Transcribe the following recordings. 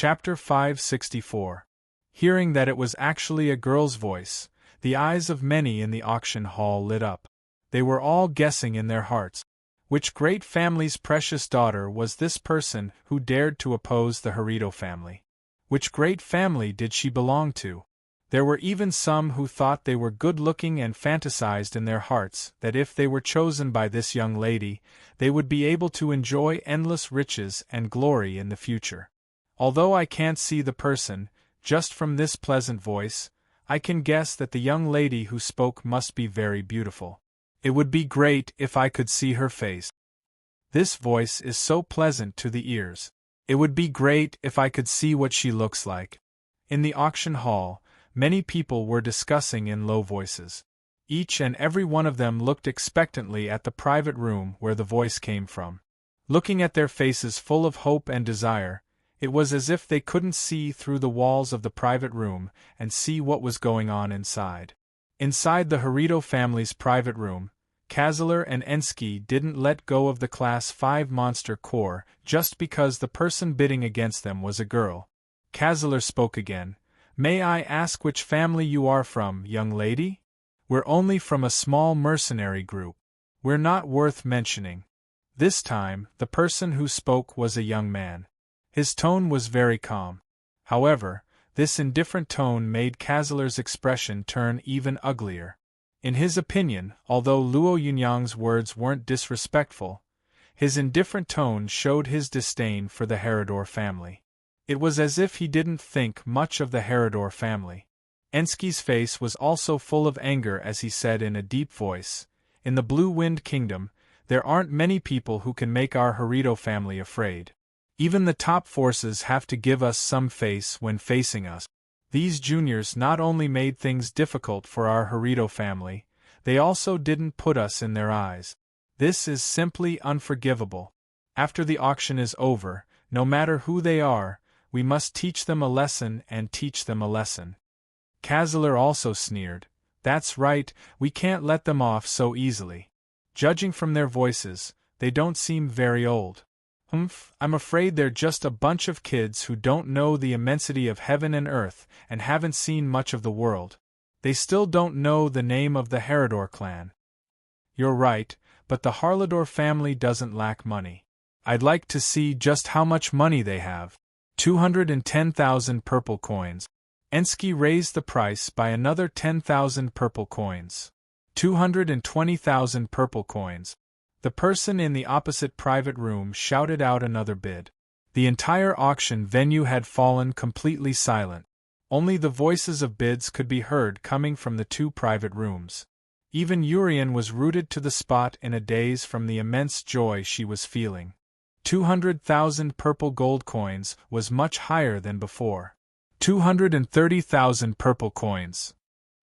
Chapter 564. Hearing that it was actually a girl's voice, the eyes of many in the auction hall lit up. They were all guessing in their hearts, which great family's precious daughter was this person who dared to oppose the Haruto family? Which great family did she belong to? There were even some who thought they were good-looking and fantasized in their hearts that if they were chosen by this young lady, they would be able to enjoy endless riches and glory in the future. Although I can't see the person, just from this pleasant voice, I can guess that the young lady who spoke must be very beautiful. It would be great if I could see her face. This voice is so pleasant to the ears. It would be great if I could see what she looks like. In the auction hall, many people were discussing in low voices. Each and every one of them looked expectantly at the private room where the voice came from. Looking at their faces full of hope and desire, it was as if they couldn't see through the walls of the private room and see what was going on inside. Inside the Haruto family's private room, Kazuler and Ensuke didn't let go of the Class 5 monster core just because the person bidding against them was a girl. Kazuler spoke again. "May I ask which family you are from, young lady?" "We're only from a small mercenary group. We're not worth mentioning." This time, the person who spoke was a young man. His tone was very calm. However, this indifferent tone made Kazuler's expression turn even uglier. In his opinion, although Luo Yunyang's words weren't disrespectful, his indifferent tone showed his disdain for the Harador family. It was as if he didn't think much of the Harador family. Ensuke's face was also full of anger as he said in a deep voice, "In the Blue Wind Kingdom, there aren't many people who can make our Haruto family afraid. Even the top forces have to give us some face when facing us. These juniors not only made things difficult for our Haruto family, they also didn't put us in their eyes. This is simply unforgivable. After the auction is over, no matter who they are, we must teach them a lesson and teach them a lesson." Kazuler also sneered. "That's right, we can't let them off so easily. Judging from their voices, they don't seem very old. I'm afraid they're just a bunch of kids who don't know the immensity of heaven and earth and haven't seen much of the world. They still don't know the name of the Harador clan." "You're right, but the Harlador family doesn't lack money. I'd like to see just how much money they have." 210,000 purple coins. Ensuke raised the price by another 10,000 purple coins. 220,000 purple coins. The person in the opposite private room shouted out another bid. The entire auction venue had fallen completely silent. Only the voices of bids could be heard coming from the two private rooms. Even Urien was rooted to the spot in a daze from the immense joy she was feeling. 200,000 purple gold coins was much higher than before. 230,000 purple coins.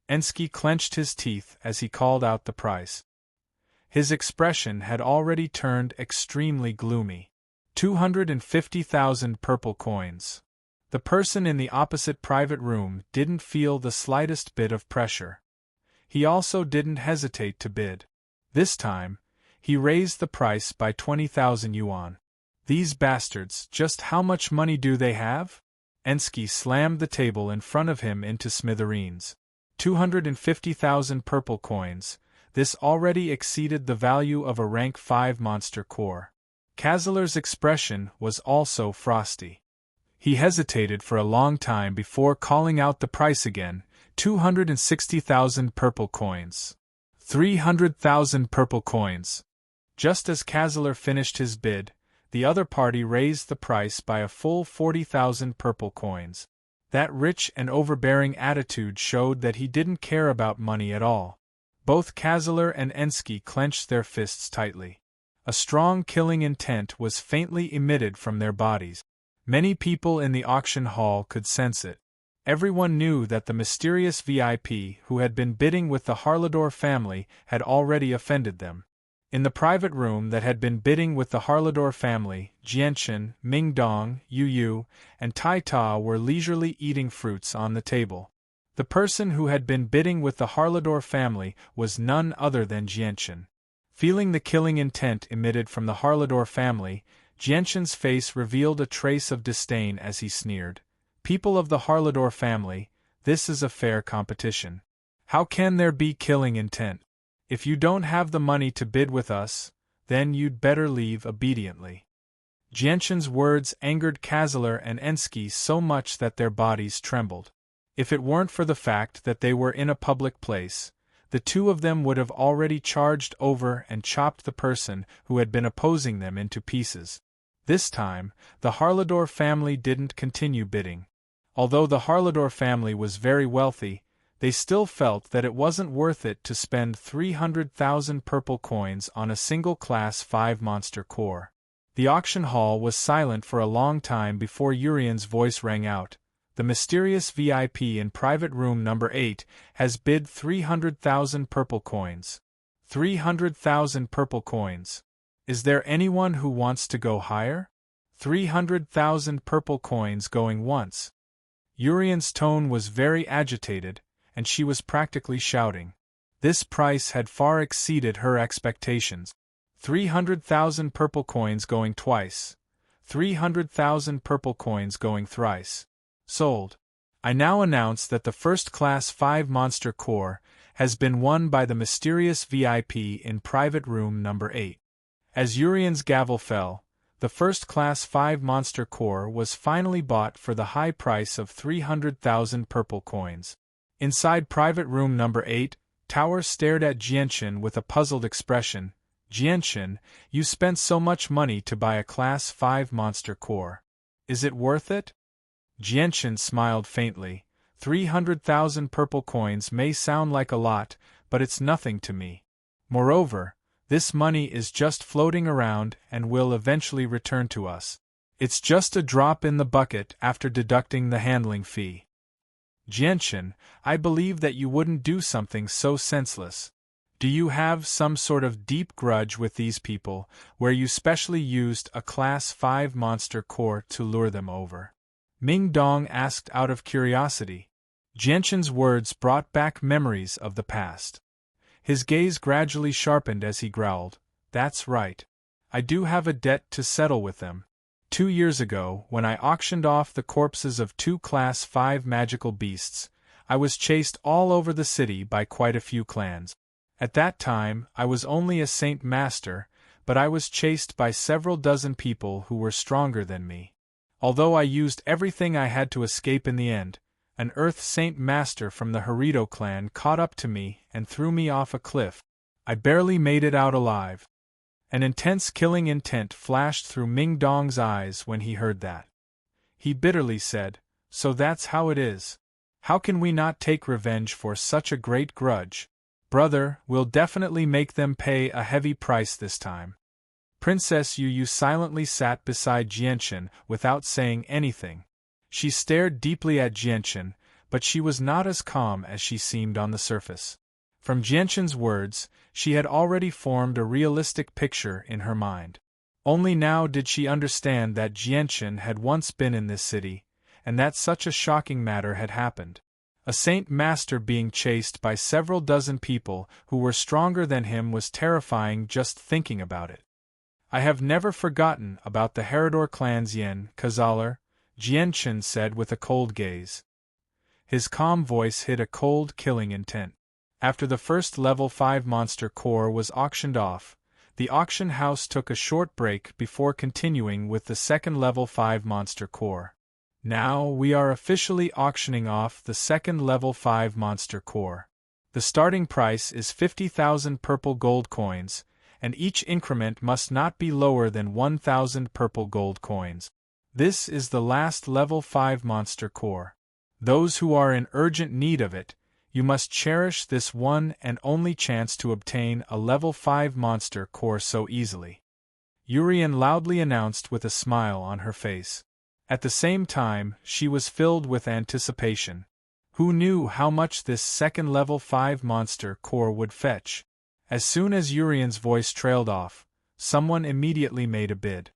Ensuke clenched his teeth as he called out the price. His expression had already turned extremely gloomy. 250,000 purple coins. The person in the opposite private room didn't feel the slightest bit of pressure. He also didn't hesitate to bid. This time, he raised the price by 20,000 yuan. "These bastards, just how much money do they have?" Ensuke slammed the table in front of him into smithereens. 250,000 purple coins. This already exceeded the value of a rank 5 monster core. Kazuler's expression was also frosty. He hesitated for a long time before calling out the price again. 260,000 purple coins. 300,000 purple coins. Just as Kazuler finished his bid, the other party raised the price by a full 40,000 purple coins. That rich and overbearing attitude showed that he didn't care about money at all. Both Kazuler and Ensuke clenched their fists tightly. A strong killing intent was faintly emitted from their bodies. Many people in the auction hall could sense it. Everyone knew that the mysterious VIP who had been bidding with the Harlador family had already offended them. In the private room that had been bidding with the Harlador family, Jianchen, Mingdong, Yu, and Tai Ta were leisurely eating fruits on the table. The person who had been bidding with the Harlador family was none other than Jianchen. Feeling the killing intent emitted from the Harlador family, Jianshan's face revealed a trace of disdain as he sneered. People of the Harlador family, this is a fair competition. How can there be killing intent? If you don't have the money to bid with us, then you'd better leave obediently. Jianshan's words angered Kazaler and Ensky so much that their bodies trembled. If it weren't for the fact that they were in a public place, the two of them would have already charged over and chopped the person who had been opposing them into pieces. This time, the Harlador family didn't continue bidding. Although the Harlador family was very wealthy, they still felt that it wasn't worth it to spend 300,000 purple coins on a single Class 5 monster core. The auction hall was silent for a long time before Urian's voice rang out. The mysterious VIP in private room number 8 has bid 300,000 purple coins. 300,000 purple coins. Is there anyone who wants to go higher? 300,000 purple coins going once. Urian's tone was very agitated, and she was practically shouting. This price had far exceeded her expectations. 300,000 purple coins going twice. 300,000 purple coins going thrice. Sold. I now announce that the first Class 5 monster core has been won by the mysterious VIP in private room number 8. As Urian's gavel fell, the first Class 5 monster core was finally bought for the high price of 300,000 purple coins. Inside private room number 8, Tower stared at Jianshan with a puzzled expression. Jianshan, you spent so much money to buy a Class 5 monster core. Is it worth it? Jianshan smiled faintly. 300,000 purple coins may sound like a lot, but it's nothing to me. Moreover, this money is just floating around and will eventually return to us. It's just a drop in the bucket after deducting the handling fee. Jianshan, I believe that you wouldn't do something so senseless. Do you have some sort of deep grudge with these people, where you specially used a Class 5 monster core to lure them over? Ming Dong asked out of curiosity. Jianshan's words brought back memories of the past. His gaze gradually sharpened as he growled, That's right. I do have a debt to settle with them. 2 years ago, when I auctioned off the corpses of 2 Class 5 magical beasts, I was chased all over the city by quite a few clans. At that time, I was only a Saint Master, but I was chased by several dozen people who were stronger than me. Although I used everything I had to escape in the end, an Earth Saint Master from the Harito clan caught up to me and threw me off a cliff. I barely made it out alive. An intense killing intent flashed through Ming Dong's eyes when he heard that. He bitterly said, So that's how it is. How can we not take revenge for such a great grudge? Brother, we'll definitely make them pay a heavy price this time. Princess Yu silently sat beside Jianshan without saying anything. She stared deeply at Jianshan, but she was not as calm as she seemed on the surface. From Jianshan's words, she had already formed a realistic picture in her mind. Only now did she understand that Jianshan had once been in this city, and that such a shocking matter had happened. A Saint Master being chased by several dozen people who were stronger than him was terrifying just thinking about it. I have never forgotten about the Harlador clan's Yen, Kazaler, Jianshan said with a cold gaze. His calm voice hid a cold, killing intent. After the first level 5 monster core was auctioned off, the auction house took a short break before continuing with the second level 5 monster core. Now we are officially auctioning off the second level 5 monster core. The starting price is 50,000 purple gold coins, and each increment must not be lower than 1,000 purple gold coins. This is the last level 5 monster core. Those who are in urgent need of it, you must cherish this one and only chance to obtain a level 5 monster core so easily. Urian loudly announced with a smile on her face. At the same time, she was filled with anticipation. Who knew how much this second level 5 monster core would fetch? As soon as Urian's voice trailed off, someone immediately made a bid.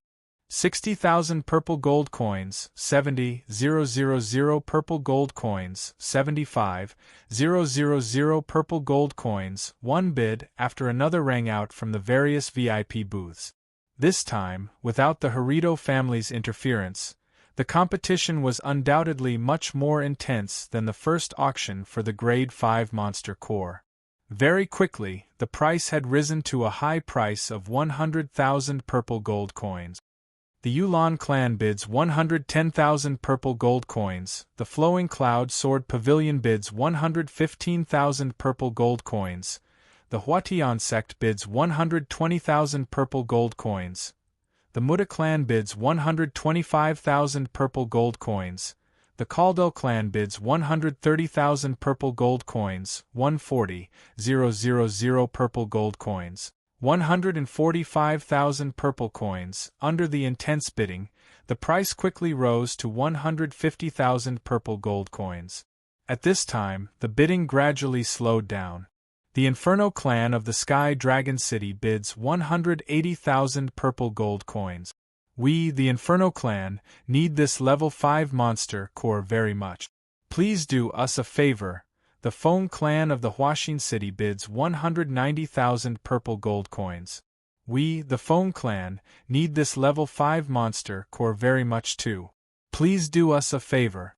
60,000 purple gold coins, 70,000 purple gold coins, 75,000 purple gold coins. One bid after another rang out from the various VIP booths. This time, without the Harito family's interference, the competition was undoubtedly much more intense than the first auction for the Grade 5 Monster Core. Very quickly, the price had risen to a high price of 100,000 purple gold coins. The Yulan clan bids 110,000 purple gold coins, the Flowing Cloud Sword Pavilion bids 115,000 purple gold coins, the Huatian sect bids 120,000 purple gold coins, the Muda clan bids 125,000 purple gold coins, the Caldel clan bids 130,000 purple gold coins, 140,000 purple gold coins, 145,000 purple coins. Under the intense bidding, the price quickly rose to 150,000 purple gold coins. At this time, the bidding gradually slowed down. The Inferno clan of the Sky Dragon City bids 180,000 purple gold coins. We, the Inferno clan, need this level 5 monster core very much. Please do us a favor. The Foam clan of the Huaxin City bids 190,000 purple gold coins. We, the Foam clan, need this level 5 monster core very much too. Please do us a favor.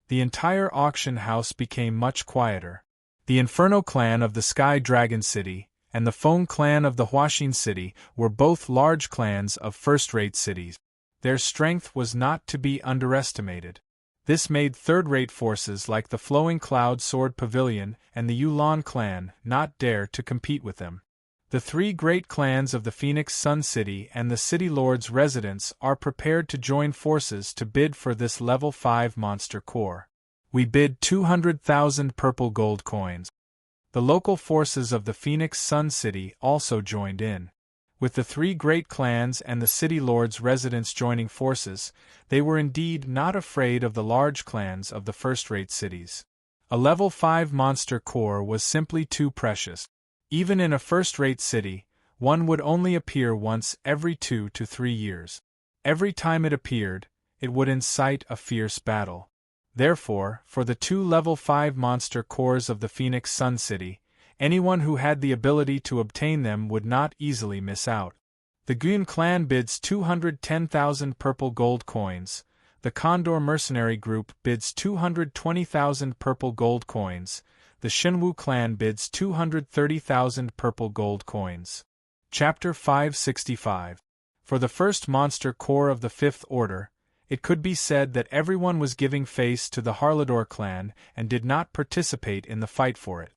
The entire auction house became much quieter. The Inferno clan of the Sky Dragon City and the Foam clan of the Huaxin City were both large clans of first-rate cities. Their strength was not to be underestimated. This made third-rate forces like the Flowing Cloud Sword Pavilion and the Yulan clan not dare to compete with them. The three great clans of the Phoenix Sun City and the City Lord's residence are prepared to join forces to bid for this level 5 monster core. We bid 200,000 purple gold coins. The local forces of the Phoenix Sun City also joined in. With the three great clans and the City Lord's residence joining forces, they were indeed not afraid of the large clans of the first-rate cities. A level 5 monster core was simply too precious. Even in a first-rate city, one would only appear once every 2 to 3 years. Every time it appeared, it would incite a fierce battle. Therefore, for the 2 level 5 monster cores of the Phoenix Sun City, anyone who had the ability to obtain them would not easily miss out. The Guyan clan bids 210,000 purple gold coins, the Condor Mercenary Group bids 220,000 purple gold coins, the Shenwu clan bids 230,000 purple gold coins. Chapter 565. For the first monster core of the Fifth Order, it could be said that everyone was giving face to the Harlador clan and did not participate in the fight for it.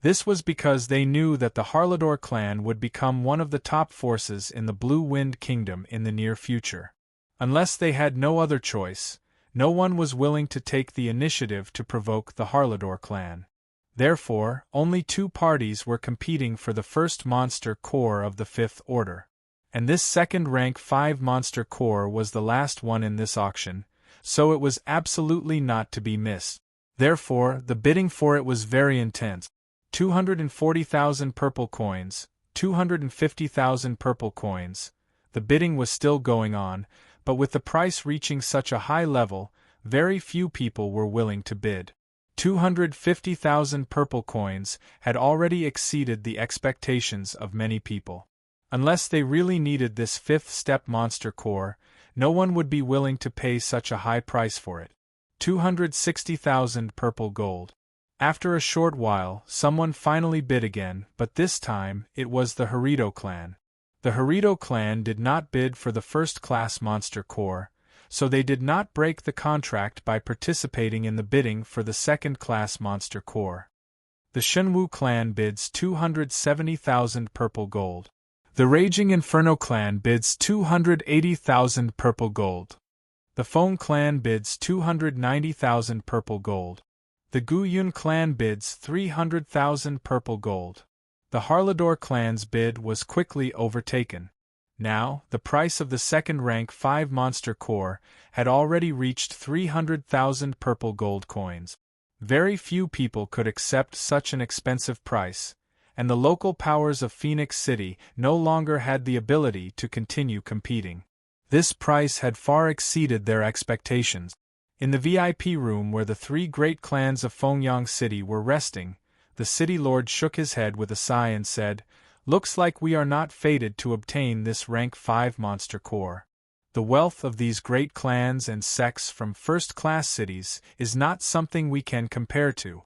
This was because they knew that the Harlador clan would become one of the top forces in the Blue Wind Kingdom in the near future. Unless they had no other choice, no one was willing to take the initiative to provoke the Harlador clan. Therefore, only 2 parties were competing for the first monster core of the Fifth Order. And this second rank 5 monster core was the last one in this auction, so it was absolutely not to be missed. Therefore, the bidding for it was very intense. 240,000 purple coins, 250,000 purple coins. The bidding was still going on, but with the price reaching such a high level, very few people were willing to bid. 250,000 purple coins had already exceeded the expectations of many people. Unless they really needed this 5th step monster core, no one would be willing to pay such a high price for it. 260,000 purple gold. After a short while, someone finally bid again, but this time, it was the Harito clan. The Harito clan did not bid for the first-class monster core, so they did not break the contract by participating in the bidding for the second-class monster core. The Shenwu clan bids 270,000 purple gold. The Raging Inferno clan bids 280,000 purple gold. The Foam clan bids 290,000 purple gold. The Guyan clan bids 300,000 purple gold. The Harlador clan's bid was quickly overtaken. Now, the price of the second-rank 5 monster core had already reached 300,000 purple gold coins. Very few people could accept such an expensive price, and the local powers of Phoenix City no longer had the ability to continue competing. This price had far exceeded their expectations. In the VIP room where the 3 great clans of Fengyang City were resting, the City Lord shook his head with a sigh and said, Looks like we are not fated to obtain this rank 5 monster core. The wealth of these great clans and sects from first-class cities is not something we can compare to.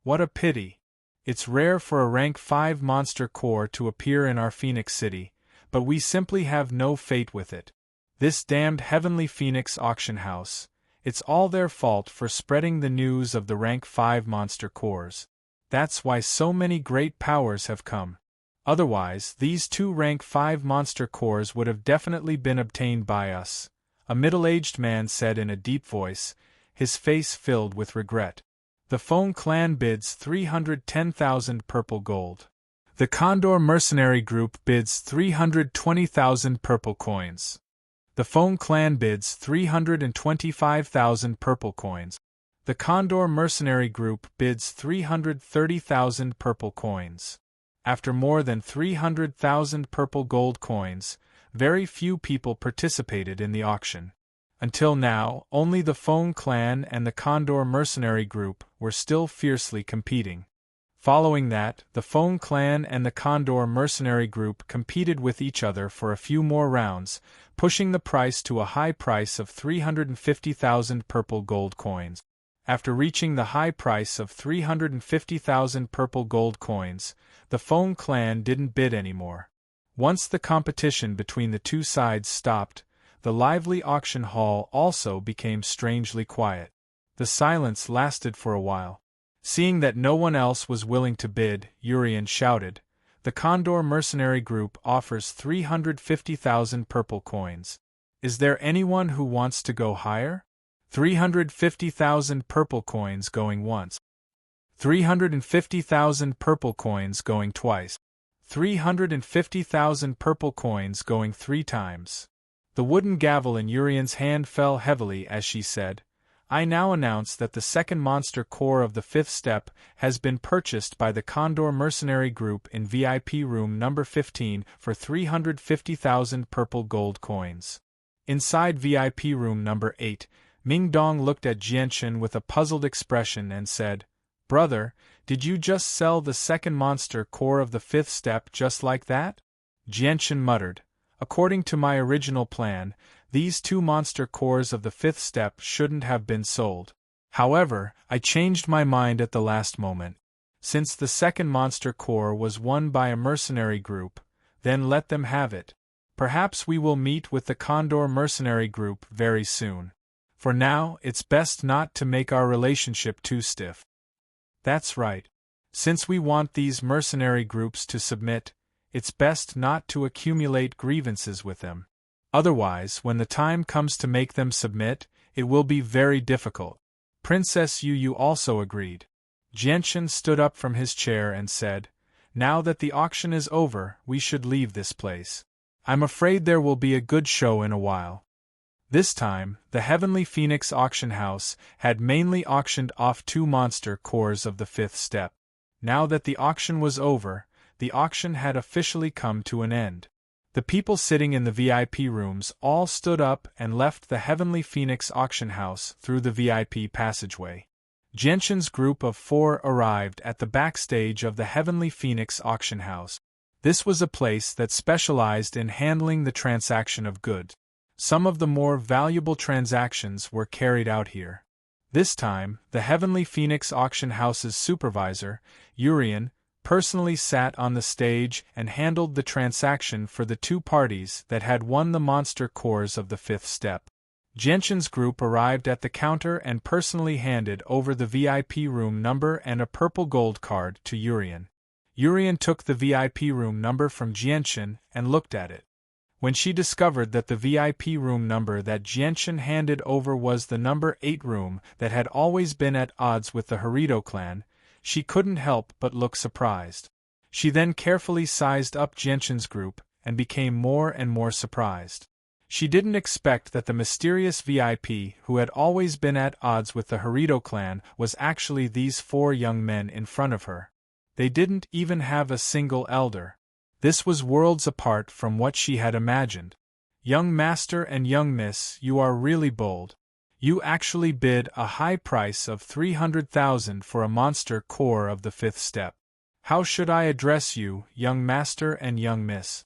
What a pity. It's rare for a rank 5 monster core to appear in our Phoenix City, but we simply have no fate with it. This damned Heavenly Phoenix auction house, it's all their fault for spreading the news of the rank 5 monster cores. That's why so many great powers have come. Otherwise, these 2 rank 5 monster cores would have definitely been obtained by us, a middle-aged man said in a deep voice, his face filled with regret. The Phone clan bids 310,000 purple gold. The Condor mercenary group bids 320,000 purple coins. The Phone clan bids 325,000 purple coins. The Condor mercenary group bids 330,000 purple coins. After more than 300,000 purple gold coins, very few people participated in the auction. Until now, only the Phone clan and the Condor mercenary group were still fiercely competing. Following that, the Phone clan and the Condor mercenary group competed with each other for a few more rounds, pushing the price to a high price of 350,000 purple gold coins. After reaching the high price of 350,000 purple gold coins, the Phone clan didn't bid anymore. Once the competition between the two sides stopped, the lively auction hall also became strangely quiet. The silence lasted for a while. Seeing that no one else was willing to bid, Urian shouted, "The Condor mercenary group offers 350,000 purple coins. Is there anyone who wants to go higher?" 350,000 purple coins going once. 350,000 purple coins going twice. 350,000 purple coins going 3 times. The wooden gavel in Urian's hand fell heavily as she said, "I now announce that the second monster core of the 5th step has been purchased by the Condor mercenary group in VIP room number 15 for 350,000 purple gold coins." Inside VIP room number 8, Ming Dong looked at Jianchen with a puzzled expression and said, "Brother, did you just sell the second monster core of the 5th step just like that?" Jianchen muttered, "According to my original plan, these 2 monster cores of the 5th step shouldn't have been sold. However, I changed my mind at the last moment. Since the second monster core was won by a mercenary group, then let them have it. Perhaps we will meet with the Condor mercenary group very soon. For now, it's best not to make our relationship too stiff." That's right. Since we want these mercenary groups to submit, it's best not to accumulate grievances with them. Otherwise, when the time comes to make them submit, it will be very difficult. Princess Yu also agreed. Jianchen stood up from his chair and said, "Now that the auction is over, we should leave this place. I'm afraid there will be a good show in a while." This time, the Heavenly Phoenix auction house had mainly auctioned off 2 monster cores of the 5th step. Now that the auction was over, the auction had officially come to an end. The people sitting in the VIP rooms all stood up and left the Heavenly Phoenix auction house through the VIP passageway. Jianchen's group of 4 arrived at the backstage of the Heavenly Phoenix auction house. This was a place that specialized in handling the transaction of goods. Some of the more valuable transactions were carried out here. This time, the Heavenly Phoenix auction house's supervisor, Urian, personally sat on the stage and handled the transaction for the 2 parties that had won the monster cores of the 5th step. Jianchen's group arrived at the counter and personally handed over the VIP room number and a purple gold card to Urian. Urian took the VIP room number from Jianchen and looked at it. When she discovered that the VIP room number that Jianchen handed over was the number 8 room that had always been at odds with the Harito clan, she couldn't help but look surprised. She then carefully sized up Jianchen's group and became more and more surprised. She didn't expect that the mysterious VIP who had always been at odds with the Harito clan was actually these 4 young men in front of her. They didn't even have a single elder. This was worlds apart from what she had imagined. "Young master and young miss, you are really bold. You actually bid a high price of 300,000 for a monster core of the 5th step. How should I address you, young master and young miss?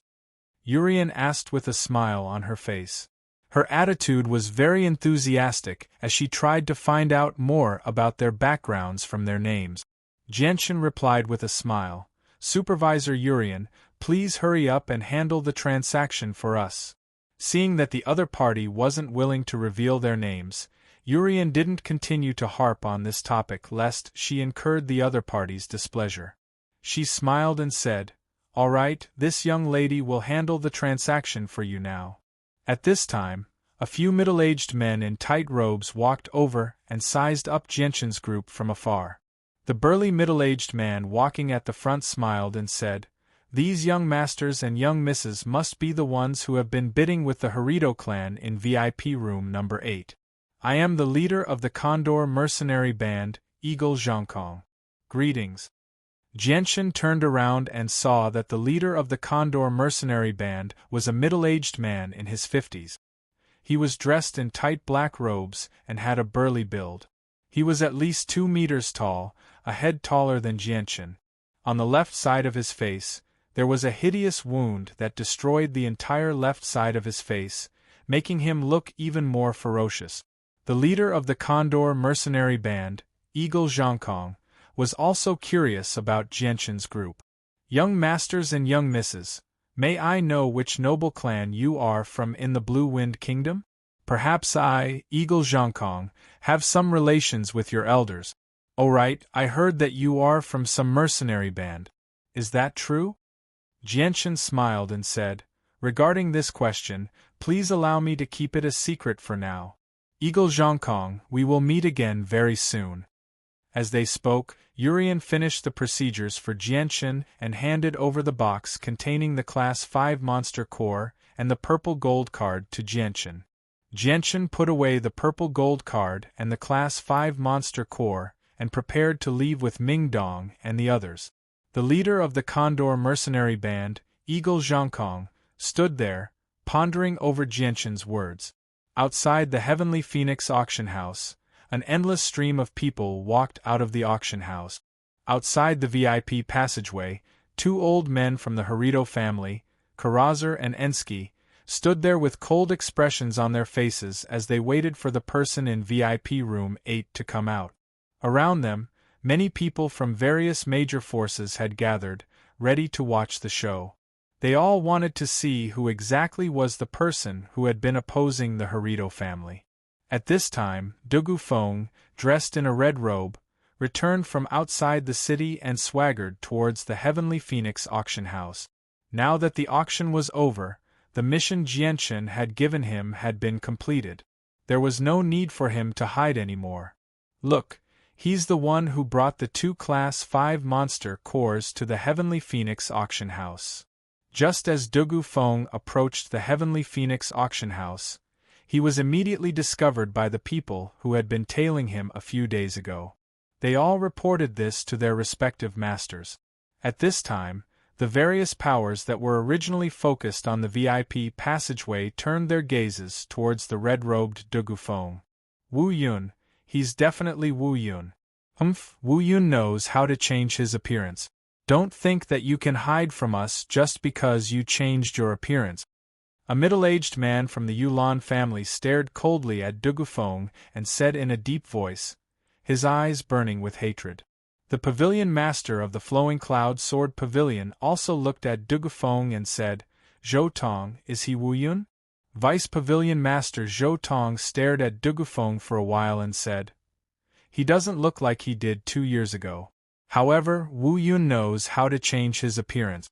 Urian asked with a smile on her face. Her attitude was very enthusiastic as she tried to find out more about their backgrounds from their names. Jianchen replied with a smile, Supervisor Urian, please hurry up and handle the transaction for us. Seeing that the other party wasn't willing to reveal their names, Urian didn't continue to harp on this topic lest she incurred the other party's displeasure. She smiled and said, All right, this young lady will handle the transaction for you now. At this time, a few middle-aged men in tight robes walked over and sized up Jianchen's group from afar. The burly middle-aged man walking at the front smiled and said, These young masters and young misses must be the ones who have been bidding with the Harito clan in VIP room number 8. I am the leader of the Condor mercenary band, Eagle Zhongkong. Greetings. Jianchen turned around and saw that the leader of the Condor mercenary band was a middle-aged man in his 50s. He was dressed in tight black robes and had a burly build. He was at least 2 meters tall, a head taller than Jianchen. On the left side of his face, there was a hideous wound that destroyed the entire left side of his face, making him look even more ferocious. The leader of the Condor mercenary band, Eagle Zhongkong, was also curious about Jianchen's group. Young masters and young misses, may I know which noble clan you are from in the Blue Wind Kingdom? Perhaps I, Eagle Zhongkong, have some relations with your elders. Oh right, I heard that you are from some mercenary band. Is that true? Jianchen smiled and said, Regarding this question, please allow me to keep it a secret for now. Eagle Zhongkong, we will meet again very soon. As they spoke, Urian finished the procedures for Jianchen and handed over the box containing the Class 5 monster core and the purple gold card to Jianchen. Jianchen put away the purple gold card and the Class 5 monster core and prepared to leave with Ming Dong and the others. The leader of the Condor mercenary band, Eagle Zhongkong, stood there, pondering over Jianchen's words. Outside the Heavenly Phoenix auction house, an endless stream of people walked out of the auction house. Outside the VIP passageway, 2 old men from the Harito family, Karazer and Ensky, stood there with cold expressions on their faces as they waited for the person in VIP room 8 to come out. Around them, many people from various major forces had gathered, ready to watch the show. They all wanted to see who exactly was the person who had been opposing the Harito family. At this time, Dugu Feng, dressed in a red robe, returned from outside the city and swaggered towards the Heavenly Phoenix auction house. Now that the auction was over, the mission Jianchen had given him had been completed. There was no need for him to hide anymore. Look, he's the one who brought the 2 Class 5 monster cores to the Heavenly Phoenix auction house. Just as Dugu Feng approached the Heavenly Phoenix auction house, he was immediately discovered by the people who had been tailing him a few days ago. They all reported this to their respective masters. At this time, the various powers that were originally focused on the VIP passageway turned their gazes towards the red-robed Dugu Feng. Wu Yun, he's definitely Wu Yun. Wu Yun knows how to change his appearance. Don't think that you can hide from us just because you changed your appearance. A middle-aged man from the Yulan family stared coldly at Dugu Feng and said in a deep voice, his eyes burning with hatred. The pavilion master of the Flowing Cloud Sword Pavilion also looked at Dugu Feng and said, Zhou Tong, is he Wu Yun? Vice Pavilion Master Zhou Tong stared at Dugu Feng for a while and said, he doesn't look like he did 2 years ago. However, Wu Yun knows how to change his appearance.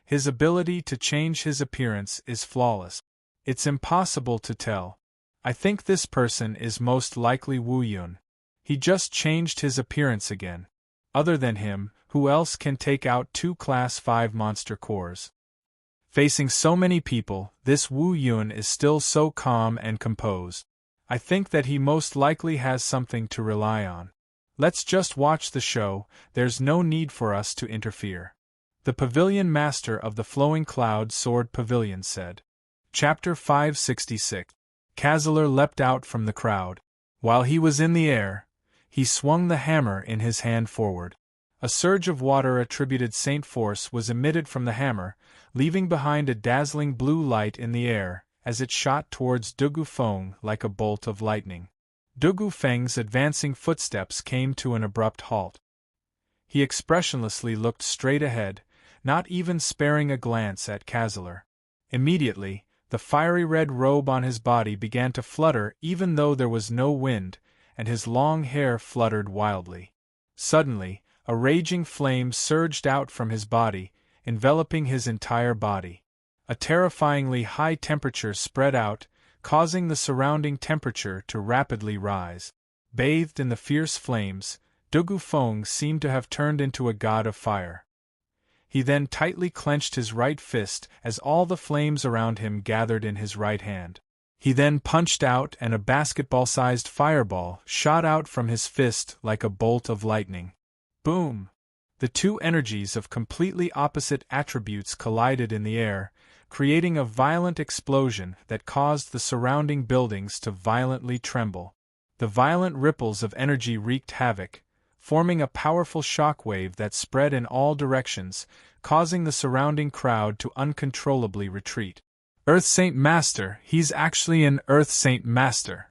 His ability to change his appearance is flawless. It's impossible to tell. I think this person is most likely Wu Yun. He just changed his appearance again. Other than him, who else can take out 2 Class 5 monster cores? Facing so many people, this Wu Yun is still so calm and composed. I think that he most likely has something to rely on. Let's just watch the show, there's no need for us to interfere. The Pavilion Master of the Flowing Cloud Sword Pavilion said. Chapter 566. Kazeler leapt out from the crowd. While he was in the air, he swung the hammer in his hand forward. A surge of water attributed Saint force was emitted from the hammer, leaving behind a dazzling blue light in the air, as it shot towards Dugu Feng like a bolt of lightning. Dugu Feng's advancing footsteps came to an abrupt halt. He expressionlessly looked straight ahead, not even sparing a glance at Kazaler. Immediately, the fiery red robe on his body began to flutter even though there was no wind, and his long hair fluttered wildly. Suddenly, a raging flame surged out from his body, enveloping his entire body. A terrifyingly high temperature spread out, causing the surrounding temperature to rapidly rise. Bathed in the fierce flames, Dugu Feng seemed to have turned into a god of fire. He then tightly clenched his right fist as all the flames around him gathered in his right hand. He then punched out and a basketball-sized fireball shot out from his fist like a bolt of lightning. Boom! The two energies of completely opposite attributes collided in the air, creating a violent explosion that caused the surrounding buildings to violently tremble. The violent ripples of energy wreaked havoc, forming a powerful shockwave that spread in all directions, causing the surrounding crowd to uncontrollably retreat. Earth Saint Master, he's actually an Earth Saint Master.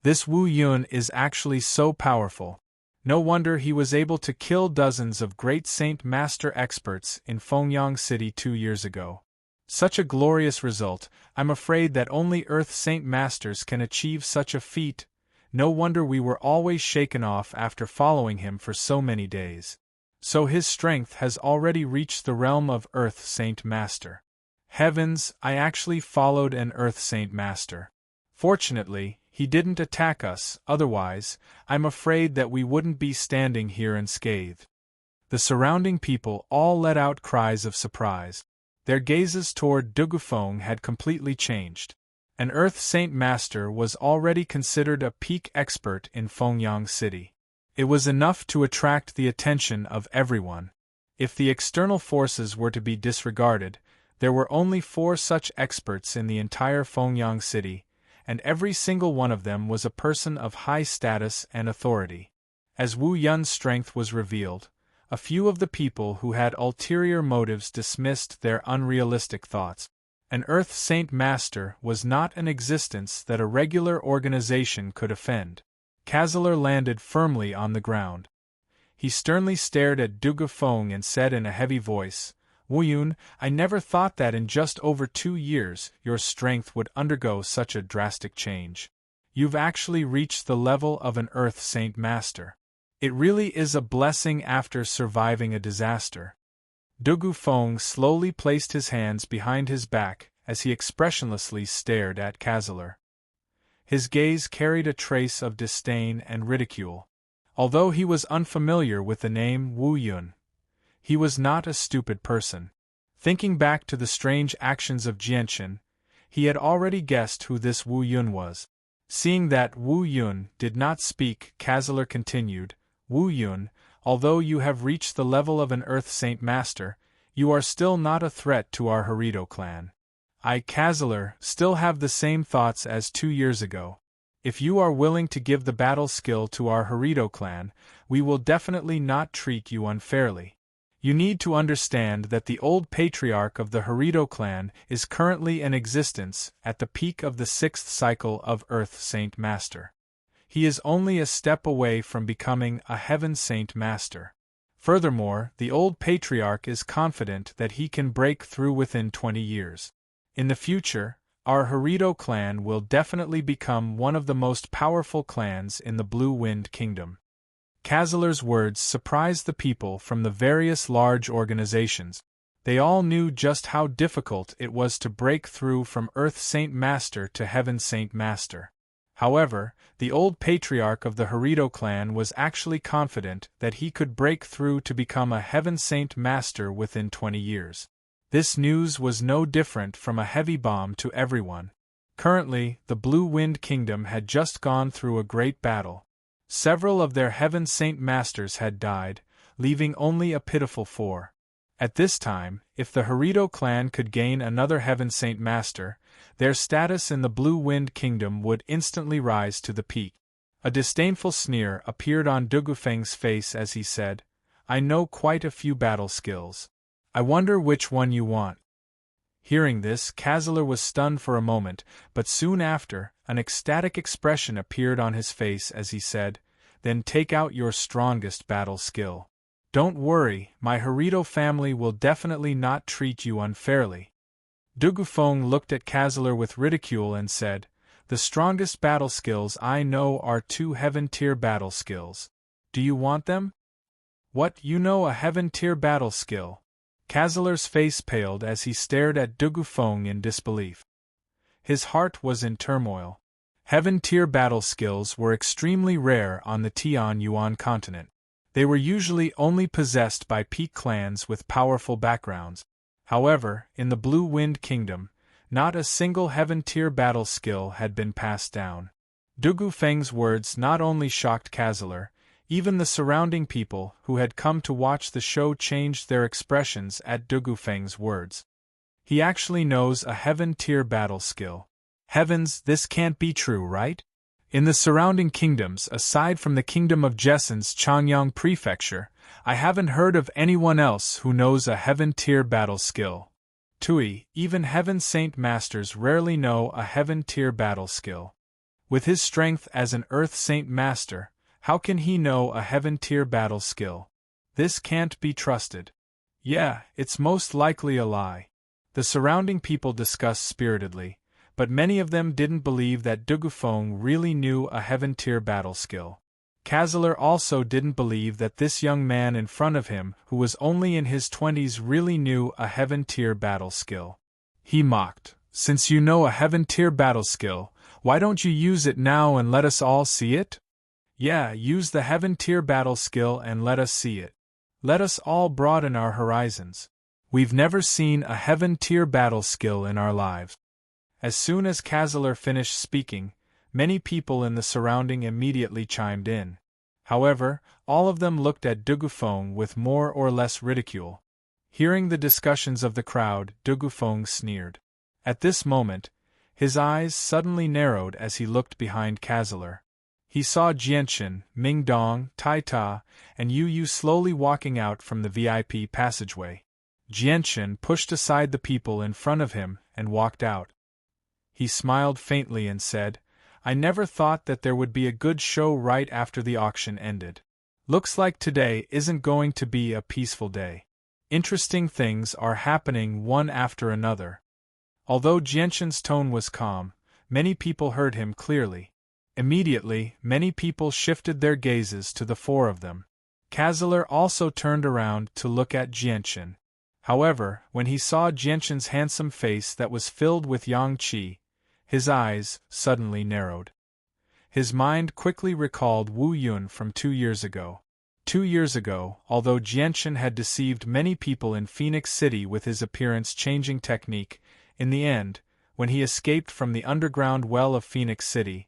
This Wu Yun is actually so powerful. No wonder he was able to kill dozens of great Saint Master experts in Fengyang City 2 years ago. Such a glorious result, I'm afraid that only Earth Saint Masters can achieve such a feat. No wonder we were always shaken off after following him for so many days. So his strength has already reached the realm of Earth Saint Master. Heavens, I actually followed an Earth Saint Master. Fortunately, he didn't attack us, otherwise, I'm afraid that we wouldn't be standing here unscathed. The surrounding people all let out cries of surprise. Their gazes toward Dugu Feng had completely changed. An Earth Saint Master was already considered a peak expert in Fengyang City. It was enough to attract the attention of everyone. If the external forces were to be disregarded, there were only 4 such experts in the entire Fengyang City, and every single one of them was a person of high status and authority. As Wu Yun's strength was revealed, a few of the people who had ulterior motives dismissed their unrealistic thoughts. An Earth Saint Master was not an existence that a regular organization could offend. Kazaler landed firmly on the ground. He sternly stared at Dugu Feng and said in a heavy voice, "Wu Yun, I never thought that in just over 2 years your strength would undergo such a drastic change. You've actually reached the level of an Earth Saint Master. It really is a blessing after surviving a disaster." Dugu Feng slowly placed his hands behind his back as he expressionlessly stared at Kazaler. His gaze carried a trace of disdain and ridicule. Although he was unfamiliar with the name Wu Yun, he was not a stupid person. Thinking back to the strange actions of Jianchen, he had already guessed who this Wu Yun was. Seeing that Wu Yun did not speak, Kazaler continued, "Wu Yun, although you have reached the level of an Earth Saint Master, you are still not a threat to our Harito clan. I, Kazaler, still have the same thoughts as 2 years ago. If you are willing to give the battle skill to our Harito clan, we will definitely not treat you unfairly. You need to understand that the old patriarch of the Harito clan is currently in existence at the peak of the 6th cycle of Earth Saint Master. He is only a step away from becoming a Heaven Saint Master. Furthermore, the old patriarch is confident that he can break through within 20 years. In the future, our Harito clan will definitely become one of the most powerful clans in the Blue Wind Kingdom." Kazaler's words surprised the people from the various large organizations. They all knew just how difficult it was to break through from Earth Saint Master to Heaven Saint Master. However, the old patriarch of the Harito clan was actually confident that he could break through to become a Heaven Saint Master within 20 years. This news was no different from a heavy bomb to everyone. Currently, the Blue Wind Kingdom had just gone through a great battle. Several of their Heaven Saint Masters had died, leaving only a pitiful 4. At this time, if the Harito clan could gain another Heaven Saint Master, their status in the Blue Wind Kingdom would instantly rise to the peak. A disdainful sneer appeared on Dugu Feng's face as he said, I know quite a few battle skills. I wonder which one you want." Hearing this, Cazador was stunned for a moment, but soon after, an ecstatic expression appeared on his face as he said, "Then take out your strongest battle skill. Don't worry, my Harito family will definitely not treat you unfairly." Dugufeng looked at Cazador with ridicule and said, "The strongest battle skills I know are 2 heaven-tier battle skills. Do you want them?" "What, you know a heaven-tier battle skill?" Cazador's face paled as he stared at Dugufeng in disbelief. His heart was in turmoil. Heaven-tier battle skills were extremely rare on the Tianyuan continent. They were usually only possessed by peak clans with powerful backgrounds. However, in the Blue Wind Kingdom, not a single heaven-tier battle skill had been passed down. Dugufeng's words not only shocked Cazador, even the surrounding people who had come to watch the show changed their expressions at Dugufeng's words. He actually knows a heaven-tier battle skill. Heavens, this can't be true, right? In the surrounding kingdoms, aside from the kingdom of Jessen's Changyang Prefecture, I haven't heard of anyone else who knows a heaven-tier battle skill. Tui, even Heaven Saint Masters rarely know a heaven-tier battle skill. With his strength as an Earth Saint Master, how can he know a heaven-tier battle skill? This can't be trusted. Yeah, it's most likely a lie. The surrounding people discussed spiritedly, but many of them didn't believe that Dugufeng really knew a heaven-tier battle skill. Cazador also didn't believe that this young man in front of him, who was only in his 20s, really knew a heaven-tier battle skill. He mocked, "Since you know a heaven-tier battle skill, why don't you use it now and let us all see it?" "Yeah, use the heaven-tier battle skill and let us see it. Let us all broaden our horizons. We've never seen a heaven-tier battle skill in our lives." As soon as Cazador finished speaking, many people in the surrounding immediately chimed in. However, all of them looked at Dugufeng with more or less ridicule. Hearing the discussions of the crowd, Dugufeng sneered. At this moment, his eyes suddenly narrowed as he looked behind Cazador. He saw Jianchen, Mingdong, Taita, and Yu Yu slowly walking out from the VIP passageway. Jianchen pushed aside the people in front of him and walked out. He smiled faintly and said, "I never thought that there would be a good show right after the auction ended. Looks like today isn't going to be a peaceful day. Interesting things are happening one after another." Although Jianchen's tone was calm, many people heard him clearly. Immediately, many people shifted their gazes to the 4 of them. Cazador also turned around to look at Jianchen. However, when he saw Jianchen's handsome face that was filled with yang qi, his eyes suddenly narrowed. His mind quickly recalled Wu Yun from 2 years ago. 2 years ago, although Jianchen had deceived many people in Phoenix City with his appearance-changing technique, in the end, when he escaped from the underground well of Phoenix City,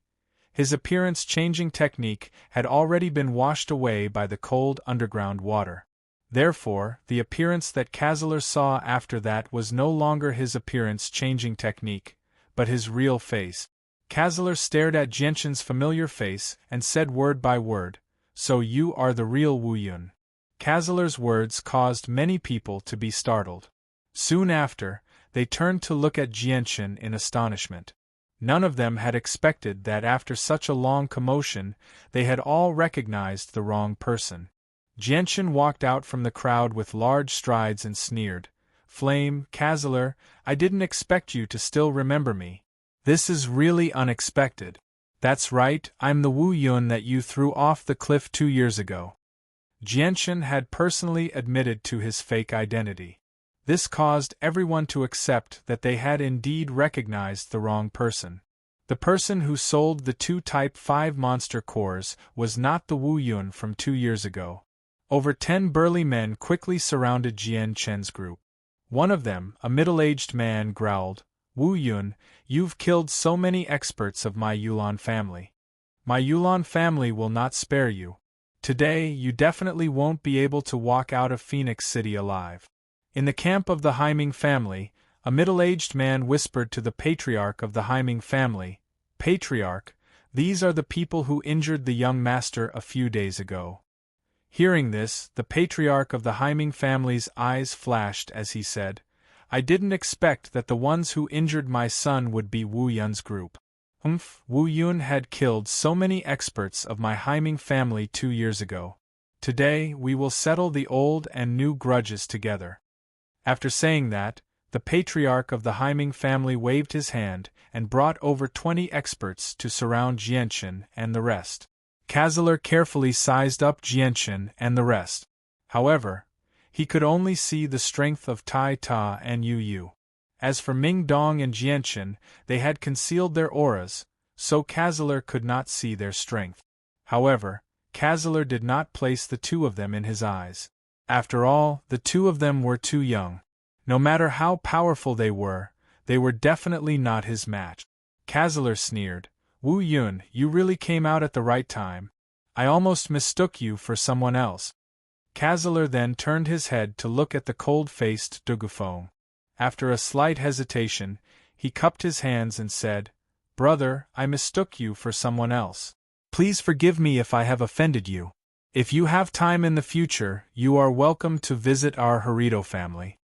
his appearance-changing technique had already been washed away by the cold underground water. Therefore, the appearance that Cazador saw after that was no longer his appearance-changing technique, but his real face. Cazador stared at Jianchen's familiar face and said word by word, "So you are the real Wu Yun." Cazador's words caused many people to be startled. Soon after, they turned to look at Jianchen in astonishment. None of them had expected that after such a long commotion, they had all recognized the wrong person. Jianchen walked out from the crowd with large strides and sneered, "Flame, Cazador, I didn't expect you to still remember me. This is really unexpected. That's right, I'm the Wu Yun that you threw off the cliff 2 years ago." Jianchen had personally admitted to his fake identity. This caused everyone to accept that they had indeed recognized the wrong person. The person who sold the 2 Type 5 monster cores was not the Wu Yun from 2 years ago. Over 10 burly men quickly surrounded Jianchen's group. One of them, a middle-aged man, growled, "Wu Yun, you've killed so many experts of my Yulan family. My Yulan family will not spare you. Today you definitely won't be able to walk out of Phoenix City alive." In the camp of the Haiming family, a middle-aged man whispered to the patriarch of the Haiming family, "Patriarch, these are the people who injured the young master a few days ago." Hearing this, the patriarch of the Haiming family's eyes flashed as he said, I didn't expect that the ones who injured my son would be Wu Yun's group. Wu Yun had killed so many experts of my Haiming family 2 years ago. Today we will settle the old and new grudges together. After saying that, the patriarch of the Haiming family waved his hand and brought over 20 experts to surround Jianchen and the rest. Kazaler carefully sized up Jianchen and the rest. However, he could only see the strength of Tai Ta and Yu Yu. As for Ming Dong and Jianchen, they had concealed their auras, so Kazaler could not see their strength. However, Kazaler did not place the two of them in his eyes. After all, the two of them were too young. No matter how powerful they were definitely not his match. Kazaler sneered, Wu Yun, you really came out at the right time. I almost mistook you for someone else. Kazaler then turned his head to look at the cold-faced Dugufeng. After a slight hesitation, he cupped his hands and said, Brother, I mistook you for someone else. Please forgive me if I have offended you. If you have time in the future, you are welcome to visit our Harito family.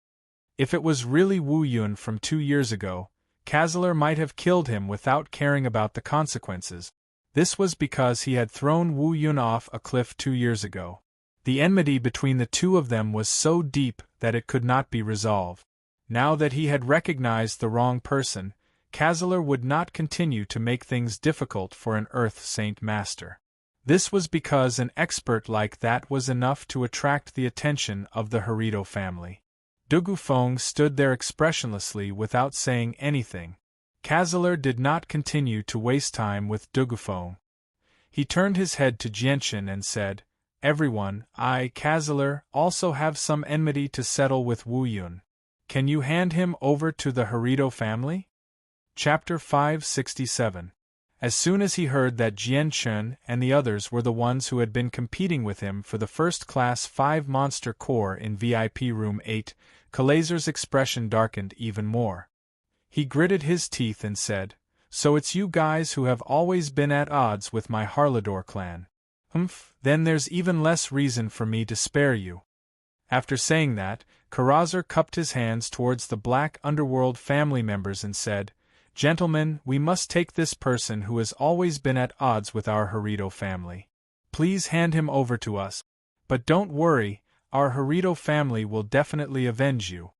If it was really Wu Yun from 2 years ago, Kazaler might have killed him without caring about the consequences. This was because he had thrown Wu Yun off a cliff 2 years ago. The enmity between the two of them was so deep that it could not be resolved. Now that he had recognized the wrong person, Kazaler would not continue to make things difficult for an Earth Saint Master. This was because an expert like that was enough to attract the attention of the Harito family. Dugufeng stood there expressionlessly without saying anything. Kazaler did not continue to waste time with Dugufeng. He turned his head to Jianchen and said, Everyone, I, Kazaler, also have some enmity to settle with Wu Yun. Can you hand him over to the Harito family? Chapter 567. As soon as he heard that Jianchen and the others were the ones who had been competing with him for the first-class 5 monster core in VIP Room 8, Kalazer's expression darkened even more. He gritted his teeth and said, So it's you guys who have always been at odds with my Harlador clan. Then there's even less reason for me to spare you. After saying that, Karazer cupped his hands towards the Black Underworld family members and said, Gentlemen, we must take this person who has always been at odds with our Harito family. Please hand him over to us. But don't worry, our Harito family will definitely avenge you.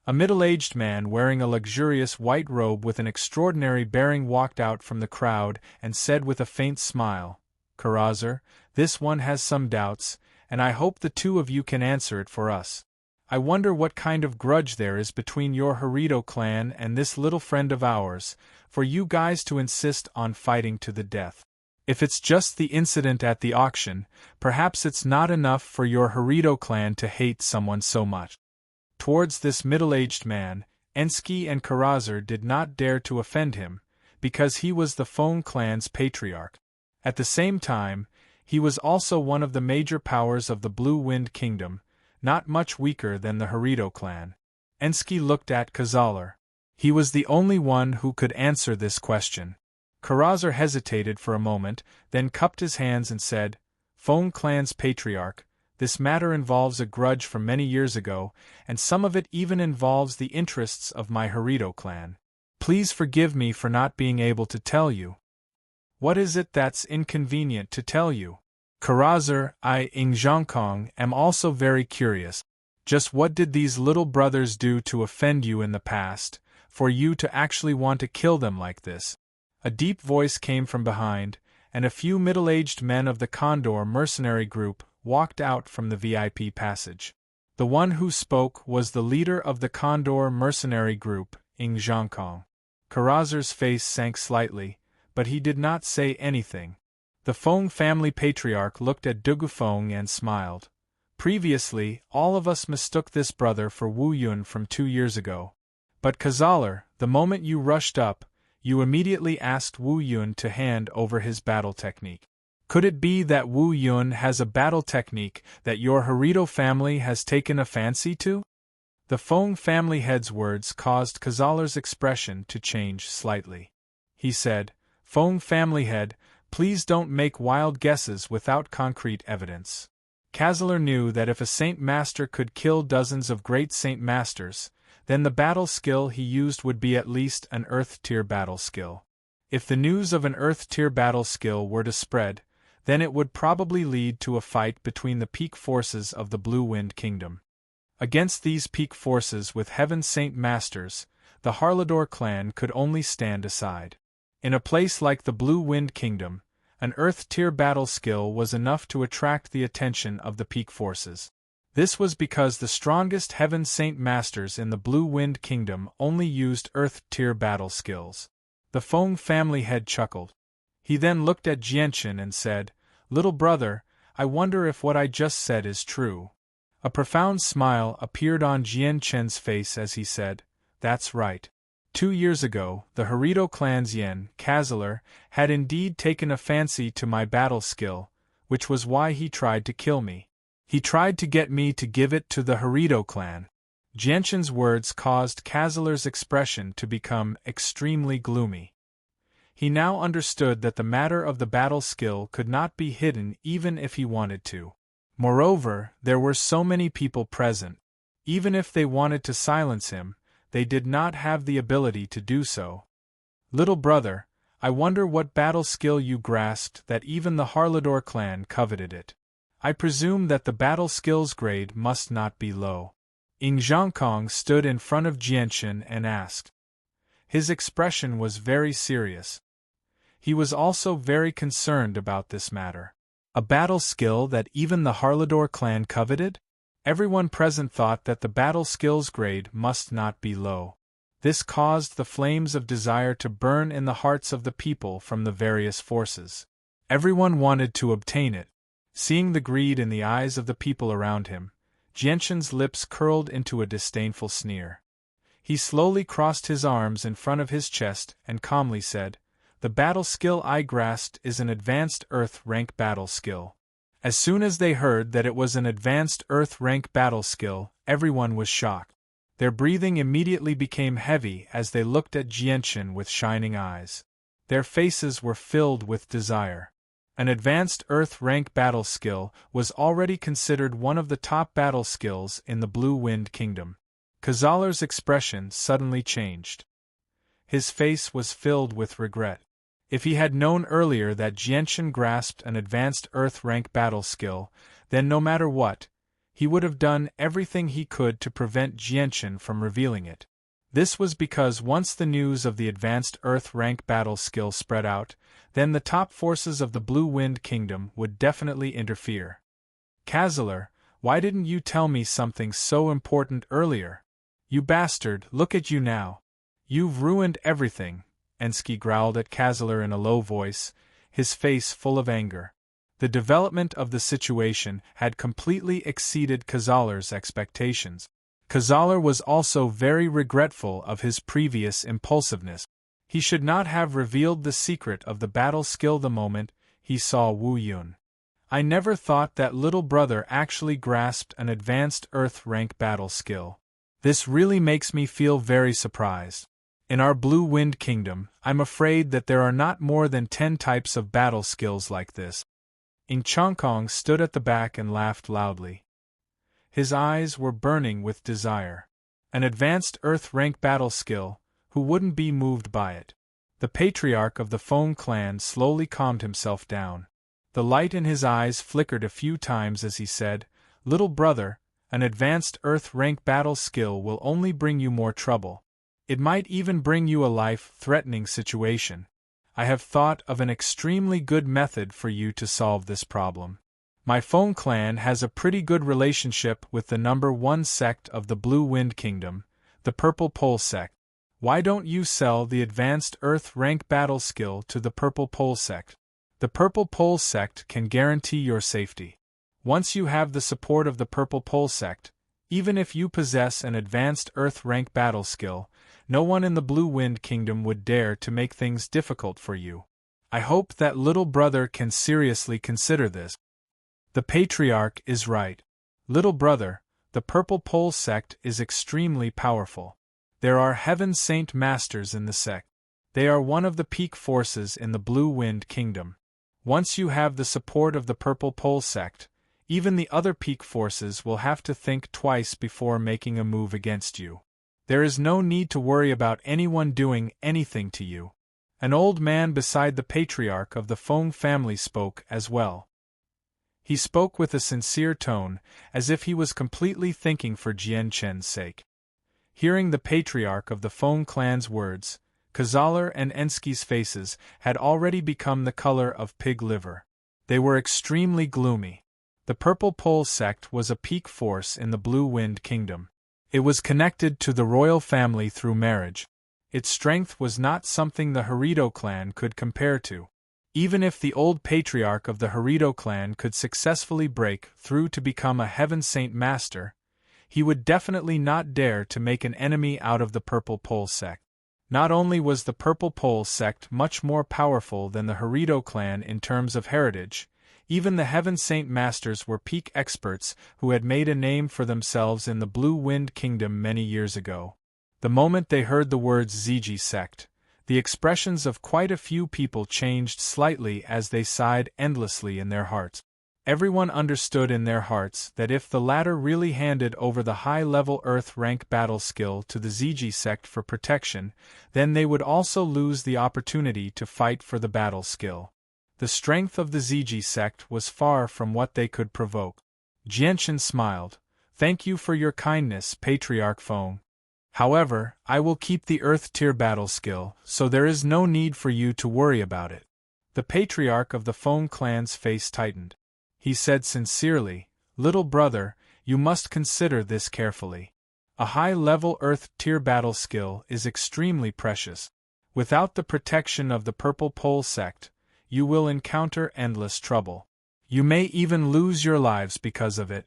A middle-aged man wearing a luxurious white robe with an extraordinary bearing walked out from the crowd and said with a faint smile, Karazer, this one has some doubts, and I hope the two of you can answer it for us. I wonder what kind of grudge there is between your Harito clan and this little friend of ours, for you guys to insist on fighting to the death. If it's just the incident at the auction, perhaps it's not enough for your Harito clan to hate someone so much. Towards this middle-aged man, Ensky and Karazer did not dare to offend him, because he was the Feng clan's patriarch. At the same time, he was also one of the major powers of the Blue Wind Kingdom, not much weaker than the Harito clan. Ensky looked at Kazaler. He was the only one who could answer this question. Karazer hesitated for a moment, then cupped his hands and said, Feng clan's patriarch, this matter involves a grudge from many years ago, and some of it even involves the interests of my Harito clan. Please forgive me for not being able to tell you. What is it that's inconvenient to tell you? Karazer, I, Zhangkong, am also very curious. Just what did these little brothers do to offend you in the past, for you to actually want to kill them like this? A deep voice came from behind, and a few middle-aged men of the Condor mercenary group walked out from the VIP passage. The one who spoke was the leader of the Condor mercenary group, Zhangkong. Karazer's face sank slightly, but he did not say anything. The Feng family patriarch looked at Dugufeng and smiled. Previously, all of us mistook this brother for Wu Yun from 2 years ago. But Kazaler, the moment you rushed up, you immediately asked Wu Yun to hand over his battle technique. Could it be that Wu Yun has a battle technique that your Harito family has taken a fancy to? The Feng family head's words caused Kazaler's expression to change slightly. He said, Feng family head, please don't make wild guesses without concrete evidence. Cazalor knew that if a Saint Master could kill dozens of great Saint Masters, then the battle skill he used would be at least an Earth-tier battle skill. If the news of an Earth-tier battle skill were to spread, then it would probably lead to a fight between the peak forces of the Blue Wind Kingdom. Against these peak forces with Heaven Saint Masters, the Harlador clan could only stand aside. In a place like the Blue Wind Kingdom, an Earth-tier battle skill was enough to attract the attention of the peak forces. This was because the strongest Heaven Saint Masters in the Blue Wind Kingdom only used Earth-tier battle skills. The Feng family head chuckled. He then looked at Jianchen and said, "Little brother, I wonder if what I just said is true." A profound smile appeared on Jianchen's face as he said, "That's right. 2 years ago, the Harito clan's Yen, Cazalor, had indeed taken a fancy to my battle skill, which was why he tried to kill me. He tried to get me to give it to the Harito clan." Jianchen's words caused Cazalor's expression to become extremely gloomy. He now understood that the matter of the battle skill could not be hidden even if he wanted to. Moreover, there were so many people present. Even if they wanted to silence him, they did not have the ability to do so. "Little brother, I wonder what battle skill you grasped that even the Harlador clan coveted it. I presume that the battle skills grade must not be low." Ing Zhangkong stood in front of Jianchen and asked. His expression was very serious. He was also very concerned about this matter. A battle skill that even the Harlador clan coveted? Everyone present thought that the battle skills grade must not be low. This caused the flames of desire to burn in the hearts of the people from the various forces. Everyone wanted to obtain it. Seeing the greed in the eyes of the people around him, Jianchen's lips curled into a disdainful sneer. He slowly crossed his arms in front of his chest and calmly said, "The battle skill I grasped is an advanced Earth rank battle skill." As soon as they heard that it was an advanced Earth rank battle skill, everyone was shocked. Their breathing immediately became heavy as they looked at Jianchen with shining eyes. Their faces were filled with desire. An advanced Earth rank battle skill was already considered one of the top battle skills in the Blue Wind Kingdom. Cazalor's expression suddenly changed. His face was filled with regret. If he had known earlier that Jianchen grasped an advanced Earth rank battle skill, then no matter what, he would have done everything he could to prevent Jianchen from revealing it. This was because once the news of the advanced Earth rank battle skill spread out, then the top forces of the Blue Wind Kingdom would definitely interfere. "Cazalor, why didn't you tell me something so important earlier? You bastard, look at you now. You've ruined everything," Ensky growled at Cazalor in a low voice, his face full of anger. The development of the situation had completely exceeded Cazalor's expectations. Cazalor was also very regretful of his previous impulsiveness. He should not have revealed the secret of the battle skill the moment he saw Wu Yun. "I never thought that little brother actually grasped an advanced Earth rank battle skill. This really makes me feel very surprised. In our Blue Wind Kingdom, I'm afraid that there are not more than 10 types of battle skills like this." Ing Chongkong stood at the back and laughed loudly. His eyes were burning with desire. An advanced Earth rank battle skill, who wouldn't be moved by it? The patriarch of the Feng clan slowly calmed himself down. The light in his eyes flickered a few times as he said, "Little brother, an advanced Earth rank battle skill will only bring you more trouble. It might even bring you a life-threatening situation. I have thought of an extremely good method for you to solve this problem. My Feng clan has a pretty good relationship with the number 1 sect of the Blue Wind Kingdom, the Purple Pole sect. Why don't you sell the advanced Earth rank battle skill to the Purple Pole sect? The Purple Pole sect can guarantee your safety. Once you have the support of the Purple Pole sect, even if you possess an advanced Earth rank battle skill, no one in the Blue Wind Kingdom would dare to make things difficult for you. I hope that little brother can seriously consider this." The patriarch is right. Little brother, the Purple Pole sect is extremely powerful. There are Heaven Saint Masters in the sect. They are one of the peak forces in the Blue Wind Kingdom. Once you have the support of the Purple Pole sect, Even the other peak forces will have to think twice before making a move against you. There is no need to worry about anyone doing anything to you. An old man beside the patriarch of the Feng family spoke as well. He spoke with a sincere tone, as if he was completely thinking for Jian Chen's sake. Hearing the patriarch of the Feng clan's words, Kazalar and Ensky's faces had already become the color of pig liver. They were extremely gloomy. The Purple Pole sect was a peak force in the Blue Wind Kingdom. It was connected to the royal family through marriage. Its strength was not something the Harito clan could compare to. Even if the old patriarch of the Harito clan could successfully break through to become a Heaven Saint Master, he would definitely not dare to make an enemy out of the Purple Pole sect. Not only was the Purple Pole sect much more powerful than the Harito clan in terms of heritage, even the Heaven Saint Masters were peak experts who had made a name for themselves in the Blue Wind Kingdom many years ago. The moment they heard the words Ziji sect, the expressions of quite a few people changed slightly as they sighed endlessly in their hearts. Everyone understood in their hearts that if the latter really handed over the high-level Earth-rank battle skill to the Ziji sect for protection, then they would also lose the opportunity to fight for the battle skill. The strength of the Ziji sect was far from what they could provoke. Jianchen smiled. "Thank you for your kindness, Patriarch Feng. However, I will keep the Earth-tier battle skill, so there is no need for you to worry about it." The Patriarch of the Feng clan's face tightened. He said sincerely, "Little brother, you must consider this carefully. A high-level Earth-tier battle skill is extremely precious. Without the protection of the Purple Pole sect, you will encounter endless trouble. You may even lose your lives because of it."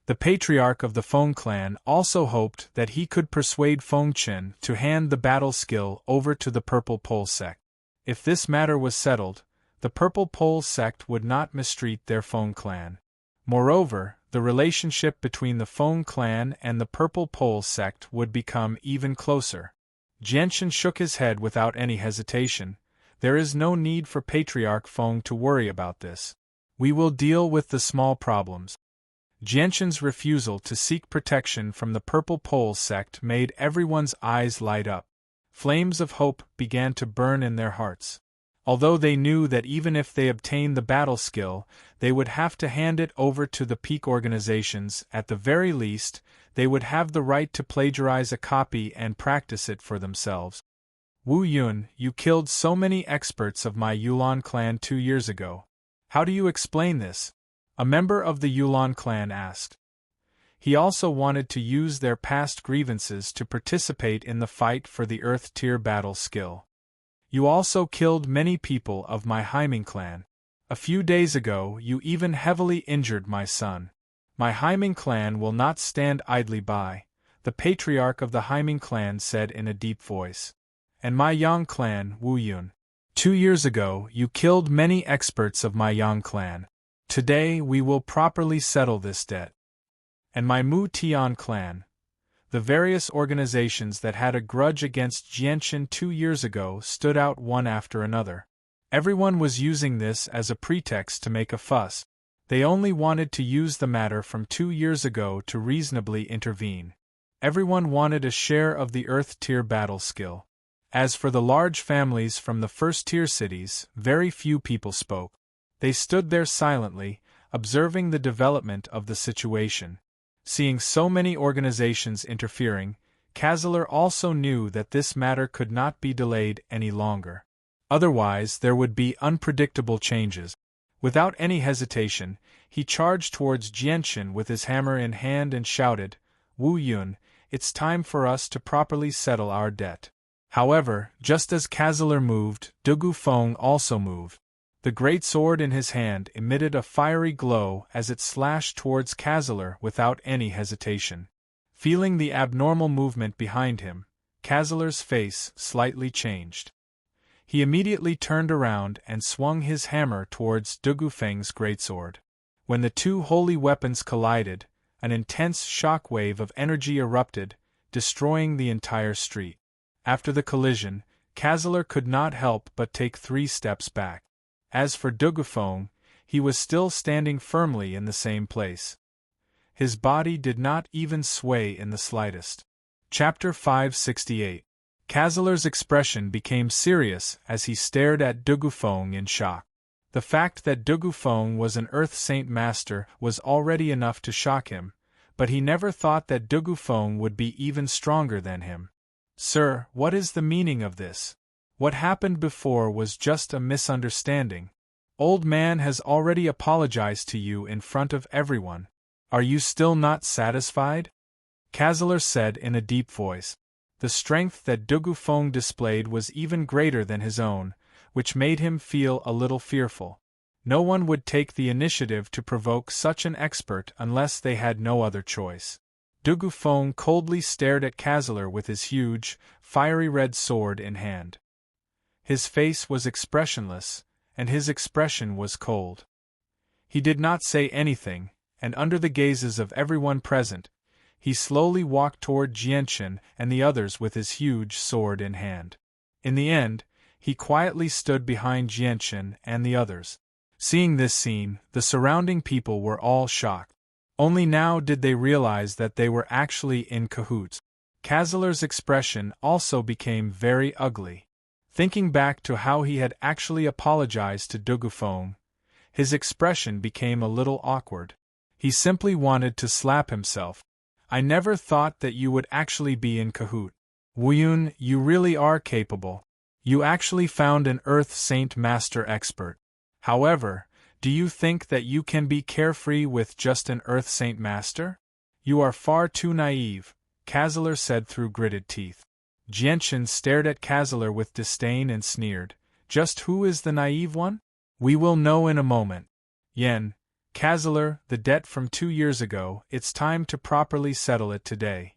The patriarch of the Feng clan also hoped that he could persuade Feng Chen to hand the battle skill over to the Purple Pole sect. If this matter was settled, the Purple Pole sect would not mistreat their Feng clan. Moreover, the relationship between the Feng clan and the Purple Pole sect would become even closer. Jianchen shook his head without any hesitation. "There is no need for Patriarch Feng to worry about this. We will deal with the small problems." Jianchen's refusal to seek protection from the Purple Pole sect made everyone's eyes light up. Flames of hope began to burn in their hearts. Although they knew that even if they obtained the battle skill, they would have to hand it over to the peak organizations, at the very least, they would have the right to plagiarize a copy and practice it for themselves. "Wu Yun, you killed so many experts of my Yulan clan 2 years ago. How do you explain this?" a member of the Yulan clan asked. He also wanted to use their past grievances to participate in the fight for the Earth-tier battle skill. "You also killed many people of my Haiming clan. A few days ago you even heavily injured my son. My Haiming clan will not stand idly by," the patriarch of the Haiming clan said in a deep voice. "And my Yang clan, Wu Yun. 2 years ago you killed many experts of my Yang clan. Today we will properly settle this debt. And my Mu Tian clan." The various organizations that had a grudge against Jianchen 2 years ago stood out one after another. Everyone was using this as a pretext to make a fuss. They only wanted to use the matter from 2 years ago to reasonably intervene. Everyone wanted a share of the Earth-tier battle skill. As for the large families from the first-tier cities, very few people spoke. They stood there silently, observing the development of the situation. Seeing so many organizations interfering, Kazalar also knew that this matter could not be delayed any longer. Otherwise, there would be unpredictable changes. Without any hesitation, he charged towards Jianchen with his hammer in hand and shouted, "Wu Yun, it's time for us to properly settle our debt." However, just as Kazalar moved, Dugu Feng also moved. The great sword in his hand emitted a fiery glow as it slashed towards Kazalar without any hesitation. Feeling the abnormal movement behind him, Kazalar's face slightly changed. He immediately turned around and swung his hammer towards Dugu Feng's greatsword. When the two holy weapons collided, an intense shock wave of energy erupted, destroying the entire street. After the collision, Kazalar could not help but take 3 steps back. As for Dugu Feng, he was still standing firmly in the same place. His body did not even sway in the slightest. Chapter 568. Kazaler's expression became serious as he stared at Dugufeng in shock. The fact that Dugufeng was an Earth Saint Master was already enough to shock him, but he never thought that Dugufeng would be even stronger than him. Sir, what is the meaning of this? What happened before was just a misunderstanding. Old man has already apologized to you in front of everyone. Are you still not satisfied? Kazaler said in a deep voice. The strength that Dugufeng displayed was even greater than his own, which made him feel a little fearful. No one would take the initiative to provoke such an expert unless they had no other choice. Dugufeng coldly stared at Kazaler with his huge, fiery red sword in hand. His face was expressionless, and his expression was cold. He did not say anything, and under the gazes of everyone present, he slowly walked toward Jianchen and the others with his huge sword in hand. In the end, he quietly stood behind Jianchen and the others. Seeing this scene, the surrounding people were all shocked. Only now did they realize that they were actually in cahoots. Kazaler's expression also became very ugly. Thinking back to how he had actually apologized to Dugufeng, his expression became a little awkward. He simply wanted to slap himself. I never thought that you would actually be in cahoot. Wuyun, you really are capable. You actually found an Earth Saint Master expert. However, do you think that you can be carefree with just an Earth Saint Master? You are far too naive, Kazaler said through gritted teeth. Jianchen stared at Kazaler with disdain and sneered. Just who is the naive one? We will know in a moment. Yen, Kazaler, the debt from 2 years ago, it's time to properly settle it today.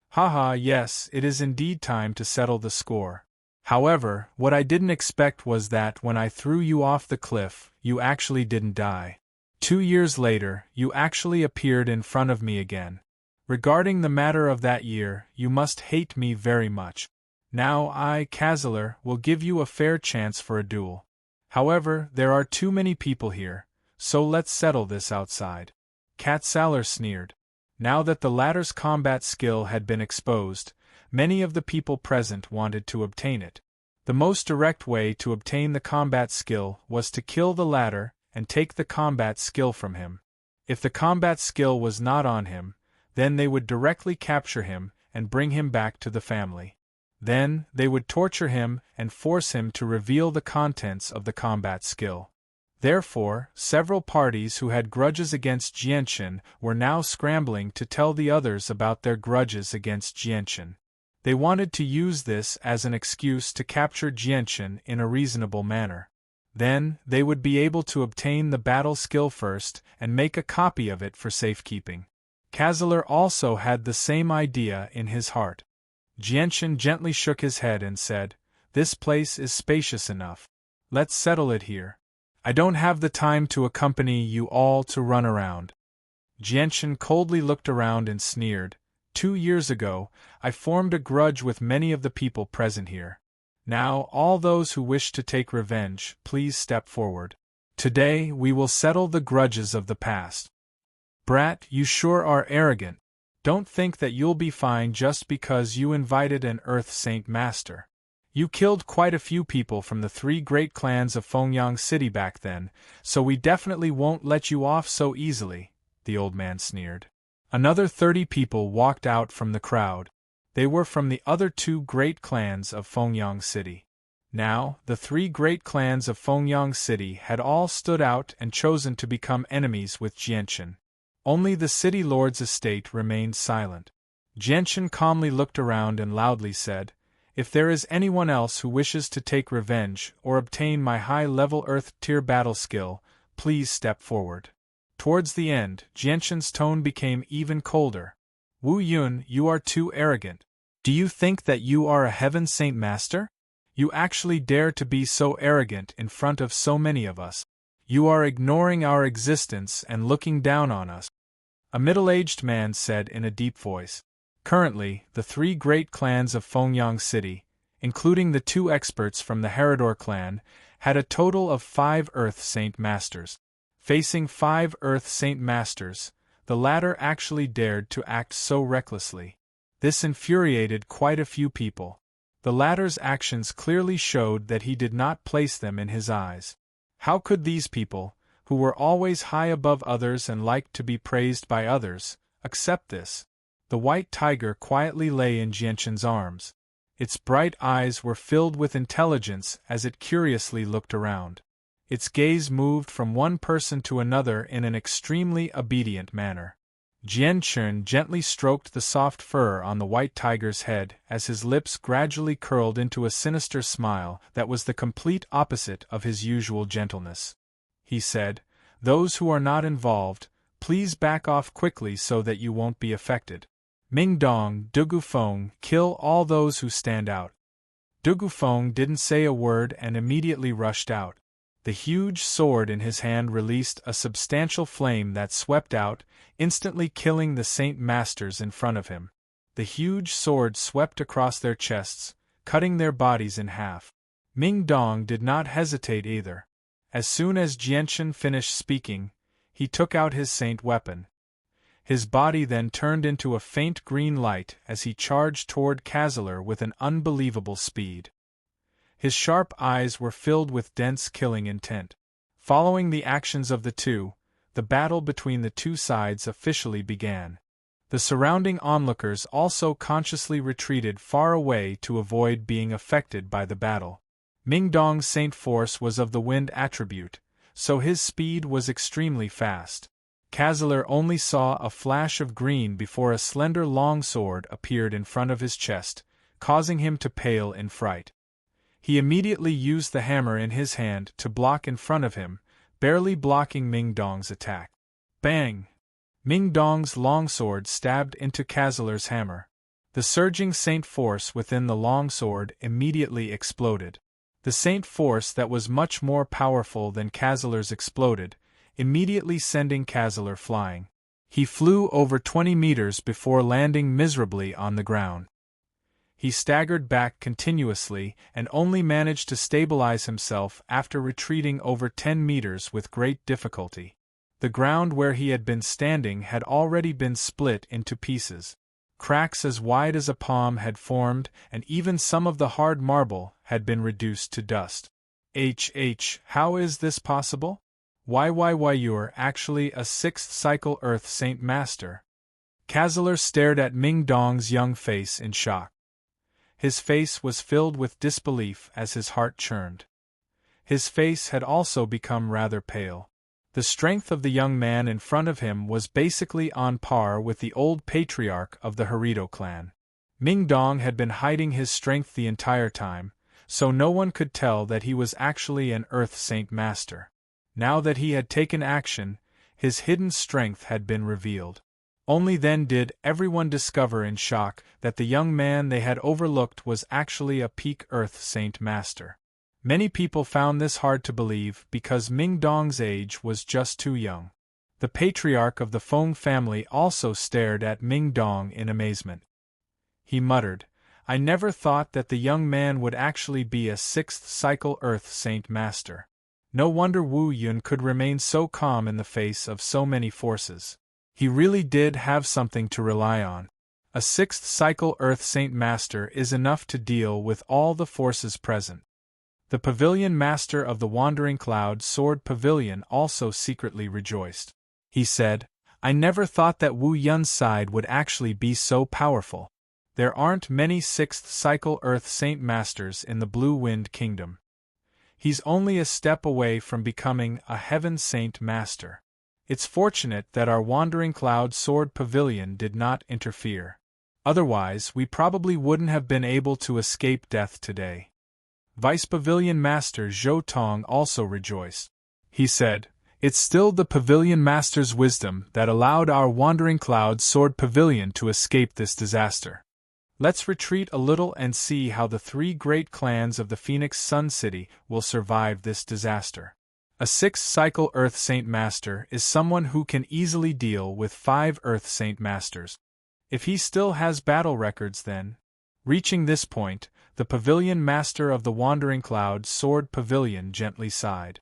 Haha, yes, it is indeed time to settle the score. However, what I didn't expect was that when I threw you off the cliff, you actually didn't die. 2 years later, you actually appeared in front of me again. Regarding the matter of that year, you must hate me very much. Now I, Kazaler, will give you a fair chance for a duel. However, there are too many people here, so let's settle this outside. Kazaler sneered. Now that the latter's combat skill had been exposed, many of the people present wanted to obtain it. The most direct way to obtain the combat skill was to kill the latter and take the combat skill from him. If the combat skill was not on him, then they would directly capture him and bring him back to the family. Then, they would torture him and force him to reveal the contents of the combat skill. Therefore, several parties who had grudges against Jianchen were now scrambling to tell the others about their grudges against Jianchen. They wanted to use this as an excuse to capture Jianchen in a reasonable manner. Then, they would be able to obtain the battle skill first and make a copy of it for safekeeping. Kazaler also had the same idea in his heart. Jianchen gently shook his head and said, "This place is spacious enough. Let's settle it here. I don't have the time to accompany you all to run around." Jianchen coldly looked around and sneered. 2 years ago, I formed a grudge with many of the people present here. Now, all those who wish to take revenge, please step forward. Today, we will settle the grudges of the past. Brat, you sure are arrogant. Don't think that you'll be fine just because you invited an Earth Saint Master. You killed quite a few people from the 3 great clans of Fengyang City back then, so we definitely won't let you off so easily, the old man sneered. Another 30 people walked out from the crowd. They were from the other 2 great clans of Fengyang City. Now, the 3 great clans of Fengyang City had all stood out and chosen to become enemies with Jianchen. Only the city lord's estate remained silent. Jianchen calmly looked around and loudly said, "If there is anyone else who wishes to take revenge or obtain my high-level Earth-tier battle skill, please step forward." Towards the end, Jianchen's tone became even colder. "Wu Yun, you are too arrogant. Do you think that you are a Heaven Saint Master? You actually dare to be so arrogant in front of so many of us. You are ignoring our existence and looking down on us," a middle-aged man said in a deep voice. Currently, the 3 great clans of Fengyang City, including the 2 experts from the Herodor clan, had a total of 5 Earth Saint Masters. Facing 5 Earth Saint Masters, the latter actually dared to act so recklessly. This infuriated quite a few people. The latter's actions clearly showed that he did not place them in his eyes. How could these people, who were always high above others and liked to be praised by others, accept this? The white tiger quietly lay in Jianshan's arms. Its bright eyes were filled with intelligence as it curiously looked around. Its gaze moved from one person to another in an extremely obedient manner. Jianshan gently stroked the soft fur on the white tiger's head as his lips gradually curled into a sinister smile that was the complete opposite of his usual gentleness. He said, "Those who are not involved, please back off quickly so that you won't be affected. Mingdong, Dugufeng, kill all those who stand out." Dugufeng didn't say a word and immediately rushed out. The huge sword in his hand released a substantial flame that swept out, instantly killing the Saint Masters in front of him. The huge sword swept across their chests, cutting their bodies in half. Mingdong did not hesitate either. As soon as Jianshan finished speaking, he took out his saint weapon. His body then turned into a faint green light as he charged toward Kazaler with an unbelievable speed. His sharp eyes were filled with dense killing intent. Following the actions of the two, the battle between the two sides officially began. The surrounding onlookers also consciously retreated far away to avoid being affected by the battle. Mingdong's Saint Force was of the wind attribute, so his speed was extremely fast. Kazaler only saw a flash of green before a slender longsword appeared in front of his chest, causing him to pale in fright. He immediately used the hammer in his hand to block in front of him, barely blocking Mingdong's attack. Bang! Mingdong's longsword stabbed into Kazaler's hammer. The surging Saint Force within the longsword immediately exploded. The Saint Force that was much more powerful than Kazaler's exploded, immediately sending Kazaler flying. He flew over 20 meters before landing miserably on the ground. He staggered back continuously and only managed to stabilize himself after retreating over 10 meters with great difficulty. The ground where he had been standing had already been split into pieces. Cracks as wide as a palm had formed, and even some of the hard marble had been reduced to dust. How is this possible? Why you're actually a 6th cycle Earth Saint Master. Kazaler stared at Mingdong's young face in shock. His face was filled with disbelief as his heart churned. His face had also become rather pale. The strength of the young man in front of him was basically on par with the old patriarch of the Harito clan. Mingdong had been hiding his strength the entire time, so no one could tell that he was actually an Earth Saint Master. Now that he had taken action, his hidden strength had been revealed. Only then did everyone discover in shock that the young man they had overlooked was actually a peak Earth Saint Master. Many people found this hard to believe because Mingdong's age was just too young. The patriarch of the Feng family also stared at Mingdong in amazement. He muttered, "I never thought that the young man would actually be a 6th cycle Earth Saint Master. No wonder Wu Yun could remain so calm in the face of so many forces. He really did have something to rely on. A 6th cycle Earth Saint Master is enough to deal with all the forces present." The Pavilion Master of the Wandering Cloud Sword Pavilion also secretly rejoiced. He said, "I never thought that Wu Yun's side would actually be so powerful. There aren't many 6th cycle Earth Saint Masters in the Blue Wind Kingdom. He's only a step away from becoming a Heaven Saint Master. It's fortunate that our Wandering Cloud Sword Pavilion did not interfere. Otherwise, we probably wouldn't have been able to escape death today." Vice Pavilion Master Zhou Tong also rejoiced. He said, "It's still the Pavilion Master's wisdom that allowed our Wandering Cloud Sword Pavilion to escape this disaster. Let's retreat a little and see how the 3 great clans of the Phoenix Sun City will survive this disaster." A 6th cycle Earth Saint Master is someone who can easily deal with 5 Earth Saint Masters. If he still has battle records then. Reaching this point, the Pavilion Master of the Wandering Cloud Sword Pavilion gently sighed.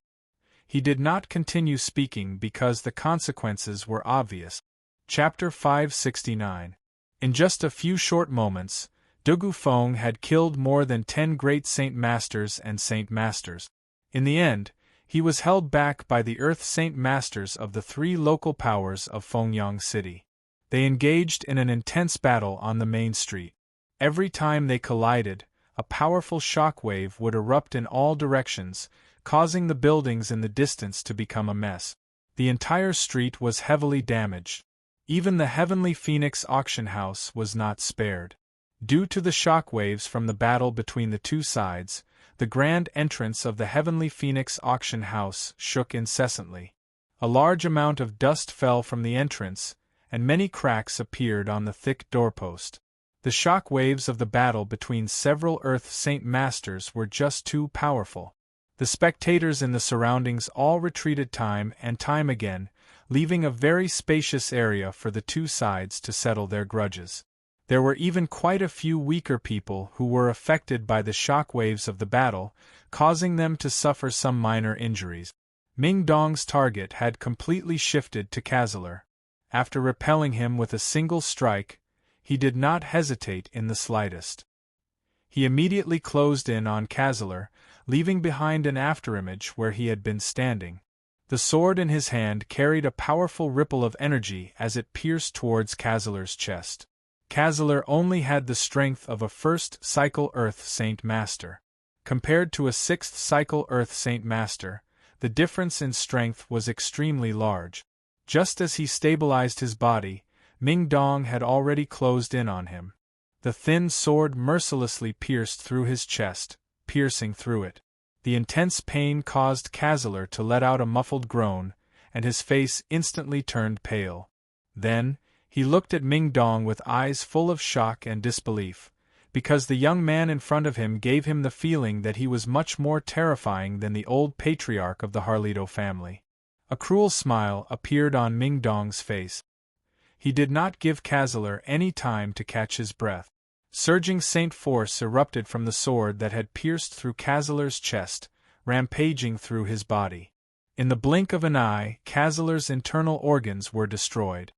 He did not continue speaking because the consequences were obvious. Chapter 569. In just a few short moments, Dugu Feng had killed more than 10 great Saint Masters and Saint Masters. In the end, he was held back by the Earth Saint Masters of the 3 local powers of Fengyang City. They engaged in an intense battle on the main street. Every time they collided, a powerful shock wave would erupt in all directions, causing the buildings in the distance to become a mess. The entire street was heavily damaged. Even the Heavenly Phoenix auction house was not spared. Due to the shock waves from the battle between the two sides, the grand entrance of the Heavenly Phoenix auction house shook incessantly. A large amount of dust fell from the entrance, and many cracks appeared on the thick doorpost. The shock waves of the battle between several Earth Saint Masters were just too powerful. The spectators in the surroundings all retreated time and time again, leaving a very spacious area for the two sides to settle their grudges. There were even quite a few weaker people who were affected by the shock waves of the battle, causing them to suffer some minor injuries. Ming Dong's target had completely shifted to Kazaler. After repelling him with a single strike, he did not hesitate in the slightest. He immediately closed in on Kazaler, leaving behind an afterimage where he had been standing. The sword in his hand carried a powerful ripple of energy as it pierced towards Kazaler's chest. Kazaler only had the strength of a first cycle Earth Saint Master. Compared to a 6th cycle Earth Saint Master, the difference in strength was extremely large. Just as he stabilized his body, Ming Dong had already closed in on him. The thin sword mercilessly pierced through his chest, piercing through it. The intense pain caused Kazaler to let out a muffled groan, and his face instantly turned pale. Then, he looked at Ming Dong with eyes full of shock and disbelief, because the young man in front of him gave him the feeling that he was much more terrifying than the old patriarch of the Harlito family. A cruel smile appeared on Ming Dong's face. He did not give Kazaler any time to catch his breath. Surging saint force erupted from the sword that had pierced through Kazaler's chest, rampaging through his body. In the blink of an eye, Kazaler's internal organs were destroyed.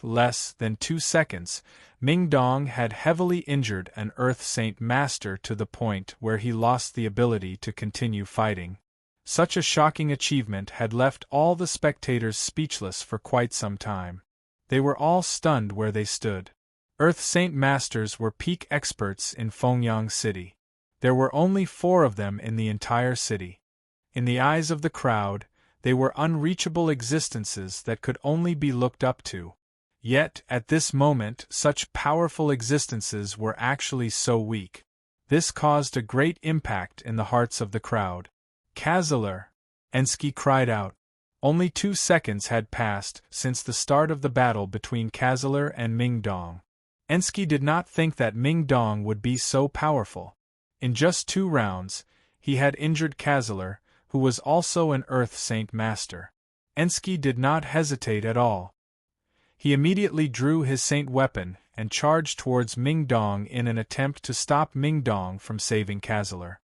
Less than 2 seconds, Ming Dong had heavily injured an Earth Saint Master to the point where he lost the ability to continue fighting. Such a shocking achievement had left all the spectators speechless for quite some time. They were all stunned where they stood. Earth Saint Masters were peak experts in Fengyang City. There were only 4 of them in the entire city. In the eyes of the crowd, they were unreachable existences that could only be looked up to. Yet, at this moment, such powerful existences were actually so weak. This caused a great impact in the hearts of the crowd. Kazaler! Ensky cried out. Only 2 seconds had passed since the start of the battle between Kazaler and Ming Dong. Ensky did not think that Ming Dong would be so powerful. In just 2 rounds, he had injured Kazaler, who was also an Earth Saint Master. Ensky did not hesitate at all. He immediately drew his saint weapon and charged towards Ming Dong in an attempt to stop Ming Dong from saving Kazaler.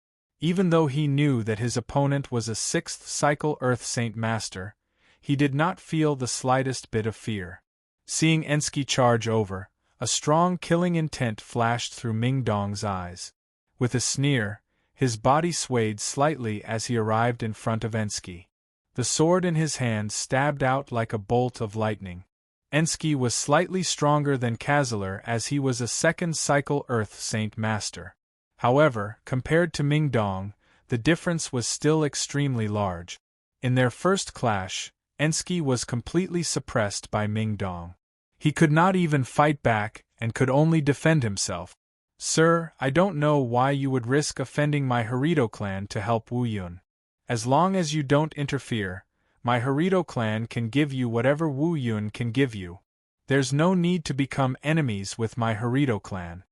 Even though he knew that his opponent was a 6th cycle Earth Saint Master, he did not feel the slightest bit of fear. Seeing Ensky charge over, a strong killing intent flashed through Ming Dong's eyes. With a sneer, his body swayed slightly as he arrived in front of Ensky. The sword in his hand stabbed out like a bolt of lightning. Ensky was slightly stronger than Kazaler as he was a 2nd cycle Earth Saint Master. However, compared to Ming Dong, the difference was still extremely large. In their first clash, Ensky was completely suppressed by Ming Dong. He could not even fight back and could only defend himself. "Sir, I don't know why you would risk offending my Harito clan to help Wu Yun. As long as you don't interfere, my Harito clan can give you whatever Wu Yun can give you. There's no need to become enemies with my Harito clan.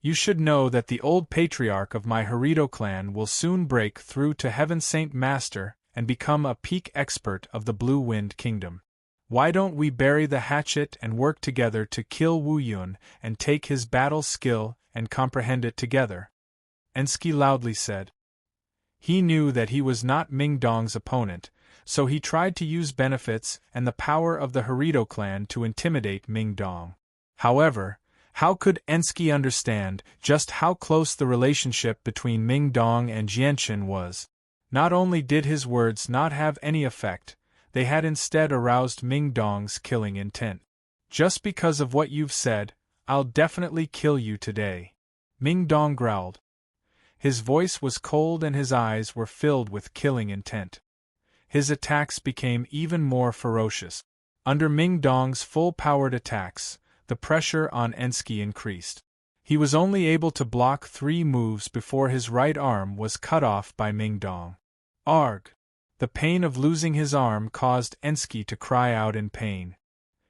You should know that the old patriarch of my Harito clan will soon break through to Heaven Saint Master and become a peak expert of the Blue Wind Kingdom. Why don't we bury the hatchet and work together to kill Wu Yun and take his battle skill and comprehend it together?" Ensky loudly said. He knew that he was not Ming Dong's opponent, so he tried to use benefits and the power of the Harito clan to intimidate Ming Dong. However, how could Ensky understand just how close the relationship between Ming Dong and Jianchen was? Not only did his words not have any effect, they had instead aroused Ming Dong's killing intent. Just because of what you've said, I'll definitely kill you today. Ming Dong growled. His voice was cold and his eyes were filled with killing intent. His attacks became even more ferocious. Under Ming Dong's full-powered attacks, the pressure on Ensky increased. He was only able to block 3 moves before his right arm was cut off by Ming Dong. Arg! The pain of losing his arm caused Ensky to cry out in pain.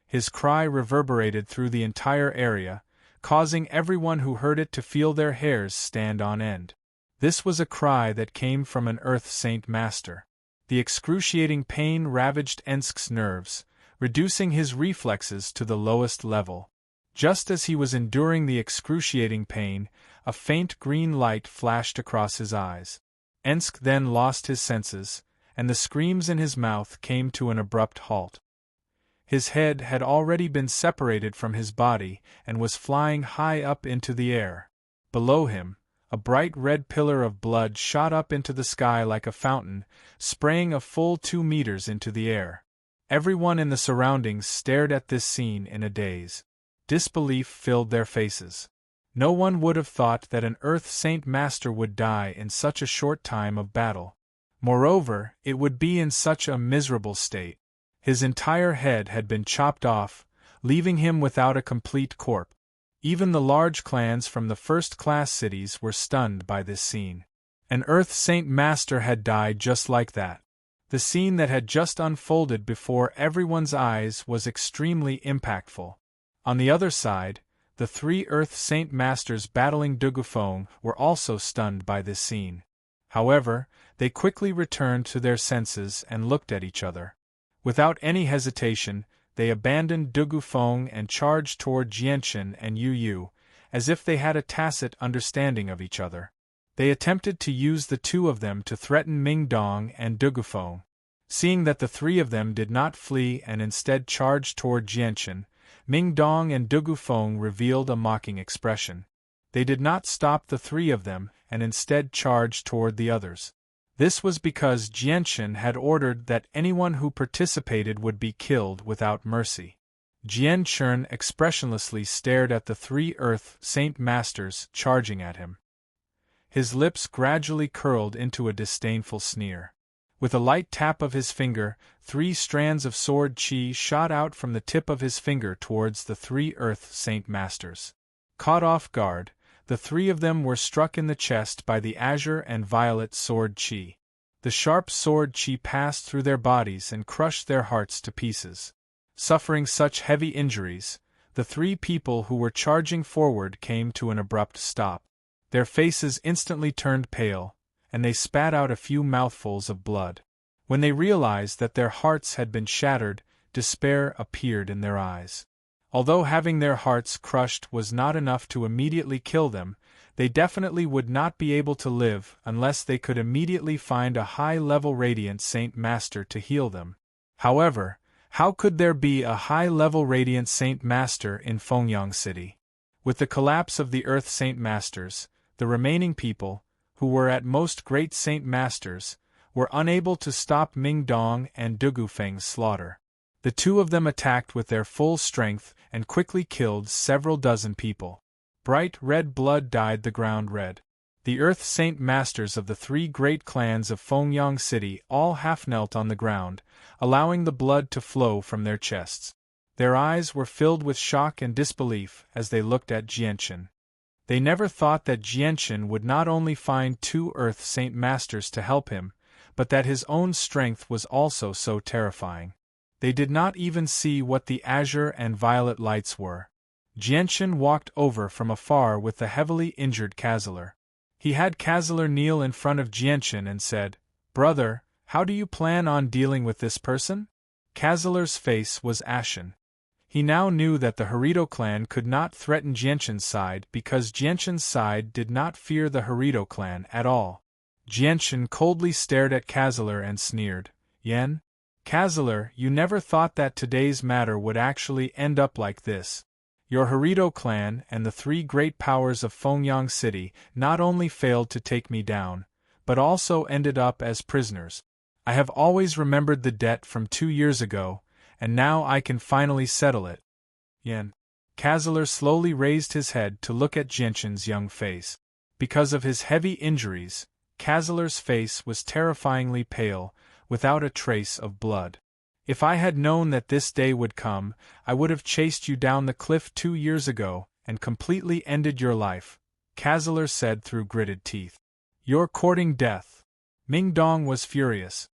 His cry reverberated through the entire area, causing everyone who heard it to feel their hairs stand on end. This was a cry that came from an Earth Saint Master. The excruciating pain ravaged Ensky's nerves, reducing his reflexes to the lowest level. Just as he was enduring the excruciating pain, a faint green light flashed across his eyes. Ensky then lost his senses, and the screams in his mouth came to an abrupt halt. His head had already been separated from his body and was flying high up into the air. Below him, a bright red pillar of blood shot up into the sky like a fountain, spraying a full 2 meters into the air. Everyone in the surroundings stared at this scene in a daze. Disbelief filled their faces. No one would have thought that an Earth Saint Master would die in such a short time of battle. Moreover, it would be in such a miserable state. His entire head had been chopped off, leaving him without a complete corpse. Even the large clans from the first-class cities were stunned by this scene. An Earth Saint Master had died just like that. The scene that had just unfolded before everyone's eyes was extremely impactful. On the other side, the 3 Earth Saint Masters battling Dugufeng were also stunned by this scene. However, they quickly returned to their senses and looked at each other. Without any hesitation, they abandoned Dugufeng and charged toward Jianchen and Yu Yu, as if they had a tacit understanding of each other. They attempted to use the 2 of them to threaten Ming Dong and Dugufeng. Seeing that the 3 of them did not flee and instead charged toward Jianchen, Ming Dong and Dugufeng revealed a mocking expression. They did not stop the 3 of them and instead charged toward the others. This was because Jianchen had ordered that anyone who participated would be killed without mercy. Jianchen expressionlessly stared at the 3 Earth Saint Masters charging at him. His lips gradually curled into a disdainful sneer. With a light tap of his finger, 3 strands of sword chi shot out from the tip of his finger towards the 3 Earth Saint Masters. Caught off guard, the 3 of them were struck in the chest by the azure and violet sword chi. The sharp sword chi passed through their bodies and crushed their hearts to pieces. Suffering such heavy injuries, the 3 people who were charging forward came to an abrupt stop. Their faces instantly turned pale, and they spat out a few mouthfuls of blood. When they realized that their hearts had been shattered, despair appeared in their eyes. Although having their hearts crushed was not enough to immediately kill them, they definitely would not be able to live unless they could immediately find a high-level Radiant Saint Master to heal them. However, how could there be a high-level Radiant Saint Master in Fengyang City? With the collapse of the Earth Saint Masters, the remaining people, who were at most great Saint Masters, were unable to stop Ming Dong and Dugufeng's slaughter. The 2 of them attacked with their full strength and quickly killed several dozen people. Bright red blood dyed the ground red. The Earth Saint Masters of the 3 great clans of Fengyang City all half-knelt on the ground, allowing the blood to flow from their chests. Their eyes were filled with shock and disbelief as they looked at Jianchen. They never thought that Jianchen would not only find 2 Earth Saint Masters to help him, but that his own strength was also so terrifying. They did not even see what the azure and violet lights were. Jianchen walked over from afar with the heavily injured Kazeler. He had Kazeler kneel in front of Jianchen and said, "Brother, how do you plan on dealing with this person?" Kazeler's face was ashen. He now knew that the Harito clan could not threaten Jianchen's side because Jianchen's side did not fear the Harito clan at all. Jianchen coldly stared at Kazaler and sneered. Yen? Kazaler, you never thought that today's matter would actually end up like this. Your Harito clan and the three great powers of Fengyang City not only failed to take me down, but also ended up as prisoners. I have always remembered the debt from 2 years ago, and now I can finally settle it. Yen. Kazaler slowly raised his head to look at Jianchen's young face. Because of his heavy injuries, Kazaler's face was terrifyingly pale, without a trace of blood. If I had known that this day would come, I would have chased you down the cliff 2 years ago and completely ended your life, Kazaler said through gritted teeth. You're courting death. Ming Dong was furious.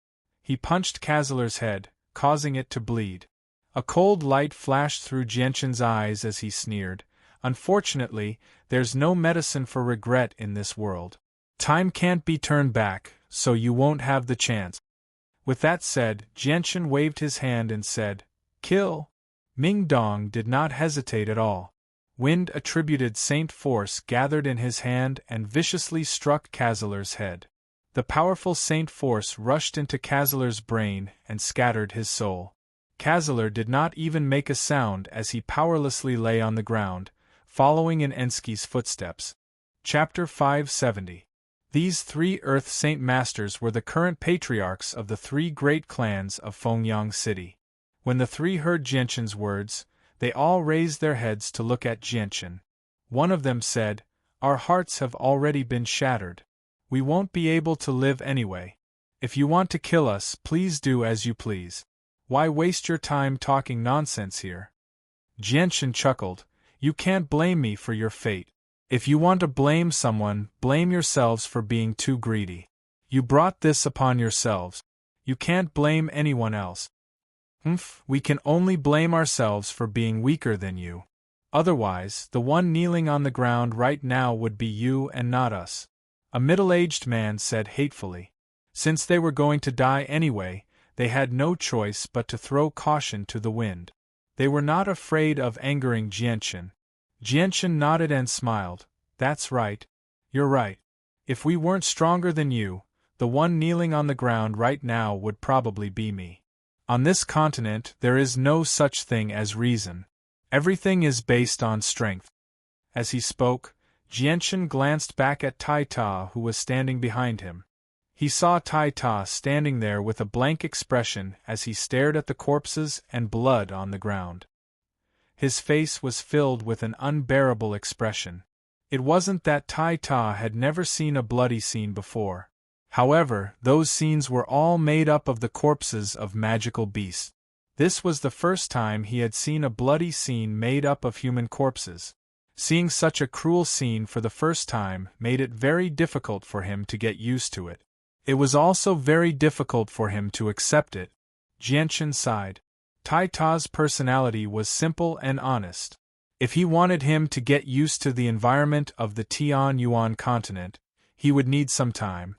He punched Kazaler's head, causing it to bleed. A cold light flashed through Jianchen's eyes as he sneered. Unfortunately, there's no medicine for regret in this world. Time can't be turned back, so you won't have the chance. With that said, Jianchen waved his hand and said, Kill! Ming Dong did not hesitate at all. Wind-attributed Saint Force gathered in his hand and viciously struck Kazaler's head. The powerful Saint Force rushed into Kazaler's brain and scattered his soul. Kazaler did not even make a sound as he powerlessly lay on the ground, following in Ensky's footsteps. Chapter 570. These 3 Earth Saint Masters were the current patriarchs of the 3 great clans of Fengyang City. When the 3 heard Jianchen's words, they all raised their heads to look at Jianchen. One of them said, Our hearts have already been shattered. We won't be able to live anyway. If you want to kill us, please do as you please. Why waste your time talking nonsense here? Jianchen chuckled. You can't blame me for your fate. If you want to blame someone, blame yourselves for being too greedy. You brought this upon yourselves. You can't blame anyone else. We can only blame ourselves for being weaker than you. Otherwise, the one kneeling on the ground right now would be you and not us. A middle-aged man said hatefully. Since they were going to die anyway, they had no choice but to throw caution to the wind. They were not afraid of angering Jianchen. Jianchen nodded and smiled. That's right. You're right. If we weren't stronger than you, the one kneeling on the ground right now would probably be me. On this continent there is no such thing as reason. Everything is based on strength. As he spoke, Jianchen glanced back at Tai Ta, who was standing behind him. He saw Tai Ta standing there with a blank expression as he stared at the corpses and blood on the ground. His face was filled with an unbearable expression. It wasn't that Tai Ta had never seen a bloody scene before. However, those scenes were all made up of the corpses of magical beasts. This was the first time he had seen a bloody scene made up of human corpses. Seeing such a cruel scene for the first time made it very difficult for him to get used to it. It was also very difficult for him to accept it. Jianchen sighed. Tai Ta's personality was simple and honest. If he wanted him to get used to the environment of the Tianyuan continent, he would need some time.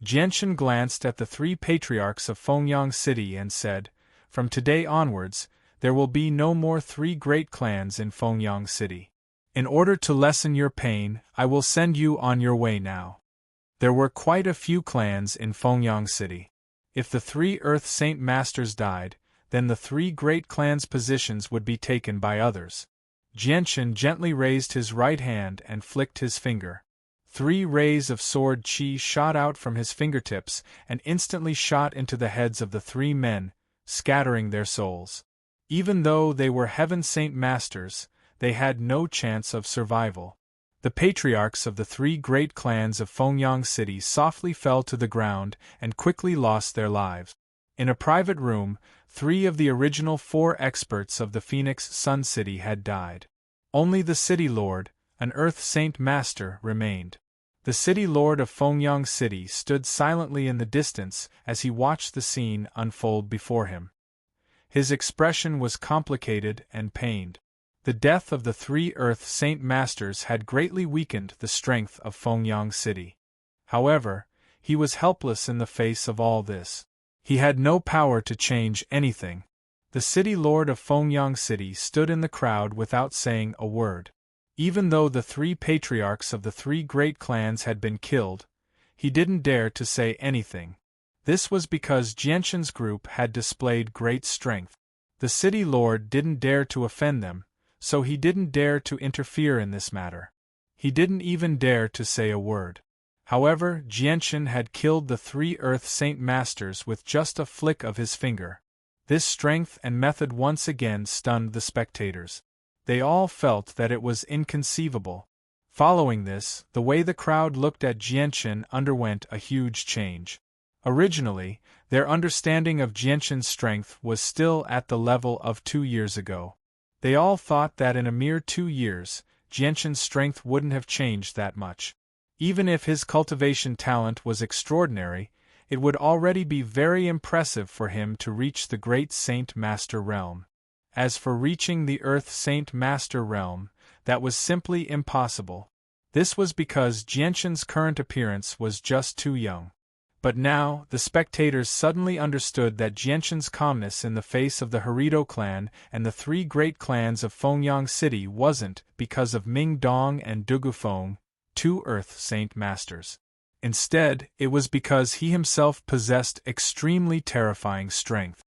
Jianchen glanced at the 3 patriarchs of Fengyang City and said, From today onwards, there will be no more 3 great clans in Fengyang City. In order to lessen your pain, I will send you on your way now. There were quite a few clans in Fengyang City. If the 3 Earth Saint Masters died, then the 3 great clans' positions would be taken by others. Jianchen gently raised his right hand and flicked his finger. 3 rays of sword chi shot out from his fingertips and instantly shot into the heads of the 3 men, scattering their souls. Even though they were Heaven Saint Masters, they had no chance of survival. The patriarchs of the 3 great clans of Fengyang City softly fell to the ground and quickly lost their lives. In a private room, 3 of the original 4 experts of the Phoenix Sun City had died. Only the City Lord, an Earth Saint Master, remained. The City Lord of Fengyang City stood silently in the distance as he watched the scene unfold before him. His expression was complicated and pained. The death of the 3 Earth Saint Masters had greatly weakened the strength of Fengyang City. However, he was helpless in the face of all this. He had no power to change anything. The City Lord of Fengyang City stood in the crowd without saying a word. Even though the 3 patriarchs of the 3 great clans had been killed, He didn't dare to say anything. This was because Jianshan's group had displayed great strength. The city lord didn't dare to offend them, so he didn't dare to interfere in this matter. He didn't even dare to say a word. However, Jianshan had killed the 3 Earth Saint Masters with just a flick of his finger. This strength and method once again stunned the spectators. They all felt that it was inconceivable. Following this, the way the crowd looked at Jianshan underwent a huge change. Originally, their understanding of Jianshan's strength was still at the level of 2 years ago. They all thought that in a mere 2 years, Jianshan's strength wouldn't have changed that much. Even if his cultivation talent was extraordinary, it would already be very impressive for him to reach the Great Saint Master realm. As for reaching the Earth Saint Master realm, that was simply impossible. This was because Jianshan's current appearance was just too young. But now, the spectators suddenly understood that Jianshan's calmness in the face of the Harito clan and the 3 great clans of Fengyang City wasn't because of Ming Dong and Dugu Feng, 2 Earth Saint Masters. Instead, it was because he himself possessed extremely terrifying strength.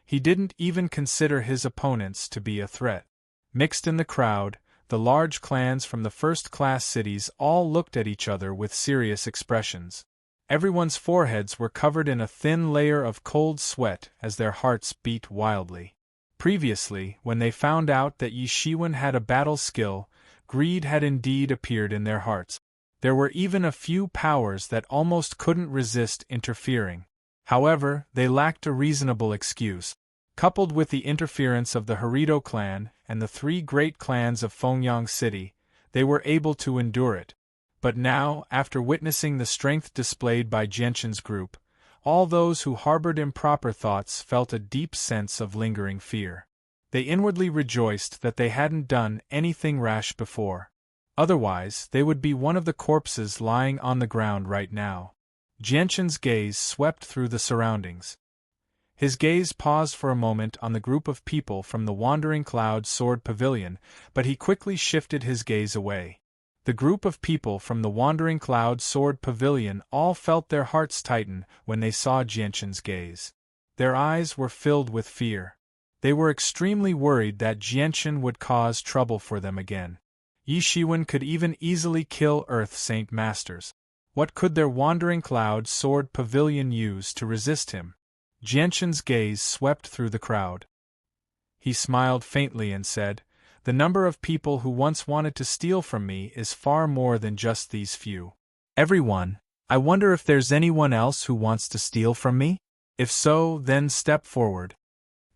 He didn't even consider his opponents to be a threat. Mixed in the crowd, the large clans from the first-class cities all looked at each other with serious expressions. Everyone's foreheads were covered in a thin layer of cold sweat as their hearts beat wildly. Previously, when they found out that Yi Shiwen had a battle skill, greed had indeed appeared in their hearts. There were even a few powers that almost couldn't resist interfering. However, they lacked a reasonable excuse. Coupled with the interference of the Harito clan and the 3 great clans of Fengyang City, they were able to endure it. But now, after witnessing the strength displayed by Jianshan's group, all those who harbored improper thoughts felt a deep sense of lingering fear. They inwardly rejoiced that they hadn't done anything rash before. Otherwise, they would be one of the corpses lying on the ground right now. Jianshan's gaze swept through the surroundings. His gaze paused for a moment on the group of people from the Wandering Cloud Sword Pavilion, but he quickly shifted his gaze away. The group of people from the Wandering Cloud Sword Pavilion all felt their hearts tighten when they saw Jianshan's gaze. Their eyes were filled with fear. They were extremely worried that Jianshan would cause trouble for them again. Yi Shiwen could even easily kill Earth Saint Masters. What could their Wandering Cloud Sword Pavilion use to resist him? Jianshan's gaze swept through the crowd. He smiled faintly and said, "The number of people who once wanted to steal from me is far more than just these few. Everyone, I wonder if there's anyone else who wants to steal from me? If so, then step forward."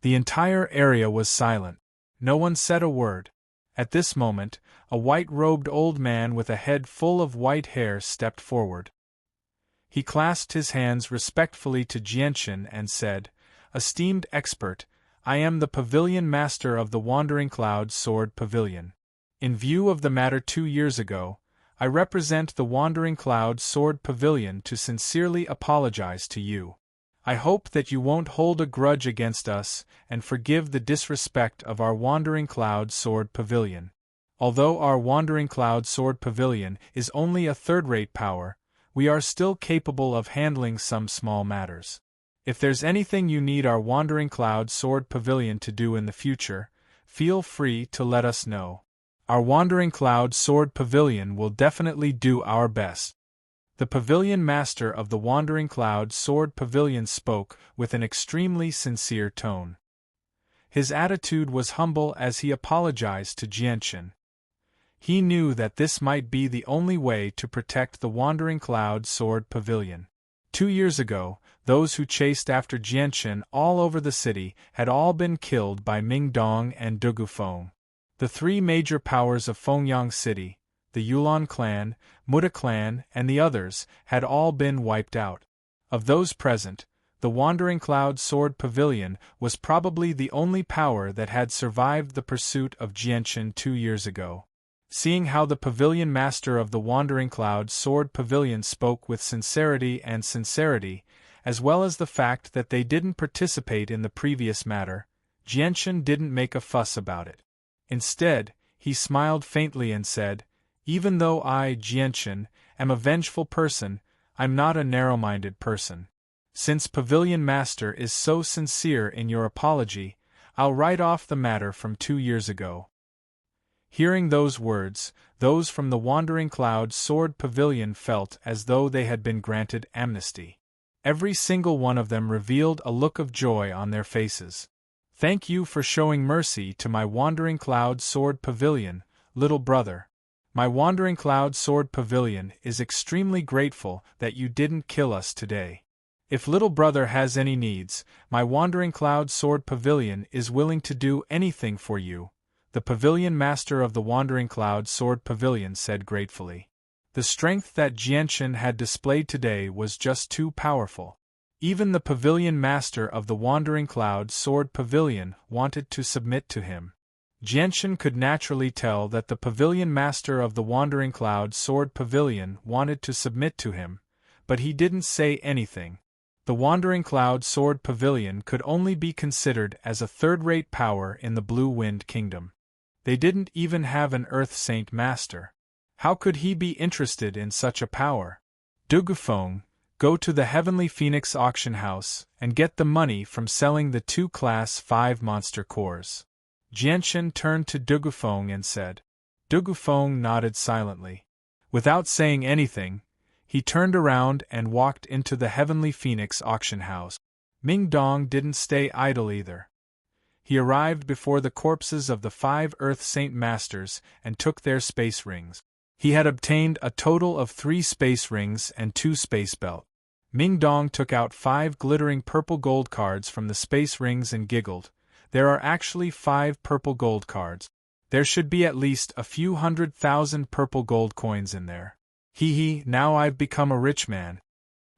The entire area was silent. No one said a word. At this moment, a white-robed old man with a head full of white hair stepped forward. He clasped his hands respectfully to Jianshan and said, "Esteemed expert, I am the Pavilion Master of the Wandering Cloud Sword Pavilion. In view of the matter 2 years ago, I represent the Wandering Cloud Sword Pavilion to sincerely apologize to you. I hope that you won't hold a grudge against us and forgive the disrespect of our Wandering Cloud Sword Pavilion. Although our Wandering Cloud Sword Pavilion is only a third-rate power, we are still capable of handling some small matters. If there's anything you need our Wandering Cloud Sword Pavilion to do in the future, feel free to let us know. Our Wandering Cloud Sword Pavilion will definitely do our best." The Pavilion Master of the Wandering Cloud Sword Pavilion spoke with an extremely sincere tone. His attitude was humble as he apologized to Jianshan. He knew that this might be the only way to protect the Wandering Cloud Sword Pavilion. 2 years ago, those who chased after Jianshan all over the city had all been killed by Ming Dong and Dugu Feng. The 3 major powers of Fengyang City, the Yulan clan, Muda clan, and the others, had all been wiped out. Of those present, the Wandering Cloud Sword Pavilion was probably the only power that had survived the pursuit of Jianshan 2 years ago. Seeing how the Pavilion Master of the Wandering Cloud Sword Pavilion spoke with sincerity, as well as the fact that they didn't participate in the previous matter, Jianshan didn't make a fuss about it. Instead, he smiled faintly and said, "Even though I, Jianshan, am a vengeful person, I'm not a narrow-minded person. Since Pavilion Master is so sincere in your apology, I'll write off the matter from 2 years ago." Hearing those words, those from the Wandering Cloud Sword Pavilion felt as though they had been granted amnesty. Every single one of them revealed a look of joy on their faces. "Thank you for showing mercy to my Wandering Cloud Sword Pavilion, little brother. My Wandering Cloud Sword Pavilion is extremely grateful that you didn't kill us today. If little brother has any needs, my Wandering Cloud Sword Pavilion is willing to do anything for you," the Pavilion Master of the Wandering Cloud Sword Pavilion said gratefully. The strength that Jianshan had displayed today was just too powerful. Even the Pavilion Master of the Wandering Cloud Sword Pavilion wanted to submit to him. Jianshan could naturally tell that the Pavilion Master of the Wandering Cloud Sword Pavilion wanted to submit to him, but he didn't say anything. The Wandering Cloud Sword Pavilion could only be considered as a third-rate power in the Blue Wind Kingdom. They didn't even have an Earth Saint Master. How could he be interested in such a power? "Dugufeng, go to the Heavenly Phoenix auction house and get the money from selling the 2 Class 5 monster cores." Jianshan turned to Dugufeng and said. Dugufeng nodded silently. Without saying anything, he turned around and walked into the Heavenly Phoenix auction house. Ming Dong didn't stay idle either. He arrived before the corpses of the 5 Earth Saint Masters and took their space rings. He had obtained a total of 3 space rings and 2 space belts. Ming Dong took out 5 glittering purple gold cards from the space rings and giggled. "There are actually 5 purple gold cards. There should be at least a few 100,000 purple gold coins in there. Hee, now I've become a rich man."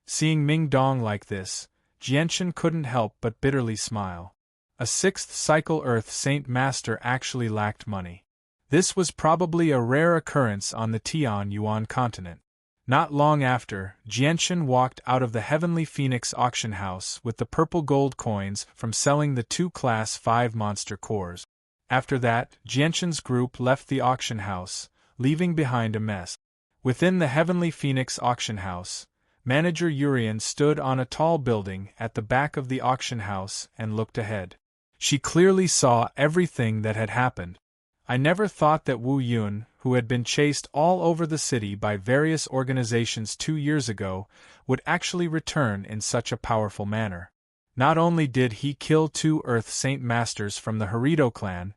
Seeing Ming Dong like this, Jianshan couldn't help but bitterly smile. A 6th Cycle Earth Saint Master actually lacked money. This was probably a rare occurrence on the Tian Yuan continent. Not long after, Jianshan walked out of the Heavenly Phoenix auction house with the purple gold coins from selling the 2 Class 5 monster cores. After that, Jianshan's group left the auction house, leaving behind a mess. Within the Heavenly Phoenix auction house, Manager Urian stood on a tall building at the back of the auction house and looked ahead. She clearly saw everything that had happened. "I never thought that Wu Yun, who had been chased all over the city by various organizations 2 years ago, would actually return in such a powerful manner. Not only did he kill 2 Earth Saint Masters from the Harito clan,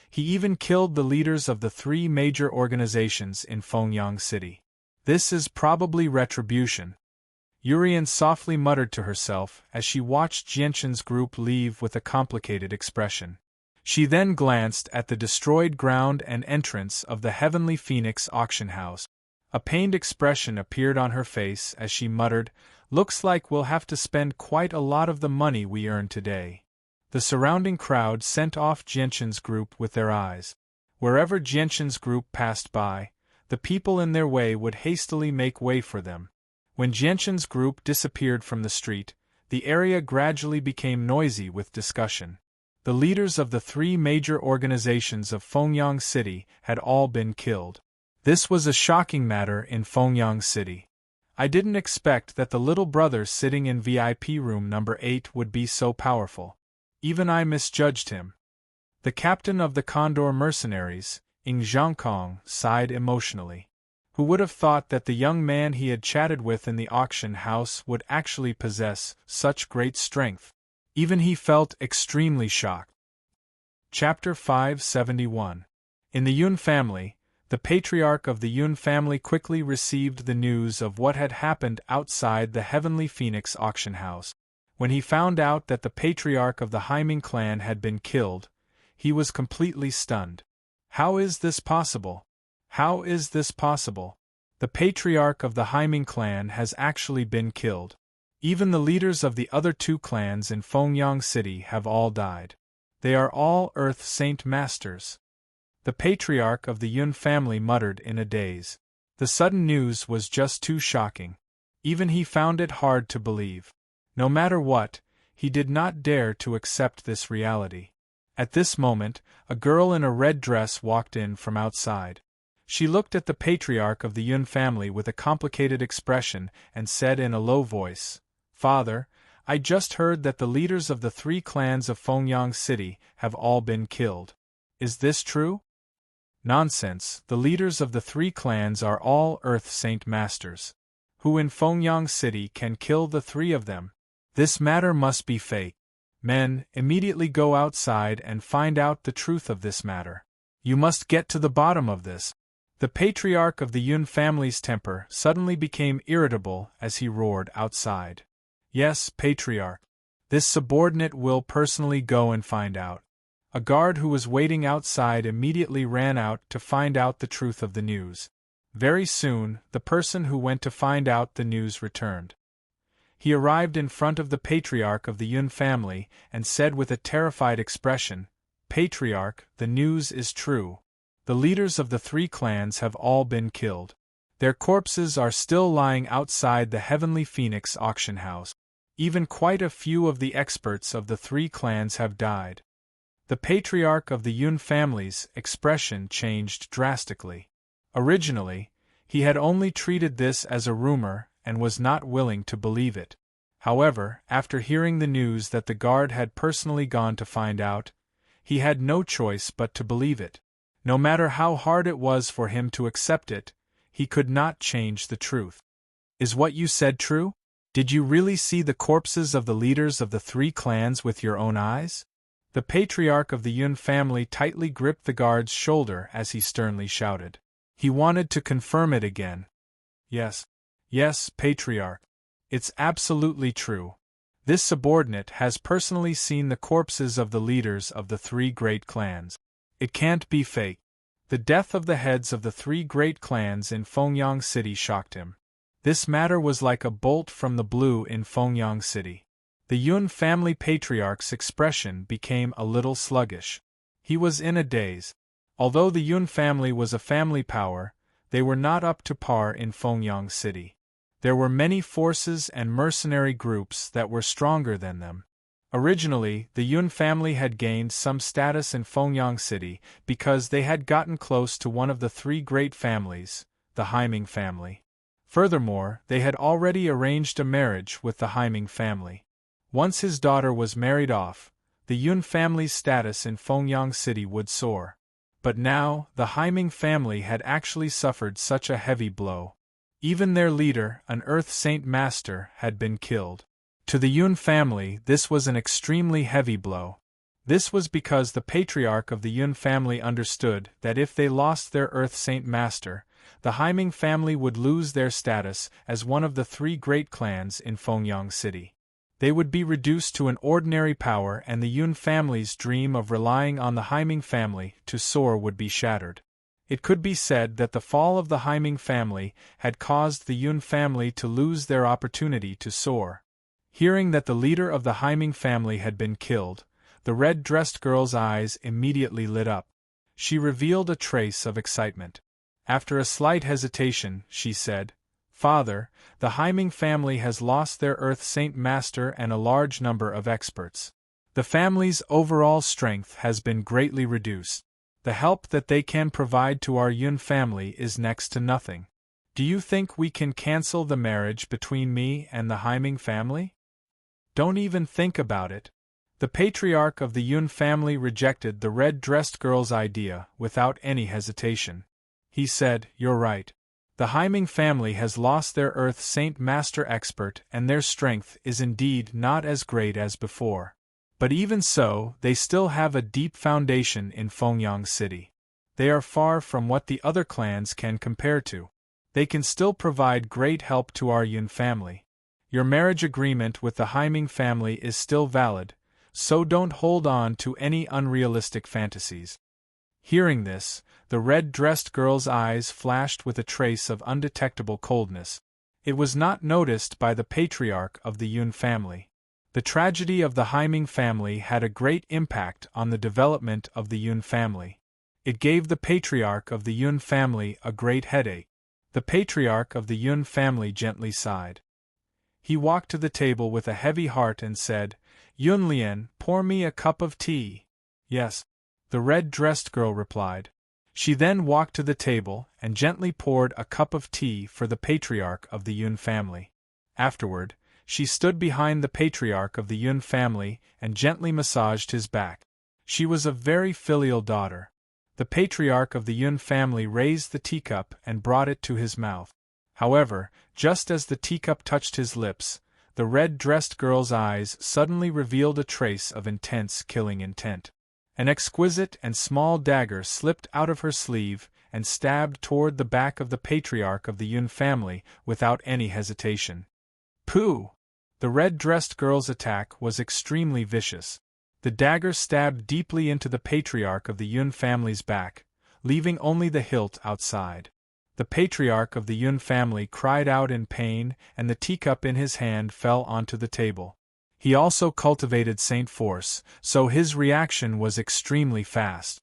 he even killed the leaders of the 3 major organizations in Fengyang City. This is probably retribution." Urian softly muttered to herself as she watched Jianshan's group leave with a complicated expression. She then glanced at the destroyed ground and entrance of the Heavenly Phoenix auction house. A pained expression appeared on her face as she muttered, "Looks like we'll have to spend quite a lot of the money we earned today." The surrounding crowd sent off Jianshan's group with their eyes. Wherever Jianshan's group passed by, the people in their way would hastily make way for them. When Jianshan's group disappeared from the street, the area gradually became noisy with discussion. The leaders of the 3 major organizations of Fengyang City had all been killed. This was a shocking matter in Fengyang City. "I didn't expect that the little brother sitting in VIP room number 8 would be so powerful. Even I misjudged him." The captain of the Condor mercenaries, Ing Zhangkong, sighed emotionally. Who would have thought that the young man he had chatted with in the auction house would actually possess such great strength? Even he felt extremely shocked. Chapter 571. In the Yun family, the patriarch of the Yun family quickly received the news of what had happened outside the Heavenly Phoenix auction house. When he found out that the patriarch of the Haiming clan had been killed, he was completely stunned. How is this possible? How is this possible? The patriarch of the Haiming clan has actually been killed. Even the leaders of the other 2 clans in Fengyang City have all died. They are all Earth Saint Masters. The patriarch of the Yun family muttered in a daze. The sudden news was just too shocking. Even he found it hard to believe. No matter what, he did not dare to accept this reality. At this moment, a girl in a red dress walked in from outside. She looked at the patriarch of the Yun family with a complicated expression and said in a low voice, "Father, I just heard that the leaders of the 3 clans of Fengyang City have all been killed. Is this true?" "Nonsense, the leaders of the 3 clans are all Earth Saint Masters. Who in Fengyang City can kill the 3 of them? This matter must be fake. Men, immediately go outside and find out the truth of this matter. You must get to the bottom of this." The patriarch of the Yun family's temper suddenly became irritable as he roared outside. "Yes, patriarch. This subordinate will personally go and find out." A guard who was waiting outside immediately ran out to find out the truth of the news. Very soon, the person who went to find out the news returned. He arrived in front of the patriarch of the Yun family and said with a terrified expression, "Patriarch, the news is true. The leaders of the 3 clans have all been killed. Their corpses are still lying outside the Heavenly Phoenix auction house. Even quite a few of the experts of the 3 clans have died." The patriarch of the Yun family's expression changed drastically. Originally, he had only treated this as a rumor and was not willing to believe it. However, after hearing the news that the guard had personally gone to find out, he had no choice but to believe it. No matter how hard it was for him to accept it, he could not change the truth. "Is what you said true? Did you really see the corpses of the leaders of the 3 clans with your own eyes?" The patriarch of the Yun family tightly gripped the guard's shoulder as he sternly shouted. He wanted to confirm it again. "Yes. Yes, patriarch. It's absolutely true. This subordinate has personally seen the corpses of the leaders of the 3 great clans. It can't be fake." The death of the heads of the 3 great clans in Fengyang City shocked him. This matter was like a bolt from the blue in Fengyang City. The Yun family patriarch's expression became a little sluggish. He was in a daze. Although the Yun family was a family power, they were not up to par in Fengyang City. There were many forces and mercenary groups that were stronger than them. Originally, the Yun family had gained some status in Fengyang City because they had gotten close to one of the 3 great families, the Haiming family. Furthermore, they had already arranged a marriage with the Haiming family. Once his daughter was married off, the Yun family's status in Fengyang City would soar. But now, the Haiming family had actually suffered such a heavy blow. Even their leader, an Earth Saint Master, had been killed. To the Yun family, this was an extremely heavy blow. This was because the patriarch of the Yun family understood that if they lost their Earth Saint Master, the Haiming family would lose their status as one of the 3 great clans in Fengyang City. They would be reduced to an ordinary power, and the Yun family's dream of relying on the Haiming family to soar would be shattered. It could be said that the fall of the Haiming family had caused the Yun family to lose their opportunity to soar. Hearing that the leader of the Haiming family had been killed, the red-dressed girl's eyes immediately lit up. She revealed a trace of excitement. After a slight hesitation, she said, "Father, the Haiming family has lost their Earth Saint Master and a large number of experts. The family's overall strength has been greatly reduced. The help that they can provide to our Yun family is next to nothing. Do you think we can cancel the marriage between me and the Haiming family? Don't even think about it." The patriarch of the Yun family rejected the red-dressed girl's idea without any hesitation. He said, "You're right. The Haiming family has lost their Earth Saint Master expert and their strength is indeed not as great as before. But even so, they still have a deep foundation in Fengyang City. They are far from what the other clans can compare to. They can still provide great help to our Yun family. Your marriage agreement with the Haiming family is still valid, so don't hold on to any unrealistic fantasies." Hearing this, the red-dressed girl's eyes flashed with a trace of undetectable coldness. It was not noticed by the patriarch of the Yun family. The tragedy of the Haiming family had a great impact on the development of the Yun family. It gave the patriarch of the Yun family a great headache. The patriarch of the Yun family gently sighed. He walked to the table with a heavy heart and said, "Yunlian, pour me a cup of tea." "Yes," the red-dressed girl replied. She then walked to the table and gently poured a cup of tea for the patriarch of the Yun family. Afterward, she stood behind the patriarch of the Yun family and gently massaged his back. She was a very filial daughter. The patriarch of the Yun family raised the teacup and brought it to his mouth. However, just as the teacup touched his lips, the red-dressed girl's eyes suddenly revealed a trace of intense killing intent. An exquisite and small dagger slipped out of her sleeve and stabbed toward the back of the patriarch of the Yun family without any hesitation. Pooh! The red-dressed girl's attack was extremely vicious. The dagger stabbed deeply into the patriarch of the Yun family's back, leaving only the hilt outside. The patriarch of the Yun family cried out in pain, and the teacup in his hand fell onto the table. He also cultivated Saint Force, so his reaction was extremely fast.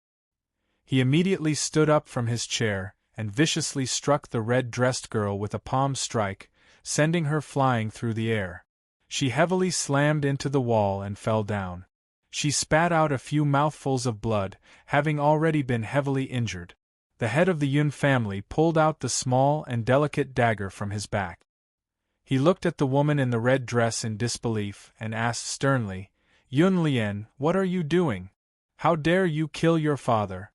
He immediately stood up from his chair and viciously struck the red-dressed girl with a palm strike, sending her flying through the air. She heavily slammed into the wall and fell down. She spat out a few mouthfuls of blood, having already been heavily injured. The head of the Yun family pulled out the small and delicate dagger from his back. He looked at the woman in the red dress in disbelief and asked sternly, "Yun Lien, what are you doing? How dare you kill your father?"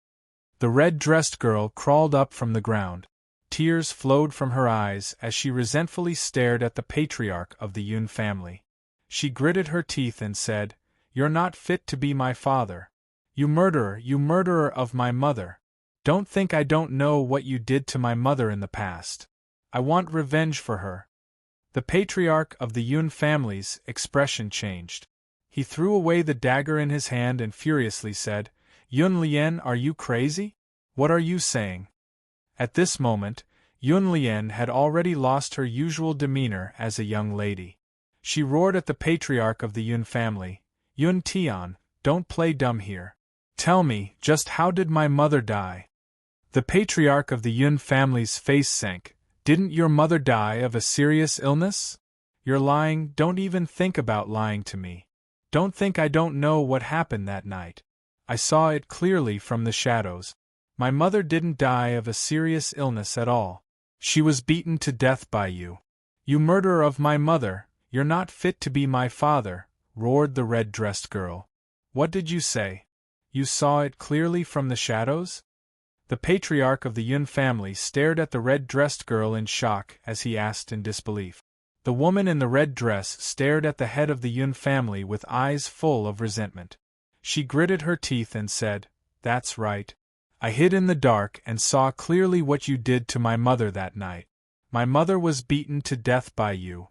The red-dressed girl crawled up from the ground. Tears flowed from her eyes as she resentfully stared at the patriarch of the Yun family. She gritted her teeth and said, "You're not fit to be my father. You murderer of my mother. Don't think I don't know what you did to my mother in the past. I want revenge for her." The patriarch of the Yun family's expression changed. He threw away the dagger in his hand and furiously said, "Yun Lien, are you crazy? What are you saying?" At this moment, Yun Lien had already lost her usual demeanor as a young lady. She roared at the patriarch of the Yun family, "Yun Tian, don't play dumb here. Tell me, just how did my mother die?" The patriarch of the Yun family's face sank. "Didn't your mother die of a serious illness? You're lying. Don't even think about lying to me. Don't think I don't know what happened that night. I saw it clearly from the shadows. My mother didn't die of a serious illness at all. She was beaten to death by you. You murderer of my mother, you're not fit to be my father," roared the red-dressed girl. "What did you say? You saw it clearly from the shadows?" The patriarch of the Yun family stared at the red-dressed girl in shock as he asked in disbelief. The woman in the red dress stared at the head of the Yun family with eyes full of resentment. She gritted her teeth and said, "That's right. I hid in the dark and saw clearly what you did to my mother that night. My mother was beaten to death by you.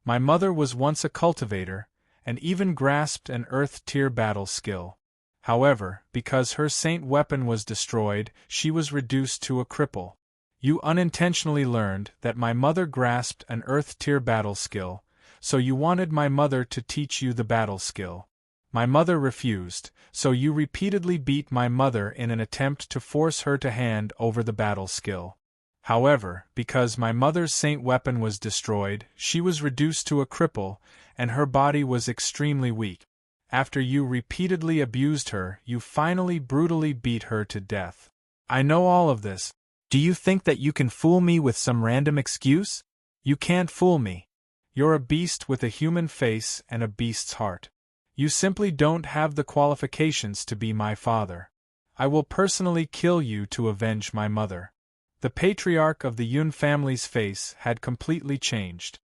My mother was once a cultivator, and even grasped an earth-tier battle skill. However, because her saint weapon was destroyed, she was reduced to a cripple. You unintentionally learned that my mother grasped an earth-tier battle skill, so you wanted my mother to teach you the battle skill. My mother refused, so you repeatedly beat my mother in an attempt to force her to hand over the battle skill. However, because my mother's saint weapon was destroyed, she was reduced to a cripple, and her body was extremely weak. After you repeatedly abused her, you finally brutally beat her to death. I know all of this. Do you think that you can fool me with some random excuse? You can't fool me. You're a beast with a human face and a beast's heart. You simply don't have the qualifications to be my father. I will personally kill you to avenge my mother." The patriarch of the Yun family's face had completely changed.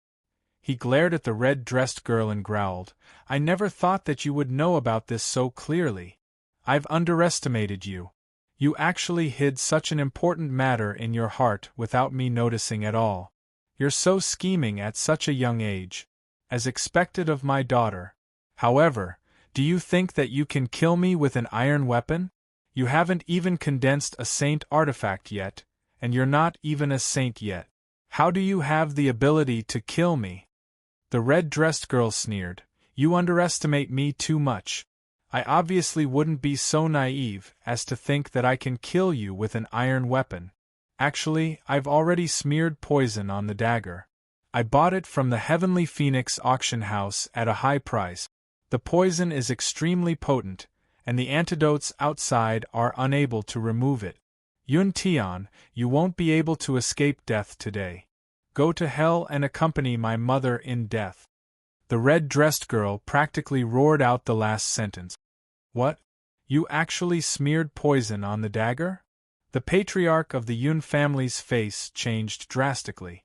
He glared at the red-dressed girl and growled, "I never thought that you would know about this so clearly. I've underestimated you. You actually hid such an important matter in your heart without me noticing at all. You're so scheming at such a young age. As expected of my daughter. However, do you think that you can kill me with an iron weapon? You haven't even condensed a saint artifact yet, and you're not even a saint yet. How do you have the ability to kill me?" The red-dressed girl sneered, "You underestimate me too much. I obviously wouldn't be so naive as to think that I can kill you with an iron weapon. Actually, I've already smeared poison on the dagger. I bought it from the Heavenly Phoenix auction house at a high price. The poison is extremely potent, and the antidotes outside are unable to remove it. Yun Tian, you won't be able to escape death today. Go to hell and accompany my mother in death." The red-dressed girl practically roared out the last sentence. "What? You actually smeared poison on the dagger?" The patriarch of the Yun family's face changed drastically.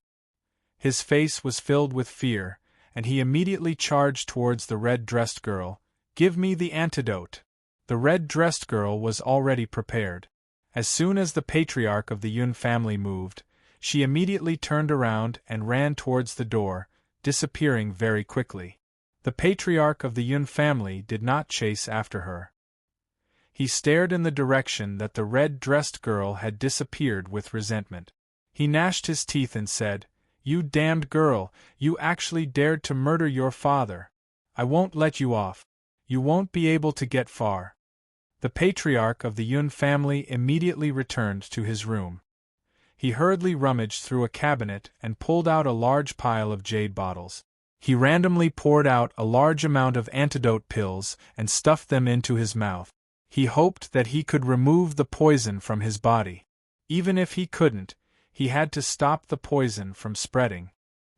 His face was filled with fear, and he immediately charged towards the red-dressed girl. "Give me the antidote!" The red-dressed girl was already prepared. As soon as the patriarch of the Yun family moved, she immediately turned around and ran towards the door, disappearing very quickly. The patriarch of the Yun family did not chase after her. He stared in the direction that the red-dressed girl had disappeared with resentment. He gnashed his teeth and said, "You damned girl, you actually dared to murder your father. I won't let you off. You won't be able to get far." The patriarch of the Yun family immediately returned to his room. He hurriedly rummaged through a cabinet and pulled out a large pile of jade bottles. He randomly poured out a large amount of antidote pills and stuffed them into his mouth. He hoped that he could remove the poison from his body. Even if he couldn't, he had to stop the poison from spreading.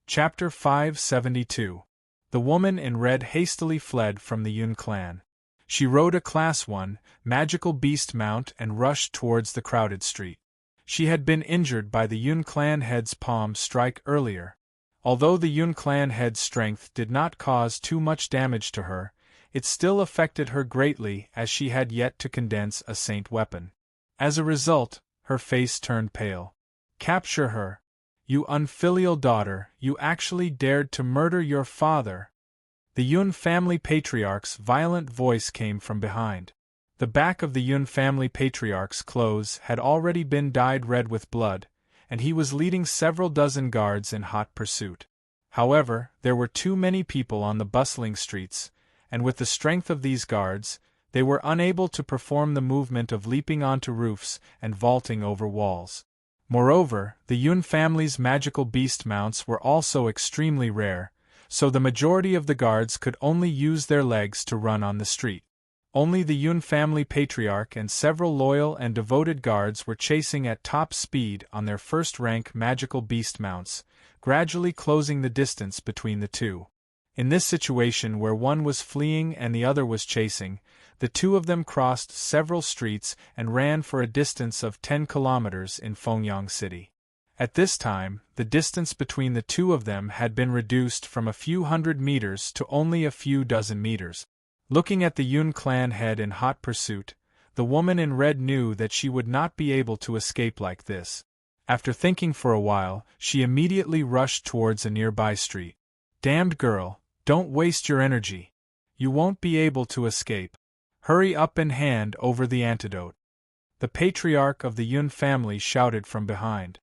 Chapter 572. The woman in red hastily fled from the Yun clan. She rode a Class 1 magical beast mount and rushed towards the crowded street. She had been injured by the Yun clan head's palm strike earlier. Although the Yun clan head's strength did not cause too much damage to her, it still affected her greatly as she had yet to condense a saint weapon. As a result, her face turned pale. "Capture her! You unfilial daughter, you actually dared to murder your father!" The Yun family patriarch's violent voice came from behind. The back of the Yun family patriarch's clothes had already been dyed red with blood, and he was leading several dozen guards in hot pursuit. However, there were too many people on the bustling streets, and with the strength of these guards, they were unable to perform the movement of leaping onto roofs and vaulting over walls. Moreover, the Yun family's magical beast mounts were also extremely rare, so the majority of the guards could only use their legs to run on the street. Only the Yun family patriarch and several loyal and devoted guards were chasing at top speed on their first-rank magical beast mounts, gradually closing the distance between the two. In this situation where one was fleeing and the other was chasing, the two of them crossed several streets and ran for a distance of 10 kilometers in Fengyang City. At this time, the distance between the two of them had been reduced from a few hundred meters to only a few dozen meters. Looking at the Yun clan head in hot pursuit, the woman in red knew that she would not be able to escape like this. After thinking for a while, she immediately rushed towards a nearby street. "Damned girl, don't waste your energy. You won't be able to escape. Hurry up and hand over the antidote." The patriarch of the Yun family shouted from behind.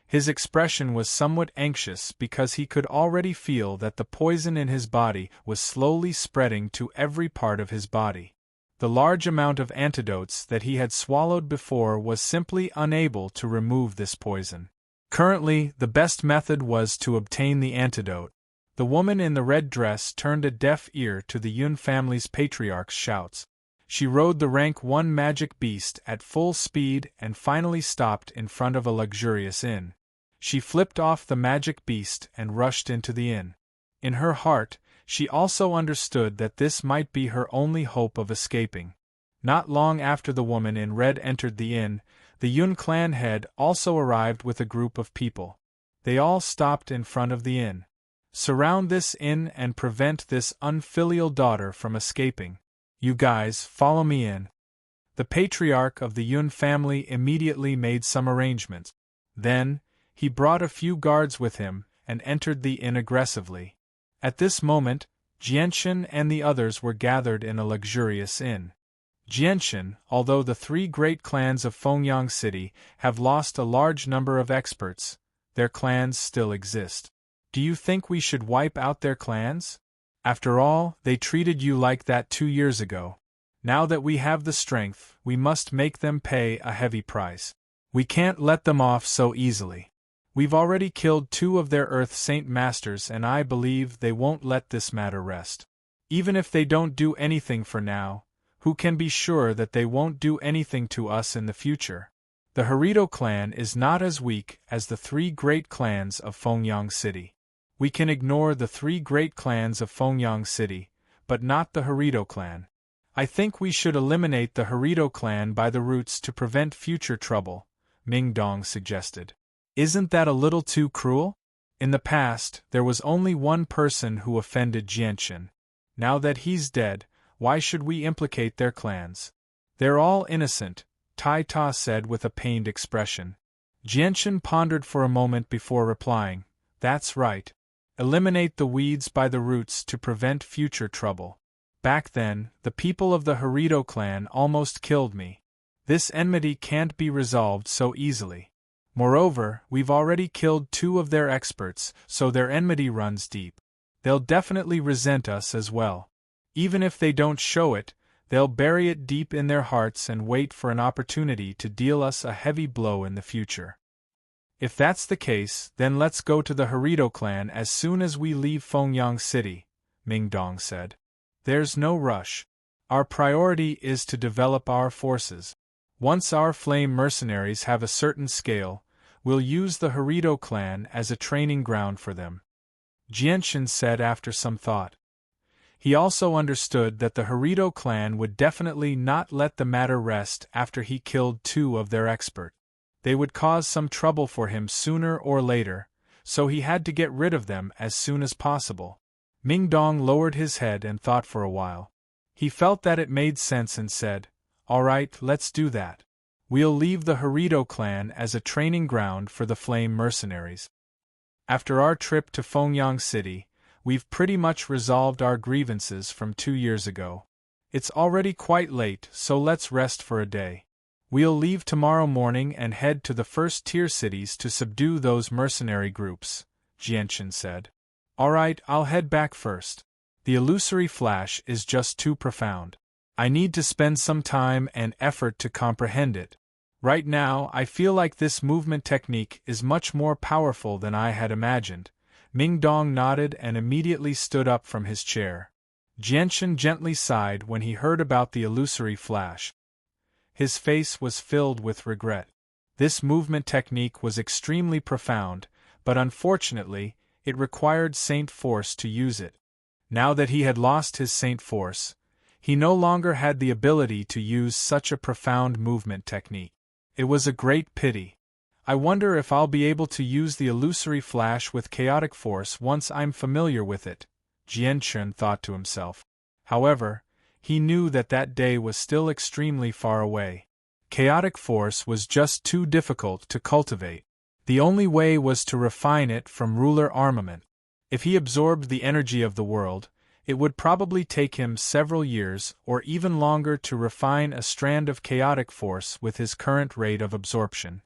His expression was somewhat anxious because he could already feel that the poison in his body was slowly spreading to every part of his body. The large amount of antidotes that he had swallowed before was simply unable to remove this poison. Currently, the best method was to obtain the antidote. The woman in the red dress turned a deaf ear to the Yun family's patriarch's shouts. She rode the rank 1 magic beast at full speed and finally stopped in front of a luxurious inn. She flipped off the magic beast and rushed into the inn. In her heart, she also understood that this might be her only hope of escaping. Not long after the woman in red entered the inn, the Yun clan head also arrived with a group of people. They all stopped in front of the inn. "Surround this inn and prevent this unfilial daughter from escaping. You guys, follow me in." The patriarch of the Yun family immediately made some arrangements. Then, he brought a few guards with him and entered the inn aggressively. At this moment, Jianshan and the others were gathered in a luxurious inn. Jianshan, although the 3 great clans of Fengyang City have lost a large number of experts, their clans still exist. Do you think we should wipe out their clans? After all, they treated you like that 2 years ago. Now that we have the strength, we must make them pay a heavy price. We can't let them off so easily. We've already killed 2 of their Earth Saint Masters and I believe they won't let this matter rest. Even if they don't do anything for now, who can be sure that they won't do anything to us in the future? The Harito clan is not as weak as the three great clans of Fengyang City. We can ignore the three great clans of Fengyang City, but not the Harito clan. I think we should eliminate the Harito clan by the roots to prevent future trouble, Ming Dong suggested. Isn't that a little too cruel? In the past, there was only one person who offended Jianchen. Now that he's dead, why should we implicate their clans? They're all innocent, Tai Ta said with a pained expression. Jianchen pondered for a moment before replying, That's right. Eliminate the weeds by the roots to prevent future trouble. Back then, the people of the Harito clan almost killed me. This enmity can't be resolved so easily. Moreover, we've already killed 2 of their experts, so their enmity runs deep. They'll definitely resent us as well. Even if they don't show it, they'll bury it deep in their hearts and wait for an opportunity to deal us a heavy blow in the future. If that's the case, then let's go to the Harito clan as soon as we leave Fengyang City, Ming Dong said. There's no rush. Our priority is to develop our forces. Once our flame mercenaries have a certain scale, we'll use the Harito clan as a training ground for them. Jianchen said after some thought. He also understood that the Harito clan would definitely not let the matter rest after he killed 2 of their experts. They would cause some trouble for him sooner or later, so he had to get rid of them as soon as possible. Ming Dong lowered his head and thought for a while. He felt that it made sense and said, All right, let's do that. We'll leave the Harito clan as a training ground for the flame mercenaries. After our trip to Fengyang City, we've pretty much resolved our grievances from 2 years ago. It's already quite late, so let's rest for a day. We'll leave tomorrow morning and head to the first-tier cities to subdue those mercenary groups, Jianchen said. All right, I'll head back first. The illusory flash is just too profound. I need to spend some time and effort to comprehend it. Right now, I feel like this movement technique is much more powerful than I had imagined. Ming Dong nodded and immediately stood up from his chair. Jianchen gently sighed when he heard about the illusory flash. His face was filled with regret. This movement technique was extremely profound, but unfortunately, it required Saint Force to use it. Now that he had lost his Saint Force, he no longer had the ability to use such a profound movement technique. It was a great pity. I wonder if I'll be able to use the illusory flash with chaotic force once I'm familiar with it, Jianchen thought to himself. However, he knew that that day was still extremely far away. Chaotic force was just too difficult to cultivate. The only way was to refine it from ruler armament. If he absorbed the energy of the world, it would probably take him several years or even longer to refine a strand of chaotic force with his current rate of absorption.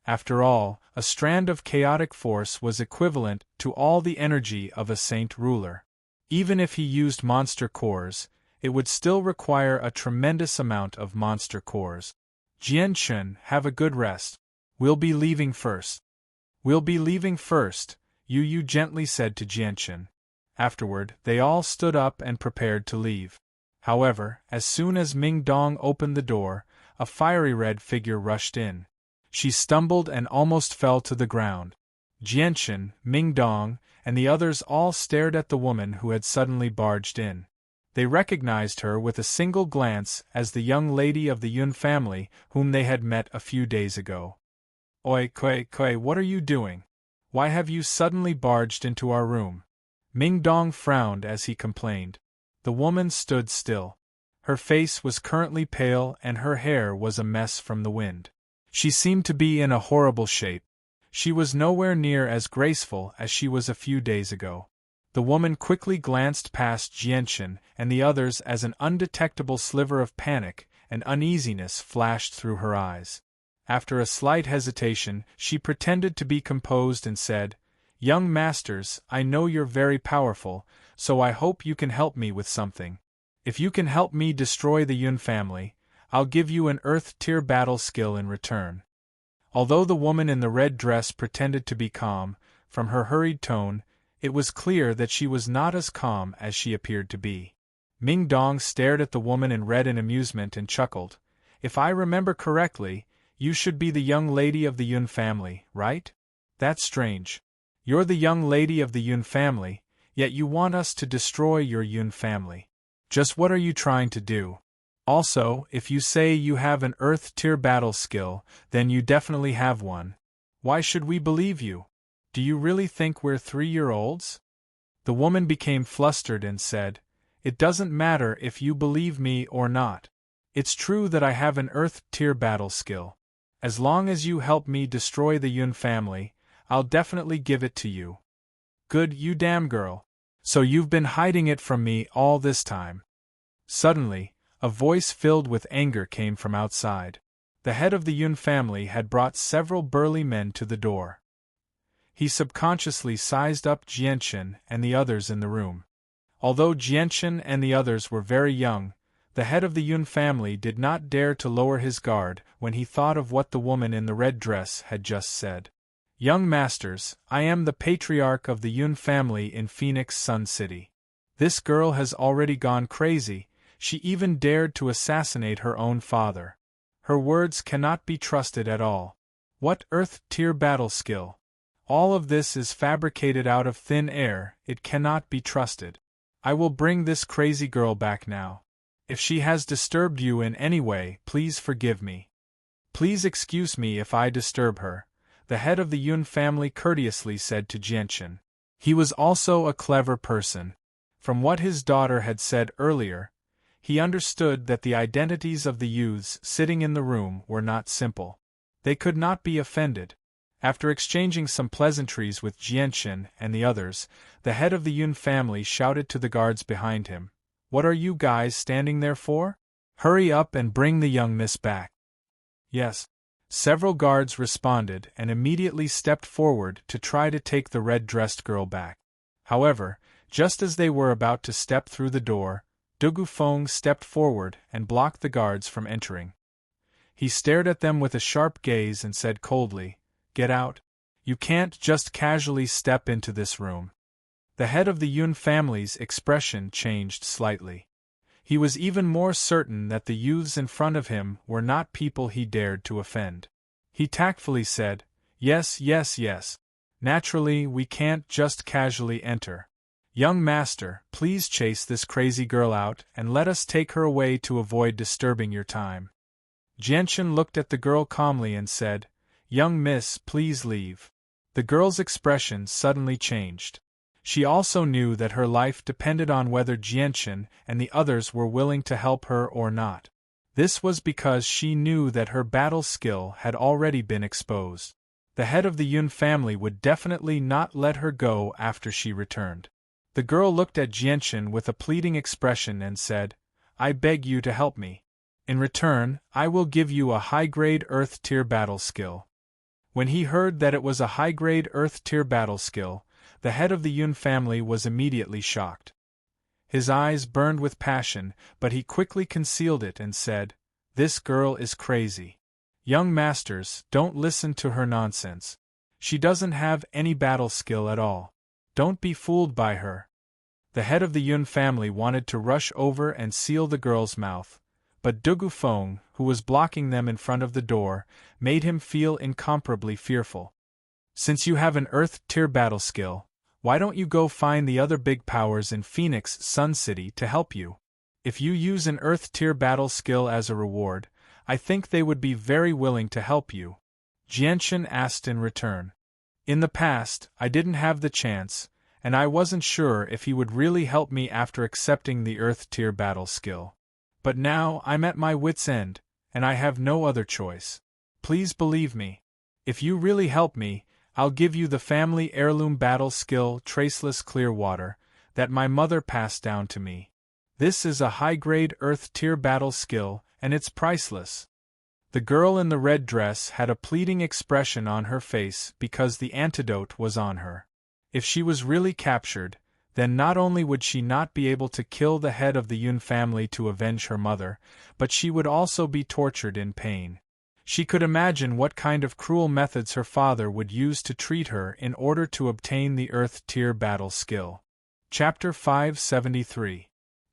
After all, a strand of chaotic force was equivalent to all the energy of a saint ruler. Even if he used monster cores, it would still require a tremendous amount of monster cores. Jianchen, have a good rest. We'll be leaving first. We'll be leaving first, Yu gently said to Jianchen. Afterward, they all stood up and prepared to leave. However, as soon as Ming Dong opened the door, a fiery red figure rushed in. She stumbled and almost fell to the ground. Jianchen, Ming Dong, and the others all stared at the woman who had suddenly barged in. They recognized her with a single glance as the young lady of the Yun family whom they had met a few days ago. Oi, Kui, what are you doing? Why have you suddenly barged into our room? Ming Dong frowned as he complained. The woman stood still. Her face was currently pale and her hair was a mess from the wind. She seemed to be in a horrible shape. She was nowhere near as graceful as she was a few days ago. The woman quickly glanced past Jianchen and the others as an undetectable sliver of panic and uneasiness flashed through her eyes. After a slight hesitation, she pretended to be composed and said, Young masters, I know you're very powerful, so I hope you can help me with something. If you can help me destroy the Yun family, I'll give you an Earth-tier battle skill in return. Although the woman in the red dress pretended to be calm, from her hurried tone, it was clear that she was not as calm as she appeared to be. Ming Dong stared at the woman in red in amusement and chuckled. If I remember correctly, You should be the young lady of the Yun family, right? That's strange. You're the young lady of the Yun family, yet you want us to destroy your Yun family. Just what are you trying to do? Also, if you say you have an Earth tier battle skill, then you definitely have one. Why should we believe you? Do you really think we're 3-year-olds? The woman became flustered and said, It doesn't matter if you believe me or not. It's true that I have an Earth tier battle skill. As long as you help me destroy the Yun family, I'll definitely give it to you. Good, you damn girl. So you've been hiding it from me all this time. Suddenly, a voice filled with anger came from outside. The head of the Yun family had brought several burly men to the door. He subconsciously sized up Jianchen and the others in the room. Although Jianchen and the others were very young, the head of the Yun family did not dare to lower his guard when he thought of what the woman in the red dress had just said. Young masters, I am the patriarch of the Yun family in Phoenix Sun City. This girl has already gone crazy. She even dared to assassinate her own father. Her words cannot be trusted at all. What Earth tier battle skill? All of this is fabricated out of thin air, it cannot be trusted. I will bring this crazy girl back now. If she has disturbed you in any way, please forgive me. Please excuse me if I disturb her, the head of the Yun family courteously said to Jianchen. He was also a clever person. From what his daughter had said earlier, he understood that the identities of the youths sitting in the room were not simple. They could not be offended. After exchanging some pleasantries with Jianchen and the others, the head of the Yun family shouted to the guards behind him, What are you guys standing there for? Hurry up and bring the young miss back. Yes. Several guards responded and immediately stepped forward to try to take the red-dressed girl back. However, just as they were about to step through the door, Dugu Feng stepped forward and blocked the guards from entering. He stared at them with a sharp gaze and said coldly, Get out. You can't just casually step into this room. The head of the Yun family's expression changed slightly. He was even more certain that the youths in front of him were not people he dared to offend. He tactfully said, Yes. Naturally, we can't just casually enter. Young master, please chase this crazy girl out and let us take her away to avoid disturbing your time. Jianchen looked at the girl calmly and said, Young miss, please leave. The girl's expression suddenly changed. She also knew that her life depended on whether Jianchen and the others were willing to help her or not. This was because she knew that her battle skill had already been exposed. The head of the Yun family would definitely not let her go after she returned. The girl looked at Jianchen with a pleading expression and said, I beg you to help me. In return, I will give you a high-grade Earth tier battle skill. When he heard that it was a high-grade Earth tier battle skill, the head of the Yun family was immediately shocked. His eyes burned with passion, but he quickly concealed it and said, This girl is crazy. Young masters, don't listen to her nonsense. She doesn't have any battle skill at all. Don't be fooled by her. The head of the Yun family wanted to rush over and seal the girl's mouth, but Dugu Feng, who was blocking them in front of the door, made him feel incomparably fearful. Since you have an Earth tier battle skill, why don't you go find the other big powers in Phoenix Sun City to help you? If you use an Earth tier battle skill as a reward, I think they would be very willing to help you. Jianchen asked in return. In the past, I didn't have the chance, and I wasn't sure if he would really help me after accepting the Earth tier battle skill. But now I'm at my wit's end, and I have no other choice. Please believe me. If you really help me, I'll give you the family heirloom battle skill Traceless Clear Water that my mother passed down to me. This is a high-grade Earth tier battle skill, and it's priceless. The girl in the red dress had a pleading expression on her face because the antidote was on her. If she was really captured, then not only would she not be able to kill the head of the Yun family to avenge her mother, but she would also be tortured in pain. She could imagine what kind of cruel methods her father would use to treat her in order to obtain the Earth tier battle skill. Chapter 573.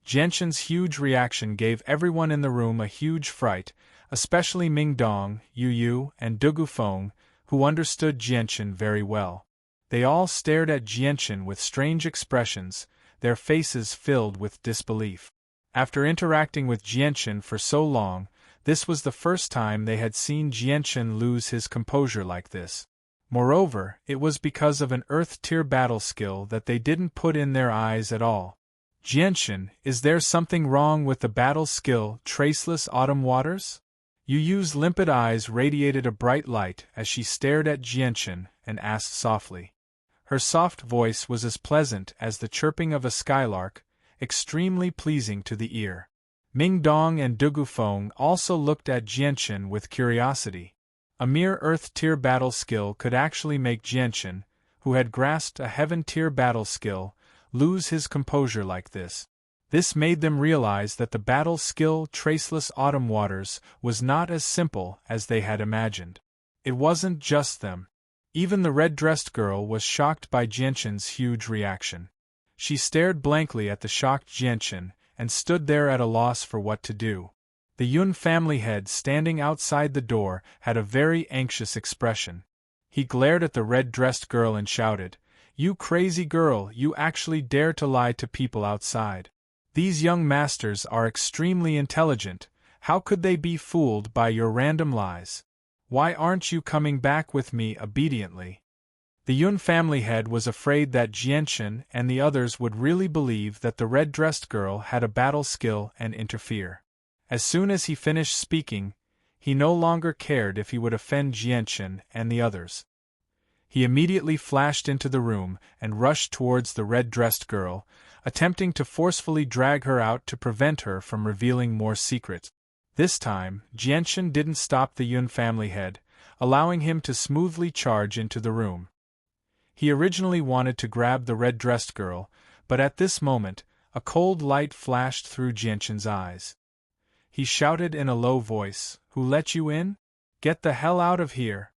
Jianxin's huge reaction gave everyone in the room a huge fright, especially Ming Dong, Yu Yu, and Dugu Feng, who understood Jianxin very well. They all stared at Jianxin with strange expressions, their faces filled with disbelief. After interacting with Jianxin for so long, this was the first time they had seen Jianxin lose his composure like this. Moreover, it was because of an Earth-tier battle skill that they didn't put in their eyes at all. Jianxin, is there something wrong with the battle skill, Traceless Autumn Waters? Yu Yu's limpid eyes radiated a bright light as she stared at Jianxin and asked softly. Her soft voice was as pleasant as the chirping of a skylark, extremely pleasing to the ear. Ming Dong and Dugu Feng also looked at Jianxin with curiosity. A mere Earth-tier battle skill could actually make Jianxin, who had grasped a Heaven-tier battle skill, lose his composure like this. This made them realize that the battle skill Traceless Autumn Waters was not as simple as they had imagined. It wasn't just them. Even the red-dressed girl was shocked by Jianxin's huge reaction. She stared blankly at the shocked Jianxin and stood there at a loss for what to do. The Yun family head standing outside the door had a very anxious expression. He glared at the red-dressed girl and shouted, "You crazy girl, you actually dare to lie to people outside. These young masters are extremely intelligent, how could they be fooled by your random lies? Why aren't you coming back with me obediently?" The Yun family head was afraid that Jianxin and the others would really believe that the red-dressed girl had a battle skill and interfere. As soon as he finished speaking, he no longer cared if he would offend Jianxin and the others. He immediately flashed into the room and rushed towards the red-dressed girl, attempting to forcefully drag her out to prevent her from revealing more secrets. This time, Jianxin didn't stop the Yun family head, allowing him to smoothly charge into the room. He originally wanted to grab the red-dressed girl, but at this moment, a cold light flashed through Jianxin's eyes. He shouted in a low voice, "Who let you in? Get the hell out of here!"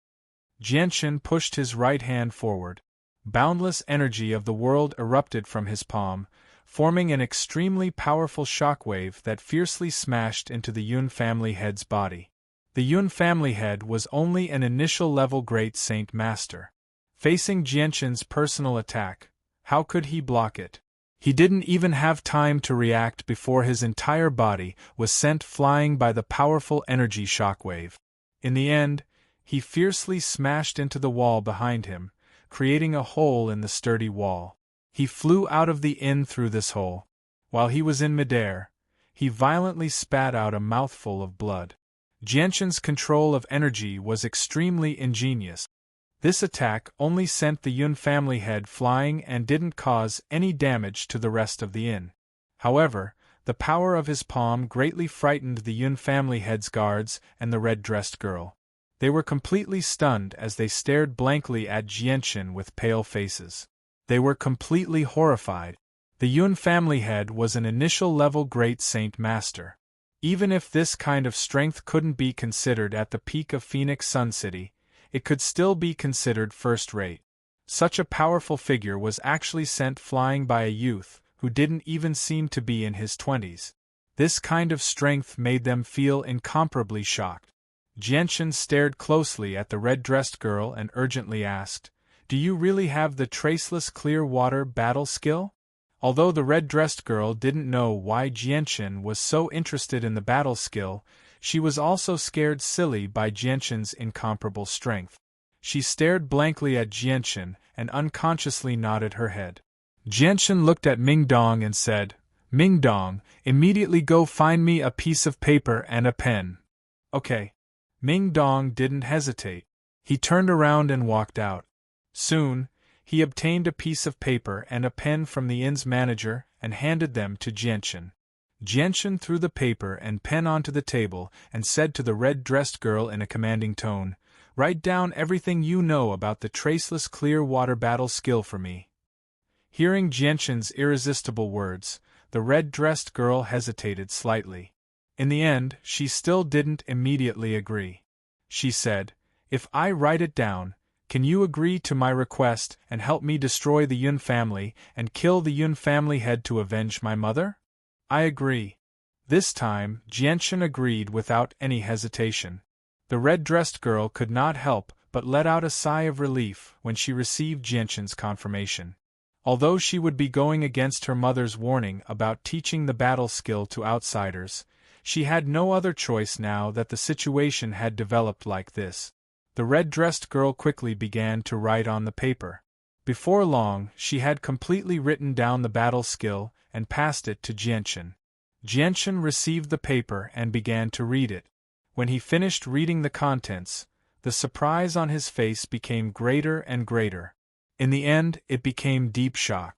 Jianxin pushed his right hand forward. Boundless energy of the world erupted from his palm, forming an extremely powerful shockwave that fiercely smashed into the Yun family head's body. The Yun family head was only an initial level Great Saint Master. Facing Jianxin's personal attack, how could he block it? He didn't even have time to react before his entire body was sent flying by the powerful energy shockwave. In the end, he fiercely smashed into the wall behind him, creating a hole in the sturdy wall. He flew out of the inn through this hole. While he was in midair, he violently spat out a mouthful of blood. Jianxin's control of energy was extremely ingenious. This attack only sent the Yun family head flying and didn't cause any damage to the rest of the inn. However, the power of his palm greatly frightened the Yun family head's guards and the red-dressed girl. They were completely stunned as they stared blankly at Jianxin with pale faces. They were completely horrified. The Yun family head was an initial level Great Saint Master. Even if this kind of strength couldn't be considered at the peak of Phoenix Sun City, it could still be considered first-rate. Such a powerful figure was actually sent flying by a youth who didn't even seem to be in his 20s. This kind of strength made them feel incomparably shocked. Jianxin stared closely at the red-dressed girl and urgently asked, "Do you really have the Traceless Clear Water battle skill?" Although the red-dressed girl didn't know why Jianxin was so interested in the battle skill, she was also scared silly by Jianxin's incomparable strength. She stared blankly at Jianxin and unconsciously nodded her head. Jianxin looked at Ming Dong and said, "Ming Dong, immediately go find me a piece of paper and a pen." "Okay." Ming Dong didn't hesitate. He turned around and walked out. Soon, he obtained a piece of paper and a pen from the inn's manager and handed them to Jianxin. Jianxin threw the paper and pen onto the table and said to the red-dressed girl in a commanding tone, "Write down everything you know about the Traceless Clear Water battle skill for me." Hearing Jianxin's irresistible words, the red-dressed girl hesitated slightly. In the end, she still didn't immediately agree. She said, "If I write it down, can you agree to my request and help me destroy the Yun family and kill the Yun family head to avenge my mother?" I agree. This time, Jianchen agreed without any hesitation. The red-dressed girl could not help but let out a sigh of relief when she received Jianchen's confirmation. Although she would be going against her mother's warning about teaching the battle skill to outsiders, she had no other choice now that the situation had developed like this. The red-dressed girl quickly began to write on the paper. Before long, she had completely written down the battle skill and passed it to Jianchen. Jianchen received the paper and began to read it. When he finished reading the contents, the surprise on his face became greater and greater. In the end, it became deep shock.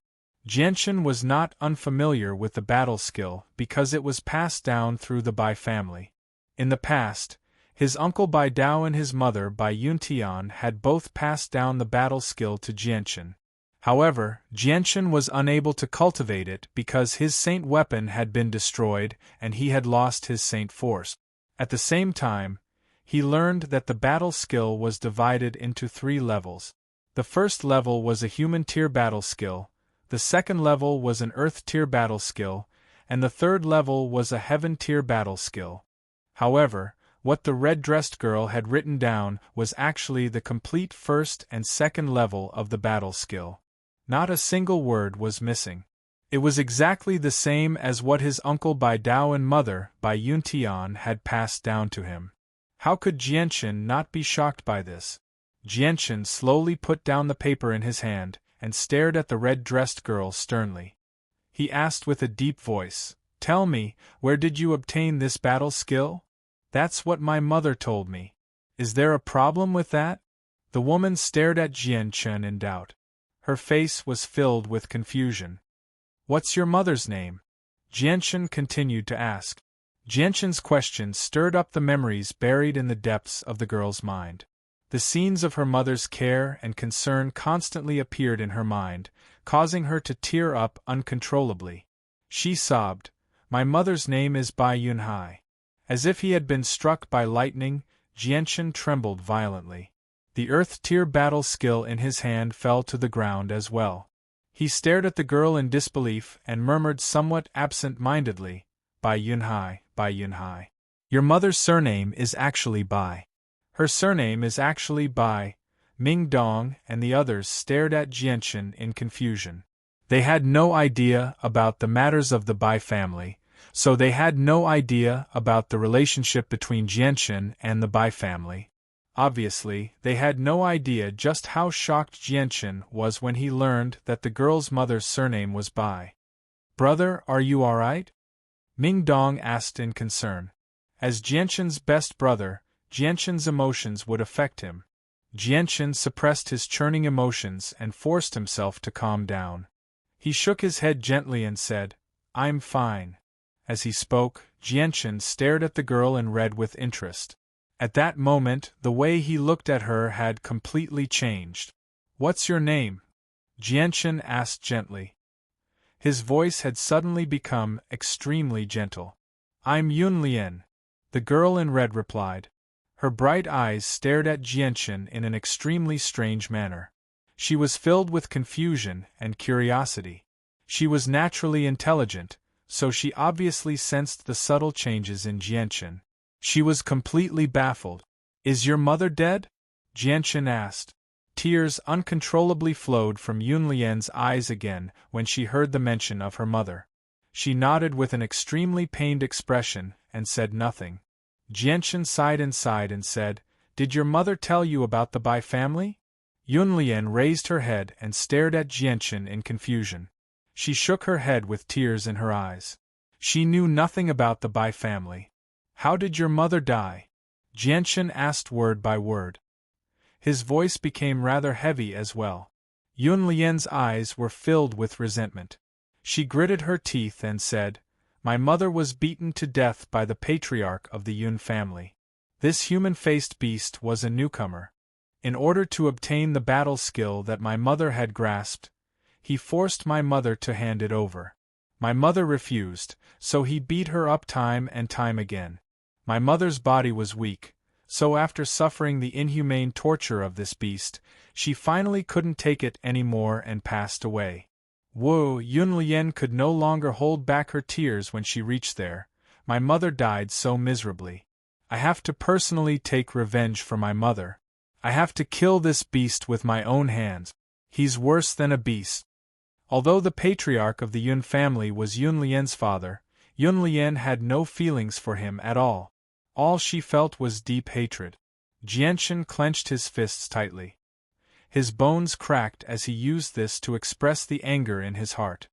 Jianchen was not unfamiliar with the battle skill because it was passed down through the Bai family. In the past, his uncle Bai Dao and his mother Bai Yuntian had both passed down the battle skill to Jianchen. However, Jianchen was unable to cultivate it because his saint weapon had been destroyed and he had lost his saint force. At the same time, he learned that the battle skill was divided into 3 levels. The first level was a human tier battle skill, the second level was an earth tier battle skill, and the third level was a heaven tier battle skill. However, what the red-dressed girl had written down was actually the complete first and second level of the battle skill. Not a single word was missing. It was exactly the same as what his uncle Bai Dao and mother Bai Yuntian had passed down to him. How could Jianchen not be shocked by this? Jianchen slowly put down the paper in his hand and stared at the red-dressed girl sternly. He asked with a deep voice, "Tell me, where did you obtain this battle skill?" "That's what my mother told me." "Is there a problem with that?" The woman stared at Jianchen in doubt. Her face was filled with confusion. "What's your mother's name?" Jianchen continued to ask. Jianchen's question stirred up the memories buried in the depths of the girl's mind. The scenes of her mother's care and concern constantly appeared in her mind, causing her to tear up uncontrollably. She sobbed, "My mother's name is Bai Yunhai." As if he had been struck by lightning, Jianchen trembled violently. The earth tier battle skill in his hand fell to the ground as well. He stared at the girl in disbelief and murmured somewhat absent-mindedly, "Bai Yunhai, Bai Yunhai. Your mother's surname is actually Bai." "Her surname is actually Bai." Ming Dong and the others stared at Jianchen in confusion. They had no idea about the matters of the Bai family, so they had no idea about the relationship between Jianchen and the Bai family. Obviously, they had no idea just how shocked Jianchen was when he learned that the girl's mother's surname was Bai. "Brother, are you all right?" Ming Dong asked in concern. As Jianchen's best brother, Jianchen's emotions would affect him. Jianchen suppressed his churning emotions and forced himself to calm down. He shook his head gently and said, "I'm fine." As he spoke, Jianchen stared at the girl and read with interest. At that moment, the way he looked at her had completely changed. "What's your name?" Jianchen asked gently. His voice had suddenly become extremely gentle. "I'm Yunlian," the girl in red replied. Her bright eyes stared at Jianchen in an extremely strange manner. She was filled with confusion and curiosity. She was naturally intelligent, so she obviously sensed the subtle changes in Jianchen. She was completely baffled. "Is your mother dead?" Jianchen asked. Tears uncontrollably flowed from Yunlian's eyes again when she heard the mention of her mother. She nodded with an extremely pained expression and said nothing. Jianchen sighed inside and said, "Did your mother tell you about the Bai family?" Yunlian raised her head and stared at Jianchen in confusion. She shook her head with tears in her eyes. She knew nothing about the Bai family. "How did your mother die?" Jianchen asked word by word. His voice became rather heavy as well. Yunlian's eyes were filled with resentment. She gritted her teeth and said, "My mother was beaten to death by the patriarch of the Yun family. This human-faced beast was a newcomer. In order to obtain the battle skill that my mother had grasped, he forced my mother to hand it over. My mother refused, so he beat her up time and time again. My mother's body was weak, so after suffering the inhumane torture of this beast, she finally couldn't take it anymore and passed away. Wu Yunlien could no longer hold back her tears when she reached there. My mother died so miserably. I have to personally take revenge for my mother. I have to kill this beast with my own hands. He's worse than a beast. Although the patriarch of the Yun family was Yunlien's father, Yunlien had no feelings for him at all. All she felt was deep hatred. Jianshan clenched his fists tightly. His bones cracked as he used this to express the anger in his heart.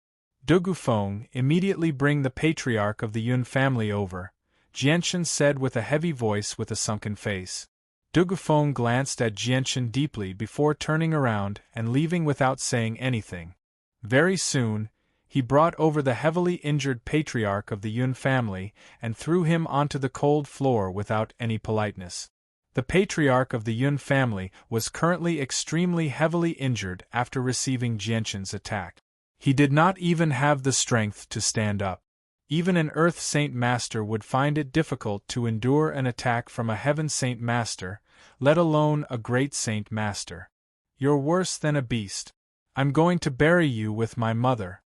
Dugufeng, immediately bring the patriarch of the Yun family over, Jianshan said with a heavy voice with a sunken face. Dugufeng glanced at Jianshan deeply before turning around and leaving without saying anything. Very soon, he brought over the heavily injured patriarch of the Yun family and threw him onto the cold floor without any politeness. The patriarch of the Yun family was currently extremely heavily injured after receiving Jianshan's attack. He did not even have the strength to stand up. Even an Earth Saint Master would find it difficult to endure an attack from a Heaven Saint Master, let alone a Great Saint Master. You're worse than a beast. I'm going to bury you with my mother.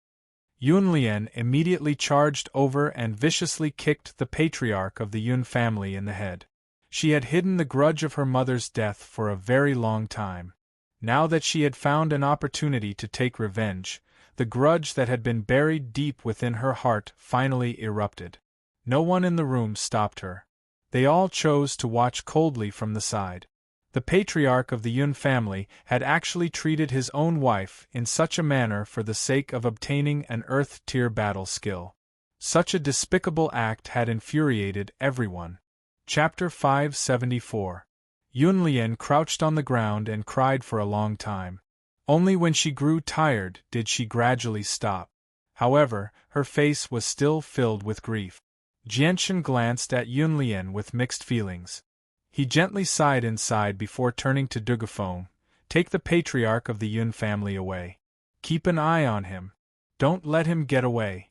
Yunlien immediately charged over and viciously kicked the patriarch of the Yun family in the head. She had hidden the grudge of her mother's death for a very long time. Now that she had found an opportunity to take revenge, the grudge that had been buried deep within her heart finally erupted. No one in the room stopped her. They all chose to watch coldly from the side. The patriarch of the Yun family had actually treated his own wife in such a manner for the sake of obtaining an Earth-tier battle skill. Such a despicable act had infuriated everyone. Chapter 574. Yunlien crouched on the ground and cried for a long time. Only when she grew tired did she gradually stop. However, her face was still filled with grief. Jianshan glanced at Yunlien with mixed feelings. He gently sighed inside before turning to Dugufeng. Take the patriarch of the Yun family away. Keep an eye on him. Don't let him get away.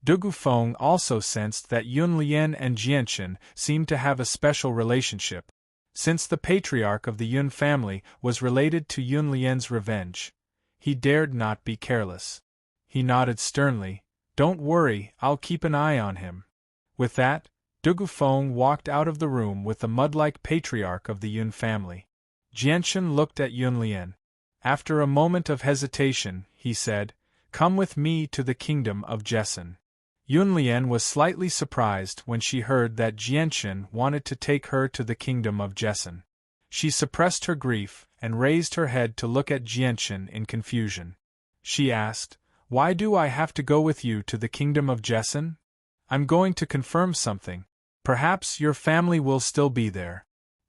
Dugufeng also sensed that Yunlien and Jianshan seemed to have a special relationship. Since the patriarch of the Yun family was related to Yunlien's revenge, he dared not be careless. He nodded sternly. Don't worry, I'll keep an eye on him. With that, Dugufeng walked out of the room with the mud-like patriarch of the Yun family. Jianshan looked at Yunlien. After a moment of hesitation, he said, Come with me to the kingdom of Jessen. Yunlien was slightly surprised when she heard that Jianshan wanted to take her to the kingdom of Jessen. She suppressed her grief and raised her head to look at Jianshan in confusion. She asked, Why do I have to go with you to the kingdom of Jessen? I'm going to confirm something. Perhaps your family will still be there.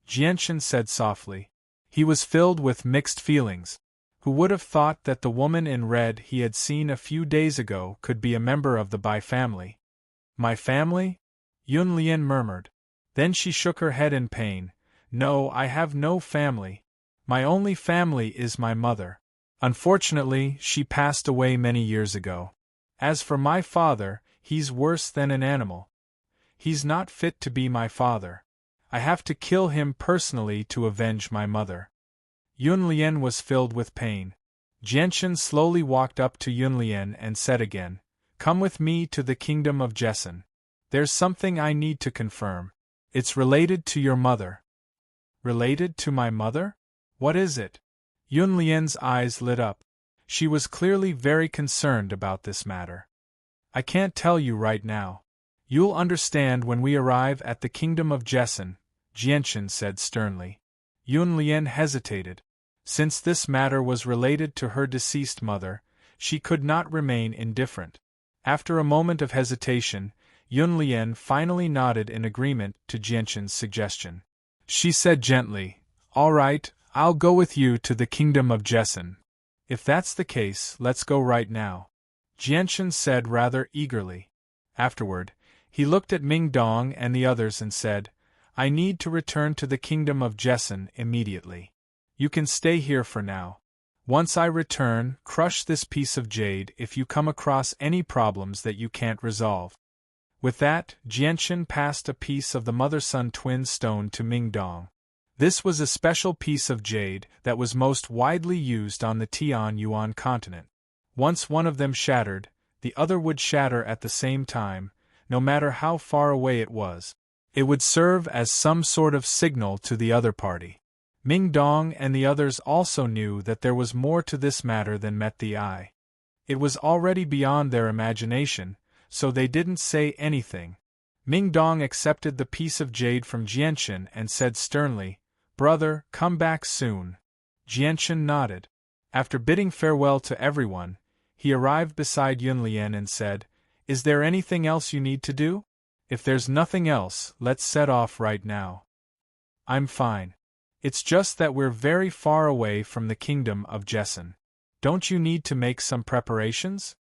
Jianshan said softly. He was filled with mixed feelings. Who would have thought that the woman in red he had seen a few days ago could be a member of the Bai family? My family? Yunlien murmured. Then she shook her head in pain. No, I have no family. My only family is my mother. Unfortunately, she passed away many years ago. As for my father, he's worse than an animal. He's not fit to be my father. I have to kill him personally to avenge my mother. Yunlien was filled with pain. Jianshan slowly walked up to Yunlien and said again, Come with me to the kingdom of Jessen. There's something I need to confirm. It's related to your mother. Related to my mother? What is it? Yunlien's eyes lit up. She was clearly very concerned about this matter. I can't tell you right now. You'll understand when we arrive at the kingdom of Jessen, Jianshan said sternly. Yunlien hesitated. Since this matter was related to her deceased mother, she could not remain indifferent. After a moment of hesitation, Yunlien finally nodded in agreement to Jianshan's suggestion. She said gently, All right, I'll go with you to the kingdom of Jessen. If that's the case, let's go right now. Jianshan said rather eagerly. Afterward, he looked at Ming Dong and the others and said, I need to return to the kingdom of Jessen immediately. You can stay here for now. Once I return, crush this piece of jade if you come across any problems that you can't resolve. With that, Jianshan passed a piece of the mother-son twin stone to Ming Dong. This was a special piece of jade that was most widely used on the Tianyuan continent. Once one of them shattered, the other would shatter at the same time, no matter how far away it was. It would serve as some sort of signal to the other party. Ming Dong and the others also knew that there was more to this matter than met the eye. It was already beyond their imagination, so they didn't say anything. Ming Dong accepted the piece of jade from Jianchen and said sternly, "Brother, come back soon." Jianchen nodded. After bidding farewell to everyone, he arrived beside Yunlian and said, "Is there anything else you need to do? If there's nothing else, let's set off right now." "I'm fine. It's just that we're very far away from the kingdom of Jessen. Don't you need to make some preparations?"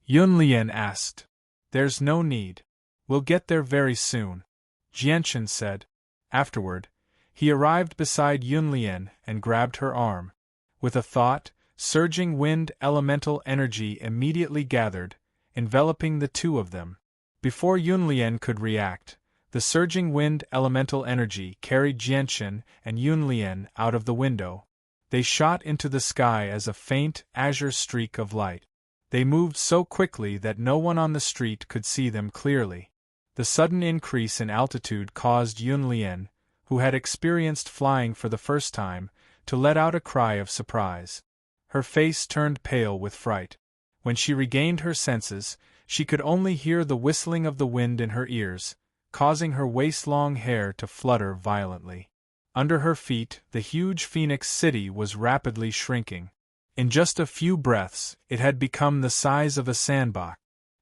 Yunlian asked. "There's no need. We'll get there very soon," Jianchen said. Afterward, he arrived beside Yunlian and grabbed her arm. With a thought, surging wind elemental energy immediately gathered, enveloping the two of them. Before Yunlian could react, the surging wind elemental energy carried Jianchen and Yunlian out of the window. They shot into the sky as a faint, azure streak of light. They moved so quickly that no one on the street could see them clearly. The sudden increase in altitude caused Yunlian, who had experienced flying for the first time, to let out a cry of surprise. Her face turned pale with fright. When she regained her senses, she could only hear the whistling of the wind in her ears, causing her waist-long hair to flutter violently. Under her feet, the huge Phoenix City was rapidly shrinking. In just a few breaths, it had become the size of a sandbox.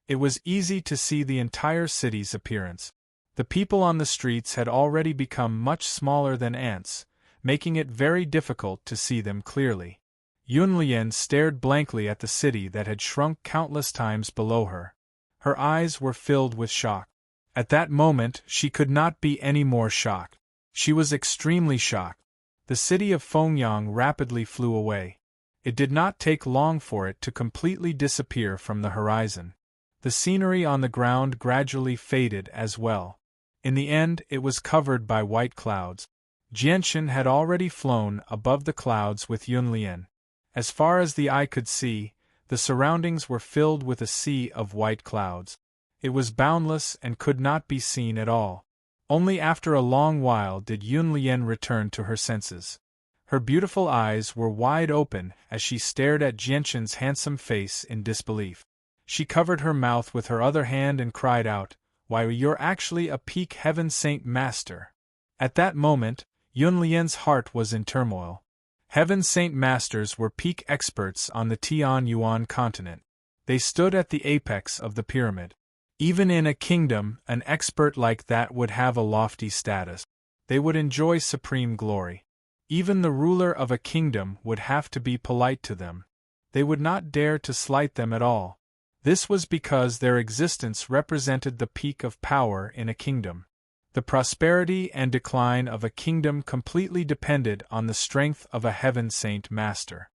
It was easy to see the entire city's appearance. The people on the streets had already become much smaller than ants, making it very difficult to see them clearly. Yunlian stared blankly at the city that had shrunk countless times below her. Her eyes were filled with shock. At that moment, she could not be any more shocked. She was extremely shocked. The city of Fengyang rapidly flew away. It did not take long for it to completely disappear from the horizon. The scenery on the ground gradually faded as well. In the end, it was covered by white clouds. Jianchen had already flown above the clouds with Yunlian. As far as the eye could see, the surroundings were filled with a sea of white clouds. It was boundless and could not be seen at all. Only after a long while did Yunlian return to her senses. Her beautiful eyes were wide open as she stared at Jianchen's handsome face in disbelief. She covered her mouth with her other hand and cried out, "Why, you're actually a peak heaven saint master!" At that moment, Yunlian's heart was in turmoil. Heaven Saint Masters were peak experts on the Tianyuan continent. They stood at the apex of the pyramid. Even in a kingdom, an expert like that would have a lofty status. They would enjoy supreme glory. Even the ruler of a kingdom would have to be polite to them. They would not dare to slight them at all. This was because their existence represented the peak of power in a kingdom. The prosperity and decline of a kingdom completely depended on the strength of a heaven saint master.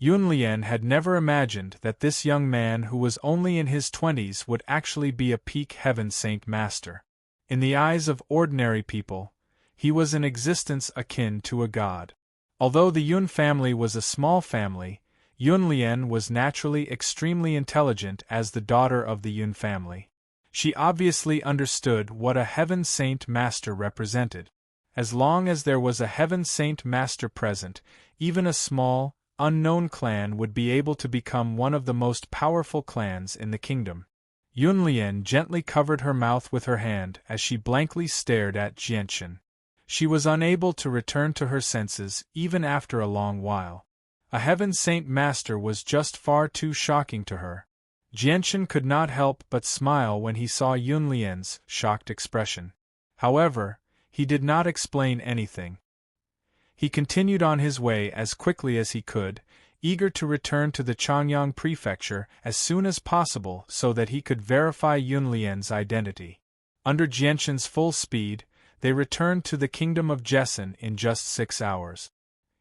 Yunlian had never imagined that this young man who was only in his 20s would actually be a peak heaven saint master. In the eyes of ordinary people, he was an existence akin to a god. Although the Yun family was a small family, Yunlian was naturally extremely intelligent as the daughter of the Yun family. She obviously understood what a heaven saint master represented. As long as there was a heaven saint master present, even a small, unknown clan would be able to become one of the most powerful clans in the kingdom. Yunlian gently covered her mouth with her hand as she blankly stared at Jianchen. She was unable to return to her senses even after a long while. A heaven saint master was just far too shocking to her. Jianchen could not help but smile when he saw Yunlian's shocked expression. However, he did not explain anything. He continued on his way as quickly as he could, eager to return to the Changyang prefecture as soon as possible so that he could verify Yunlian's identity. Under Jianchen's full speed, they returned to the kingdom of Jessen in just 6 hours.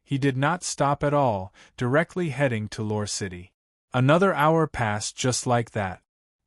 He did not stop at all, directly heading to Lore City. Another hour passed just like that.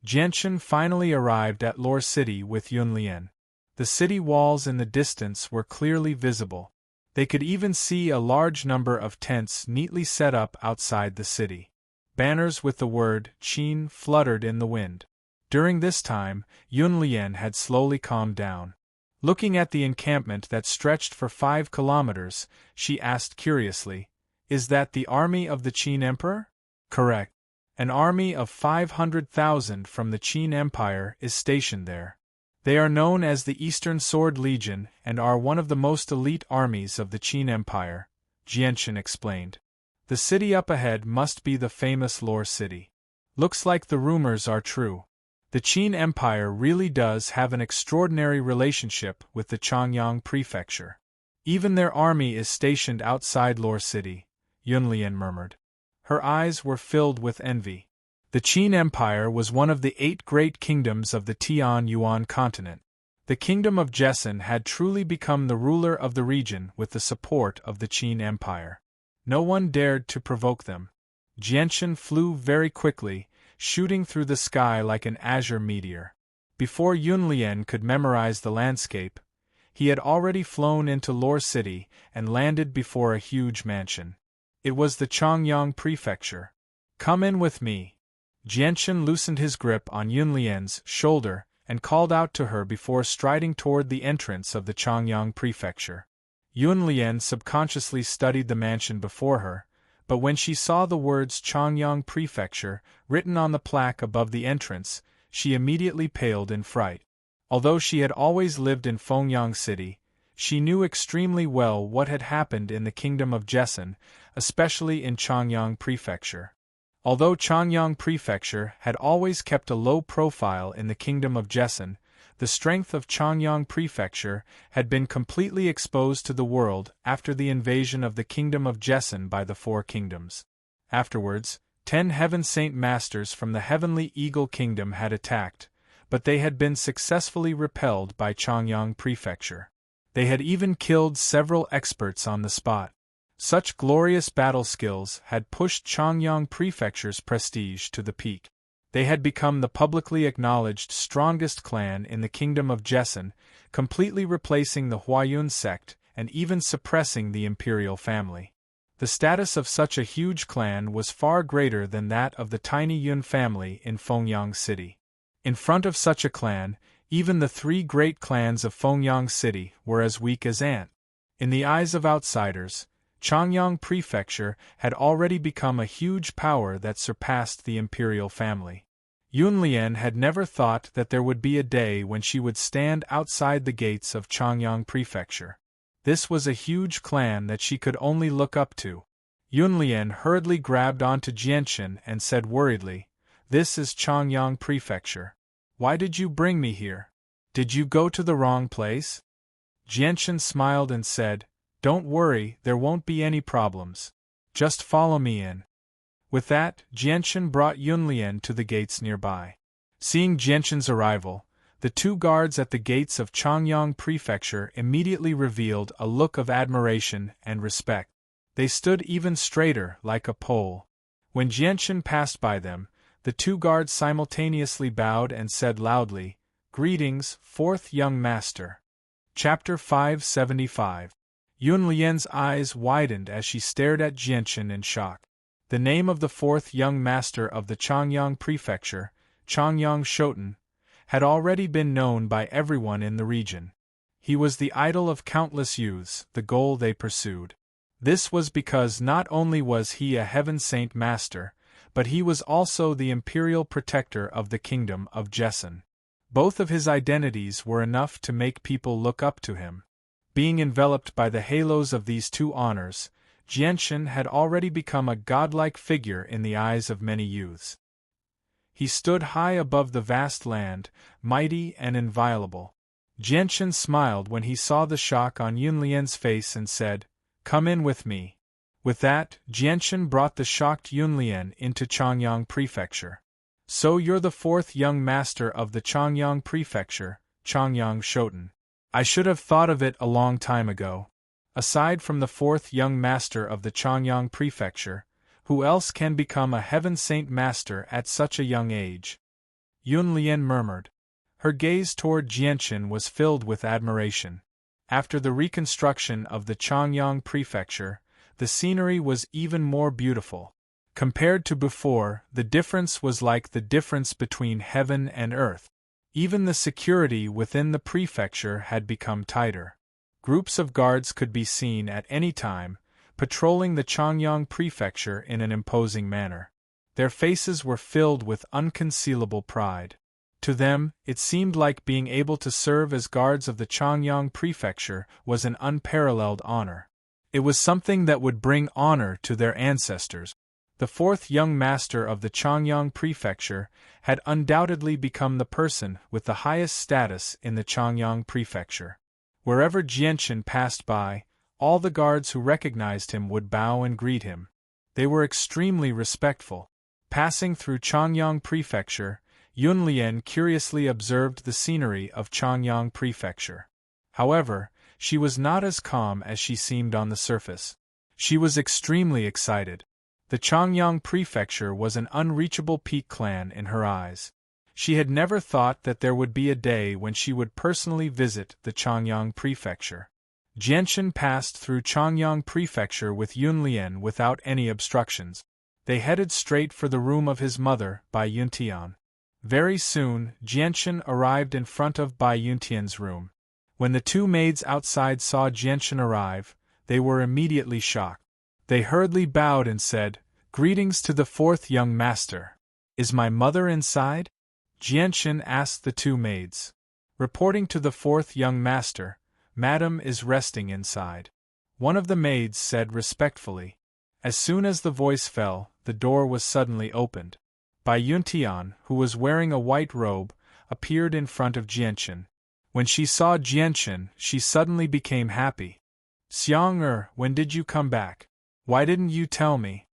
Jianchen finally arrived at Lore City with Yunlian. The city walls in the distance were clearly visible. They could even see a large number of tents neatly set up outside the city. Banners with the word Qin fluttered in the wind. During this time, Yunlian had slowly calmed down. Looking at the encampment that stretched for 5 kilometers, she asked curiously, "Is that the army of the Qin Emperor?" "Correct. An army of 500,000 from the Qin Empire is stationed there. They are known as the Eastern Sword Legion and are one of the most elite armies of the Qin Empire," Jianchen explained. "The city up ahead must be the famous Lore City. Looks like the rumors are true. The Qin Empire really does have an extraordinary relationship with the Changyang Prefecture. Even their army is stationed outside Lore City," Yunlian murmured. Her eyes were filled with envy. The Qin Empire was one of the 8 great kingdoms of the Tian-Yuan continent. The kingdom of Jessen had truly become the ruler of the region with the support of the Qin Empire. No one dared to provoke them. Jianchen flew very quickly, shooting through the sky like an azure meteor. Before Yunlian could memorize the landscape, he had already flown into Lore City and landed before a huge mansion. It was the Changyang Prefecture. "Come in with me." Jianchen loosened his grip on Yunlian's shoulder and called out to her before striding toward the entrance of the Changyang Prefecture. Yunlian subconsciously studied the mansion before her, but when she saw the words Changyang Prefecture written on the plaque above the entrance, she immediately paled in fright. Although she had always lived in Fengyang City, she knew extremely well what had happened in the kingdom of Jessen, especially in Changyang Prefecture. Although Changyang Prefecture had always kept a low profile in the kingdom of Jessen, the strength of Changyang Prefecture had been completely exposed to the world after the invasion of the kingdom of Jessen by the 4 kingdoms. Afterwards, 10 Heaven Saint Masters from the Heavenly Eagle Kingdom had attacked, but they had been successfully repelled by Changyang Prefecture. They had even killed several experts on the spot. Such glorious battle skills had pushed Changyang Prefecture's prestige to the peak. They had become the publicly acknowledged strongest clan in the kingdom of Jessen, completely replacing the Huayun sect and even suppressing the imperial family. The status of such a huge clan was far greater than that of the tiny Yun family in Fengyang City. In front of such a clan, even the 3 great clans of Fengyang City were as weak as ants. In the eyes of outsiders, Changyang Prefecture had already become a huge power that surpassed the imperial family. Yunlian had never thought that there would be a day when she would stand outside the gates of Changyang Prefecture. This was a huge clan that she could only look up to. Yunlian hurriedly grabbed onto Jianchen and said worriedly, "This is Changyang Prefecture. Why did you bring me here? Did you go to the wrong place?" Jianchen smiled and said, "Don't worry, there won't be any problems. Just follow me in." With that, Jianchen brought Yunlian to the gates nearby. Seeing Jianchen's arrival, the 2 guards at the gates of Changyang Prefecture immediately revealed a look of admiration and respect. They stood even straighter, like a pole. When Jianchen passed by them, the 2 guards simultaneously bowed and said loudly, "Greetings, 4th young master." Chapter 575. Yunlian's eyes widened as she stared at Jianchen in shock. The name of the 4th young master of the Changyang Prefecture, Changyang Shoten, had already been known by everyone in the region. He was the idol of countless youths, the goal they pursued. This was because not only was he a Heaven Saint Master, but he was also the imperial protector of the kingdom of Jessen. Both of his identities were enough to make people look up to him. Being enveloped by the halos of these 2 honors, Jianchen had already become a godlike figure in the eyes of many youths. He stood high above the vast land, mighty and inviolable. Jianchen smiled when he saw the shock on Yunlian's face and said, "Come in with me." With that, Jianchen brought the shocked Yunlian into Changyang Prefecture. "So you're the 4th young master of the Changyang Prefecture, Changyang Shoten. I should have thought of it a long time ago. Aside from the 4th young master of the Changyang Prefecture, who else can become a Heaven Saint Master at such a young age?" Yunlian murmured. Her gaze toward Jianchen was filled with admiration. After the reconstruction of the Changyang Prefecture, the scenery was even more beautiful. Compared to before, the difference was like the difference between heaven and earth. Even the security within the prefecture had become tighter. Groups of guards could be seen at any time, patrolling the Changyang prefecture in an imposing manner. Their faces were filled with unconcealable pride. To them, it seemed like being able to serve as guards of the Changyang prefecture was an unparalleled honor. It was something that would bring honor to their ancestors. The fourth young master of the Changyang prefecture had undoubtedly become the person with the highest status in the Changyang prefecture. Wherever Jianchen passed by, all the guards who recognized him would bow and greet him. They were extremely respectful. Passing through Changyang prefecture, Yunlian curiously observed the scenery of Changyang prefecture. However, she was not as calm as she seemed on the surface. She was extremely excited. The Changyang prefecture was an unreachable peak clan in her eyes. She had never thought that there would be a day when she would personally visit the Changyang prefecture. Jianchen passed through Changyang prefecture with Yunlian without any obstructions. They headed straight for the room of his mother, Bai Yuntian. Very soon, Jianchen arrived in front of Bai Yuntian's room. When the two maids outside saw Jianchen arrive, they were immediately shocked. They hurriedly bowed and said, "Greetings to the fourth young master. Is my mother inside?" Jianchen asked the two maids. Reporting to the fourth young master, "Madam is resting inside." One of the maids said respectfully. As soon as the voice fell, the door was suddenly opened. Bai Yuntian, who was wearing a white robe, appeared in front of Jianchen. When she saw Jianchen, she suddenly became happy. "Xiang when did you come back? Why didn't you tell me?"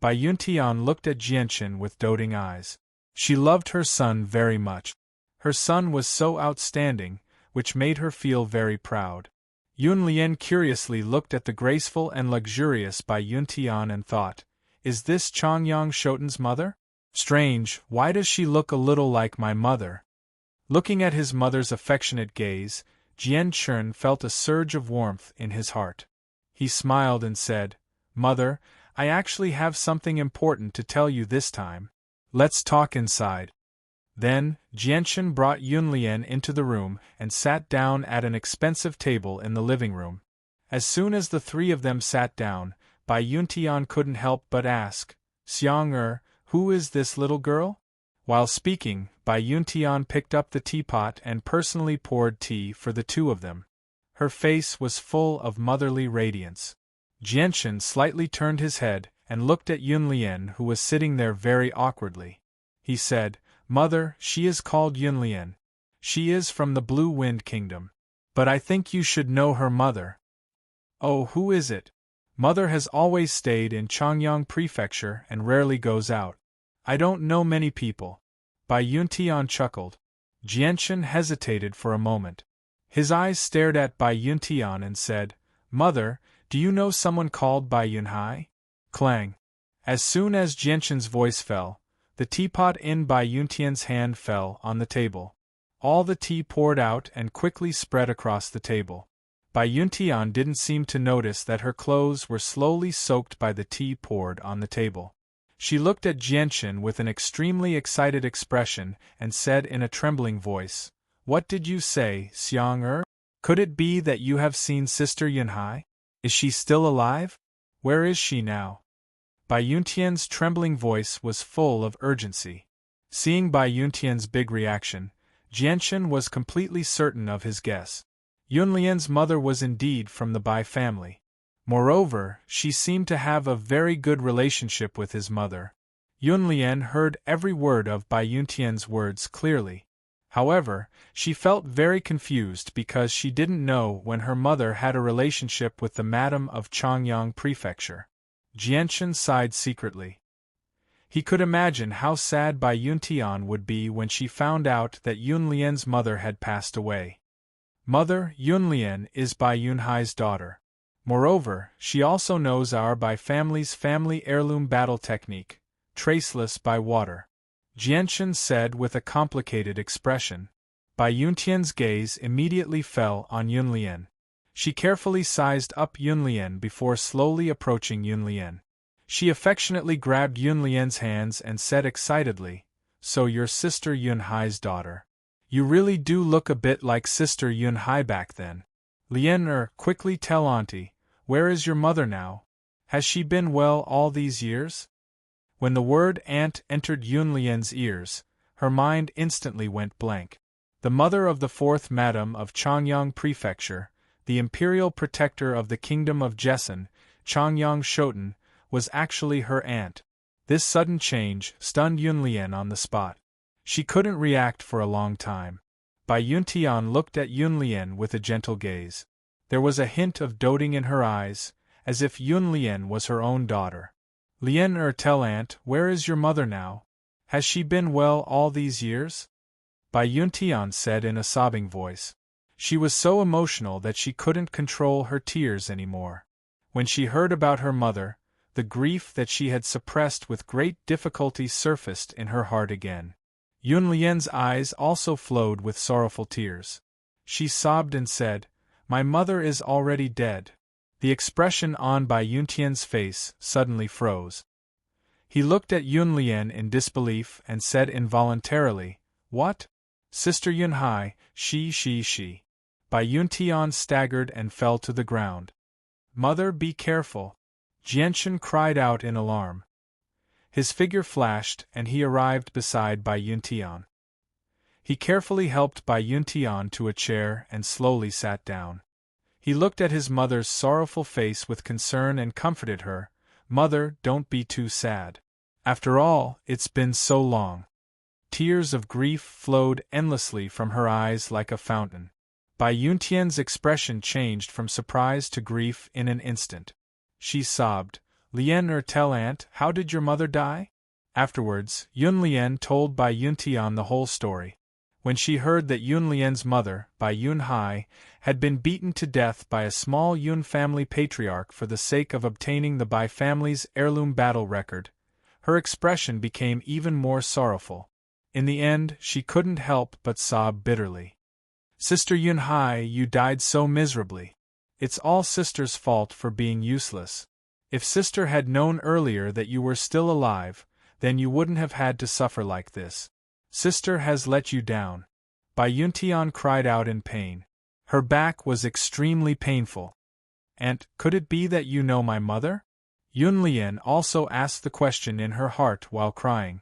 Bai Yuntian looked at Jianchen with doting eyes. She loved her son very much. Her son was so outstanding, which made her feel very proud. Yunlian curiously looked at the graceful and luxurious Bai Yuntian and thought, "Is this Changyang Shoten's mother? Strange, why does she look a little like my mother?" Looking at his mother's affectionate gaze, Jianchen felt a surge of warmth in his heart. He smiled and said, "Mother, I actually have something important to tell you this time. Let's talk inside." Then, Jianchen brought Yunlian into the room and sat down at an expensive table in the living room. As soon as the three of them sat down, Bai Yuntian couldn't help but ask, "Xiang who is this little girl?" While speaking, Bai Yuntian picked up the teapot and personally poured tea for the two of them. Her face was full of motherly radiance. Jianchen slightly turned his head and looked at Yunlian, who was sitting there very awkwardly. He said, "Mother, she is called Yunlian. She is from the Blue Wind Kingdom. But I think you should know her mother." "Oh, who is it?" "Mother has always stayed in Changyang prefecture and rarely goes out. I don't know many people." Bai Yuntian chuckled. Jianchen hesitated for a moment. His eyes stared at Bai Yuntian and said, "Mother, do you know someone called Bai Yunhai?" Clang. As soon as Jianchen's voice fell, the teapot in Bai Yuntian's hand fell on the table. All the tea poured out and quickly spread across the table. Bai Yuntian didn't seem to notice that her clothes were slowly soaked by the tea poured on the table. She looked at Jianchen with an extremely excited expression and said in a trembling voice, "What did you say, Xiang Could it be that you have seen Sister Yunhai? Is she still alive? Where is she now?" Bai Yuntian's trembling voice was full of urgency. Seeing Bai Yuntian's big reaction, Jianchen was completely certain of his guess. Yunlian's mother was indeed from the Bai family. Moreover, she seemed to have a very good relationship with his mother. Yunlian heard every word of Bai Yuntian's words clearly. However, she felt very confused because she didn't know when her mother had a relationship with the madam of Changyang prefecture. Jianchen sighed secretly. He could imagine how sad Bai Yuntian would be when she found out that Yunlian's mother had passed away. Mother, Yunlian is Bai Yunhai's daughter. Moreover, she also knows our Bai family's family heirloom battle technique, traceless by water. Jianchen said with a complicated expression. Bai Yuntian's gaze immediately fell on Yunlian. She carefully sized up Yunlian before slowly approaching Yunlian. She affectionately grabbed Yunlian's hands and said excitedly, "So you're Sister Yunhai's daughter. You really do look a bit like Sister Yunhai back then. Lian quickly tell Auntie, where is your mother now? Has she been well all these years?" When the word aunt entered Yunlian's ears, her mind instantly went blank. The mother of the fourth Madam of Changyang Prefecture, the imperial protector of the kingdom of Jessen, Changyang Shoten, was actually her aunt. This sudden change stunned Yunlian on the spot. She couldn't react for a long time. Bai Yuntian looked at Yunlian with a gentle gaze. There was a hint of doting in her eyes, as if Yunlian was her own daughter. "Lian tell aunt, where is your mother now? Has she been well all these years?" Bai Yuntian said in a sobbing voice. She was so emotional that she couldn't control her tears anymore. When she heard about her mother, the grief that she had suppressed with great difficulty surfaced in her heart again. Yunlian's eyes also flowed with sorrowful tears. She sobbed and said, "My mother is already dead." The expression on Bai Yuntian's face suddenly froze. He looked at Yunlian in disbelief and said involuntarily, "What? Sister Yunhai, she. Bai Yuntian staggered and fell to the ground. "Mother, be careful!" Jianchen cried out in alarm. His figure flashed and he arrived beside Bai Yuntian. He carefully helped Bai Yuntian to a chair and slowly sat down. He looked at his mother's sorrowful face with concern and comforted her, "Mother, don't be too sad. After all, it's been so long." Tears of grief flowed endlessly from her eyes like a fountain. Bai Yuntian's expression changed from surprise to grief in an instant. She sobbed, "Lian tell aunt, how did your mother die?" Afterwards, Yunlian told Bai Yuntian the whole story. When she heard that Yunlian's mother, Bai Yunhai, had been beaten to death by a small Yun family patriarch for the sake of obtaining the Bai family's heirloom battle record, her expression became even more sorrowful. In the end, she couldn't help but sob bitterly. "Sister Yunhai, you died so miserably. It's all Sister's fault for being useless. If Sister had known earlier that you were still alive, then you wouldn't have had to suffer like this. Sister has let you down." Bai Yuntian cried out in pain. Her back was extremely painful. "Aunt, could it be that you know my mother?" Yunlian also asked the question in her heart while crying.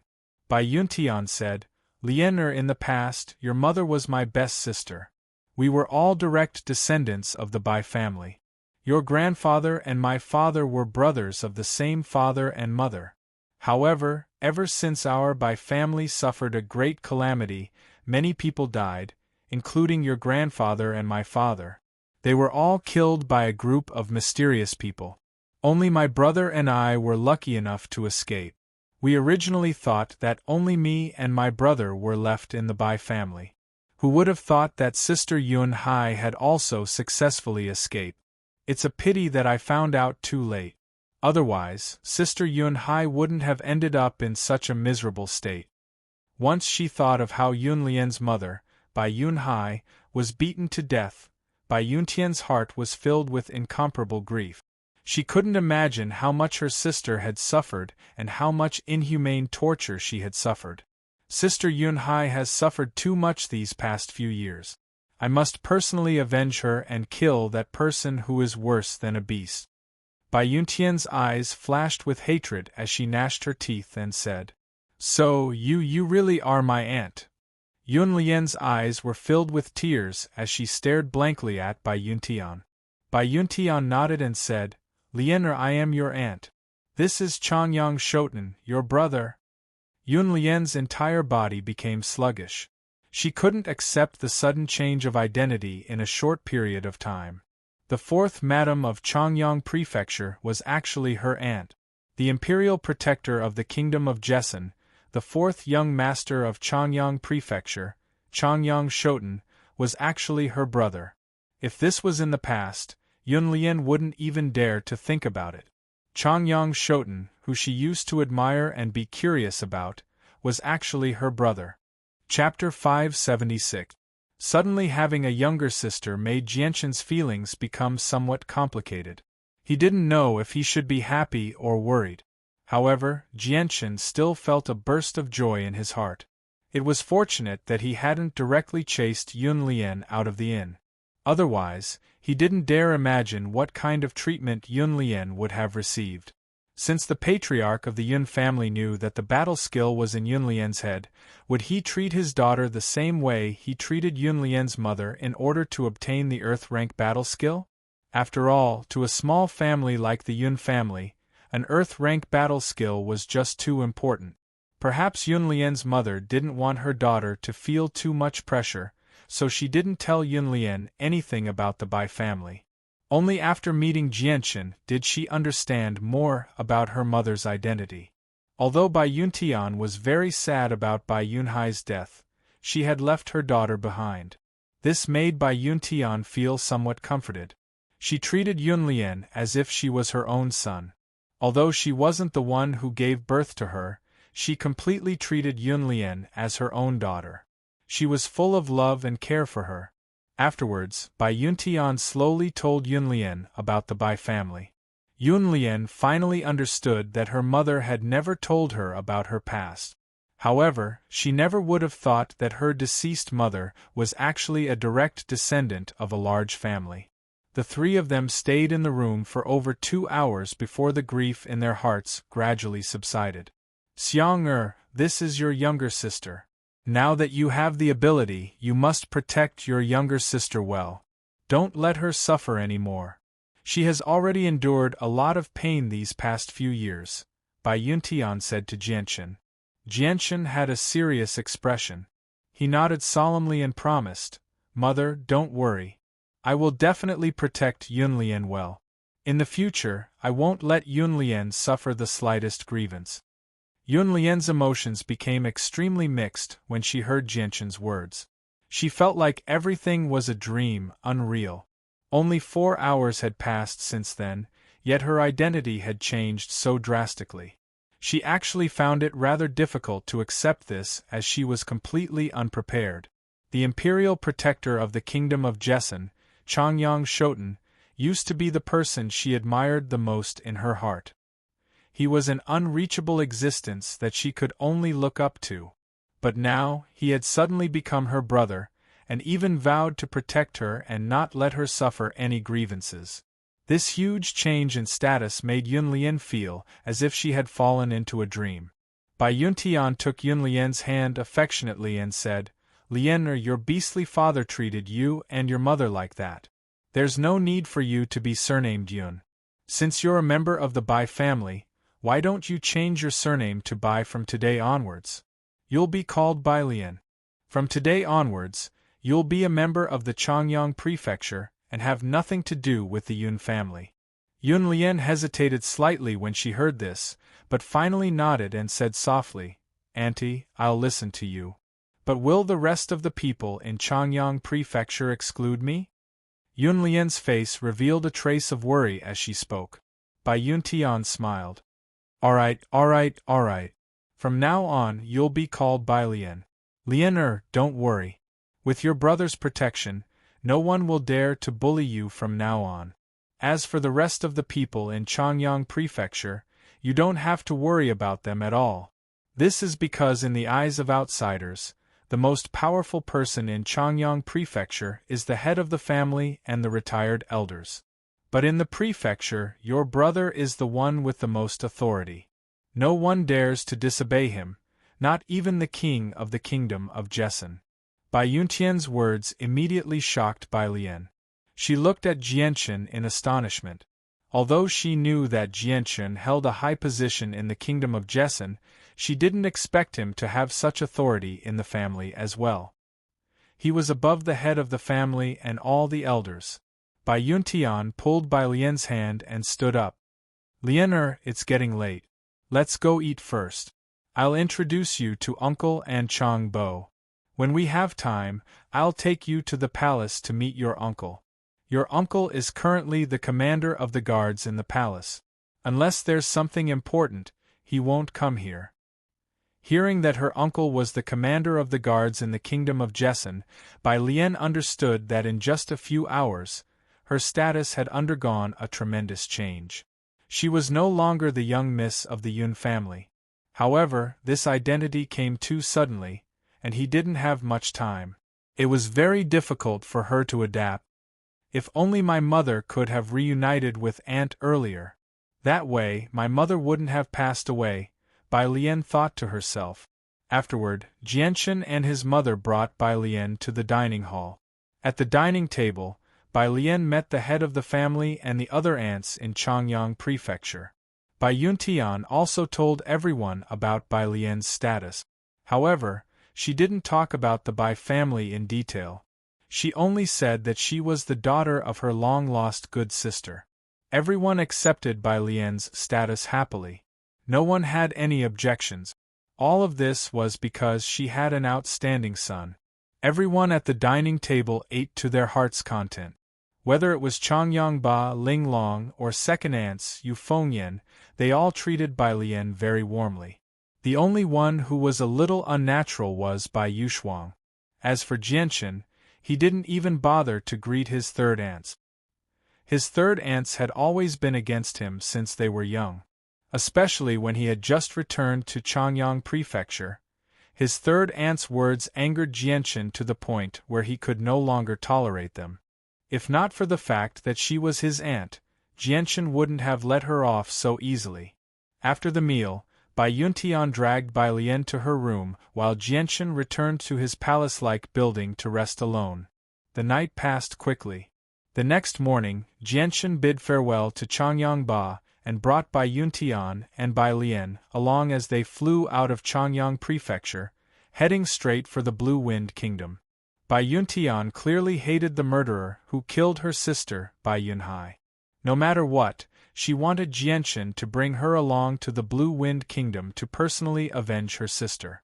Bai Yuntian said, "Lian in the past, your mother was my best sister. We were all direct descendants of the Bai family. Your grandfather and my father were brothers of the same father and mother. However, ever since our Bai family suffered a great calamity, many people died, including your grandfather and my father. They were all killed by a group of mysterious people. Only my brother and I were lucky enough to escape. We originally thought that only me and my brother were left in the Bai family. Who would have thought that Sister Yunhai had also successfully escaped? It's a pity that I found out too late. Otherwise, Sister Yunhai wouldn't have ended up in such a miserable state." Once she thought of how Yunlian's mother, Bai Yunhai, was beaten to death. Bai Yuntian's heart was filled with incomparable grief. She couldn't imagine how much her sister had suffered and how much inhumane torture she had suffered. "Sister Yunhai has suffered too much these past few years. I must personally avenge her and kill that person who is worse than a beast." Bai Yuntian's eyes flashed with hatred as she gnashed her teeth and said, "So, you really are my aunt." Yunlian's eyes were filled with tears as she stared blankly at Bai Yuntian. Bai Yuntian nodded and said, "Lian, I am your aunt. This is Changyang Shoten, your brother." Yunlian's entire body became sluggish. She couldn't accept the sudden change of identity in a short period of time. The fourth Madam of Changyang Prefecture was actually her aunt. The imperial protector of the kingdom of Jessen, the fourth young master of Changyang Prefecture, Changyang Shoten, was actually her brother. If this was in the past, Yunlian wouldn't even dare to think about it. Changyang Shoten, who she used to admire and be curious about, was actually her brother. Chapter 576. Suddenly having a younger sister made Jianshan's feelings become somewhat complicated. He didn't know if he should be happy or worried. However, Jianchen still felt a burst of joy in his heart. It was fortunate that he hadn't directly chased Yun Lian out of the inn. Otherwise, he didn't dare imagine what kind of treatment Yun Lian would have received. Since the patriarch of the Yun family knew that the battle skill was in Yun Lian's head, would he treat his daughter the same way he treated Yun Lian's mother in order to obtain the earth rank battle skill? After all, to a small family like the Yun family, an earth rank battle skill was just too important. Perhaps Yun Lian's mother didn't want her daughter to feel too much pressure, so she didn't tell Yun Lian anything about the Bai family. Only after meeting Jianchen did she understand more about her mother's identity. Although Bai Yuntian was very sad about Bai Yunhai's death, she had left her daughter behind. This made Bai Yuntian feel somewhat comforted. She treated Yun Lian as if she was her own son. Although she wasn't the one who gave birth to her, she completely treated Yun Lian as her own daughter. She was full of love and care for her. Afterwards, Bai Yuntian slowly told Yun Lian about the Bai family. Yun Lian finally understood that her mother had never told her about her past. However, she never would have thought that her deceased mother was actually a direct descendant of a large family. The three of them stayed in the room for over 2 hours before the grief in their hearts gradually subsided. Xiang this is your younger sister. Now that you have the ability, you must protect your younger sister well. Don't let her suffer anymore. She has already endured a lot of pain these past few years, Bai Yuntian said to Jianchen. Jianchen had a serious expression. He nodded solemnly and promised, "Mother, don't worry. I will definitely protect Yun Lian well. In the future, I won't let Yun Lian suffer the slightest grievance." Yun Lian's emotions became extremely mixed when she heard Jianchen's words. She felt like everything was a dream, unreal. Only 4 hours had passed since then, yet her identity had changed so drastically. She actually found it rather difficult to accept this as she was completely unprepared. The imperial protector of the kingdom of Jessen, Changyang Shoten, used to be the person she admired the most in her heart. He was an unreachable existence that she could only look up to. But now, he had suddenly become her brother, and even vowed to protect her and not let her suffer any grievances. This huge change in status made Yun Lian feel as if she had fallen into a dream. Bai Yuntian took Yun Lian's hand affectionately and said, "Lian, your beastly father treated you and your mother like that. There's no need for you to be surnamed Yun. Since you're a member of the Bai family, why don't you change your surname to Bai from today onwards? You'll be called Bai Lian. From today onwards, you'll be a member of the Changyang Prefecture and have nothing to do with the Yun family." Yun Lian hesitated slightly when she heard this, but finally nodded and said softly, "Auntie, I'll listen to you. But will the rest of the people in Changyang Prefecture exclude me?" Yun Lian's face revealed a trace of worry as she spoke. Bai Yuntian smiled. Alright. From now on, you'll be called Bai Lian. Lian, don't worry. With your brother's protection, no one will dare to bully you from now on. As for the rest of the people in Changyang Prefecture, you don't have to worry about them at all. This is because in the eyes of outsiders, the most powerful person in Changyang Prefecture is the head of the family and the retired elders. But in the prefecture, your brother is the one with the most authority. No one dares to disobey him, not even the king of the kingdom of Jessen. Bai Yuntian's words immediately shocked Bai Lian. She looked at Jianchen in astonishment. Although she knew that Jianchen held a high position in the kingdom of Jessen, she didn't expect him to have such authority in the family as well. He was above the head of the family and all the elders. Bai Yuntian pulled Bai Lian's hand and stood up. "Lian, it's getting late. Let's go eat first. I'll introduce you to Uncle and Chang Bo. When we have time, I'll take you to the palace to meet your uncle. Your uncle is currently the commander of the guards in the palace. Unless there's something important, he won't come here." Hearing that her uncle was the commander of the guards in the kingdom of Jessen, Bai Lian understood that in just a few hours, her status had undergone a tremendous change. She was no longer the young miss of the Yun family. However, this identity came too suddenly, and he didn't have much time. It was very difficult for her to adapt. If only my mother could have reunited with Aunt earlier. That way, my mother wouldn't have passed away, Bai Lian thought to herself. Afterward, Jianchen and his mother brought Bai Lian to the dining hall. At the dining table, Bai Lian met the head of the family and the other aunts in Changyang Prefecture. Bai Yuntian also told everyone about Bai Lian's status. However, she didn't talk about the Bai family in detail. She only said that she was the daughter of her long-lost good sister. Everyone accepted Bai Lian's status happily. No one had any objections. All of this was because she had an outstanding son. Everyone at the dining table ate to their heart's content. Whether it was Changyang Ba, Ling Long, or second aunts Yu Fengyan, they all treated Bai Lian very warmly. The only one who was a little unnatural was Bai Yushuang. As for Jianchen, he didn't even bother to greet his third aunts. His third aunts had always been against him since they were young. Especially when he had just returned to Changyang Prefecture. His third aunt's words angered Jianchen to the point where he could no longer tolerate them. If not for the fact that she was his aunt, Jianchen wouldn't have let her off so easily. After the meal, Bai Yuntian dragged Bai Lian to her room while Jianchen returned to his palace-like building to rest alone. The night passed quickly. The next morning, Jianchen bid farewell to Changyang Ba and brought Bai Yuntian and Bai Lian along as they flew out of Changyang Prefecture, heading straight for the Blue Wind Kingdom. Bai Yuntian clearly hated the murderer who killed her sister, Bai Yunhai. No matter what, she wanted Jianchen to bring her along to the Blue Wind Kingdom to personally avenge her sister.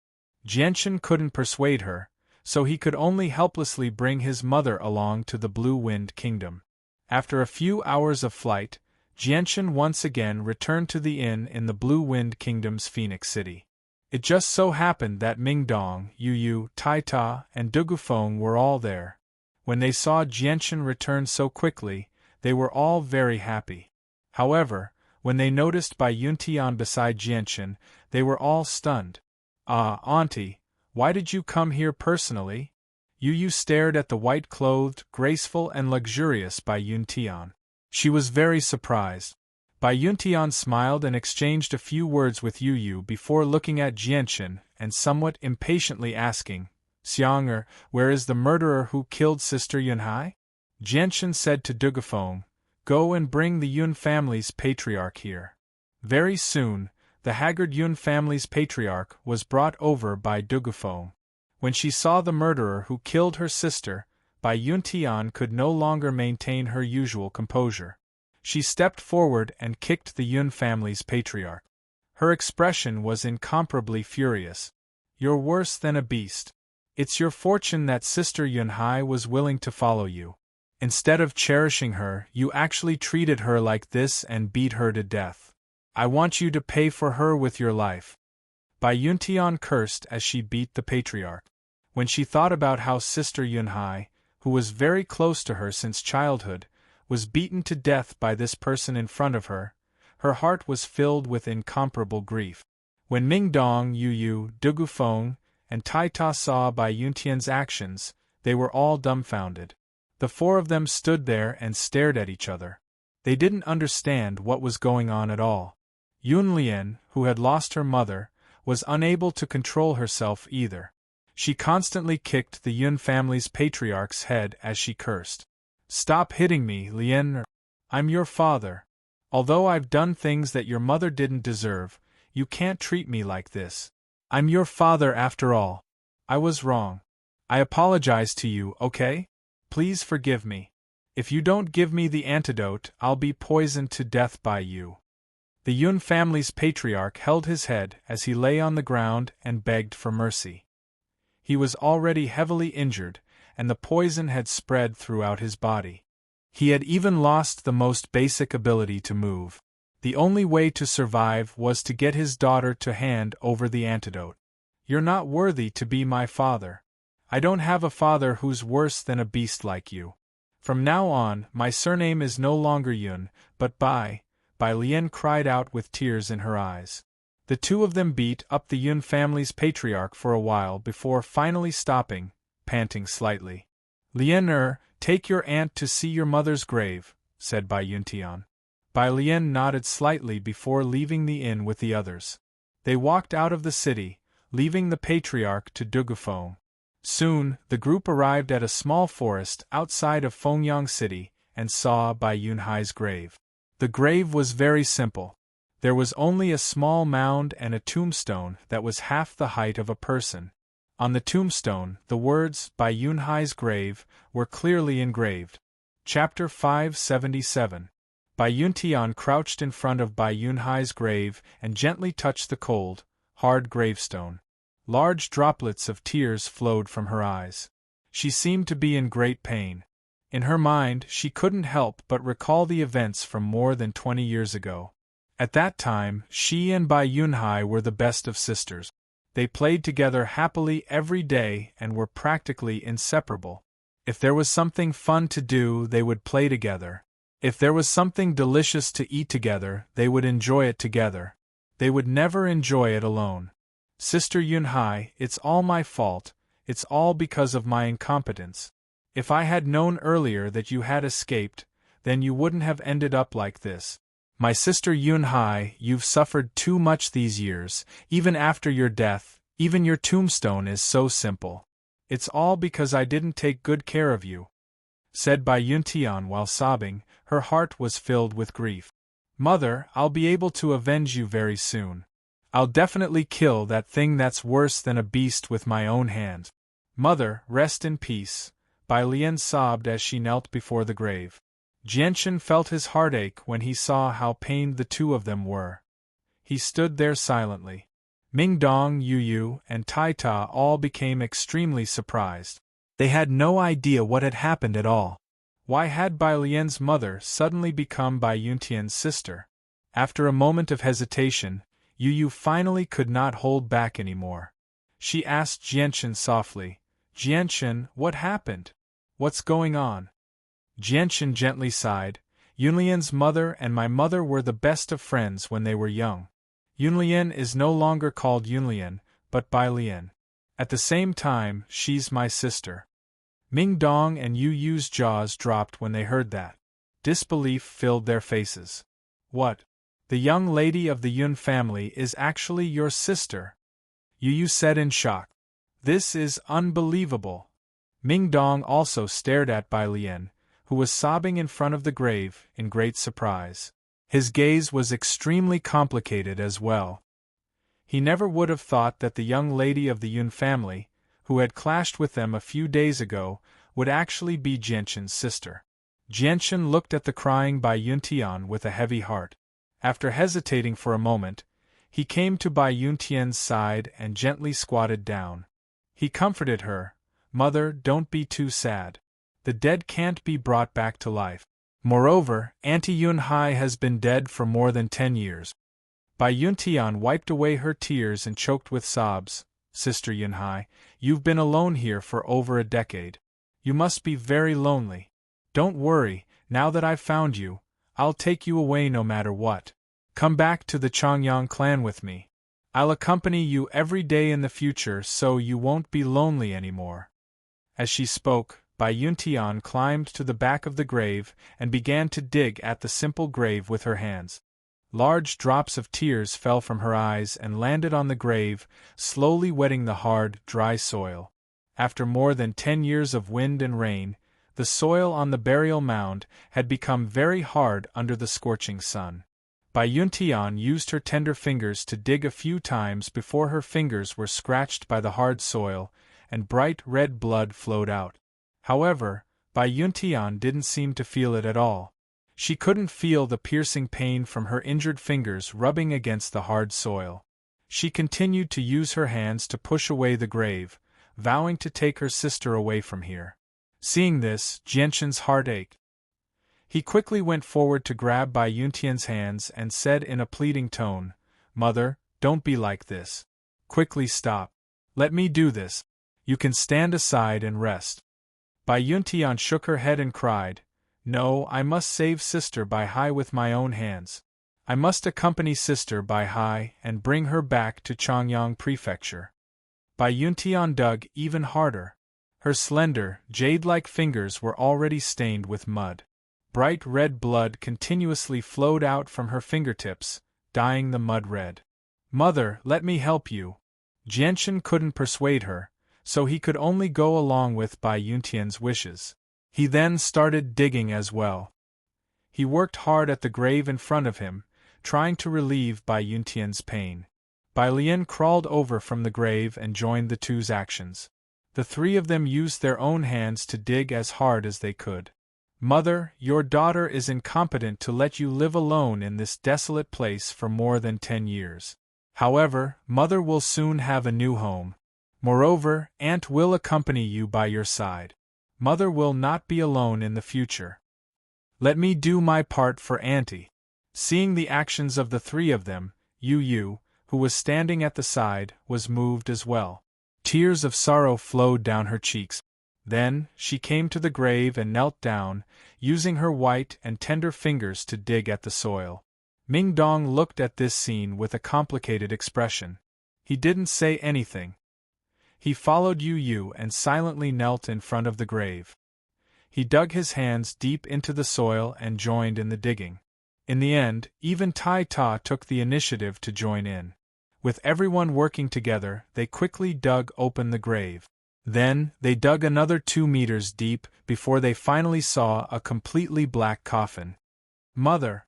Jianchen couldn't persuade her, so he could only helplessly bring his mother along to the Blue Wind Kingdom. After a few hours of flight, Jianchen once again returned to the inn in the Blue Wind Kingdom's Phoenix City. It just so happened that Mingdong, Yu, Tai Ta, and Dugufeng were all there. When they saw Jianchen return so quickly, they were all very happy. However, when they noticed Bai Yuntian beside Jianchen, they were all stunned. "Ah, Auntie, why did you come here personally?" Yu stared at the white-clothed, graceful and luxurious Bai Yuntian. She was very surprised. Bai Yuntian smiled and exchanged a few words with Yu before looking at Jianchen and somewhat impatiently asking, "Xiang'er, where is the murderer who killed Sister Yunhai?" Jianchen said to Dugufeng, "Go and bring the Yun family's patriarch here." Very soon, the haggard Yun family's patriarch was brought over by Dugufeng. When she saw the murderer who killed her sister, Bai Yuntian could no longer maintain her usual composure. She stepped forward and kicked the Yun family's patriarch. Her expression was incomparably furious. "You're worse than a beast. It's your fortune that Sister Yunhai was willing to follow you. Instead of cherishing her, you actually treated her like this and beat her to death. I want you to pay for her with your life." Bai Yuntian cursed as she beat the patriarch. When she thought about how Sister Yunhai, who was very close to her since childhood, was beaten to death by this person in front of her, her heart was filled with incomparable grief. When Mingdong, Yu, Dugufeng, and Tai Ta saw Bai Yuntian's actions, they were all dumbfounded. The four of them stood there and stared at each other. They didn't understand what was going on at all. Yun Lian, who had lost her mother, was unable to control herself either. She constantly kicked the Yun family's patriarch's head as she cursed. "Stop hitting me, Lian. I'm your father. Although I've done things that your mother didn't deserve, you can't treat me like this. I'm your father after all. I was wrong. I apologize to you, okay? Please forgive me. If you don't give me the antidote, I'll be poisoned to death by you." The Yun family's patriarch held his head as he lay on the ground and begged for mercy. He was already heavily injured, and the poison had spread throughout his body. He had even lost the most basic ability to move. The only way to survive was to get his daughter to hand over the antidote. "You're not worthy to be my father. I don't have a father who's worse than a beast like you. From now on, my surname is no longer Yun, but Bai, Bai Lian cried out with tears in her eyes. The two of them beat up the Yun family's patriarch for a while before finally stopping, panting slightly. Lian take your aunt to see your mother's grave, said Bai Yuntian. Bai Lian nodded slightly before leaving the inn with the others. They walked out of the city, leaving the patriarch to Dugufeng. Soon, the group arrived at a small forest outside of Fengyang City and saw Bai Yunhai's grave. The grave was very simple. There was only a small mound and a tombstone that was half the height of a person. On the tombstone, the words, Bai Yunhai's grave, were clearly engraved. Chapter 577. Bai Yuntian crouched in front of Bai Yunhai's grave and gently touched the cold, hard gravestone. Large droplets of tears flowed from her eyes. She seemed to be in great pain. In her mind, she couldn't help but recall the events from more than 20 years ago. At that time, she and Bai Yunhai were the best of sisters. They played together happily every day and were practically inseparable. If there was something fun to do, they would play together. If there was something delicious to eat together, they would enjoy it together. They would never enjoy it alone. Sister Yunhai, it's all my fault, it's all because of my incompetence. If I had known earlier that you had escaped, then you wouldn't have ended up like this. My sister Yunhai, you've suffered too much these years, even after your death, even your tombstone is so simple. It's all because I didn't take good care of you, said Bai Yuntian while sobbing. Her heart was filled with grief. Mother, I'll be able to avenge you very soon. I'll definitely kill that thing that's worse than a beast with my own hands. Mother, rest in peace, Bai Lian sobbed as she knelt before the grave. Jianchen felt his heart ache when he saw how pained the two of them were. He stood there silently. Mingdong, Yu, and Taita all became extremely surprised. They had no idea what had happened at all. Why had Bai Lian's mother suddenly become Bai Yuntian's sister? After a moment of hesitation, Yu finally could not hold back anymore. She asked Jianchen softly, Jianchen, what happened? What's going on? Jianchen gently sighed. Yunlian's mother and my mother were the best of friends when they were young. Yunlian is no longer called Yunlian, but Bai Lian. At the same time, she's my sister. Mingdong and Yu's jaws dropped when they heard that. Disbelief filled their faces. What? The young lady of the Yun family is actually your sister? Yu said in shock. This is unbelievable. Mingdong also stared at Bai Lian, who was sobbing in front of the grave, in great surprise. His gaze was extremely complicated as well. He never would have thought that the young lady of the Yun family, who had clashed with them a few days ago, would actually be Jianchen's sister. Jianchen looked at the crying Bai Yuntian with a heavy heart. After hesitating for a moment, he came to Bai Yuntian's side and gently squatted down. He comforted her. Mother, don't be too sad. The dead can't be brought back to life. Moreover, Auntie Yunhai has been dead for more than 10 years. Bai Yuntian wiped away her tears and choked with sobs. Sister Yunhai, you've been alone here for over a decade. You must be very lonely. Don't worry, now that I've found you, I'll take you away no matter what. Come back to the Changyang clan with me. I'll accompany you every day in the future so you won't be lonely anymore. As she spoke, Bai Yuntian climbed to the back of the grave and began to dig at the simple grave with her hands. Large drops of tears fell from her eyes and landed on the grave, slowly wetting the hard, dry soil. After more than 10 years of wind and rain, the soil on the burial mound had become very hard under the scorching sun. Bai Yuntian used her tender fingers to dig a few times before her fingers were scratched by the hard soil, and bright red blood flowed out. However, Bai Yuntian didn't seem to feel it at all. She couldn't feel the piercing pain from her injured fingers rubbing against the hard soil. She continued to use her hands to push away the grave, vowing to take her sister away from here. Seeing this, Jianchen's heart ached. He quickly went forward to grab Bai Yuntian's hands and said in a pleading tone, Mother, don't be like this. Quickly stop. Let me do this. You can stand aside and rest. Bai Yuntian shook her head and cried, No, I must save Sister Bai Hai with my own hands. I must accompany Sister Bai Hai and bring her back to Changyang Prefecture. Bai Yuntian dug even harder. Her slender, jade-like fingers were already stained with mud. Bright red blood continuously flowed out from her fingertips, dyeing the mud red. Mother, let me help you. Jianchen couldn't persuade her, so he could only go along with Bai Yuntian's wishes. He then started digging as well. He worked hard at the grave in front of him, trying to relieve Bai Yuntian's pain. Bai Lian crawled over from the grave and joined the two's actions. The three of them used their own hands to dig as hard as they could. Mother, your daughter is incompetent to let you live alone in this desolate place for more than 10 years. However, Mother will soon have a new home. Moreover, Aunt will accompany you by your side. Mother will not be alone in the future. Let me do my part for Auntie. Seeing the actions of the three of them, Yu, who was standing at the side, was moved as well. Tears of sorrow flowed down her cheeks. Then, she came to the grave and knelt down, using her white and tender fingers to dig at the soil. Ming Dong looked at this scene with a complicated expression. He didn't say anything. He followed Yu and silently knelt in front of the grave. He dug his hands deep into the soil and joined in the digging. In the end, even Tai Ta took the initiative to join in. With everyone working together, they quickly dug open the grave. Then, they dug another 2 meters deep before they finally saw a completely black coffin. Mother!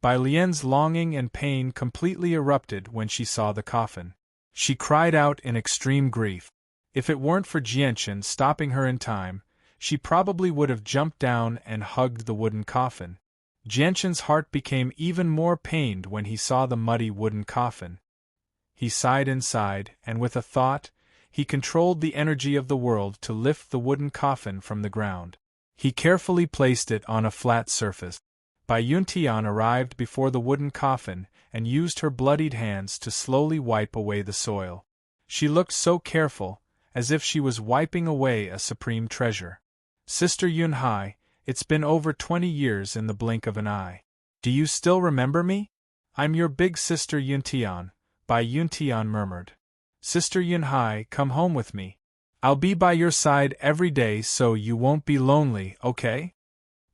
Bai Lian's longing and pain completely erupted when she saw the coffin. She cried out in extreme grief. If it weren't for Jianchen stopping her in time, she probably would have jumped down and hugged the wooden coffin. Jianchen's heart became even more pained when he saw the muddy wooden coffin. He sighed inside, and with a thought, he controlled the energy of the world to lift the wooden coffin from the ground. He carefully placed it on a flat surface. Bai Yuntian arrived before the wooden coffin and used her bloodied hands to slowly wipe away the soil. She looked so careful, as if she was wiping away a supreme treasure. Sister Yunhai, it's been over 20 years in the blink of an eye. Do you still remember me? I'm your big sister Yuntian, Bai Yuntian murmured. Sister Yunhai, come home with me. I'll be by your side every day so you won't be lonely, okay?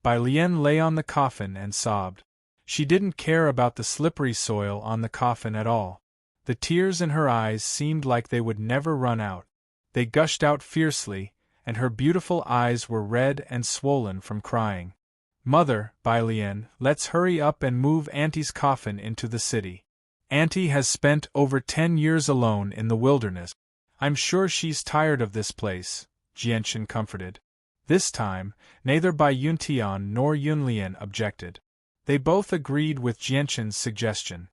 Bai Lian lay on the coffin and sobbed. She didn't care about the slippery soil on the coffin at all. The tears in her eyes seemed like they would never run out. They gushed out fiercely, and her beautiful eyes were red and swollen from crying. Mother, Bai Lian, let's hurry up and move Auntie's coffin into the city. Auntie has spent over 10 years alone in the wilderness. I'm sure she's tired of this place, Jianchen comforted. This time, neither Bai Yuntian nor Yunlian objected. They both agreed with Jianchen's suggestion.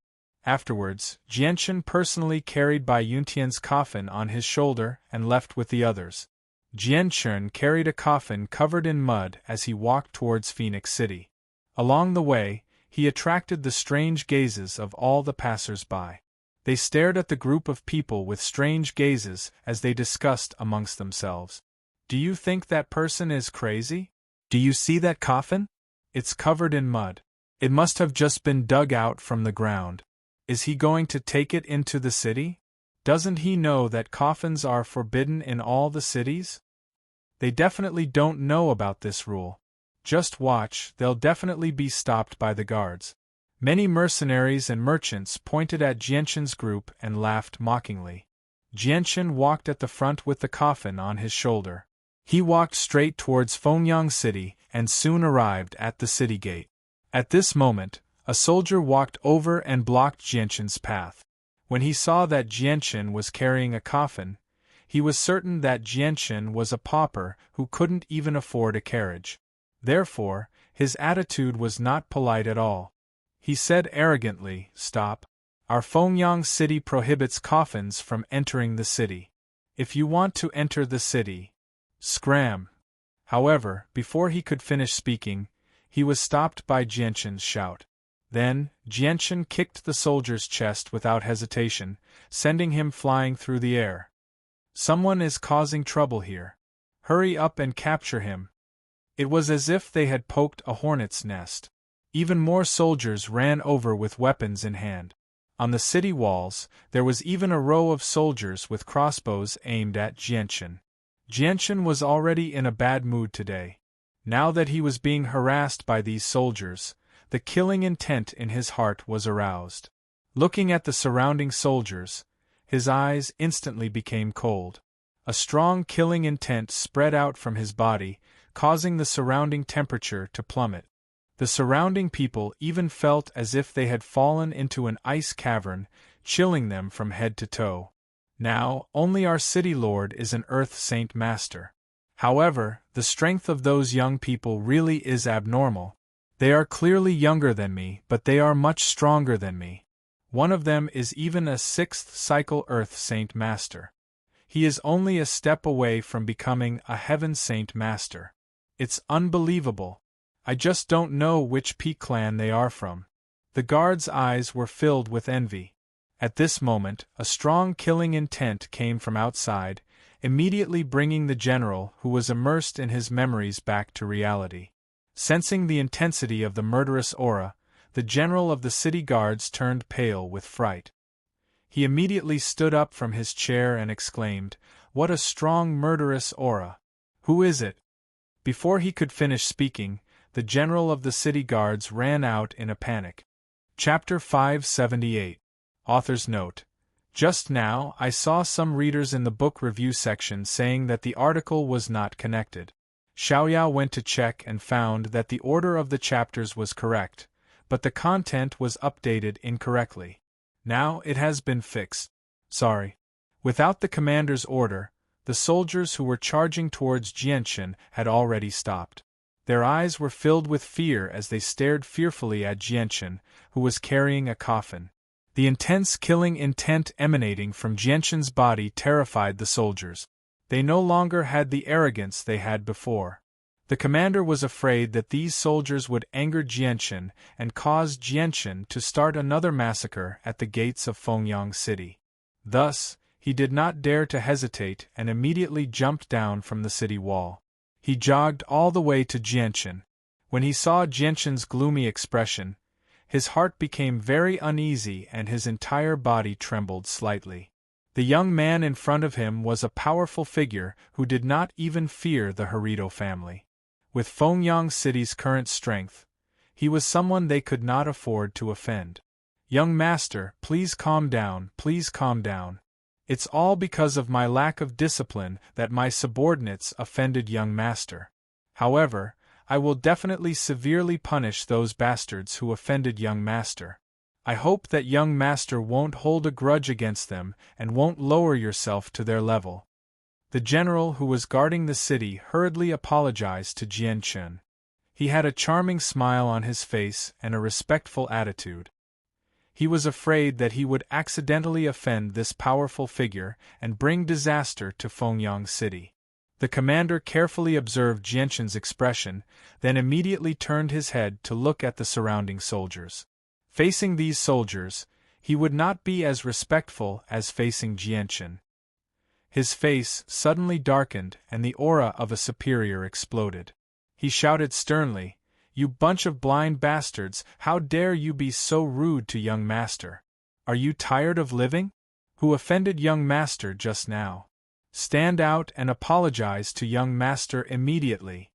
Afterwards, Jianchen personally carried Bai Yuntian's coffin on his shoulder and left with the others. Jianchen carried a coffin covered in mud as he walked towards Phoenix City. Along the way, he attracted the strange gazes of all the passers-by. They stared at the group of people with strange gazes as they discussed amongst themselves. Do you think that person is crazy? Do you see that coffin? It's covered in mud. It must have just been dug out from the ground. Is he going to take it into the city? Doesn't he know that coffins are forbidden in all the cities? They definitely don't know about this rule. Just watch, they'll definitely be stopped by the guards. Many mercenaries and merchants pointed at Jianchen's group and laughed mockingly. Jianchen walked at the front with the coffin on his shoulder. He walked straight towards Fengyang City and soon arrived at the city gate. At this moment, a soldier walked over and blocked Jianchen's path. When he saw that Jianchen was carrying a coffin, he was certain that Jianchen was a pauper who couldn't even afford a carriage. Therefore, his attitude was not polite at all. He said arrogantly, "Stop. Our Fengyang City prohibits coffins from entering the city. If you want to enter the city, scram." However, before he could finish speaking, he was stopped by Jianchen's shout. Then, Jianchen kicked the soldier's chest without hesitation, sending him flying through the air. Someone is causing trouble here. Hurry up and capture him. It was as if they had poked a hornet's nest. Even more soldiers ran over with weapons in hand. On the city walls, there was even a row of soldiers with crossbows aimed at Jianchen. Jianchen was already in a bad mood today. Now that he was being harassed by these soldiers, the killing intent in his heart was aroused. Looking at the surrounding soldiers, his eyes instantly became cold. A strong killing intent spread out from his body, causing the surrounding temperature to plummet. The surrounding people even felt as if they had fallen into an ice cavern, chilling them from head to toe. Now, only our city lord is an Earth Saint Master. However, the strength of those young people really is abnormal. They are clearly younger than me, but they are much stronger than me. One of them is even a 6th cycle Earth Saint Master. He is only a step away from becoming a Heaven Saint Master. It's unbelievable. I just don't know which peak clan they are from. The guard's eyes were filled with envy. At this moment, a strong killing intent came from outside, immediately bringing the general who was immersed in his memories back to reality. Sensing the intensity of the murderous aura, the general of the city guards turned pale with fright. He immediately stood up from his chair and exclaimed, "What a strong murderous aura! Who is it?" Before he could finish speaking, the general of the city guards ran out in a panic. Chapter 578. Author's Note. Just now, I saw some readers in the book review section saying that the article was not connected. Xiaoyao went to check and found that the order of the chapters was correct, but the content was updated incorrectly. Now it has been fixed. Sorry. Without the commander's order, the soldiers who were charging towards Jianchen had already stopped. Their eyes were filled with fear as they stared fearfully at Jianchen, who was carrying a coffin. The intense killing intent emanating from Jianchen's body terrified the soldiers. They no longer had the arrogance they had before. The commander was afraid that these soldiers would anger Jianchen and cause Jianchen to start another massacre at the gates of Fengyang City. Thus, he did not dare to hesitate and immediately jumped down from the city wall. He jogged all the way to Jianchen. When he saw Jianchen's gloomy expression, his heart became very uneasy and his entire body trembled slightly. The young man in front of him was a powerful figure who did not even fear the Harito family. With Fengyang City's current strength, he was someone they could not afford to offend. "Young master, please calm down, please calm down. It's all because of my lack of discipline that my subordinates offended young master. However, I will definitely severely punish those bastards who offended young master. I hope that young master won't hold a grudge against them and won't lower yourself to their level." The general who was guarding the city hurriedly apologized to Jianchen. He had a charming smile on his face and a respectful attitude. He was afraid that he would accidentally offend this powerful figure and bring disaster to Fengyang City. The commander carefully observed Jianchen's expression, then immediately turned his head to look at the surrounding soldiers. Facing these soldiers, he would not be as respectful as facing Jianchen. His face suddenly darkened and the aura of a superior exploded. He shouted sternly, "You bunch of blind bastards, how dare you be so rude to young master? Are you tired of living? Who offended young master just now? Stand out and apologize to young master immediately."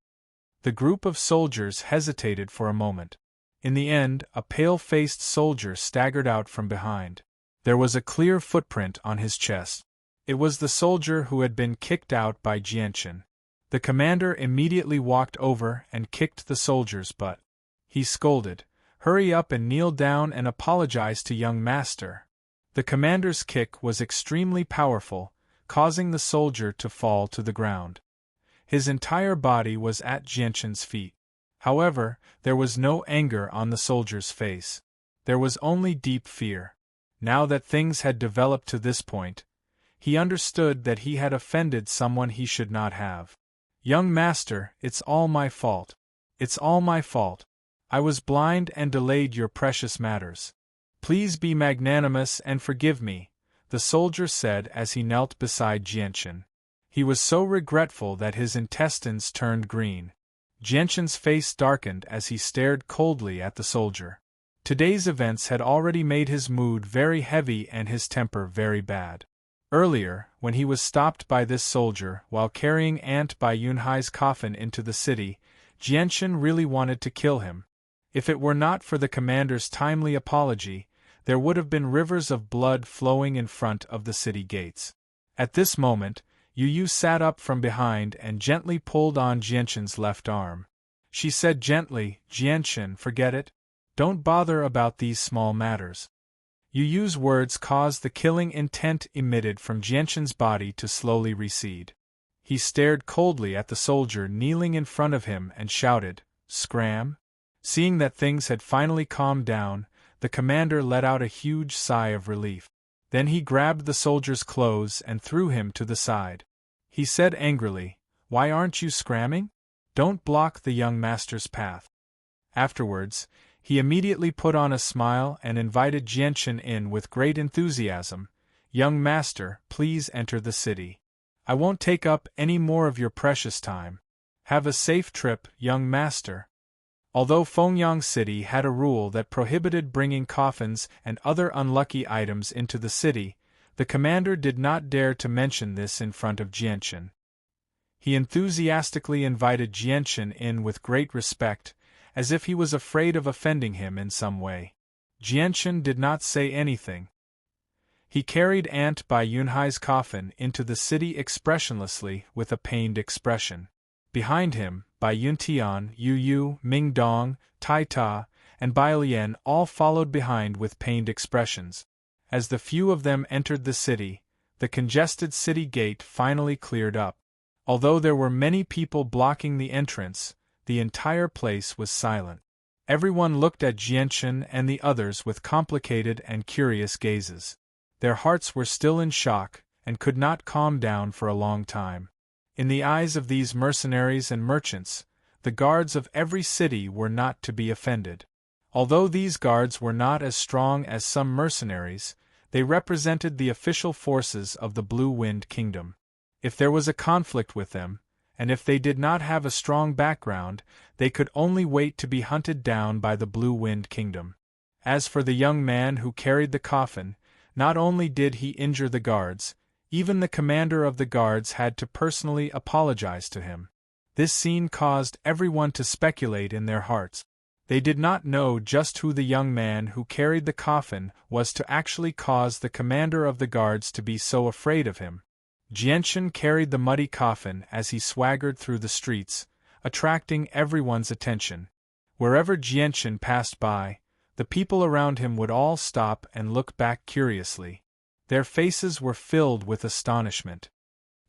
The group of soldiers hesitated for a moment. In the end, a pale-faced soldier staggered out from behind. There was a clear footprint on his chest. It was the soldier who had been kicked out by Jianchen. The commander immediately walked over and kicked the soldier's butt. He scolded, "Hurry up and kneel down and apologize to young master." The commander's kick was extremely powerful, causing the soldier to fall to the ground. His entire body was at Jianchen's feet. However, there was no anger on the soldier's face. There was only deep fear. Now that things had developed to this point, he understood that he had offended someone he should not have. "Young master, it's all my fault. It's all my fault. I was blind and delayed your precious matters. Please be magnanimous and forgive me," the soldier said as he knelt beside Jianchen. He was so regretful that his intestines turned green. Jianshan's face darkened as he stared coldly at the soldier. Today's events had already made his mood very heavy and his temper very bad. Earlier, when he was stopped by this soldier while carrying Aunt Bai Yunhai's coffin into the city, Jianshan really wanted to kill him. If it were not for the commander's timely apology, there would have been rivers of blood flowing in front of the city gates. At this moment, Yu Yu sat up from behind and gently pulled on Jianshan's left arm. She said gently, "Jianshan, forget it. Don't bother about these small matters." Yu Yu's words caused the killing intent emitted from Jianshan's body to slowly recede. He stared coldly at the soldier kneeling in front of him and shouted, "Scram?" Seeing that things had finally calmed down, the commander let out a huge sigh of relief. Then he grabbed the soldier's clothes and threw him to the side. He said angrily, "Why aren't you scramming? Don't block the young master's path." Afterwards, he immediately put on a smile and invited Jianshan in with great enthusiasm. "Young master, please enter the city. I won't take up any more of your precious time. Have a safe trip, young master." Although Fengyang City had a rule that prohibited bringing coffins and other unlucky items into the city, the commander did not dare to mention this in front of Jianshan. He enthusiastically invited Jianshan in with great respect, as if he was afraid of offending him in some way. Jianshan did not say anything. He carried Aunt Bai Yunhai's coffin into the city expressionlessly with a pained expression. Behind him, Bai Yuntian, Yu Yu, Ming Dong, Tai Ta, and Bai Lian all followed behind with pained expressions. As the few of them entered the city, the congested city gate finally cleared up. Although there were many people blocking the entrance, the entire place was silent. Everyone looked at Jianshan and the others with complicated and curious gazes. Their hearts were still in shock, and could not calm down for a long time. In the eyes of these mercenaries and merchants, the guards of every city were not to be offended. Although these guards were not as strong as some mercenaries, they represented the official forces of the Blue Wind Kingdom. If there was a conflict with them, and if they did not have a strong background, they could only wait to be hunted down by the Blue Wind Kingdom. As for the young man who carried the coffin, not only did he injure the guards, even the commander of the guards had to personally apologize to him. This scene caused everyone to speculate in their hearts. They did not know just who the young man who carried the coffin was to actually cause the commander of the guards to be so afraid of him. Jianshan carried the muddy coffin as he swaggered through the streets, attracting everyone's attention. Wherever Jianshan passed by, the people around him would all stop and look back curiously. Their faces were filled with astonishment.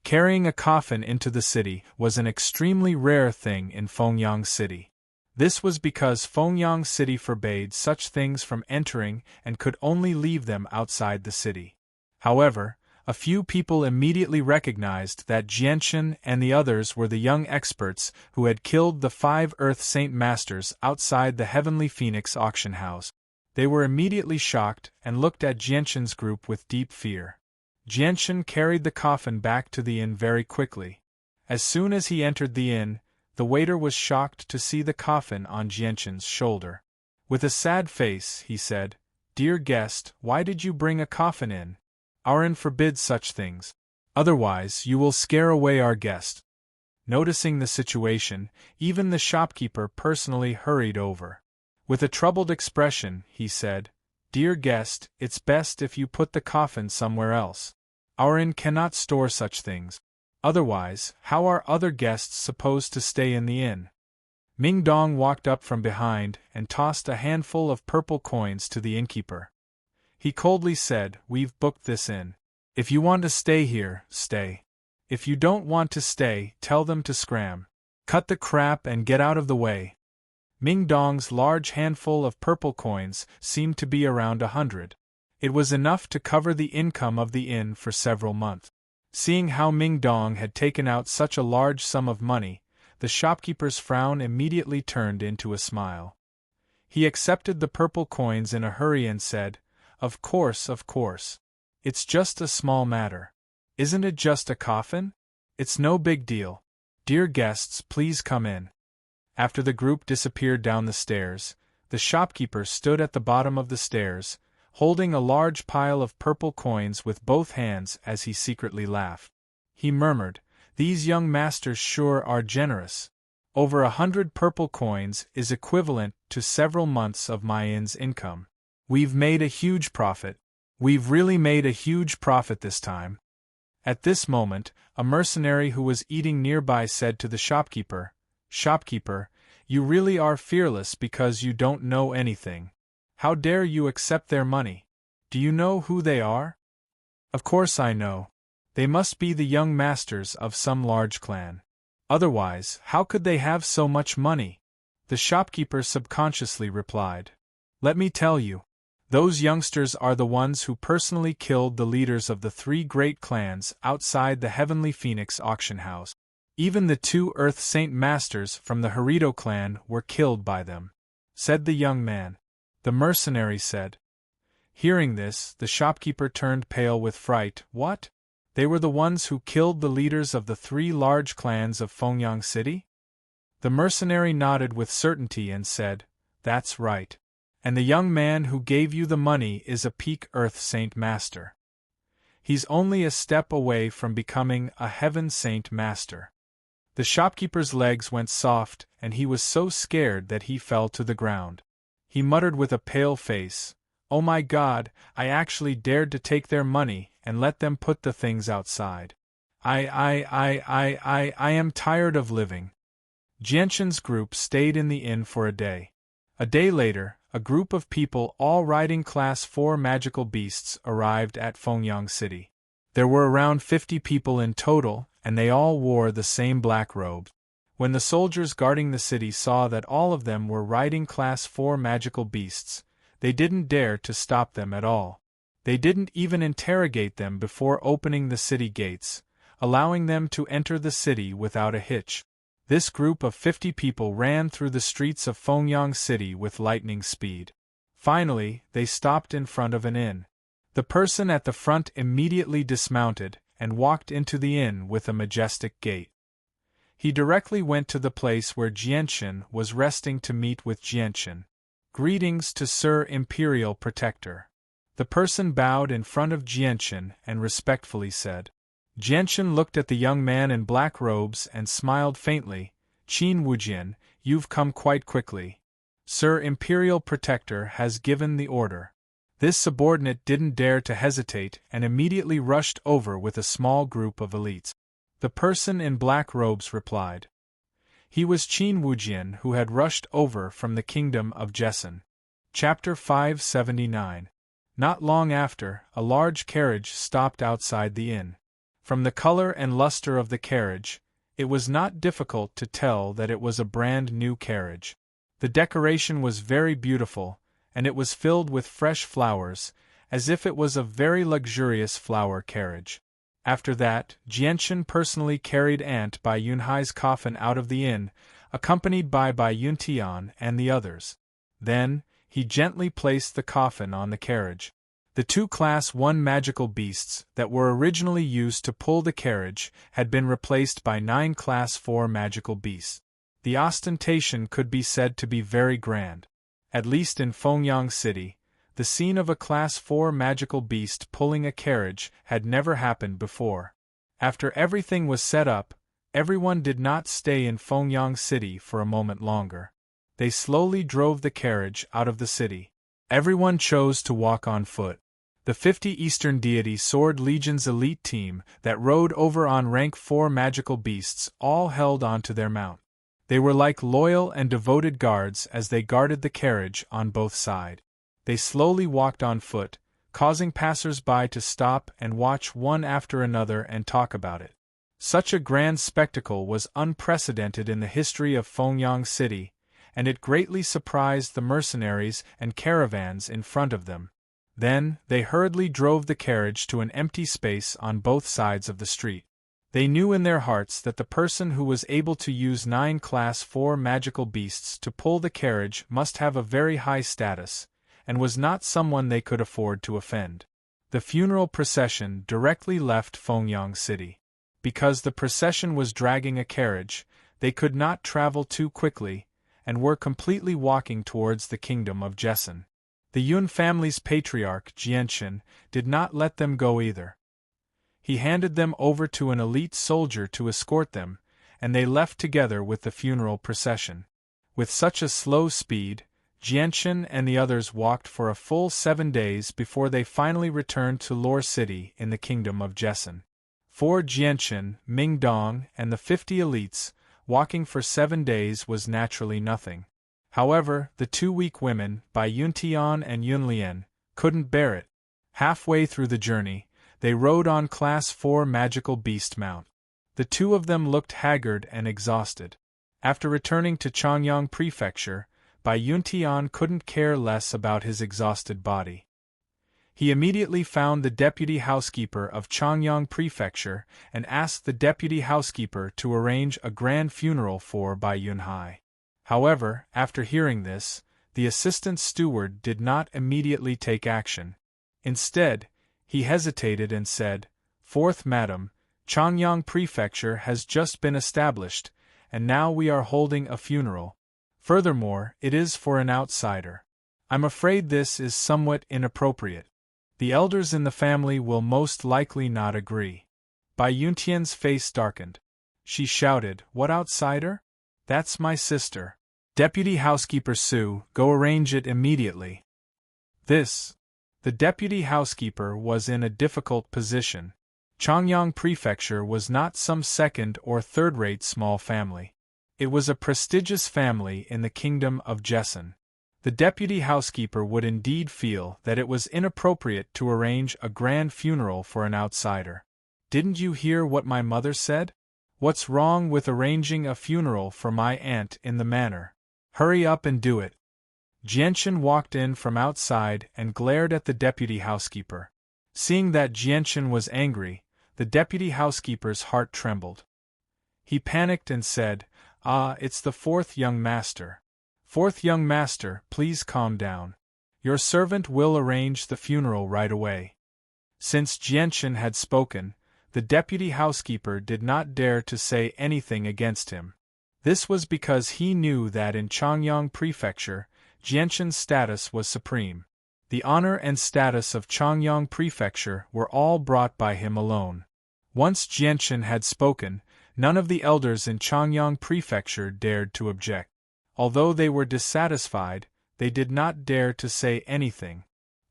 Carrying a coffin into the city was an extremely rare thing in Fengyang City. This was because Fengyang City forbade such things from entering and could only leave them outside the city. However, a few people immediately recognized that Jianshan and the others were the young experts who had killed the 5 Earth Saint Masters outside the Heavenly Phoenix auction house. They were immediately shocked and looked at Jianshan's group with deep fear. Jianshan carried the coffin back to the inn very quickly. As soon as he entered the inn, the waiter was shocked to see the coffin on Jianshan's shoulder. With a sad face, he said, "Dear guest, why did you bring a coffin in? Our inn forbids such things. Otherwise, you will scare away our guest." Noticing the situation, even the shopkeeper personally hurried over. With a troubled expression, he said, "Dear guest, it's best if you put the coffin somewhere else. Our inn cannot store such things. Otherwise, how are other guests supposed to stay in the inn?" Ming Dong walked up from behind and tossed a handful of purple coins to the innkeeper. He coldly said, "We've booked this inn. If you want to stay here, stay. If you don't want to stay, tell them to scram. Cut the crap and get out of the way." Ming Dong's large handful of purple coins seemed to be around 100. It was enough to cover the income of the inn for several months. Seeing how Ming Dong had taken out such a large sum of money, the shopkeeper's frown immediately turned into a smile. He accepted the purple coins in a hurry and said, Of course. It's just a small matter. Isn't it just a coffin? It's no big deal. Dear guests, please come in." After the group disappeared down the stairs, the shopkeeper stood at the bottom of the stairs, holding a large pile of purple coins with both hands as he secretly laughed. He murmured, "These young masters sure are generous. Over 100 purple coins is equivalent to several months of my inn's income. We've made a huge profit. We've really made a huge profit this time." At this moment, a mercenary who was eating nearby said to the shopkeeper, "Shopkeeper, you really are fearless because you don't know anything. How dare you accept their money? Do you know who they are?" "Of course I know. They must be the young masters of some large clan. Otherwise, how could they have so much money?" The shopkeeper subconsciously replied, "Let me tell you. Those youngsters are the ones who personally killed the leaders of the 3 great clans outside the Heavenly Phoenix auction house. Even the 2 Earth Saint Masters from the Harito clan were killed by them," said the young man. The mercenary said. Hearing this, the shopkeeper turned pale with fright. "What? They were the ones who killed the leaders of the 3 large clans of Fengyang City?" The mercenary nodded with certainty and said, "That's right. And the young man who gave you the money is a peak Earth Saint Master. He's only a step away from becoming a Heaven Saint Master." The shopkeeper's legs went soft, and he was so scared that he fell to the ground. He muttered with a pale face, "Oh my God, I actually dared to take their money and let them put the things outside. I am tired of living." Jianshan's group stayed in the inn for a day. A day later, a group of people all riding Class 4 magical beasts arrived at Fengyang City. There were around 50 people in total, and they all wore the same black robes. When the soldiers guarding the city saw that all of them were riding Class 4 magical beasts, they didn't dare to stop them at all. They didn't even interrogate them before opening the city gates, allowing them to enter the city without a hitch. This group of 50 people ran through the streets of Fengyang City with lightning speed. Finally, they stopped in front of an inn. The person at the front immediately dismounted and walked into the inn with a majestic gait. He directly went to the place where Jianshan was resting to meet with Jianshan. "Greetings to Sir Imperial Protector." The person bowed in front of Jianshan and respectfully said. Jianshan looked at the young man in black robes and smiled faintly. "Qin Wujian, you've come quite quickly. Sir Imperial Protector has given the order." This subordinate didn't dare to hesitate and immediately rushed over with a small group of elites. The person in black robes replied. He was Qin Wujian, who had rushed over from the kingdom of Jessen. Chapter 579. Not long after, a large carriage stopped outside the inn. From the color and luster of the carriage, it was not difficult to tell that it was a brand new carriage. The decoration was very beautiful, and it was filled with fresh flowers, as if it was a very luxurious flower carriage. After that, Jianshan personally carried Aunt Bai Yunhai's coffin out of the inn, accompanied by Bai Yuntian and the others. Then, he gently placed the coffin on the carriage. The 2 Class 1 magical beasts that were originally used to pull the carriage had been replaced by 9 Class 4 magical beasts. The ostentation could be said to be very grand. At least in Fengyang City, the scene of a Class 4 magical beast pulling a carriage had never happened before. After everything was set up, everyone did not stay in Fengyang City for a moment longer. They slowly drove the carriage out of the city. Everyone chose to walk on foot. The 50 Eastern Deity Sword Legion's elite team that rode over on rank 4 magical beasts all held onto their mount. They were like loyal and devoted guards as they guarded the carriage on both sides. They slowly walked on foot, causing passers-by to stop and watch one after another and talk about it. Such a grand spectacle was unprecedented in the history of Fengyang City, and it greatly surprised the mercenaries and caravans in front of them. Then, they hurriedly drove the carriage to an empty space on both sides of the street. They knew in their hearts that the person who was able to use 9 Class 4 magical beasts to pull the carriage must have a very high status, and was not someone they could afford to offend. The funeral procession directly left Fengyang City. Because the procession was dragging a carriage, they could not travel too quickly, and were completely walking towards the kingdom of Jessen. The Yun family's patriarch, Jianchen, did not let them go either. He handed them over to an elite soldier to escort them, and they left together with the funeral procession. With such a slow speed, Jianchen and the others walked for a full 7 days before they finally returned to Lore City in the kingdom of Jessen. For Jianchen, Mingdong, and the 50 elites, walking for 7 days was naturally nothing. However, the 2 weak women, Bai Yuntian and Yunlian, couldn't bear it. Halfway through the journey, they rode on Class 4 magical beast mount. The 2 of them looked haggard and exhausted. After returning to Changyang Prefecture, Bai Yuntian couldn't care less about his exhausted body. He immediately found the deputy housekeeper of Changyang Prefecture and asked the deputy housekeeper to arrange a grand funeral for Bai Yunhai. However, after hearing this, the assistant steward did not immediately take action. Instead, he hesitated and said, "Fourth Madam, Changyang Prefecture has just been established, and now we are holding a funeral. Furthermore, it is for an outsider. I'm afraid this is somewhat inappropriate. The elders in the family will most likely not agree." Bai Yuntian's face darkened. She shouted, "What outsider? That's my sister. Deputy Housekeeper Su, go arrange it immediately." The deputy housekeeper was in a difficult position. Changyang Prefecture was not some second- or third-rate small family. It was a prestigious family in the kingdom of Jessen. The deputy housekeeper would indeed feel that it was inappropriate to arrange a grand funeral for an outsider. "Didn't you hear what my mother said? What's wrong with arranging a funeral for my aunt in the manor? Hurry up and do it." Jianchen walked in from outside and glared at the deputy housekeeper. Seeing that Jianchen was angry, the deputy housekeeper's heart trembled. He panicked and said, "Ah, it's the 4th young master. 4th young master, please calm down. Your servant will arrange the funeral right away." Since Jianchen had spoken, the deputy housekeeper did not dare to say anything against him. This was because he knew that in Changyang Prefecture, Jianchen's status was supreme. The honor and status of Changyang Prefecture were all brought by him alone. Once Jianchen had spoken, none of the elders in Changyang Prefecture dared to object. Although they were dissatisfied, they did not dare to say anything.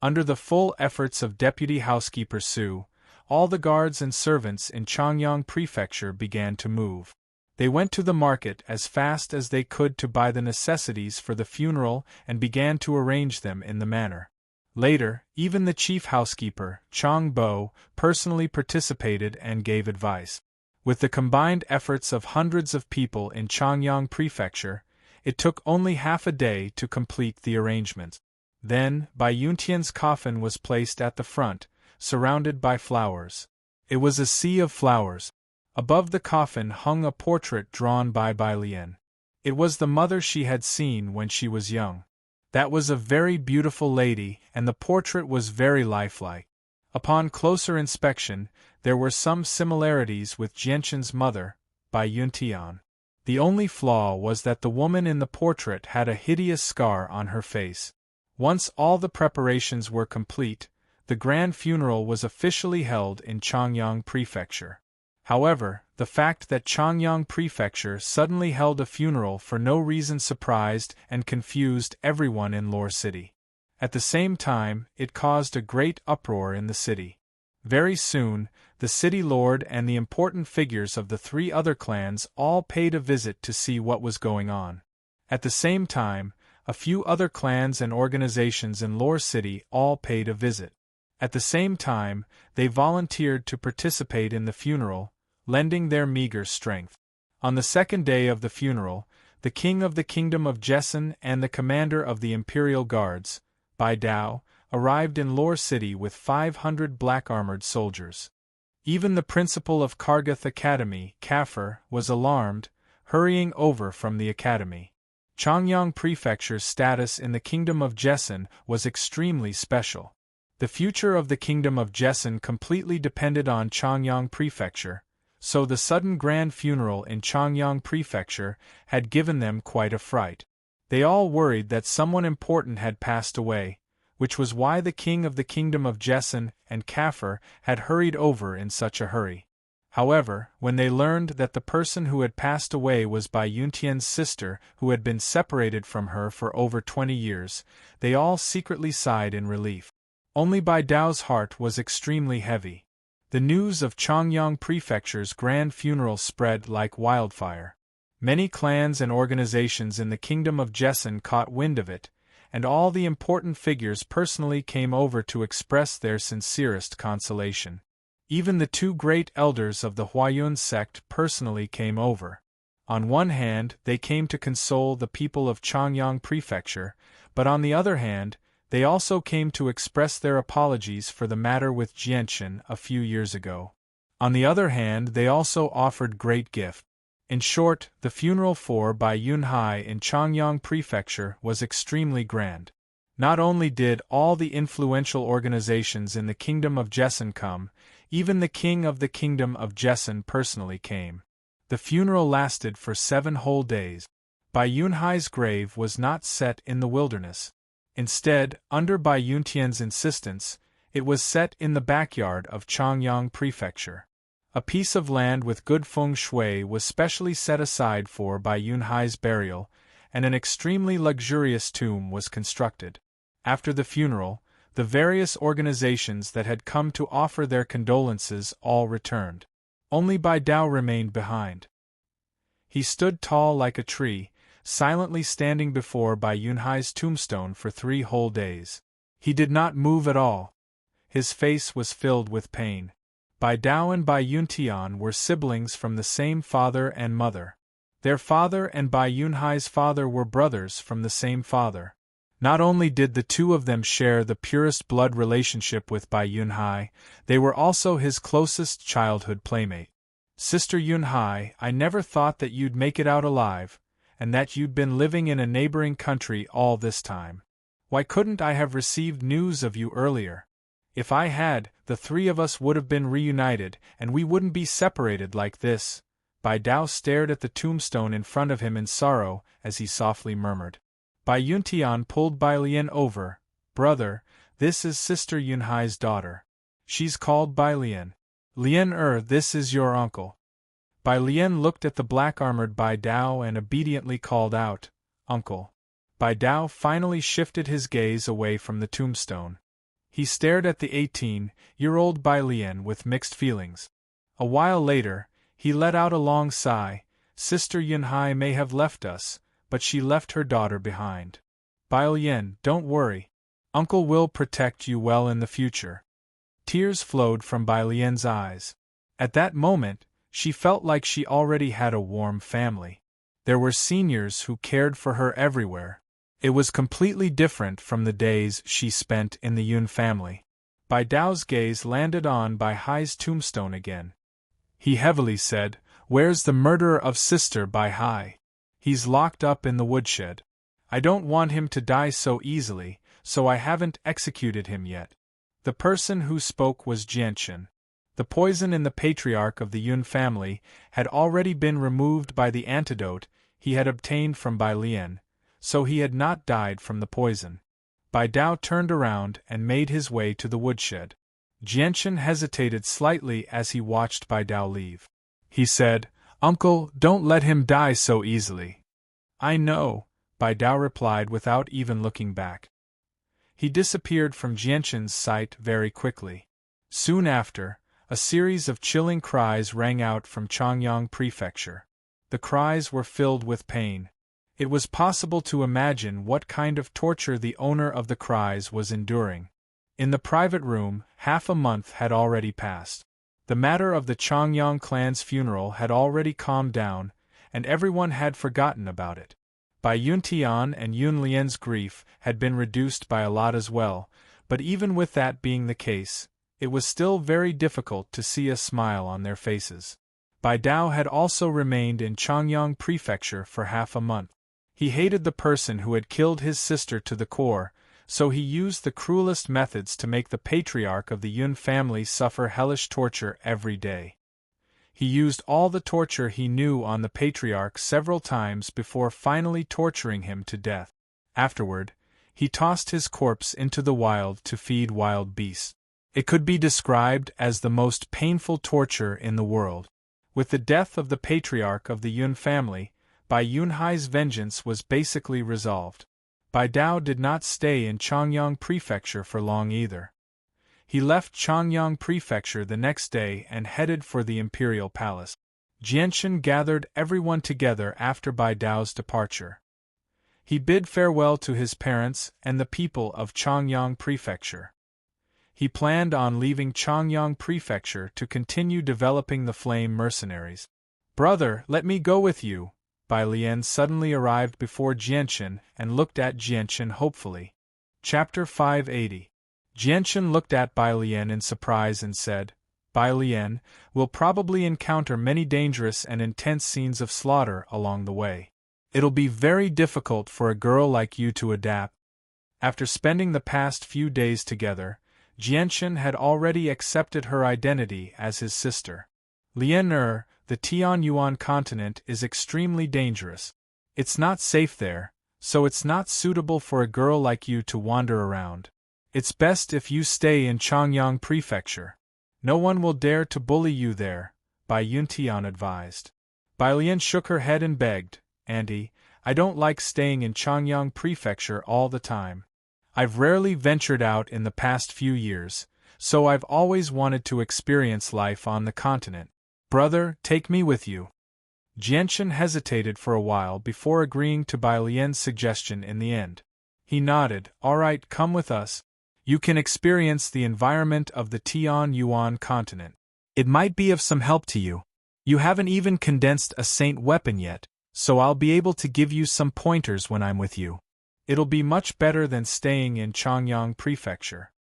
Under the full efforts of Deputy Housekeeper Su, all the guards and servants in Changyang Prefecture began to move. They went to the market as fast as they could to buy the necessities for the funeral and began to arrange them in the manor. Later, even the chief housekeeper, Chang Bo, personally participated and gave advice. With the combined efforts of hundreds of people in Changyang Prefecture, it took only half a day to complete the arrangements. Then, Bai Yuntian's coffin was placed at the front, surrounded by flowers. It was a sea of flowers. Above the coffin hung a portrait drawn by Bai Lian. It was the mother she had seen when she was young. That was a very beautiful lady, and the portrait was very lifelike. Upon closer inspection, there were some similarities with Jianchen's mother, Bai Yuntian. The only flaw was that the woman in the portrait had a hideous scar on her face. Once all the preparations were complete, the grand funeral was officially held in Changyang Prefecture. However, the fact that Changyang Prefecture suddenly held a funeral for no reason surprised and confused everyone in Lore City. At the same time, it caused a great uproar in the city. Very soon, the city lord and the important figures of the 3 other clans all paid a visit to see what was going on. At the same time, a few other clans and organizations in Lore City all paid a visit. At the same time, they volunteered to participate in the funeral, lending their meager strength. On the second day of the funeral, the king of the kingdom of Jessen and the commander of the imperial guards, Bai Dao, arrived in Lore City with 500 black-armored soldiers. Even the principal of Kargath Academy, Kafir, was alarmed, hurrying over from the academy. Changyang Prefecture's status in the kingdom of Jessen was extremely special. The future of the kingdom of Jessen completely depended on Changyang Prefecture, so the sudden grand funeral in Changyang Prefecture had given them quite a fright. They all worried that someone important had passed away, which was why the king of the kingdom of Jessen and Kaffir had hurried over in such a hurry. However, when they learned that the person who had passed away was Bai Yuntian's sister who had been separated from her for over 20 years, they all secretly sighed in relief. Only Bai Dao's heart was extremely heavy. The news of Changyang Prefecture's grand funeral spread like wildfire. Many clans and organizations in the kingdom of Jessen caught wind of it, and all the important figures personally came over to express their sincerest consolation. Even the two great elders of the Huayun sect personally came over. On one hand, they came to console the people of Changyang Prefecture, but on the other hand, they also came to express their apologies for the matter with Jianshan a few years ago. On the other hand, they also offered great gifts. In short, the funeral for Bai Yunhai in Changyang Prefecture was extremely grand. Not only did all the influential organizations in the kingdom of Jessen come, even the king of the kingdom of Jessen personally came. The funeral lasted for 7 whole days. Bai Yunhai's grave was not set in the wilderness. Instead, under Bai Yuntian's insistence, it was set in the backyard of Changyang Prefecture. A piece of land with good feng shui was specially set aside for Bai Yunhai's burial, and an extremely luxurious tomb was constructed. After the funeral, the various organizations that had come to offer their condolences all returned. Only Bai Dao remained behind. He stood tall like a tree, silently standing before Bai Yunhai's tombstone for 3 whole days. He did not move at all. His face was filled with pain. Bai Dao and Bai Yuntian were siblings from the same father and mother. Their father and Bai Yunhai's father were brothers from the same father. Not only did the two of them share the purest blood relationship with Bai Yunhai, they were also his closest childhood playmate. Sister Yunhai, I never thought that you'd make it out alive, and that you'd been living in a neighboring country all this time. Why couldn't I have received news of you earlier? If I had, the 3 of us would have been reunited, and we wouldn't be separated like this. Bai Dao stared at the tombstone in front of him in sorrow as he softly murmured. Bai Yuntian pulled Bai Lian over. Brother, this is Sister Yunhai's daughter. She's called Bai Lian. This is your uncle. Bai Lian looked at the black-armored Bai Dao and obediently called out, Uncle. Bai Dao finally shifted his gaze away from the tombstone. He stared at the 18-year-old Bai Lian with mixed feelings. A while later, he let out a long sigh. Sister Yunhai may have left us, but she left her daughter behind. Bai Lian, don't worry. Uncle will protect you well in the future. Tears flowed from Bai Lian's eyes. At that moment, she felt like she already had a warm family. There were seniors who cared for her everywhere. It was completely different from the days she spent in the Yun family. Bai Dao's gaze landed on Bai Hai's tombstone again. He heavily said, Where's the murderer of Sister Bai Hai? He's locked up in the woodshed. I don't want him to die so easily, so I haven't executed him yet. The person who spoke was Jianshan. The poison in the patriarch of the Yun family had already been removed by the antidote he had obtained from Bai Lian, so he had not died from the poison. Bai Dao turned around and made his way to the woodshed. Jianshan hesitated slightly as he watched Bai Dao leave. He said, Uncle, don't let him die so easily. I know, Bai Dao replied without even looking back. He disappeared from Jianshan's sight very quickly. Soon after, a series of chilling cries rang out from Changyang Prefecture. The cries were filled with pain. It was possible to imagine what kind of torture the owner of the cries was enduring. In the private room, half a month had already passed. The matter of the Changyang clan's funeral had already calmed down, and everyone had forgotten about it. Bai Yuntian and Yun Lian's grief had been reduced by a lot as well, but even with that being the case, it was still very difficult to see a smile on their faces. Bai Dao had also remained in Changyang Prefecture for half a month. He hated the person who had killed his sister to the core, so he used the cruelest methods to make the patriarch of the Yun family suffer hellish torture every day. He used all the torture he knew on the patriarch several times before finally torturing him to death. Afterward, he tossed his corpse into the wild to feed wild beasts. It could be described as the most painful torture in the world. With the death of the patriarch of the Yun family, Bai Yunhai's vengeance was basically resolved. Bai Dao did not stay in Changyang Prefecture for long either. He left Changyang Prefecture the next day and headed for the imperial palace. Jianshan gathered everyone together after Bai Dao's departure. He bid farewell to his parents and the people of Changyang Prefecture. He planned on leaving Changyang Prefecture to continue developing the flame mercenaries. "Brother, let me go with you." Bai Lian suddenly arrived before Jianshan and looked at Jianshan hopefully. Chapter 580. Jianshan looked at Bai Lian in surprise and said, "Bai Lian, we'll probably encounter many dangerous and intense scenes of slaughter along the way. It'll be very difficult for a girl like you to adapt." After spending the past few days together, Jianshan had already accepted her identity as his sister. "Lian, the Tianyuan continent is extremely dangerous. It's not safe there, so it's not suitable for a girl like you to wander around. It's best if you stay in Changyang Prefecture. No one will dare to bully you there," Bai Yuntian advised. Bai Lian shook her head and begged, "Auntie, I don't like staying in Changyang Prefecture all the time. I've rarely ventured out in the past few years, so I've always wanted to experience life on the continent. Brother, take me with you." Jianshan hesitated for a while before agreeing to Bai Lian's suggestion in the end. He nodded, "All right, come with us. You can experience the environment of the Tianyuan continent. It might be of some help to you. You haven't even condensed a saint weapon yet, so I'll be able to give you some pointers when I'm with you. It'll be much better than staying in Changyang Prefecture."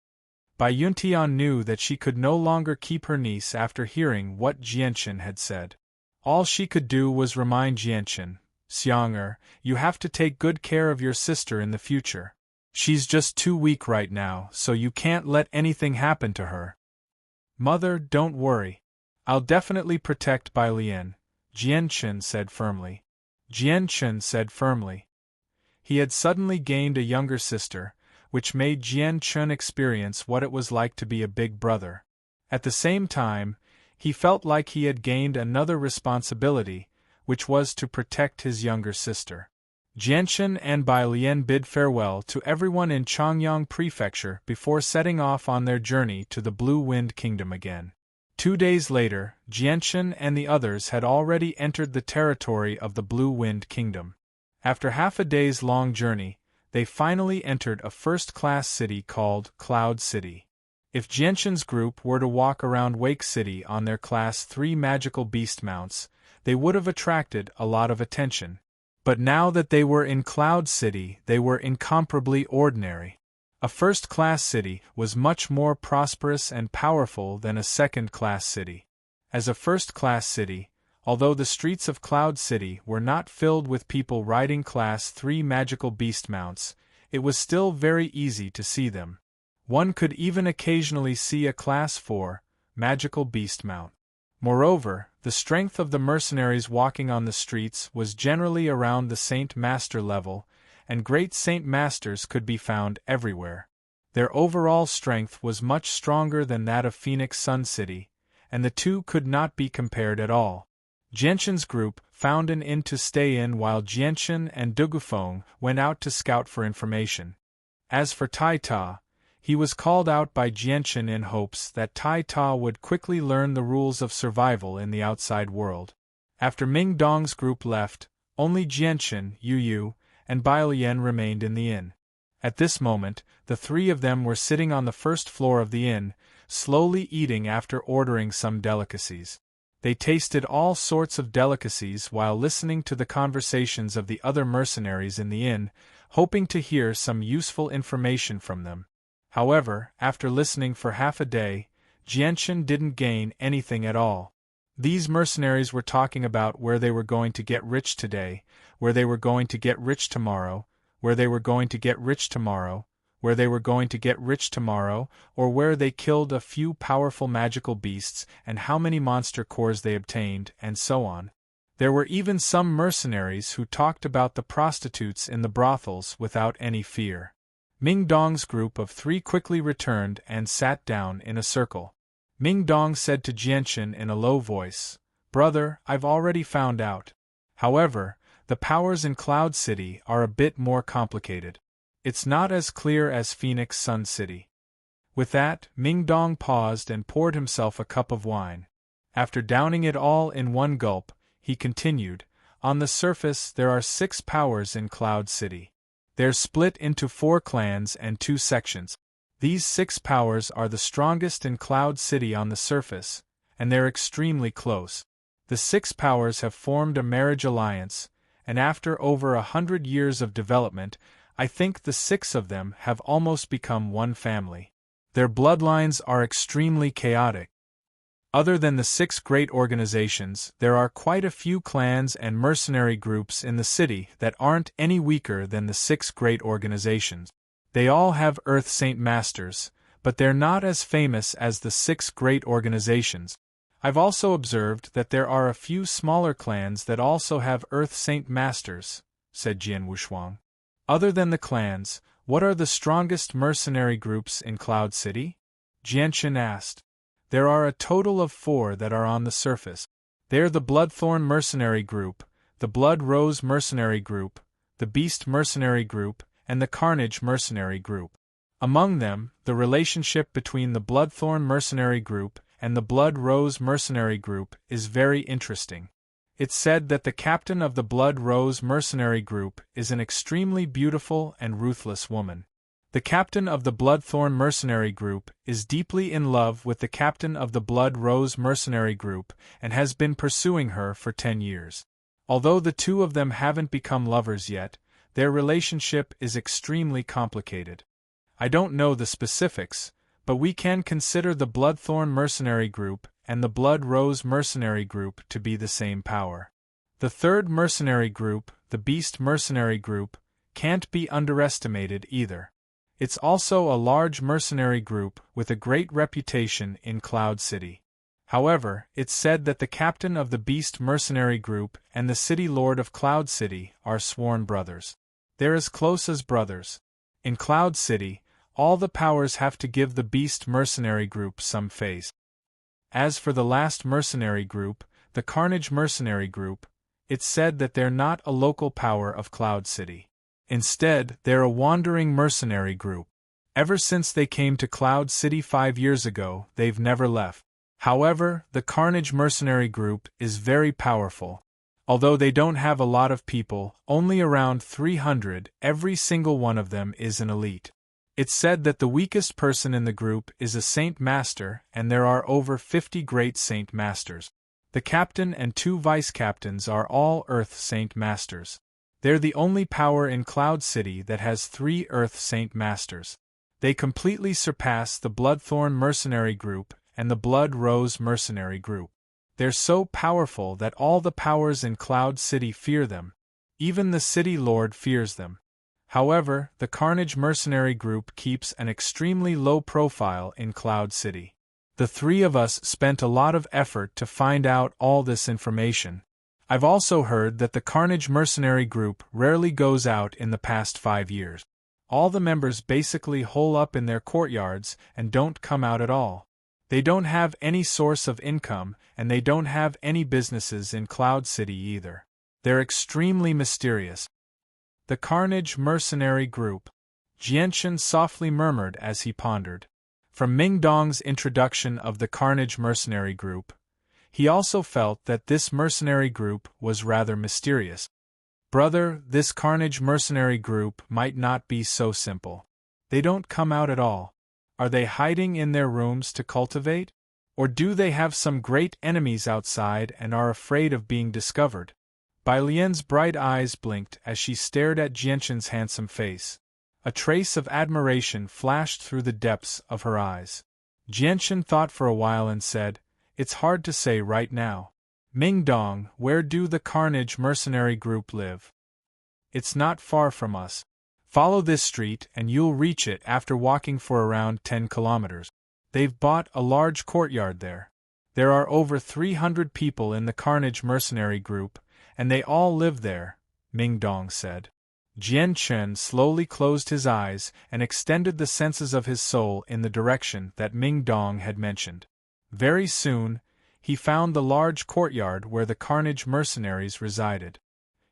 Bai Yuntian knew that she could no longer keep her niece after hearing what Jianshan had said. All she could do was remind Jianshan, "Xiang, you have to take good care of your sister in the future. She's just too weak right now, so you can't let anything happen to her." "Mother, don't worry. I'll definitely protect Bai Lian," Jianshan said firmly. He had suddenly gained a younger sister, which made Jianshan experience what it was like to be a big brother. At the same time, he felt like he had gained another responsibility, which was to protect his younger sister. Jianshan and Bai Lian bid farewell to everyone in Changyang Prefecture before setting off on their journey to the Blue Wind Kingdom again. 2 days later, Jianshan and the others had already entered the territory of the Blue Wind Kingdom. After half a day's long journey, they finally entered a first-class city called Cloud City. If Jianshan's group were to walk around Wake City on their Class 3 magical beast mounts, they would have attracted a lot of attention. But now that they were in Cloud City, they were incomparably ordinary. A first-class city was much more prosperous and powerful than a second-class city. As a first-class city, although the streets of Cloud City were not filled with people riding Class 3 magical beast mounts, it was still very easy to see them. One could even occasionally see a Class 4 magical beast mount. Moreover, the strength of the mercenaries walking on the streets was generally around the Saint Master level, and great Saint Masters could be found everywhere. Their overall strength was much stronger than that of Phoenix Sun City, and the two could not be compared at all. Jianshan's group found an inn to stay in while Jianshan and Dugufeng went out to scout for information. As for Tai Ta, he was called out by Jianshan in hopes that Tai Ta would quickly learn the rules of survival in the outside world. After Ming Dong's group left, only Jianshan, Yu Yu, and Bai Lian remained in the inn. At this moment, the three of them were sitting on the first floor of the inn, slowly eating after ordering some delicacies. They tasted all sorts of delicacies while listening to the conversations of the other mercenaries in the inn, hoping to hear some useful information from them. However, after listening for half a day, Jianshan didn't gain anything at all. These mercenaries were talking about where they were going to get rich today, where they were going to get rich tomorrow, where they were going to get rich tomorrow, where they were going to get rich tomorrow, or where they killed a few powerful magical beasts and how many monster cores they obtained, and so on. There were even some mercenaries who talked about the prostitutes in the brothels without any fear. Ming Dong's group of 3 quickly returned and sat down in a circle. Ming Dong said to Jianchen in a low voice, "Brother, I've already found out. However, the powers in Cloud City are a bit more complicated. It's not as clear as Phoenix Sun City." With that, Ming Dong paused and poured himself a cup of wine. After downing it all in one gulp, he continued, "On the surface there are 6 powers in Cloud City. They're split into 4 clans and 2 sections. These 6 powers are the strongest in Cloud City on the surface, and they're extremely close. The 6 powers have formed a marriage alliance, and after over 100 years of development, I think the 6 of them have almost become one family. Their bloodlines are extremely chaotic. Other than the 6 great organizations, there are quite a few clans and mercenary groups in the city that aren't any weaker than the 6 great organizations. They all have Earth Saint Masters, but they're not as famous as the 6 great organizations. I've also observed that there are a few smaller clans that also have Earth Saint Masters," said Jian Wushuang. "Other than the clans, what are the strongest mercenary groups in Cloud City?" Jianchen asked. "There are a total of 4 that are on the surface. They're the Bloodthorn Mercenary Group, the Blood Rose Mercenary Group, the Beast Mercenary Group, and the Carnage Mercenary Group. Among them, the relationship between the Bloodthorn Mercenary Group and the Blood Rose Mercenary Group is very interesting. It's said that the captain of the Blood Rose Mercenary Group is an extremely beautiful and ruthless woman. The captain of the Bloodthorn Mercenary Group is deeply in love with the captain of the Blood Rose Mercenary Group and has been pursuing her for 10 years. Although the 2 of them haven't become lovers yet, their relationship is extremely complicated. I don't know the specifics, but we can consider the Bloodthorn Mercenary Group and the Blood Rose Mercenary Group to be the same power. The 3rd mercenary group, the Beast Mercenary Group, can't be underestimated either. It's also a large mercenary group with a great reputation in Cloud City. However, it's said that the captain of the Beast Mercenary Group and the City Lord of Cloud City are sworn brothers. They're as close as brothers. In Cloud City, all the powers have to give the Beast Mercenary Group some face. As for the last mercenary group, the Carnage Mercenary Group, it's said that they're not a local power of Cloud City. Instead, they're a wandering mercenary group. Ever since they came to Cloud City 5 years ago, they've never left. However, the Carnage Mercenary Group is very powerful. Although they don't have a lot of people, only around 300, every single one of them is an elite. It's said that the weakest person in the group is a Saint Master, and there are over 50 great Saint Masters. The captain and 2 vice-captains are all Earth Saint Masters. They're the only power in Cloud City that has 3 Earth Saint Masters. They completely surpass the Bloodthorn Mercenary Group and the Blood Rose Mercenary Group. They're so powerful that all the powers in Cloud City fear them. Even the City Lord fears them. However, the Carnage Mercenary Group keeps an extremely low profile in Cloud City. The 3 of us spent a lot of effort to find out all this information. I've also heard that the Carnage Mercenary Group rarely goes out in the past 5 years. All the members basically hole up in their courtyards and don't come out at all. They don't have any source of income, and they don't have any businesses in Cloud City either. They're extremely mysterious. The Carnage Mercenary Group, Jianchen softly murmured as he pondered. From Ming Dong's introduction of the Carnage Mercenary Group, he also felt that this mercenary group was rather mysterious. "Brother, this Carnage Mercenary Group might not be so simple. They don't come out at all. Are they hiding in their rooms to cultivate? Or do they have some great enemies outside and are afraid of being discovered?" Bai Lian's bright eyes blinked as she stared at Jianchen's handsome face. A trace of admiration flashed through the depths of her eyes. Jianchen thought for a while and said, "It's hard to say right now. Ming Dong, where do the Carnage Mercenary Group live?" "It's not far from us. Follow this street and you'll reach it after walking for around 10 kilometers. They've bought a large courtyard there. There are over 300 people in the Carnage mercenary group, and they all live there, Ming Dong said. Jian Chen slowly closed his eyes and extended the senses of his soul in the direction that Ming Dong had mentioned. Very soon, he found the large courtyard where the Carnage mercenaries resided.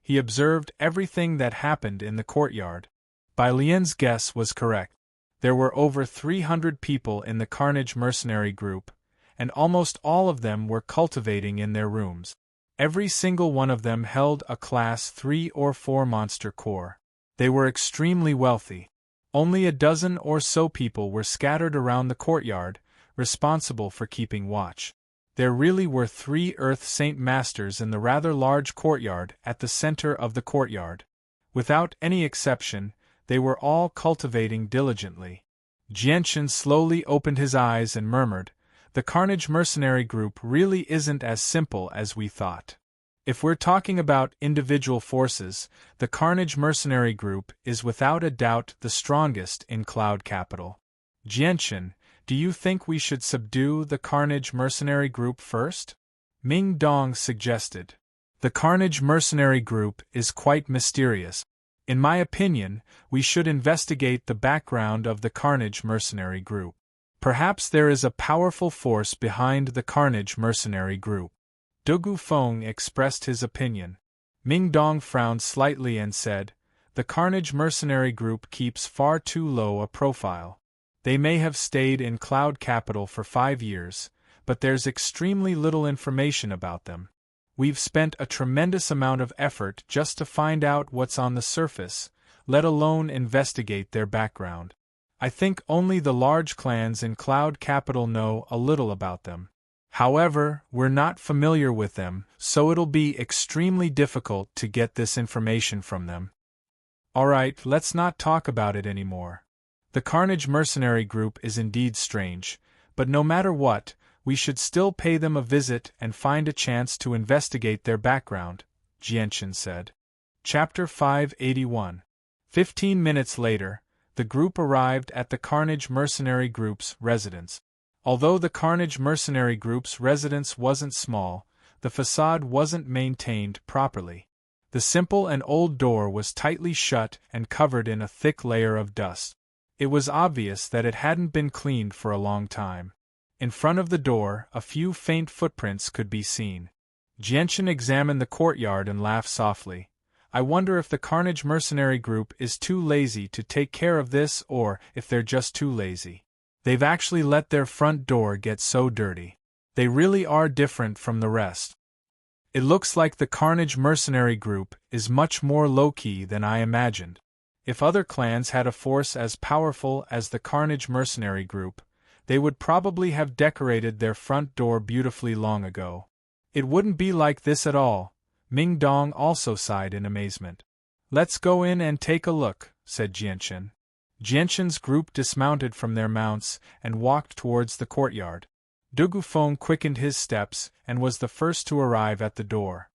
He observed everything that happened in the courtyard. Bai Lian's guess was correct. There were over 300 people in the Carnage mercenary group, and almost all of them were cultivating in their rooms. Every single one of them held a Class 3 or 4 monster core. They were extremely wealthy. Only a dozen or so people were scattered around the courtyard, responsible for keeping watch. There really were 3 Earth Saint Masters in the rather large courtyard at the center of the courtyard. Without any exception, they were all cultivating diligently. Jianchen slowly opened his eyes and murmured, "The Carnage mercenary group really isn't as simple as we thought. If we're talking about individual forces, the Carnage mercenary group is without a doubt the strongest in Cloud Capital. Jianchen, do you think we should subdue the Carnage mercenary group first?" Ming Dong suggested. The Carnage mercenary group is quite mysterious. In my opinion, we should investigate the background of the Carnage mercenary group. Perhaps there is a powerful force behind the Carnage mercenary group. Dugu Feng expressed his opinion. Ming Dong frowned slightly and said, "The Carnage mercenary group keeps far too low a profile. They may have stayed in Cloud Capital for 5 years, but there's extremely little information about them. We've spent a tremendous amount of effort just to find out what's on the surface, let alone investigate their background. I think only the large clans in Cloud Capital know a little about them. However, we're not familiar with them, so it'll be extremely difficult to get this information from them." Alright, let's not talk about it anymore. The Carnage mercenary group is indeed strange, but no matter what, we should still pay them a visit and find a chance to investigate their background, Jianchen said. Chapter 581. 15 minutes later, the group arrived at the Carnage mercenary group's residence. Although the Carnage mercenary group's residence wasn't small, the facade wasn't maintained properly. The simple and old door was tightly shut and covered in a thick layer of dust. It was obvious that it hadn't been cleaned for a long time. In front of the door, a few faint footprints could be seen. Jianchen examined the courtyard and laughed softly. "I wonder if the Carnage mercenary group is too lazy to take care of this or if they're just too lazy. They've actually let their front door get so dirty. They really are different from the rest. It looks like the Carnage mercenary group is much more low-key than I imagined. If other clans had a force as powerful as the Carnage mercenary group, they would probably have decorated their front door beautifully long ago. It wouldn't be like this at all." Ming Dong also sighed in amazement. "Let's go in and take a look," said Jianchen. Jianchen's group dismounted from their mounts and walked towards the courtyard. Dugu Feng quickened his steps and was the first to arrive at the door.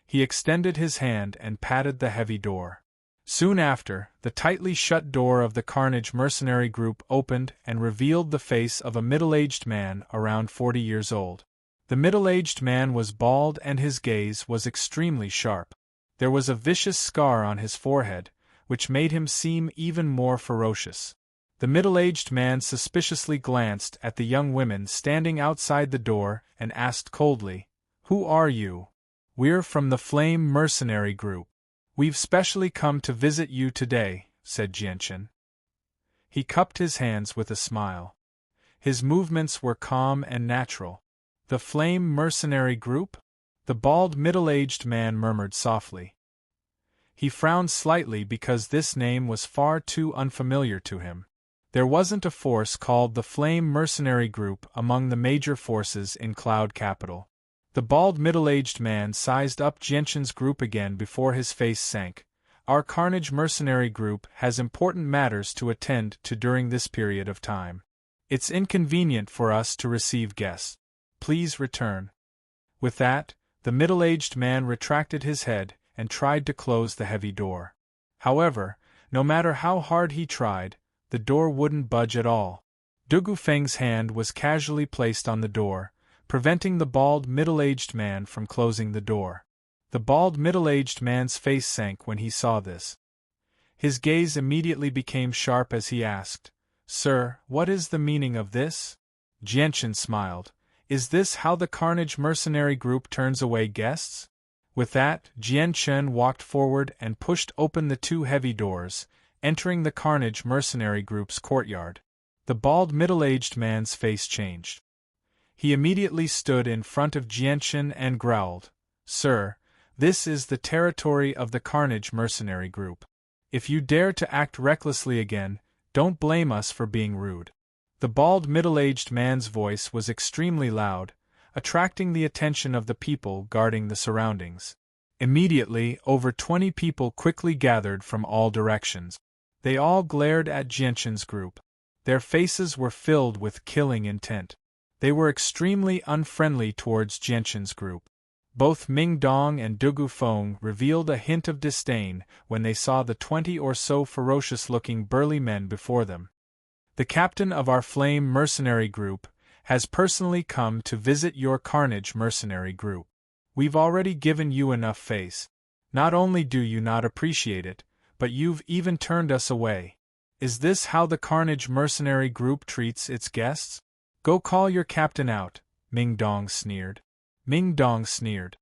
He extended his hand and patted the heavy door. Soon after, the tightly shut door of the Carnage mercenary group opened and revealed the face of a middle-aged man around 40 years old. The middle-aged man was bald and his gaze was extremely sharp. There was a vicious scar on his forehead, which made him seem even more ferocious. The middle-aged man suspiciously glanced at the young women standing outside the door and asked coldly, "Who are you?" "We're from the Flame mercenary group. We've specially come to visit you today," said Jianchen. He cupped his hands with a smile. His movements were calm and natural. "The Flame mercenary group?" the bald middle-aged man murmured softly. He frowned slightly because this name was far too unfamiliar to him. There wasn't a force called the Flame mercenary group among the major forces in Cloud Capital. The bald middle-aged man sized up Jianchen's group again before his face sank. "Our Carnage mercenary group has important matters to attend to during this period of time. It's inconvenient for us to receive guests. Please return." With that, the middle-aged man retracted his head and tried to close the heavy door. However, No matter how hard he tried, the door wouldn't budge at all. Dugu Feng's hand was casually placed on the door, preventing the bald middle-aged man from closing the door. The bald middle-aged man's face sank when he saw this. His gaze immediately became sharp as he asked, "Sir, what is the meaning of this?" Jianchen smiled. "Is this how the Carnage mercenary group turns away guests?" With that, Jianchen walked forward and pushed open the two heavy doors, entering the Carnage mercenary group's courtyard. The bald middle-aged man's face changed. He immediately stood in front of Jianchen and growled, "Sir, this is the territory of the Carnage mercenary group. If you dare to act recklessly again, don't blame us for being rude." The bald middle-aged man's voice was extremely loud, attracting the attention of the people guarding the surroundings. Immediately, over 20 people quickly gathered from all directions. They all glared at Jianchen's group. Their faces were filled with killing intent. They were extremely unfriendly towards Jianchen's group. Both Ming Dong and Dugu Feng revealed a hint of disdain when they saw the 20 or so ferocious-looking burly men before them. "The captain of our Flame mercenary group has personally come to visit your Carnage mercenary group. We've already given you enough face. Not only do you not appreciate it, but you've even turned us away. Is this how the Carnage mercenary group treats its guests? Go call your captain out," Ming Dong sneered. Ming Dong sneered.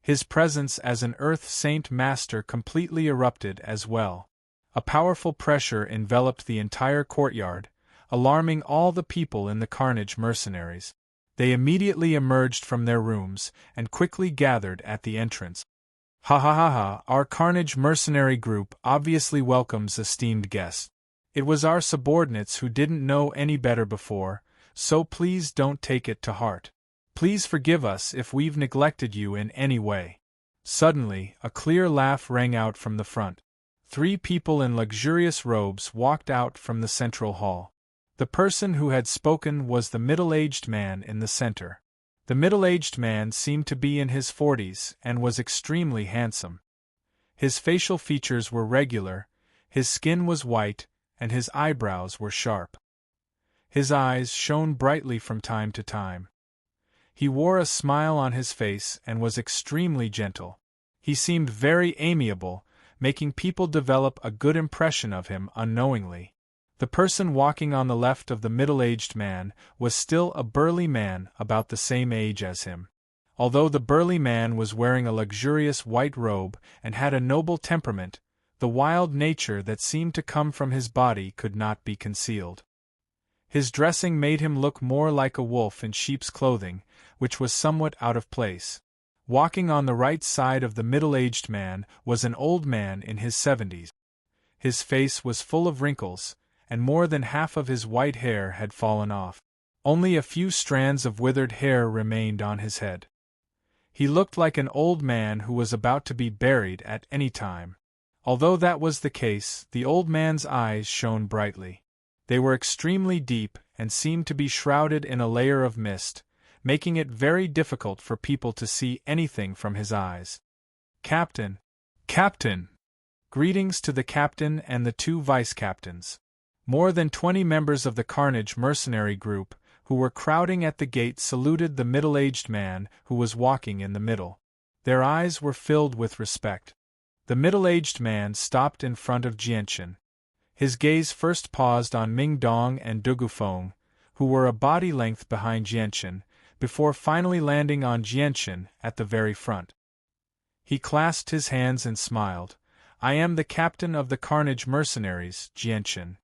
His presence as an Earth Saint Master completely erupted as well. A powerful pressure enveloped the entire courtyard, alarming all the people in the Carnage mercenaries. They immediately emerged from their rooms and quickly gathered at the entrance. "Ha ha ha ha, our Carnage mercenary group obviously welcomes esteemed guests. It was our subordinates who didn't know any better before, so please don't take it to heart. Please forgive us if we've neglected you in any way." Suddenly, a clear laugh rang out from the front. 3 people in luxurious robes walked out from the central hall. The person who had spoken was the middle-aged man in the center. The middle-aged man seemed to be in his 40s and was extremely handsome. His facial features were regular, his skin was white, and his eyebrows were sharp. His eyes shone brightly from time to time. He wore a smile on his face and was extremely gentle. He seemed very amiable, making people develop a good impression of him unknowingly. The person walking on the left of the middle-aged man was still a burly man about the same age as him. Although the burly man was wearing a luxurious white robe and had a noble temperament, the wild nature that seemed to come from his body could not be concealed. His dressing made him look more like a wolf in sheep's clothing, which was somewhat out of place. Walking on the right side of the middle-aged man was an old man in his 70s. His face was full of wrinkles, and more than half of his white hair had fallen off. Only a few strands of withered hair remained on his head. He looked like an old man who was about to be buried at any time. Although that was the case, the old man's eyes shone brightly. They were extremely deep and seemed to be shrouded in a layer of mist, making it very difficult for people to see anything from his eyes. "Captain! Captain!" Greetings to the captain and the 2 vice-captains. More than 20 members of the Carnage mercenary group, who were crowding at the gate, saluted the middle-aged man who was walking in the middle. Their eyes were filled with respect. The middle-aged man stopped in front of Jianchen. His gaze first paused on Ming Dong and Dugu Feng, who were a body length behind Jianchen, before finally landing on Jianchen at the very front. He clasped his hands and smiled. "I am the captain of the Carnage mercenaries, Jianchen.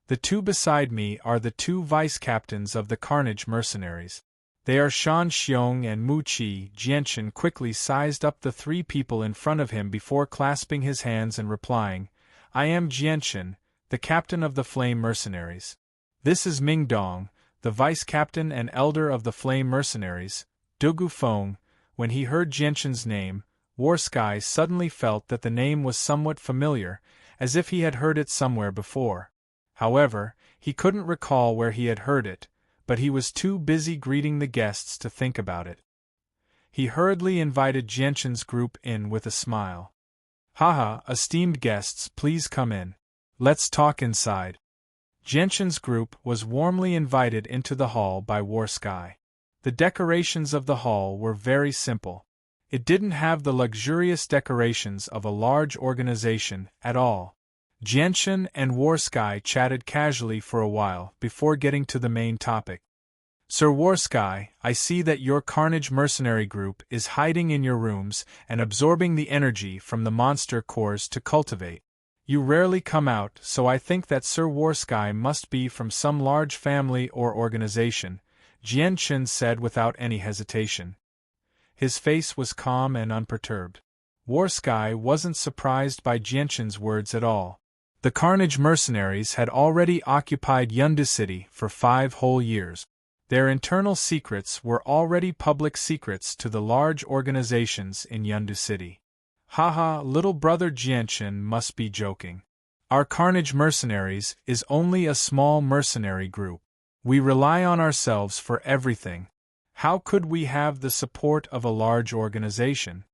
The 2 beside me are the 2 vice-captains of the Carnage mercenaries. They are Shan Xiong and Mu Qi." Jianchen quickly sized up the 3 people in front of him before clasping his hands and replying, "I am Jianchen, the captain of the Flame mercenaries. This is Ming Dong, the vice-captain and elder of the Flame mercenaries." Dugu Feng, when he heard Jianchen's name, Warsky suddenly felt that the name was somewhat familiar, as if he had heard it somewhere before. However, he couldn't recall where he had heard it, but he was too busy greeting the guests to think about it. He hurriedly invited Jianchen's group in with a smile. "Haha, esteemed guests, please come in. Let's talk inside. Jianshan's group was warmly invited into the hall by Warsky. The decorations of the hall were very simple. It didn't have the luxurious decorations of a large organization at all. Jianshan and Warsky chatted casually for a while before getting to the main topic. Sir Warsky, I see that your Carnage mercenary group is hiding in your rooms and absorbing the energy from the monster cores to cultivate. You rarely come out, so I think that Sir Warsky must be from some large family or organization, Jianshan said without any hesitation. His face was calm and unperturbed. Warsky wasn't surprised by Jianshan's words at all. The Carnage mercenaries had already occupied Yundu City for 5 whole years. Their internal secrets were already public secrets to the large organizations in Yundu City. Haha, little brother Jianshan must be joking. Our Carnage mercenaries is only a small mercenary group. We rely on ourselves for everything. How could we have the support of a large organization?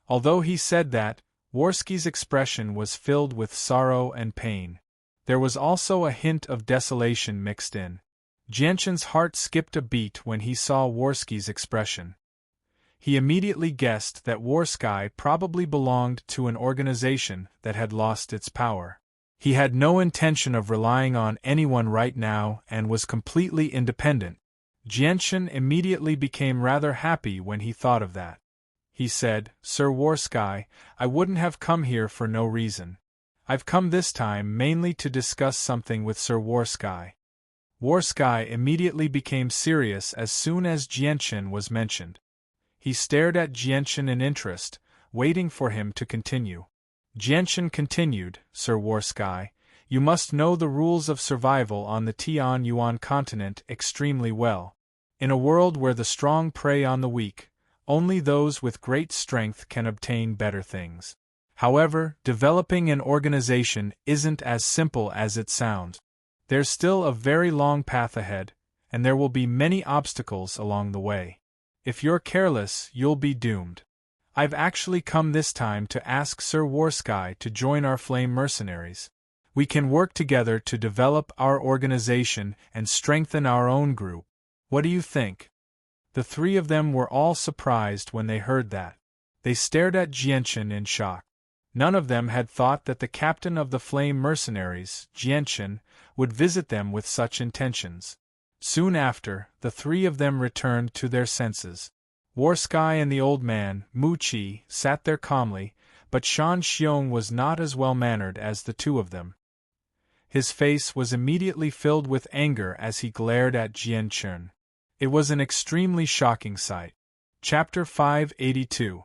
Although he said that, Warsky's expression was filled with sorrow and pain. There was also a hint of desolation mixed in. Jianshan's heart skipped a beat when he saw Warsky's expression. He immediately guessed that Warsky probably belonged to an organization that had lost its power. He had no intention of relying on anyone right now and was completely independent. Jianshan immediately became rather happy when he thought of that. He said, Sir Warsky, I wouldn't have come here for no reason. I've come this time mainly to discuss something with Sir Warsky. Warsky immediately became serious as soon as Jianshan was mentioned. He stared at Jianshan in interest, waiting for him to continue. Jianshan continued, Sir Warsky, you must know the rules of survival on the Tianyuan continent extremely well. In a world where the strong prey on the weak, only those with great strength can obtain better things. However, developing an organization isn't as simple as it sounds. There's still a very long path ahead, and there will be many obstacles along the way. If you're careless, you'll be doomed. I've actually come this time to ask Sir Warsky to join our Flame Mercenaries. We can work together to develop our organization and strengthen our own group. What do you think? The 3 of them were all surprised when they heard that. They stared at Jianshan in shock. None of them had thought that the captain of the Flame Mercenaries, Jianshan, would visit them with such intentions. Soon after, the 3 of them returned to their senses. Warsky and the old man, Mu Qi, sat there calmly, but Shan Xiong was not as well-mannered as the 2 of them. His face was immediately filled with anger as he glared at Jianshan. It was an extremely shocking sight. Chapter 582.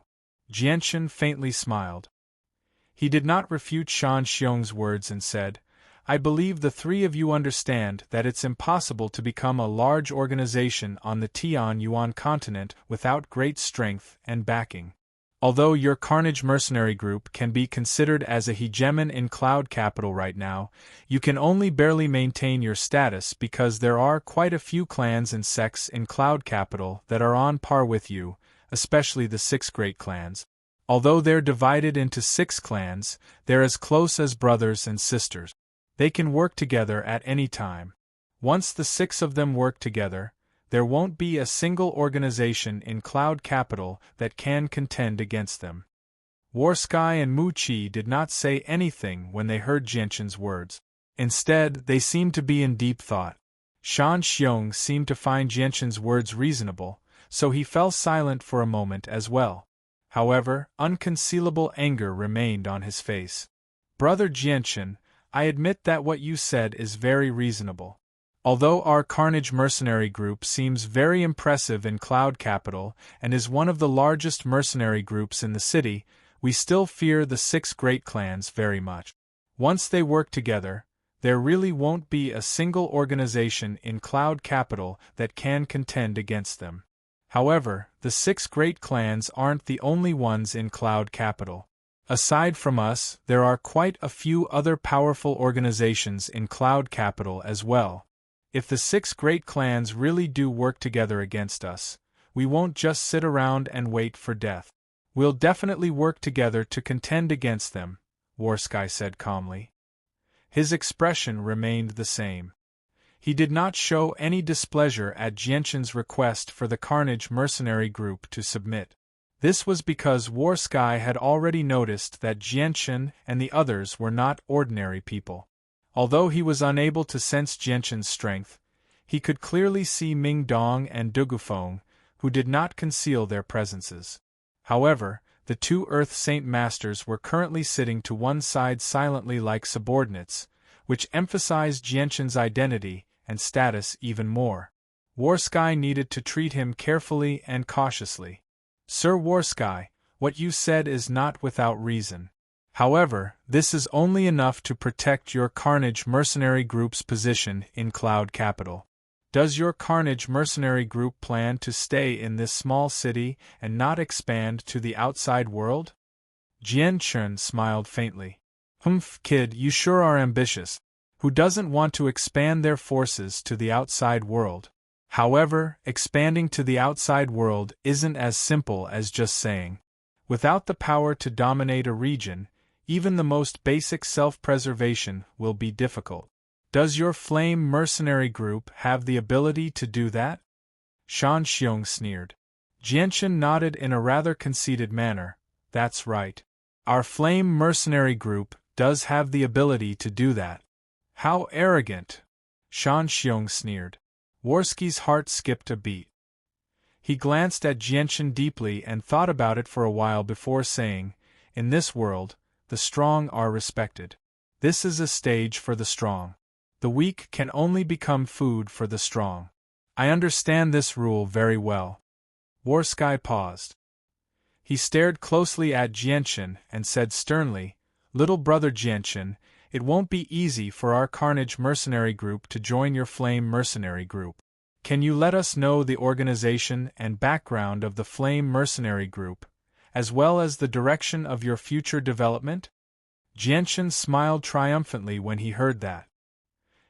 Jianshan faintly smiled. He did not refute Shan Xiong's words and said, I believe the 3 of you understand that it's impossible to become a large organization on the Tianyuan continent without great strength and backing. Although your Carnage mercenary group can be considered as a hegemon in Cloud Capital right now, you can only barely maintain your status because there are quite a few clans and sects in Cloud Capital that are on par with you, especially the 6 great clans. Although they're divided into 6 clans, they're as close as brothers and sisters. They can work together at any time. Once the 6 of them work together, there won't be a single organization in Cloud Capital that can contend against them. Warsky and Mu Qi did not say anything when they heard Jianshan's words. Instead, they seemed to be in deep thought. Shan Xiong seemed to find Jianshan's words reasonable, so he fell silent for a moment as well. However, unconcealable anger remained on his face. Brother Jianshan, I admit that what you said is very reasonable. Although our Carnage mercenary group seems very impressive in Cloud Capital and is one of the largest mercenary groups in the city, we still fear the 6 great clans very much. Once they work together, there really won't be a single organization in Cloud Capital that can contend against them. However, the 6 great clans aren't the only ones in Cloud Capital. Aside from us, there are quite a few other powerful organizations in Cloud Capital as well. If the 6 great clans really do work together against us, we won't just sit around and wait for death. We'll definitely work together to contend against them, Warsky said calmly. His expression remained the same. He did not show any displeasure at Jianshan's request for the Carnage mercenary group to submit. This was because Warsky had already noticed that Jianshan and the others were not ordinary people. Although he was unable to sense Jianshan's strength, he could clearly see Ming Dong and Dugufeng, who did not conceal their presences. However, the two Earth Saint Masters were currently sitting to one side silently like subordinates, which emphasized Jianshan's identity and status even more. Warsky needed to treat him carefully and cautiously. Sir Warsky, what you said is not without reason. However, this is only enough to protect your Carnage mercenary group's position in Cloud Capital. Does your Carnage mercenary group plan to stay in this small city and not expand to the outside world? Jianshan smiled faintly. Humph, kid, you sure are ambitious. Who doesn't want to expand their forces to the outside world? However, expanding to the outside world isn't as simple as just saying. Without the power to dominate a region, even the most basic self-preservation will be difficult. Does your Flame mercenary group have the ability to do that? Shan Xiong sneered. Jianshan nodded in a rather conceited manner. That's right. Our Flame mercenary group does have the ability to do that. How arrogant! Shan Xiong sneered. Warsky's heart skipped a beat. He glanced at Jianshan deeply and thought about it for a while before saying, in this world, the strong are respected. This is a stage for the strong. The weak can only become food for the strong. I understand this rule very well. Warsky paused. He stared closely at Jianshan and said sternly, Little brother Jianshan, it won't be easy for our Carnage mercenary group to join your Flame mercenary group. Can you let us know the organization and background of the Flame mercenary group, as well as the direction of your future development? Jianshan smiled triumphantly when he heard that.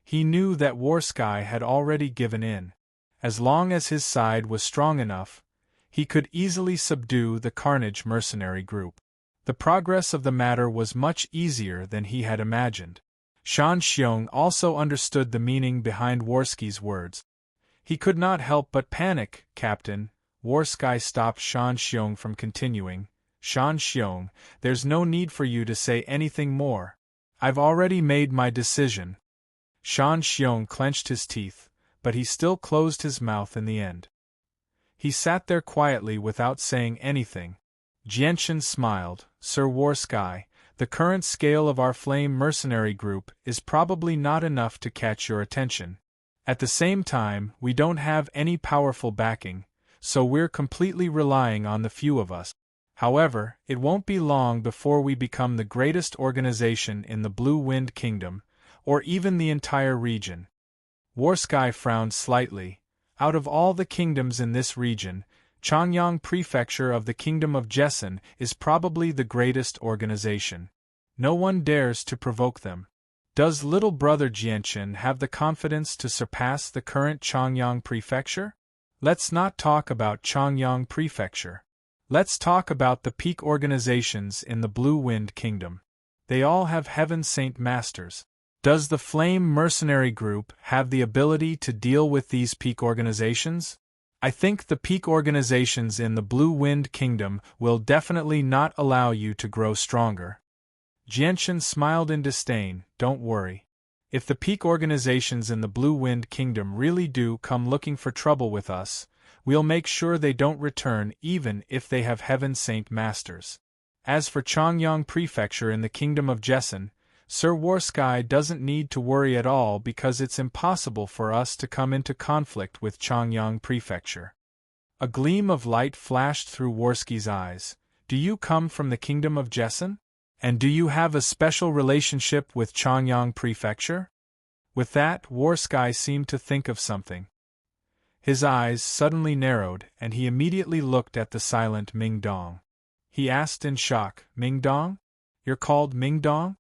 He knew that Warsky had already given in. As long as his side was strong enough, he could easily subdue the Carnage mercenary group. The progress of the matter was much easier than he had imagined. Shan Xiong also understood the meaning behind Warsky's words. He could not help but panic, Captain. Warsky stopped Shan Xiong from continuing. Shan Xiong, there's no need for you to say anything more. I've already made my decision. Shan Xiong clenched his teeth, but he still closed his mouth in the end. He sat there quietly without saying anything. Jianshan smiled. Sir Warsky, the current scale of our Flame mercenary group is probably not enough to catch your attention. At the same time, we don't have any powerful backing, so we're completely relying on the few of us. However, it won't be long before we become the greatest organization in the Blue Wind Kingdom, or even the entire region. Warsky frowned slightly. Out of all the kingdoms in this region, Changyang Prefecture of the Kingdom of Jessen is probably the greatest organization. No one dares to provoke them. Does little brother Jianshan have the confidence to surpass the current Changyang Prefecture? Let's not talk about Changyang Prefecture. Let's talk about the peak organizations in the Blue Wind Kingdom. They all have Heaven Saint Masters. Does the Flame mercenary group have the ability to deal with these peak organizations? I think the peak organizations in the Blue Wind Kingdom will definitely not allow you to grow stronger. Jianshan smiled in disdain. Don't worry. If the peak organizations in the Blue Wind Kingdom really do come looking for trouble with us, we'll make sure they don't return even if they have Heaven Saint Masters. As for Changyang Prefecture in the Kingdom of Jessen, Sir Warsky doesn't need to worry at all because it's impossible for us to come into conflict with Changyang Prefecture. A gleam of light flashed through Warsky's eyes. Do you come from the Kingdom of Jessen? And do you have a special relationship with Changyang Prefecture? With that, Warsky seemed to think of something. His eyes suddenly narrowed, and he immediately looked at the silent Ming Dong. He asked in shock, Ming Dong? You're called Ming Dong?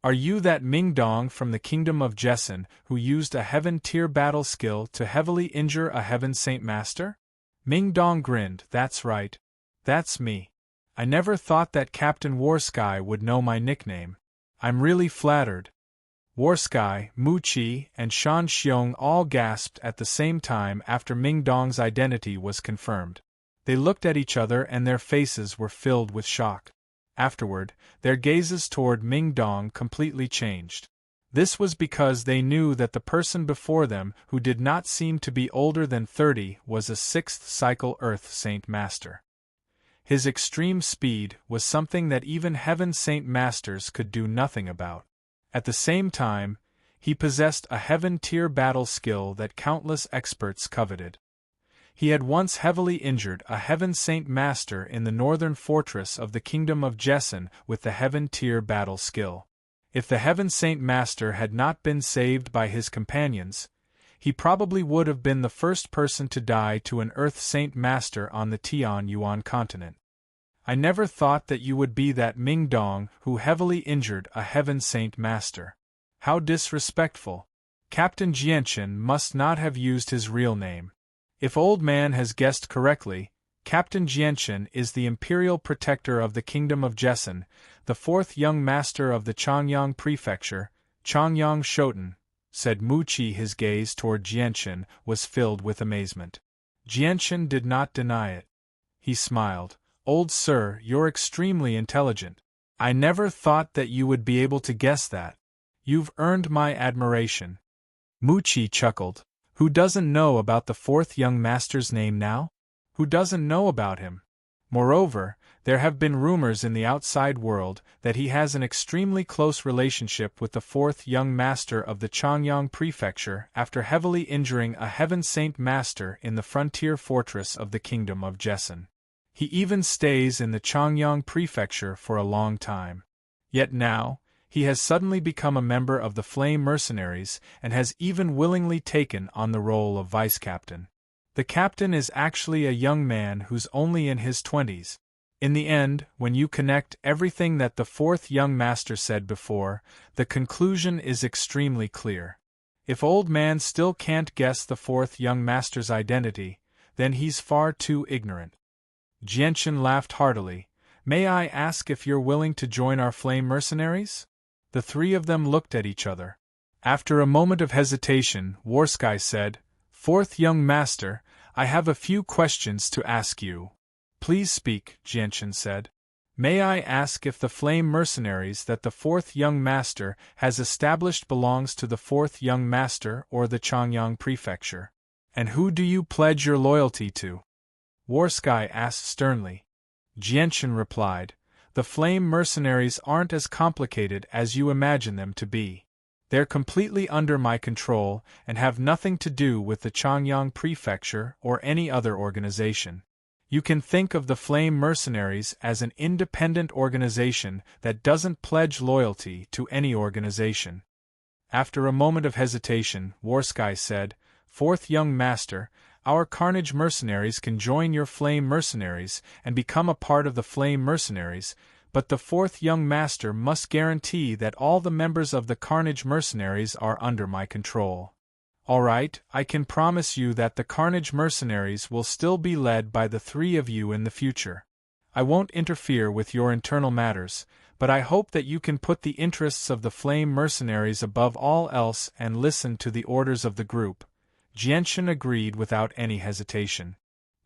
Are you that Ming Dong from the Kingdom of Jessen who used a Heaven-tier battle skill to heavily injure a Heaven Saint Master? Ming Dong grinned. That's right. That's me. I never thought that Captain Warsky would know my nickname. I'm really flattered. Warsky, Mu Qi, and Shan Xiong all gasped at the same time after Ming Dong's identity was confirmed. They looked at each other and their faces were filled with shock. Afterward, their gazes toward Ming Dong completely changed. This was because they knew that the person before them, who did not seem to be older than 30, was a 6th cycle Earth Saint Master. His extreme speed was something that even Heaven Saint Masters could do nothing about. At the same time, he possessed a Heaven-tier battle skill that countless experts coveted. He had once heavily injured a Heaven Saint Master in the northern fortress of the Kingdom of Jessen with the Heaven-tier battle skill. If the Heaven Saint Master had not been saved by his companions, he probably would have been the first person to die to an Earth Saint Master on the Tianyuan continent. I never thought that you would be that Ming Dong who heavily injured a Heaven Saint Master. How disrespectful. Captain Jianchen must not have used his real name. If Old Man has guessed correctly, Captain Jianchen is the Imperial Protector of the Kingdom of Jessen, the 4th young master of the Changyang Prefecture, Changyang Shoten, said Mu Qi. His gaze toward Jianchen was filled with amazement. Jianchen did not deny it. He smiled. Old sir, you're extremely intelligent. I never thought that you would be able to guess that. You've earned my admiration. Mu Qi chuckled. Who doesn't know about the 4th young master's name now? Who doesn't know about him? Moreover, there have been rumors in the outside world that he has an extremely close relationship with the 4th young master of the Changyang Prefecture after heavily injuring a Heaven Saint Master in the frontier fortress of the Kingdom of Jessen. He even stays in the Changyang Prefecture for a long time. Yet now, he has suddenly become a member of the Flame Mercenaries and has even willingly taken on the role of vice-captain. The captain is actually a young man who's only in his 20s. In the end, when you connect everything that the 4th young master said before, the conclusion is extremely clear. If Old Man still can't guess the 4th young master's identity, then he's far too ignorant. Jianchen laughed heartily. May I ask if you're willing to join our Flame Mercenaries? The three of them looked at each other. After a moment of hesitation, Warsky said, 4th young master, I have a few questions to ask you. Please speak, Jianchen said. May I ask if the Flame Mercenaries that the 4th young master has established belongs to the 4th young master or the Changyang Prefecture? And who do you pledge your loyalty to? Warsky asked sternly. Jianchen replied, the Flame Mercenaries aren't as complicated as you imagine them to be. They're completely under my control and have nothing to do with the Changyang Prefecture or any other organization. You can think of the Flame Mercenaries as an independent organization that doesn't pledge loyalty to any organization. After a moment of hesitation, Warsky said, 4th young master, our Carnage Mercenaries can join your Flame Mercenaries and become a part of the Flame Mercenaries, but the 4th young master must guarantee that all the members of the Carnage Mercenaries are under my control. All right, I can promise you that the Carnage Mercenaries will still be led by the three of you in the future. I won't interfere with your internal matters, but I hope that you can put the interests of the Flame Mercenaries above all else and listen to the orders of the group. Jianchen agreed without any hesitation.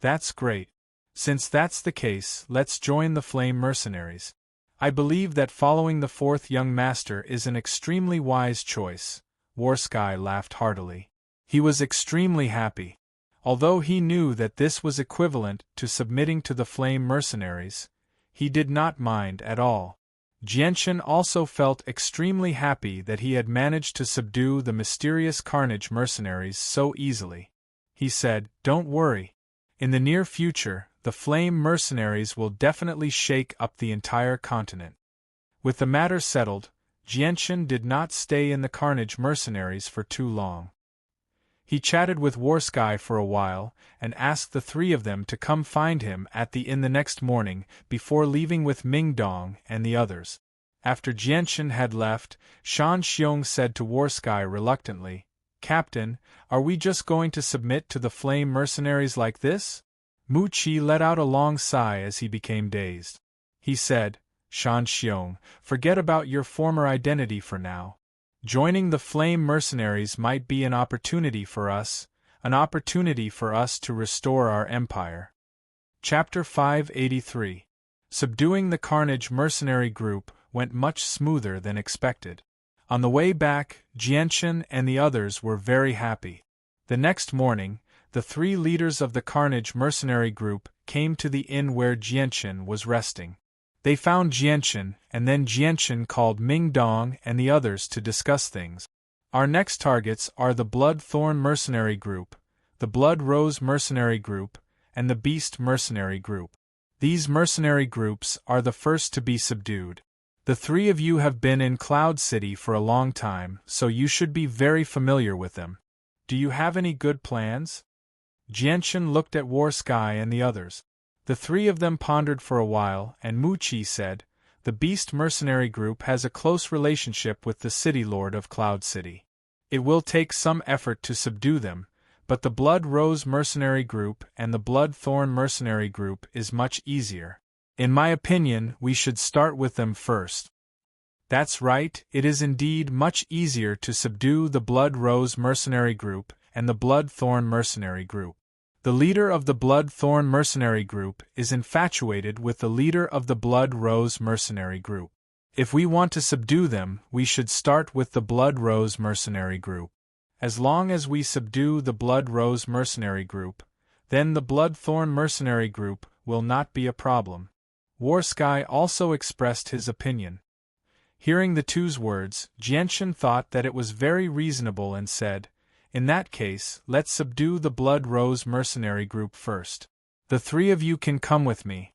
That's great. Since that's the case, let's join the Flame Mercenaries. I believe that following the 4th young master is an extremely wise choice. Warsky laughed heartily. He was extremely happy. Although he knew that this was equivalent to submitting to the Flame Mercenaries, he did not mind at all. Jianchen also felt extremely happy that he had managed to subdue the mysterious Carnage Mercenaries so easily. He said, don't worry. In the near future, the Flame Mercenaries will definitely shake up the entire continent. With the matter settled, Jianchen did not stay in the Carnage Mercenaries for too long. He chatted with Warsky for a while and asked the three of them to come find him at the inn the next morning before leaving with Ming Dong and the others. After Jianchen had left, Shan Xiong said to Warsky reluctantly, Captain, are we just going to submit to the Flame Mercenaries like this? Mu Qi let out a long sigh as he became dazed. He said, Shan Xiong, forget about your former identity for now. Joining the Flame Mercenaries might be an opportunity for us to restore our empire. Chapter 583. Subduing the Carnage mercenary group went much smoother than expected. On the way back, Jianchen and the others were very happy. The next morning, the 3 leaders of the Carnage mercenary group came to the inn where Jianchen was resting. They found Jianchen, and then Jianchen called Ming Dong and the others to discuss things. Our next targets are the Blood Thorn mercenary group, the Blood Rose mercenary group, and the Beast mercenary group. These mercenary groups are the first to be subdued. The 3 of you have been in Cloud City for a long time, so you should be very familiar with them. Do you have any good plans? Jianchen looked at War Sky and the others. The 3 of them pondered for a while, and Mu Qi said, "The Beast mercenary group has a close relationship with the City Lord of Cloud City. It will take some effort to subdue them, but the Blood Rose mercenary group and the Blood Thorn mercenary group is much easier. In my opinion, we should start with them first." That's right, it is indeed much easier to subdue the Blood Rose mercenary group and the Blood Thorn mercenary group. The leader of the Blood Thorn mercenary group is infatuated with the leader of the Blood Rose mercenary group. If we want to subdue them, we should start with the Blood Rose mercenary group. As long as we subdue the Blood Rose mercenary group, then the Blood Thorn mercenary group will not be a problem. War Sky also expressed his opinion. Hearing the 2's words, Jianchen thought that it was very reasonable and said, "In that case, let's subdue the Blood Rose mercenary group first. The 3 of you can come with me.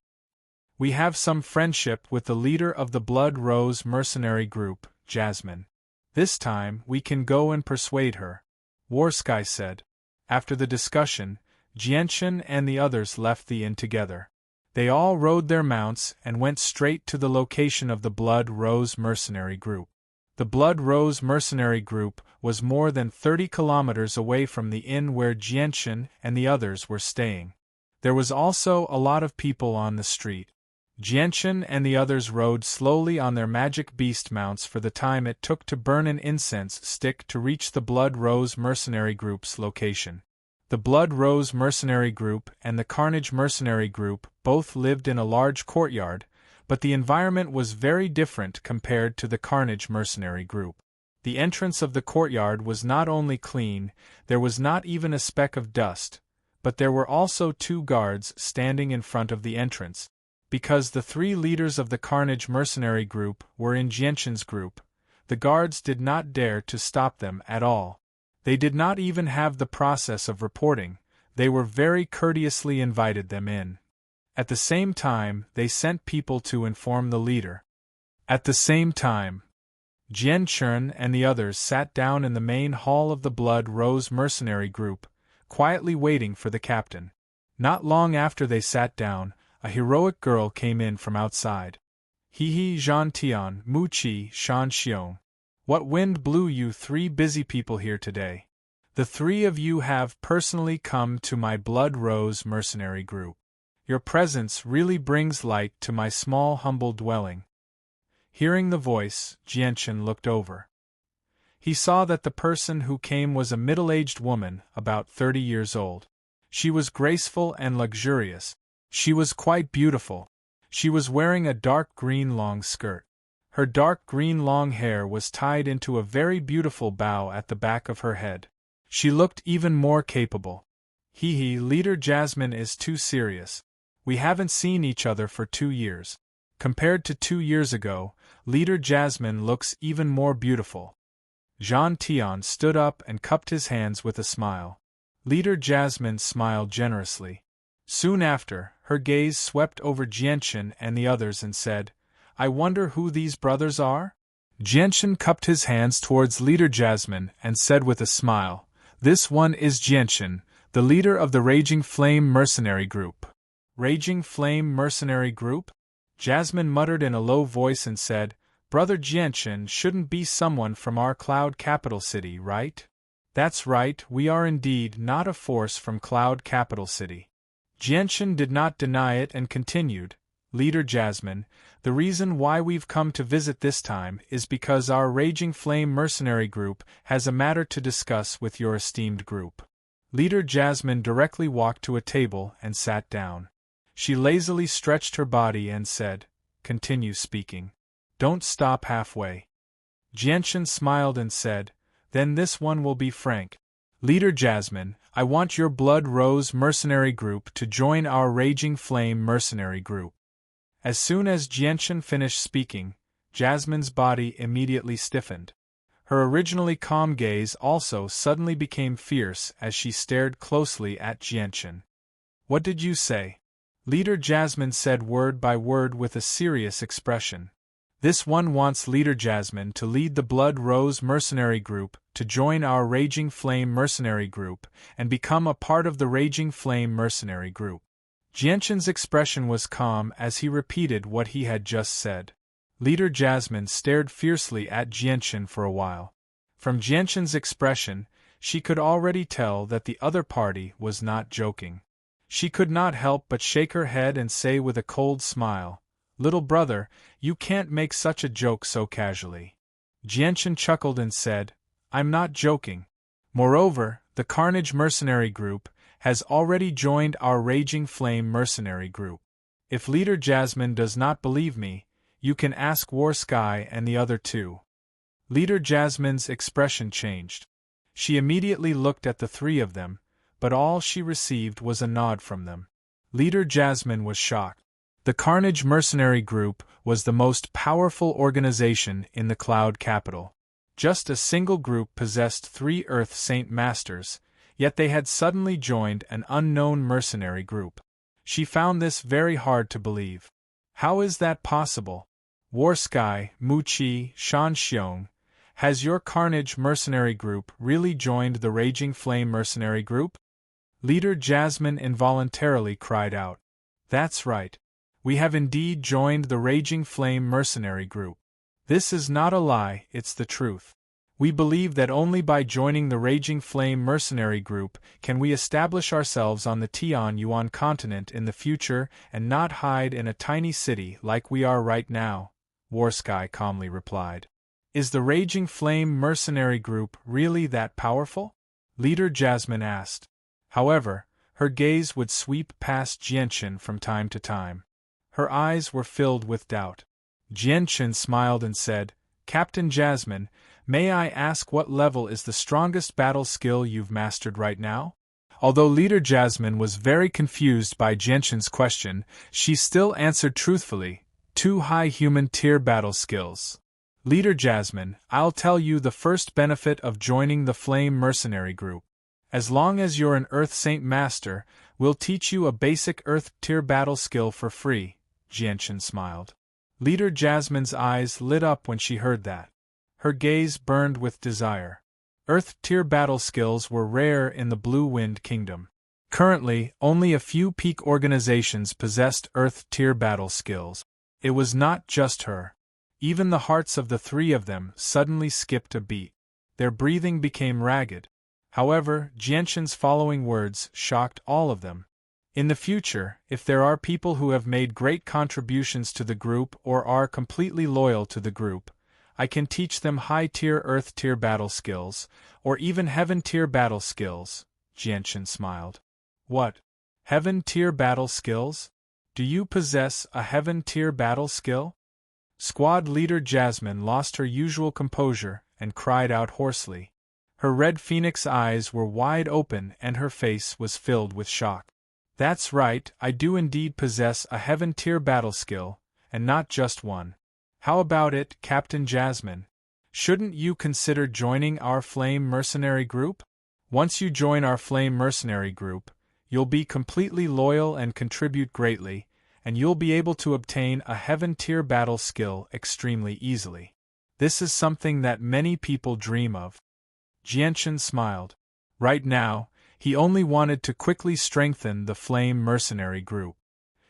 We have some friendship with the leader of the Blood Rose mercenary group, Jasmine. This time, we can go and persuade her," War Sky said. After the discussion, Jianchen and the others left the inn together. They all rode their mounts and went straight to the location of the Blood Rose mercenary group. The Blood Rose mercenary group was more than 30 kilometers away from the inn where Jianchen and the others were staying. There was also a lot of people on the street. Jianchen and the others rode slowly on their magic beast mounts for the time it took to burn an incense stick to reach the Blood Rose mercenary group's location. The Blood Rose mercenary group and the Carnage mercenary group both lived in a large courtyard, but the environment was very different compared to the Carnage mercenary group. The entrance of the courtyard was not only clean, there was not even a speck of dust, but there were also 2 guards standing in front of the entrance. Because the 3 leaders of the Carnage mercenary group were in Jianchen's group, the guards did not dare to stop them at all. They did not even have the process of reporting, they were very courteously invited them in. At the same time, they sent people to inform the leader. At the same time, Jianchen and the others sat down in the main hall of the Blood Rose mercenary group, quietly waiting for the captain. Not long after they sat down, a heroic girl came in from outside. "He Zhan Tian, Mu Qi, Shan Xiong. What wind blew you 3 busy people here today? The 3 of you have personally come to my Blood Rose mercenary group. Your presence really brings light to my small humble dwelling." Hearing the voice, Jianchen looked over. He saw that the person who came was a middle-aged woman, about 30 years old. She was graceful and luxurious. She was quite beautiful. She was wearing a dark green long skirt. Her dark green long hair was tied into a very beautiful bow at the back of her head. She looked even more capable. Leader Jasmine is too serious. We haven't seen each other for 2 years. Compared to 2 years ago, Leader Jasmine looks even more beautiful. Zhan Tian stood up and cupped his hands with a smile. Leader Jasmine smiled generously. Soon after, her gaze swept over Jianchen and the others and said, "I wonder who these brothers are?" Jianchen cupped his hands towards Leader Jasmine and said with a smile, "This one is Jianchen, the leader of the Raging Flame mercenary group." "Raging Flame mercenary group?" Jasmine muttered in a low voice and said, "Brother Jianchen shouldn't be someone from our Cloud Capital City, right?" "That's right, we are indeed not a force from Cloud Capital City." Jianchen did not deny it and continued, Leader Jasmine, the reason why we've come to visit this time is because our Raging Flame mercenary group has a matter to discuss with your esteemed group. Leader Jasmine directly walked to a table and sat down. She lazily stretched her body and said, "Continue speaking. Don't stop halfway." Jianshan smiled and said, "Then this one will be frank. Leader Jasmine, I want your Blood Rose mercenary group to join our Raging Flame mercenary group." As soon as Jianshan finished speaking, Jasmine's body immediately stiffened. Her originally calm gaze also suddenly became fierce as she stared closely at Jianshan. "What did you say?" Leader Jasmine said word by word with a serious expression. "This one wants Leader Jasmine to lead the Blood Rose mercenary group to join our Raging Flame mercenary group and become a part of the Raging Flame mercenary group." Jianshan's expression was calm as he repeated what he had just said. Leader Jasmine stared fiercely at Jianshan for a while. From Jianshan's expression, she could already tell that the other party was not joking. She could not help but shake her head and say with a cold smile, "Little brother, you can't make such a joke so casually." Jianshan chuckled and said, "I'm not joking. Moreover, the Carnage mercenary group has already joined our Raging Flame mercenary group. If Leader Jasmine does not believe me, you can ask War Sky and the other two." Leader Jasmine's expression changed. She immediately looked at the three of them, but all she received was a nod from them. Leader Jasmine was shocked. The Carnage mercenary group was the most powerful organization in the Cloud Capital. Just a single group possessed 3 Earth Saint Masters, yet they had suddenly joined an unknown mercenary group. She found this very hard to believe. How is that possible? War Sky, Mu Qi, Shan Xiong, has your Carnage mercenary group really joined the Raging Flame mercenary group? Leader Jasmine involuntarily cried out. That's right. We have indeed joined the Raging Flame mercenary group. This is not a lie, it's the truth. We believe that only by joining the Raging Flame mercenary group can we establish ourselves on the Tian Yuan continent in the future and not hide in a tiny city like we are right now, War Sky calmly replied. Is the Raging Flame mercenary group really that powerful? Leader Jasmine asked. However, her gaze would sweep past Jianshan from time to time. Her eyes were filled with doubt. Jianshan smiled and said, "Captain Jasmine, may I ask what level is the strongest battle skill you've mastered right now?" Although Leader Jasmine was very confused by Jianshan's question, she still answered truthfully, 2 high human tier battle skills. Leader Jasmine, I'll tell you the first benefit of joining the Flame mercenary group. As long as you're an Earth Saint Master, we'll teach you a basic Earth tier battle skill for free, Jianshan smiled. Leader Jasmine's eyes lit up when she heard that. Her gaze burned with desire. Earth tier battle skills were rare in the Blue Wind Kingdom. Currently, only a few peak organizations possessed Earth tier battle skills. It was not just her. Even the hearts of the 3 of them suddenly skipped a beat. Their breathing became ragged. However, Jianshan's following words shocked all of them. In the future, if there are people who have made great contributions to the group or are completely loyal to the group, I can teach them high-tier Earth-tier battle skills, or even Heaven-tier battle skills, Jianshan smiled. What? Heaven-tier battle skills? Do you possess a Heaven-tier battle skill? Squad leader Jasmine lost her usual composure and cried out hoarsely. Her red phoenix eyes were wide open and her face was filled with shock. That's right, I do indeed possess a Heaven-tier battle skill, and not just one. How about it, Captain Jasmine? Shouldn't you consider joining our Flame mercenary group? Once you join our Flame mercenary group, you'll be completely loyal and contribute greatly, and you'll be able to obtain a Heaven-tier battle skill extremely easily. This is something that many people dream of. Jianshan smiled. Right now, he only wanted to quickly strengthen the Flame mercenary group.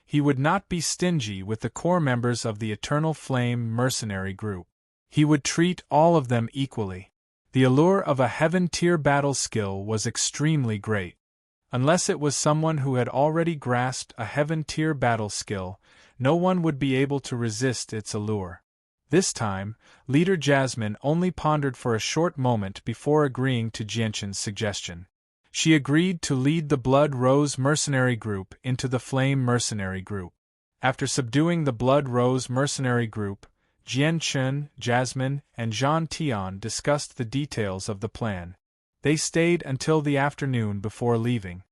He would not be stingy with the core members of the Eternal Flame mercenary group. He would treat all of them equally. The allure of a Heaven-tier battle skill was extremely great. Unless it was someone who had already grasped a Heaven-tier battle skill, no one would be able to resist its allure. This time, leader Jasmine only pondered for a short moment before agreeing to Jianshan's suggestion. She agreed to lead the Blood Rose mercenary group into the Flame mercenary group. After subduing the Blood Rose mercenary group, Jianshan, Jasmine, and Zhang Tian discussed the details of the plan. They stayed until the afternoon before leaving.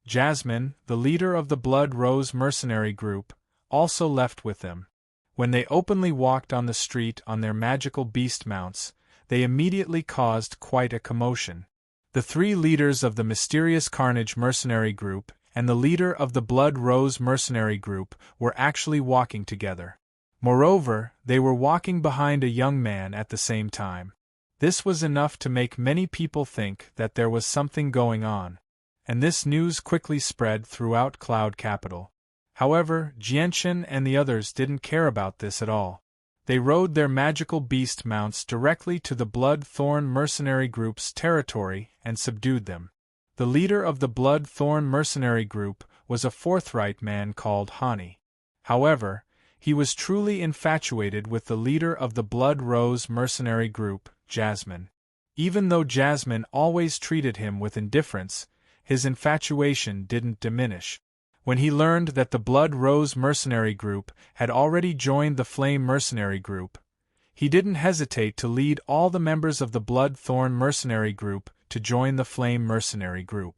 Jasmine, the leader of the Blood Rose mercenary group, also left with them. When they openly walked on the street on their magical beast mounts, they immediately caused quite a commotion. The three leaders of the mysterious Carnage mercenary group and the leader of the Blood Rose mercenary group were actually walking together. Moreover, they were walking behind a young man at the same time. This was enough to make many people think that there was something going on, and this news quickly spread throughout Cloud Capital. However, Jianshan and the others didn't care about this at all. They rode their magical beast mounts directly to the Blood Thorn mercenary group's territory and subdued them. The leader of the Blood Thorn mercenary group was a forthright man called Hani. However, he was truly infatuated with the leader of the Blood Rose mercenary group, Jasmine. Even though Jasmine always treated him with indifference, his infatuation didn't diminish. When he learned that the Blood Rose mercenary group had already joined the Flame mercenary group, he didn't hesitate to lead all the members of the Blood Thorn mercenary group to join the Flame mercenary group.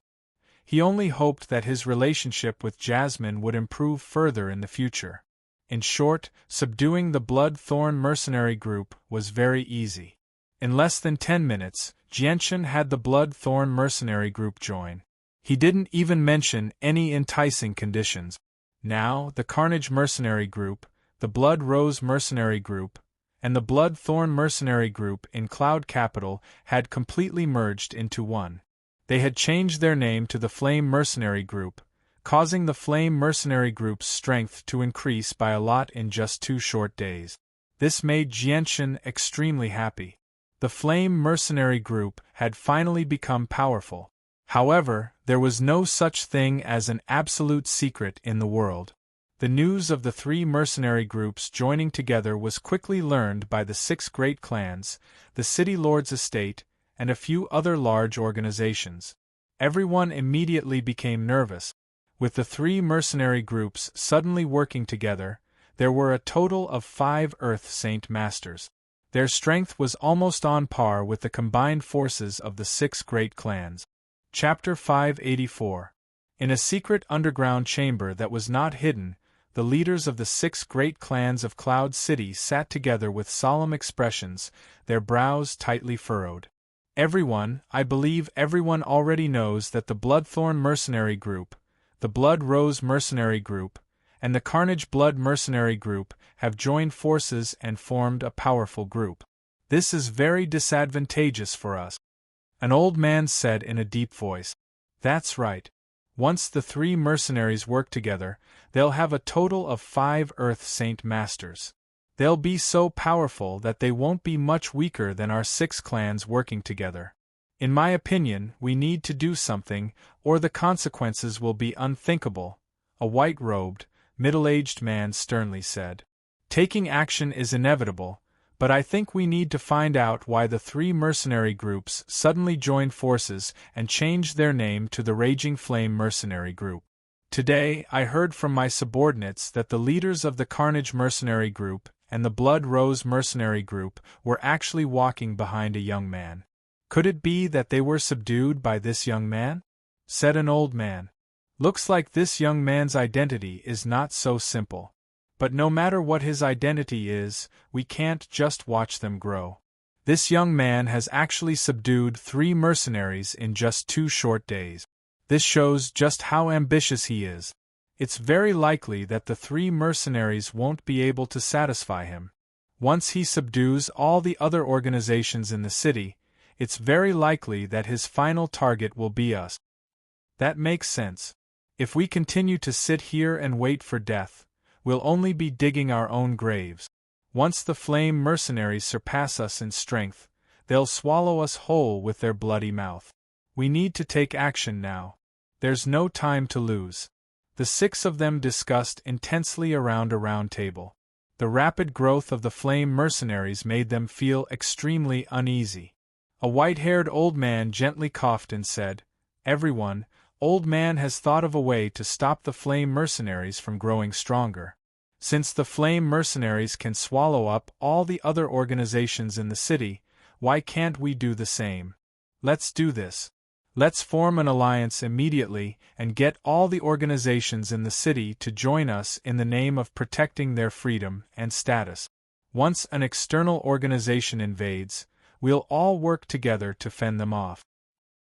He only hoped that his relationship with Jasmine would improve further in the future. In short, subduing the Blood Thorn mercenary group was very easy. In less than 10 minutes, Jianshan had the Blood Thorn mercenary group join. He didn't even mention any enticing conditions. Now, the Carnage mercenary group, the Blood Rose mercenary group, and the Blood Thorn mercenary group in Cloud Capital had completely merged into one. They had changed their name to the Flame mercenary group, causing the Flame mercenary group's strength to increase by a lot in just 2 short days. This made Jianshan extremely happy. The Flame mercenary group had finally become powerful. However, there was no such thing as an absolute secret in the world. The news of the 3 mercenary groups joining together was quickly learned by the 6 great clans, the City Lord's estate, and a few other large organizations. Everyone immediately became nervous. With the 3 mercenary groups suddenly working together, there were a total of 5 Earth Saint Masters. Their strength was almost on par with the combined forces of the 6 great clans. Chapter 584. In a secret underground chamber that was not hidden, the leaders of the 6 great clans of Cloud City sat together with solemn expressions, their brows tightly furrowed. I believe everyone already knows that the Bloodthorn mercenary group, the Blood Rose mercenary group, and the Carnage Blood mercenary group have joined forces and formed a powerful group. This is very disadvantageous for us. An old man said in a deep voice. That's right. Once the 3 mercenaries work together, they'll have a total of 5 Earth Saint Masters. They'll be so powerful that they won't be much weaker than our 6 clans working together. In my opinion, we need to do something, or the consequences will be unthinkable, a white-robed, middle-aged man sternly said. Taking action is inevitable, but I think we need to find out why the 3 mercenary groups suddenly joined forces and changed their name to the Raging Flame mercenary group. Today, I heard from my subordinates that the leaders of the Carnage mercenary group and the Blood Rose mercenary group were actually walking behind a young man. Could it be that they were subdued by this young man? Said an old man. Looks like this young man's identity is not so simple. But no matter what his identity is, we can't just watch them grow. This young man has actually subdued 3 mercenaries in just 2 short days. This shows just how ambitious he is. It's very likely that the 3 mercenaries won't be able to satisfy him. Once he subdues all the other organizations in the city, it's very likely that his final target will be us. That makes sense. If we continue to sit here and wait for death, we'll only be digging our own graves. Once the Flame mercenaries surpass us in strength, they'll swallow us whole with their bloody mouth. We need to take action now. There's no time to lose. The 6 of them discussed intensely around a round table. The rapid growth of the flame mercenaries made them feel extremely uneasy. A white-haired old man gently coughed and said, "Everyone, Old Man has thought of a way to stop the flame mercenaries from growing stronger. Since the flame mercenaries can swallow up all the other organizations in the city, why can't we do the same? Let's do this. Let's form an alliance immediately and get all the organizations in the city to join us in the name of protecting their freedom and status. Once an external organization invades, we'll all work together to fend them off."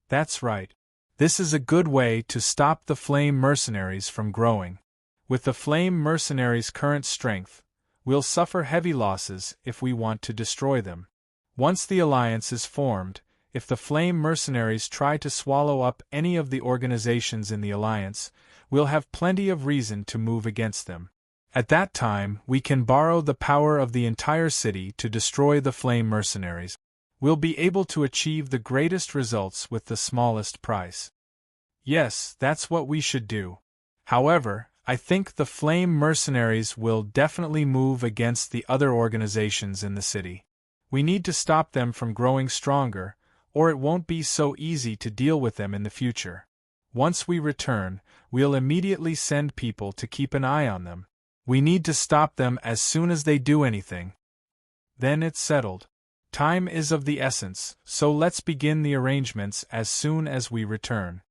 That's right. This is a good way to stop the flame mercenaries from growing. With the flame mercenaries' current strength, we'll suffer heavy losses if we want to destroy them. Once the alliance is formed, if the flame mercenaries try to swallow up any of the organizations in the alliance, we'll have plenty of reason to move against them. At that time, we can borrow the power of the entire city to destroy the flame mercenaries. We'll be able to achieve the greatest results with the smallest price. Yes, that's what we should do. However, I think the flame mercenaries will definitely move against the other organizations in the city. We need to stop them from growing stronger, or it won't be so easy to deal with them in the future. Once we return, we'll immediately send people to keep an eye on them. We need to stop them as soon as they do anything. Then it's settled. Time is of the essence, so let's begin the arrangements as soon as we return.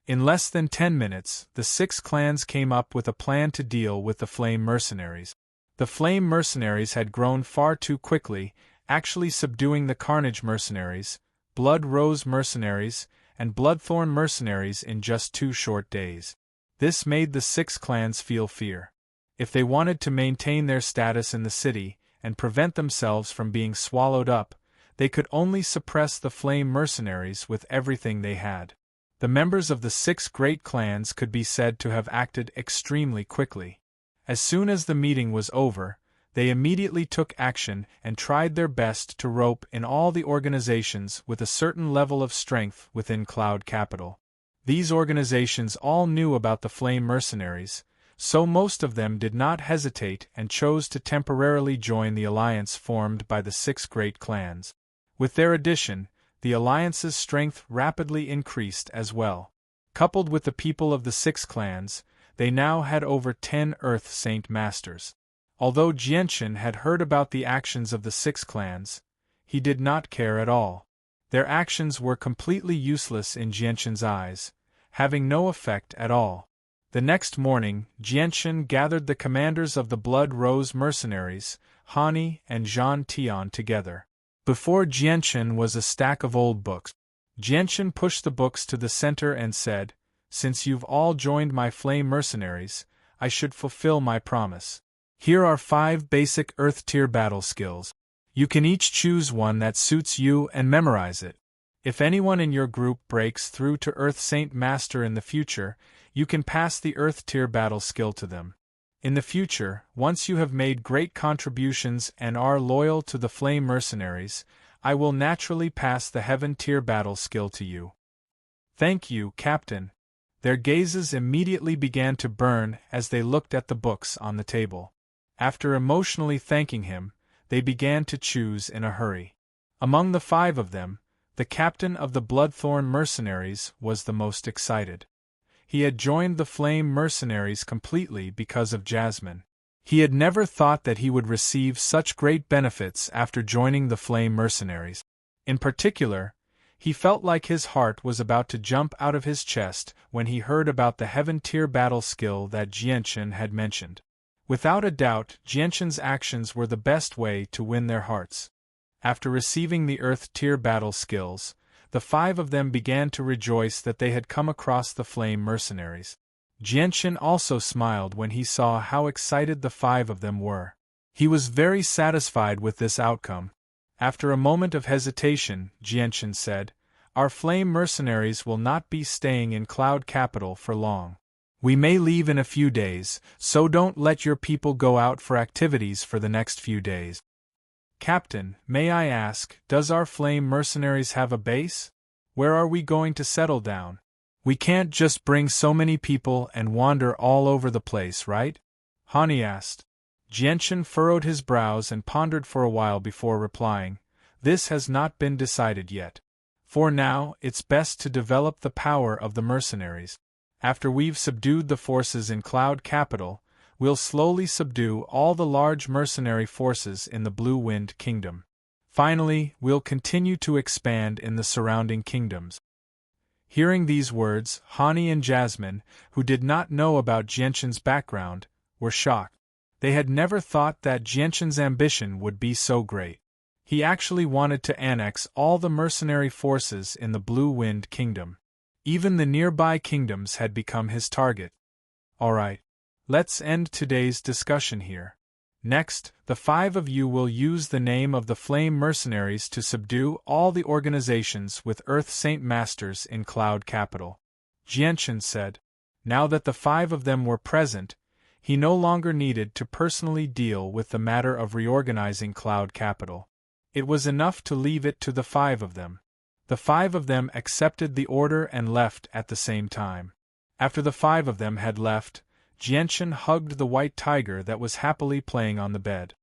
In less than 10 minutes, the 6 clans came up with a plan to deal with the flame mercenaries. The flame mercenaries had grown far too quickly, actually subduing the Carnage mercenaries, Blood Rose mercenaries, and Bloodthorn mercenaries in just 2 short days. This made the 6 clans feel fear. If they wanted to maintain their status in the city and prevent themselves from being swallowed up, they could only suppress the flame mercenaries with everything they had. The members of the 6 great clans could be said to have acted extremely quickly. As soon as the meeting was over, they immediately took action and tried their best to rope in all the organizations with a certain level of strength within Cloud Capital. These organizations all knew about the flame mercenaries, so most of them did not hesitate and chose to temporarily join the alliance formed by the 6 great clans. With their addition, the alliance's strength rapidly increased as well. Coupled with the people of the 6 clans, they now had over 10 Earth Saint Masters. Although Jianchen had heard about the actions of the 6 clans, he did not care at all. Their actions were completely useless in Jianchen's eyes, having no effect at all. The next morning, Jianchen gathered the commanders of the Blood Rose mercenaries, Hani and Zhan Tian, together. Before Jianchen was a stack of old books. Jianchen pushed the books to the center and said, "Since you've all joined my flame mercenaries, I should fulfill my promise. Here are 5 basic Earth Tier battle skills. You can each choose one that suits you and memorize it. If anyone in your group breaks through to Earth Saint Master in the future, you can pass the Earth Tier battle skill to them. In the future, once you have made great contributions and are loyal to the Flame Mercenaries, I will naturally pass the Heaven Tier battle skill to you." "Thank you, Captain." Their gazes immediately began to burn as they looked at the books on the table. After emotionally thanking him, they began to choose in a hurry. Among the 5 of them, the captain of the Bloodthorn Mercenaries was the most excited. He had joined the Flame Mercenaries completely because of Jasmine. He had never thought that he would receive such great benefits after joining the Flame Mercenaries. In particular, he felt like his heart was about to jump out of his chest when he heard about the Heaven Tier battle skill that Jianchen had mentioned. Without a doubt, Jianchen's actions were the best way to win their hearts. After receiving the Earth Tier battle skills, the 5 of them began to rejoice that they had come across the Flame Mercenaries. Jianchen also smiled when he saw how excited the 5 of them were. He was very satisfied with this outcome. After a moment of hesitation, Jianchen said, "Our Flame Mercenaries will not be staying in Cloud Capital for long. We may leave in a few days, so don't let your people go out for activities for the next few days." "Captain, may I ask, does our Flame Mercenaries have a base? Where are we going to settle down?" We can't just bring so many people and wander all over the place, right? Hani asked. Jianchen furrowed his brows and pondered for a while before replying, "This has not been decided yet. For now, it's best to develop the power of the mercenaries. After we've subdued the forces in Cloud Capital, we'll slowly subdue all the large mercenary forces in the Blue Wind Kingdom. Finally, we'll continue to expand in the surrounding kingdoms." Hearing these words, Hani and Jasmine, who did not know about Jianchen's background, were shocked. They had never thought that Jianchen's ambition would be so great. He actually wanted to annex all the mercenary forces in the Blue Wind Kingdom. Even the nearby kingdoms had become his target. Alright. Let's end today's discussion here. Next, the 5 of you will use the name of the Flame Mercenaries to subdue all the organizations with Earth Saint Masters in Cloud Capital. Jianchen said. Now that the 5 of them were present, he no longer needed to personally deal with the matter of reorganizing Cloud Capital. It was enough to leave it to the 5 of them. The 5 of them accepted the order and left at the same time. After the 5 of them had left, Jianchen hugged the white tiger that was happily playing on the bed.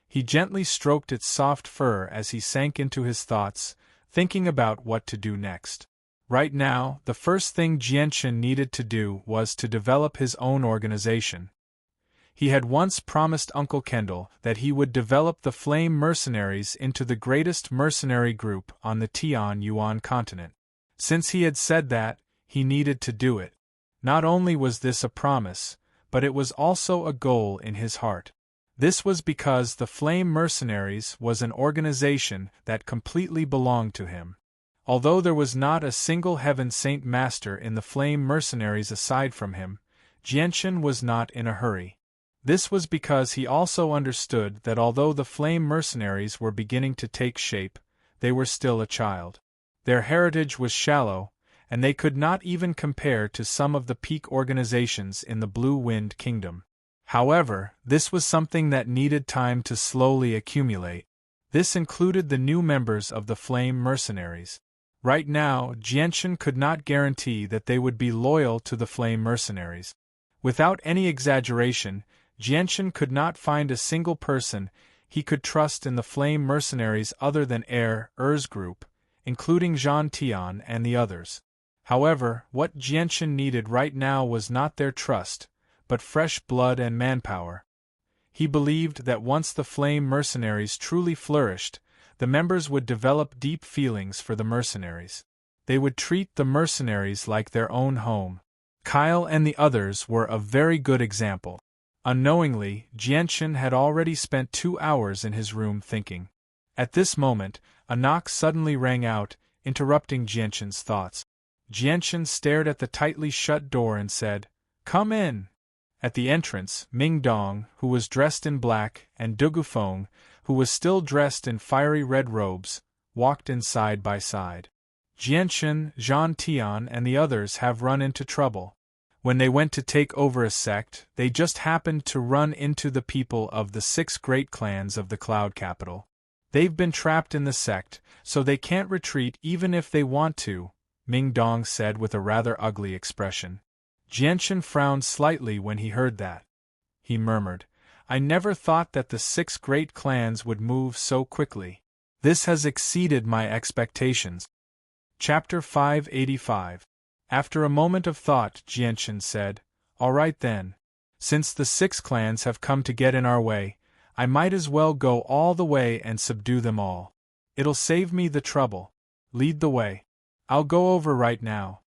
He gently stroked its soft fur as he sank into his thoughts, thinking about what to do next. Right now, the first thing Jianchen needed to do was to develop his own organization. He had once promised Uncle Kendall that he would develop the Flame Mercenaries into the greatest mercenary group on the Tian-Yuan continent. Since he had said that, he needed to do it. Not only was this a promise, but it was also a goal in his heart. This was because the Flame Mercenaries was an organization that completely belonged to him. Although there was not a single Heaven Saint Master in the Flame Mercenaries aside from him, Jianchen was not in a hurry. This was because he also understood that although the Flame Mercenaries were beginning to take shape, they were still a child. Their heritage was shallow, and they could not even compare to some of the peak organizations in the Blue Wind Kingdom. However, this was something that needed time to slowly accumulate. This included the new members of the Flame Mercenaries. Right now, Jianchen could not guarantee that they would be loyal to the Flame Mercenaries. Without any exaggeration, Jianchen could not find a single person he could trust in the Flame Mercenaries other than Er's group, including Zhan Tian and the others. However, what Jianchen needed right now was not their trust, but fresh blood and manpower. He believed that once the Flame Mercenaries truly flourished, the members would develop deep feelings for the mercenaries. They would treat the mercenaries like their own home. Kyle and the others were a very good example. Unknowingly, Jianchen had already spent 2 hours in his room thinking. At this moment, a knock suddenly rang out, interrupting Jianchen's thoughts. Jianchen stared at the tightly shut door and said, "Come in." At the entrance, Ming Dong, who was dressed in black, and Dugu Feng, who was still dressed in fiery red robes, walked in side by side. Jianchen, Zhan Tian and the others have run into trouble. When they went to take over a sect, they just happened to run into the people of the 6 great clans of the Cloud Capital. They've been trapped in the sect, so they can't retreat even if they want to, Ming Dong said with a rather ugly expression. Jianchen frowned slightly when he heard that. He murmured, "I never thought that the 6 great clans would move so quickly. This has exceeded my expectations." Chapter 585. After a moment of thought, Jianchen said, "All right then. Since the 6 clans have come to get in our way, I might as well go all the way and subdue them all. It'll save me the trouble. Lead the way. I'll go over right now."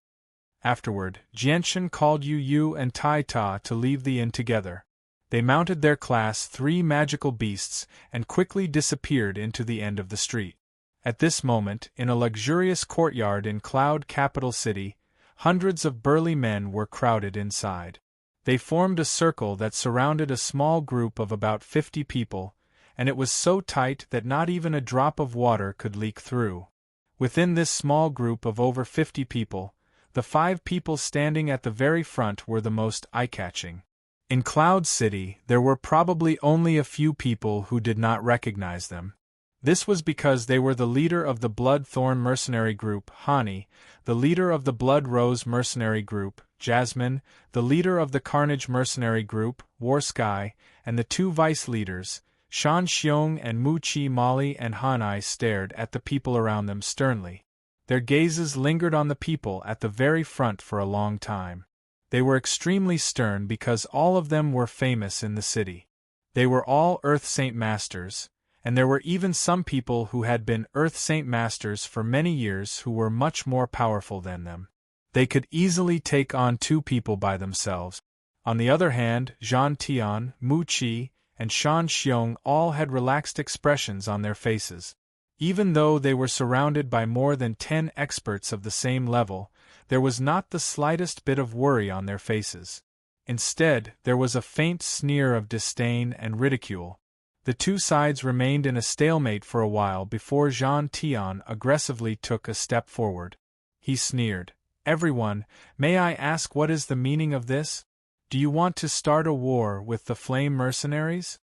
Afterward, Jianchen called Yu and Tai Ta to leave the inn together. They mounted their Class 3 magical beasts and quickly disappeared into the end of the street. At this moment, in a luxurious courtyard in Cloud Capital City, hundreds of burly men were crowded inside. They formed a circle that surrounded a small group of about 50 people, and it was so tight that not even a drop of water could leak through. Within this small group of over 50 people, the 5 people standing at the very front were the most eye-catching. In Cloud City, there were probably only a few people who did not recognize them. This was because they were the leader of the Blood Thorn mercenary group, Hani, the leader of the Blood Rose mercenary group, Jasmine, the leader of the Carnage mercenary group, War Sky, and the two vice leaders, Shan Xiong and Mu Chi. Molly and Hanai stared at the people around them sternly. Their gazes lingered on the people at the very front for a long time. They were extremely stern because all of them were famous in the city. They were all Earth Saint Masters, and there were even some people who had been Earth Saint Masters for many years who were much more powerful than them. They could easily take on two people by themselves. On the other hand, Zhan Tian, Mu Qi, and Shan Xiong all had relaxed expressions on their faces. Even though they were surrounded by more than 10 experts of the same level, there was not the slightest bit of worry on their faces. Instead, there was a faint sneer of disdain and ridicule. The two sides remained in a stalemate for a while before Zhan Tian aggressively took a step forward. He sneered, "Everyone, may I ask what is the meaning of this? Do you want to start a war with the Flame Mercenaries?"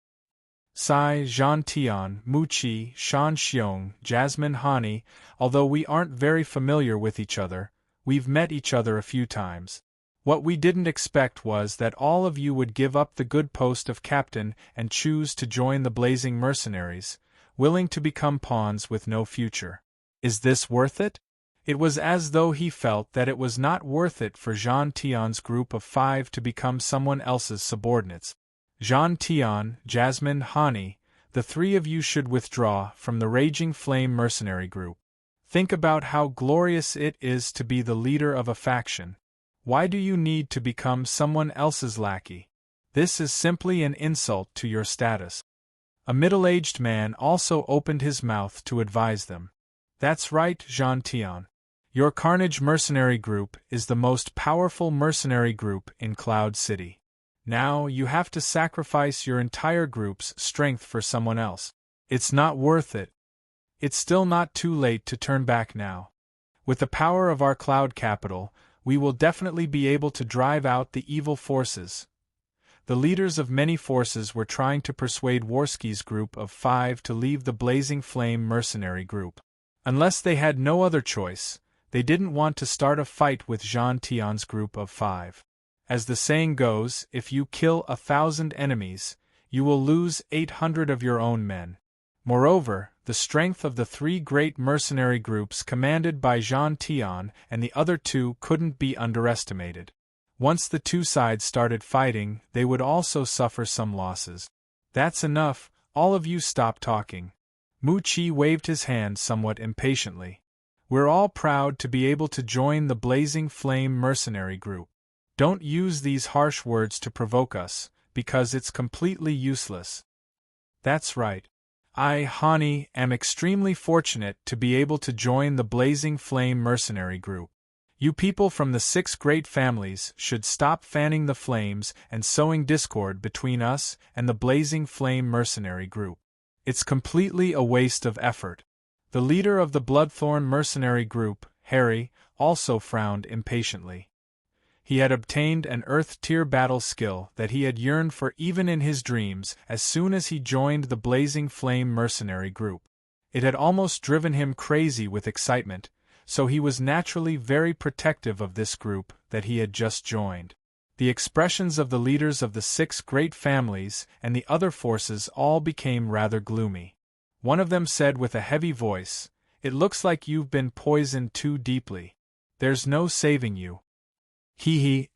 Sai, Zhan Tian, Mu Qi, Shan Xiong, Jasmine Hani, although we aren't very familiar with each other, we've met each other a few times. What we didn't expect was that all of you would give up the good post of captain and choose to join the Blazing Mercenaries, willing to become pawns with no future. Is this worth it? It was as though he felt that it was not worth it for Zhan Tian's group of 5 to become someone else's subordinates. Zhan Tian, Jasmine, Hani, the 3 of you should withdraw from the Raging Flame mercenary group. Think about how glorious it is to be the leader of a faction. Why do you need to become someone else's lackey? This is simply an insult to your status. A middle-aged man also opened his mouth to advise them. That's right, Zhan Tian. Your Carnage mercenary group is the most powerful mercenary group in Cloud City. Now you have to sacrifice your entire group's strength for someone else. It's not worth it. It's still not too late to turn back now. With the power of our cloud capital, we will definitely be able to drive out the evil forces. The leaders of many forces were trying to persuade Warski's group of 5 to leave the Blazing Flame mercenary group. Unless they had no other choice, they didn't want to start a fight with Zhan Tian's group of 5. As the saying goes, if you kill 1,000 enemies, you will lose 800 of your own men. Moreover, the strength of the 3 great mercenary groups commanded by Zhan Tian and the other 2 couldn't be underestimated. Once the two sides started fighting, they would also suffer some losses. That's enough, all of you stop talking. Mu Qi waved his hand somewhat impatiently. We're all proud to be able to join the Blazing Flame mercenary group. Don't use these harsh words to provoke us, because it's completely useless. That's right. I, Hani, am extremely fortunate to be able to join the Blazing Flame mercenary group. You people from the 6 great families should stop fanning the flames and sowing discord between us and the Blazing Flame mercenary group. It's completely a waste of effort. The leader of the Bloodthorn mercenary group, Harry, also frowned impatiently. He had obtained an Earth-tier battle skill that he had yearned for even in his dreams as soon as he joined the Blazing Flame mercenary group. It had almost driven him crazy with excitement, so he was naturally very protective of this group that he had just joined. The expressions of the leaders of the 6 great families and the other forces all became rather gloomy. One of them said with a heavy voice, "It looks like you've been poisoned too deeply. There's no saving you."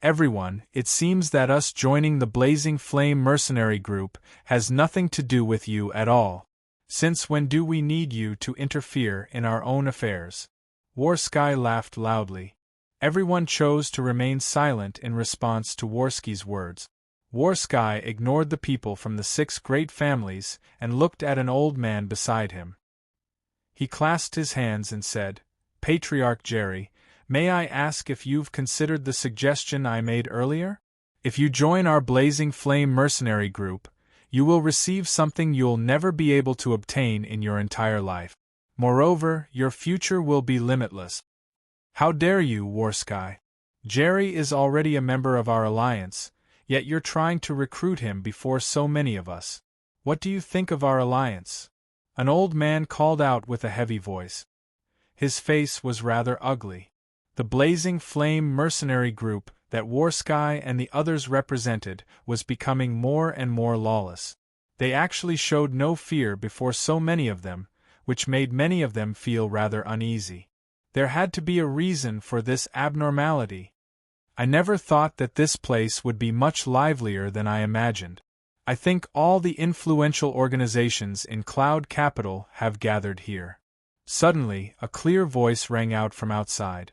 Everyone, it seems that us joining the Blazing Flame mercenary group has nothing to do with you at all. Since when do we need you to interfere in our own affairs? War Sky laughed loudly. Everyone chose to remain silent in response to Warski's words. War Sky ignored the people from the 6 great families and looked at an old man beside him. He clasped his hands and said, "Patriarch Jerry, may I ask if you've considered the suggestion I made earlier? If you join our Blazing Flame mercenary group, you will receive something you'll never be able to obtain in your entire life. Moreover, your future will be limitless." How dare you, War Sky? Jerry is already a member of our alliance, yet you're trying to recruit him before so many of us. What do you think of our alliance? An old man called out with a heavy voice. His face was rather ugly. The blazing flame mercenary group that Warsky and the others represented was becoming more and more lawless. They actually showed no fear before so many of them, which made many of them feel rather uneasy. There had to be a reason for this abnormality. I never thought that this place would be much livelier than I imagined. I think all the influential organizations in Cloud Capital have gathered here. Suddenly, a clear voice rang out from outside.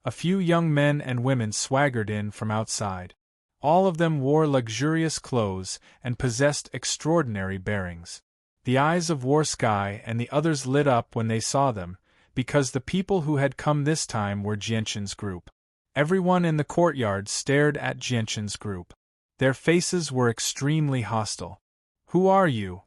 A few young men and women swaggered in from outside. All of them wore luxurious clothes and possessed extraordinary bearings. The eyes of Warsky and the others lit up when they saw them, because the people who had come this time were Jianshin's group. Everyone in the courtyard stared at Jianshin's group. Their faces were extremely hostile. "Who are you?"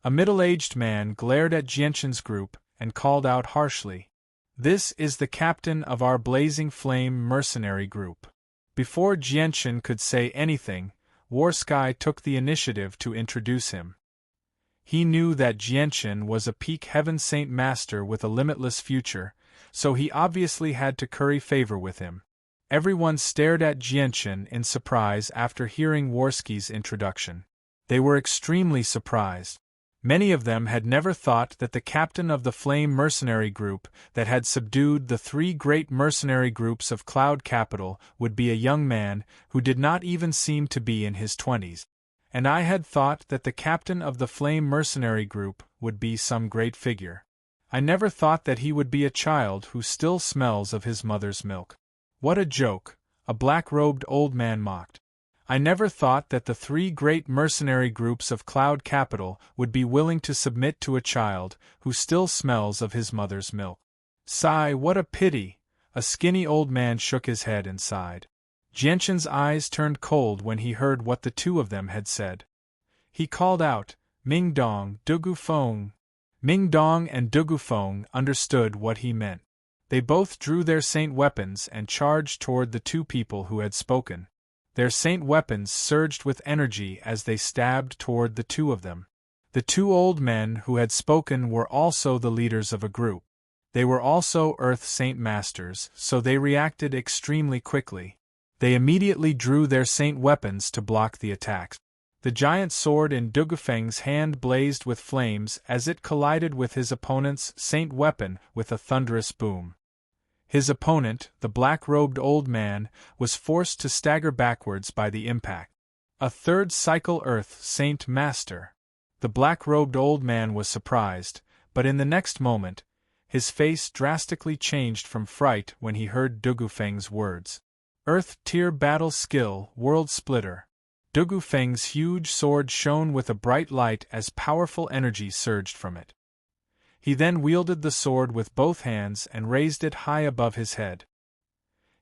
A middle-aged man glared at Jianshin's group and called out harshly. "This is the captain of our Blazing Flame mercenary group." Before Jianshin could say anything, Warsky took the initiative to introduce him. He knew that Jianshin was a peak Heaven Saint Master with a limitless future, so he obviously had to curry favor with him. Everyone stared at Jianshin in surprise after hearing Warsky's introduction. They were extremely surprised. Many of them had never thought that the captain of the Flame mercenary group that had subdued the three great mercenary groups of Cloud Capital would be a young man who did not even seem to be in his 20s. And I had thought that the captain of the Flame mercenary group would be some great figure. I never thought that he would be a child who still smells of his mother's milk. What a joke, a black-robed old man mocked. I never thought that the three great mercenary groups of Cloud Capital would be willing to submit to a child who still smells of his mother's milk. Sigh, what a pity! A skinny old man shook his head and sighed. Jianshin's eyes turned cold when he heard what the two of them had said. He called out, "Ming Dong, Dugu Feng." Ming Dong and Dugu Feng understood what he meant. They both drew their saint weapons and charged toward the two people who had spoken. Their saint weapons surged with energy as they stabbed toward the two of them. The two old men who had spoken were also the leaders of a group. They were also Earth Saint Masters, so they reacted extremely quickly. They immediately drew their saint weapons to block the attacks. The giant sword in Dugufeng's hand blazed with flames as it collided with his opponent's saint weapon with a thunderous boom. His opponent, the black-robed old man, was forced to stagger backwards by the impact. A third cycle Earth Saint Master. The black-robed old man was surprised, but in the next moment, his face drastically changed from fright when he heard Dugufeng's words. Earth Tier Battle Skill, World Splitter. Dugufeng's huge sword shone with a bright light as powerful energy surged from it. He then wielded the sword with both hands and raised it high above his head.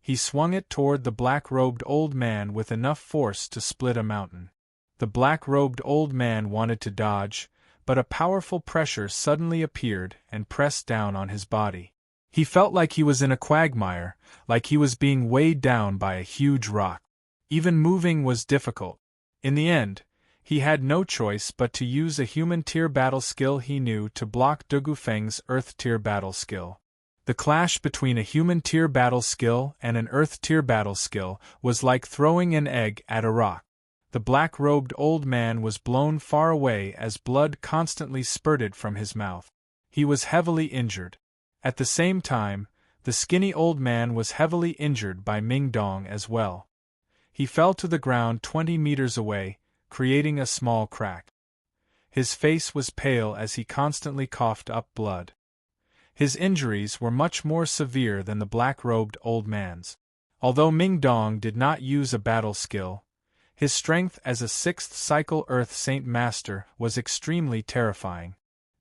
He swung it toward the black-robed old man with enough force to split a mountain. The black-robed old man wanted to dodge, but a powerful pressure suddenly appeared and pressed down on his body. He felt like he was in a quagmire, like he was being weighed down by a huge rock. Even moving was difficult. In the end, he had no choice but to use a human tier battle skill he knew to block Dugufeng's Earth tier battle skill. The clash between a human tier battle skill and an Earth tier battle skill was like throwing an egg at a rock. The black-robed old man was blown far away as blood constantly spurted from his mouth. He was heavily injured. At the same time, the skinny old man was heavily injured by Ming Dong as well. He fell to the ground 20 meters away, creating a small crack. His face was pale as he constantly coughed up blood. His injuries were much more severe than the black-robed old man's. Although Ming Dong did not use a battle skill, his strength as a 6th cycle Earth Saint Master was extremely terrifying.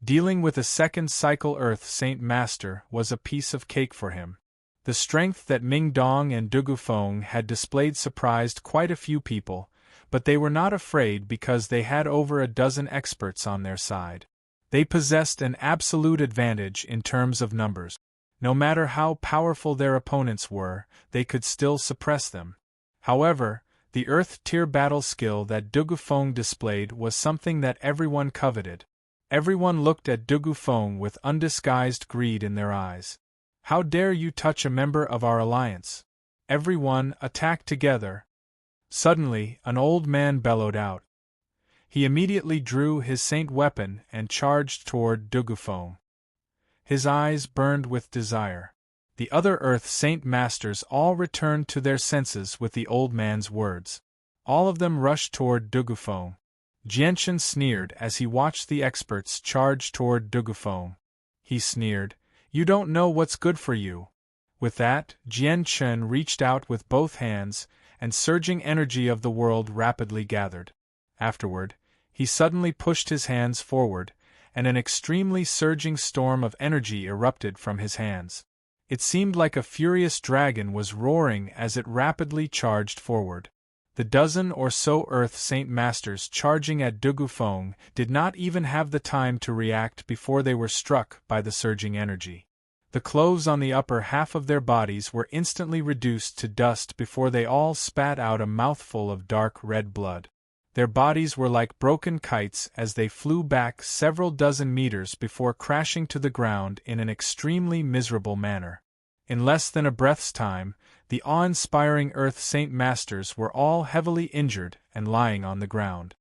Dealing with a 2nd cycle Earth Saint Master was a piece of cake for him. The strength that Ming Dong and Dugufeng had displayed surprised quite a few people, but they were not afraid because they had over a dozen experts on their side. They possessed an absolute advantage in terms of numbers. No matter how powerful their opponents were, they could still suppress them. However, the Earth tier battle skill that Dugufeng displayed was something that everyone coveted. Everyone looked at Dugufeng with undisguised greed in their eyes. How dare you touch a member of our alliance? Everyone attacked together. Suddenly, an old man bellowed out. He immediately drew his saint weapon and charged toward Dugufeng. His eyes burned with desire. The other Earth Saint Masters all returned to their senses with the old man's words. All of them rushed toward Dugufeng. Jianchen sneered as he watched the experts charge toward Dugufeng. He sneered, "You don't know what's good for you." With that, Jianchen reached out with both hands, and surging energy of the world rapidly gathered. Afterward, he suddenly pushed his hands forward, and an extremely surging storm of energy erupted from his hands. It seemed like a furious dragon was roaring as it rapidly charged forward. The dozen or so Earth Saint Masters charging at Dugufeng did not even have the time to react before they were struck by the surging energy. The clothes on the upper half of their bodies were instantly reduced to dust before they all spat out a mouthful of dark red blood. Their bodies were like broken kites as they flew back several dozen meters before crashing to the ground in an extremely miserable manner. In less than a breath's time, the awe-inspiring Earth Saint Masters were all heavily injured and lying on the ground.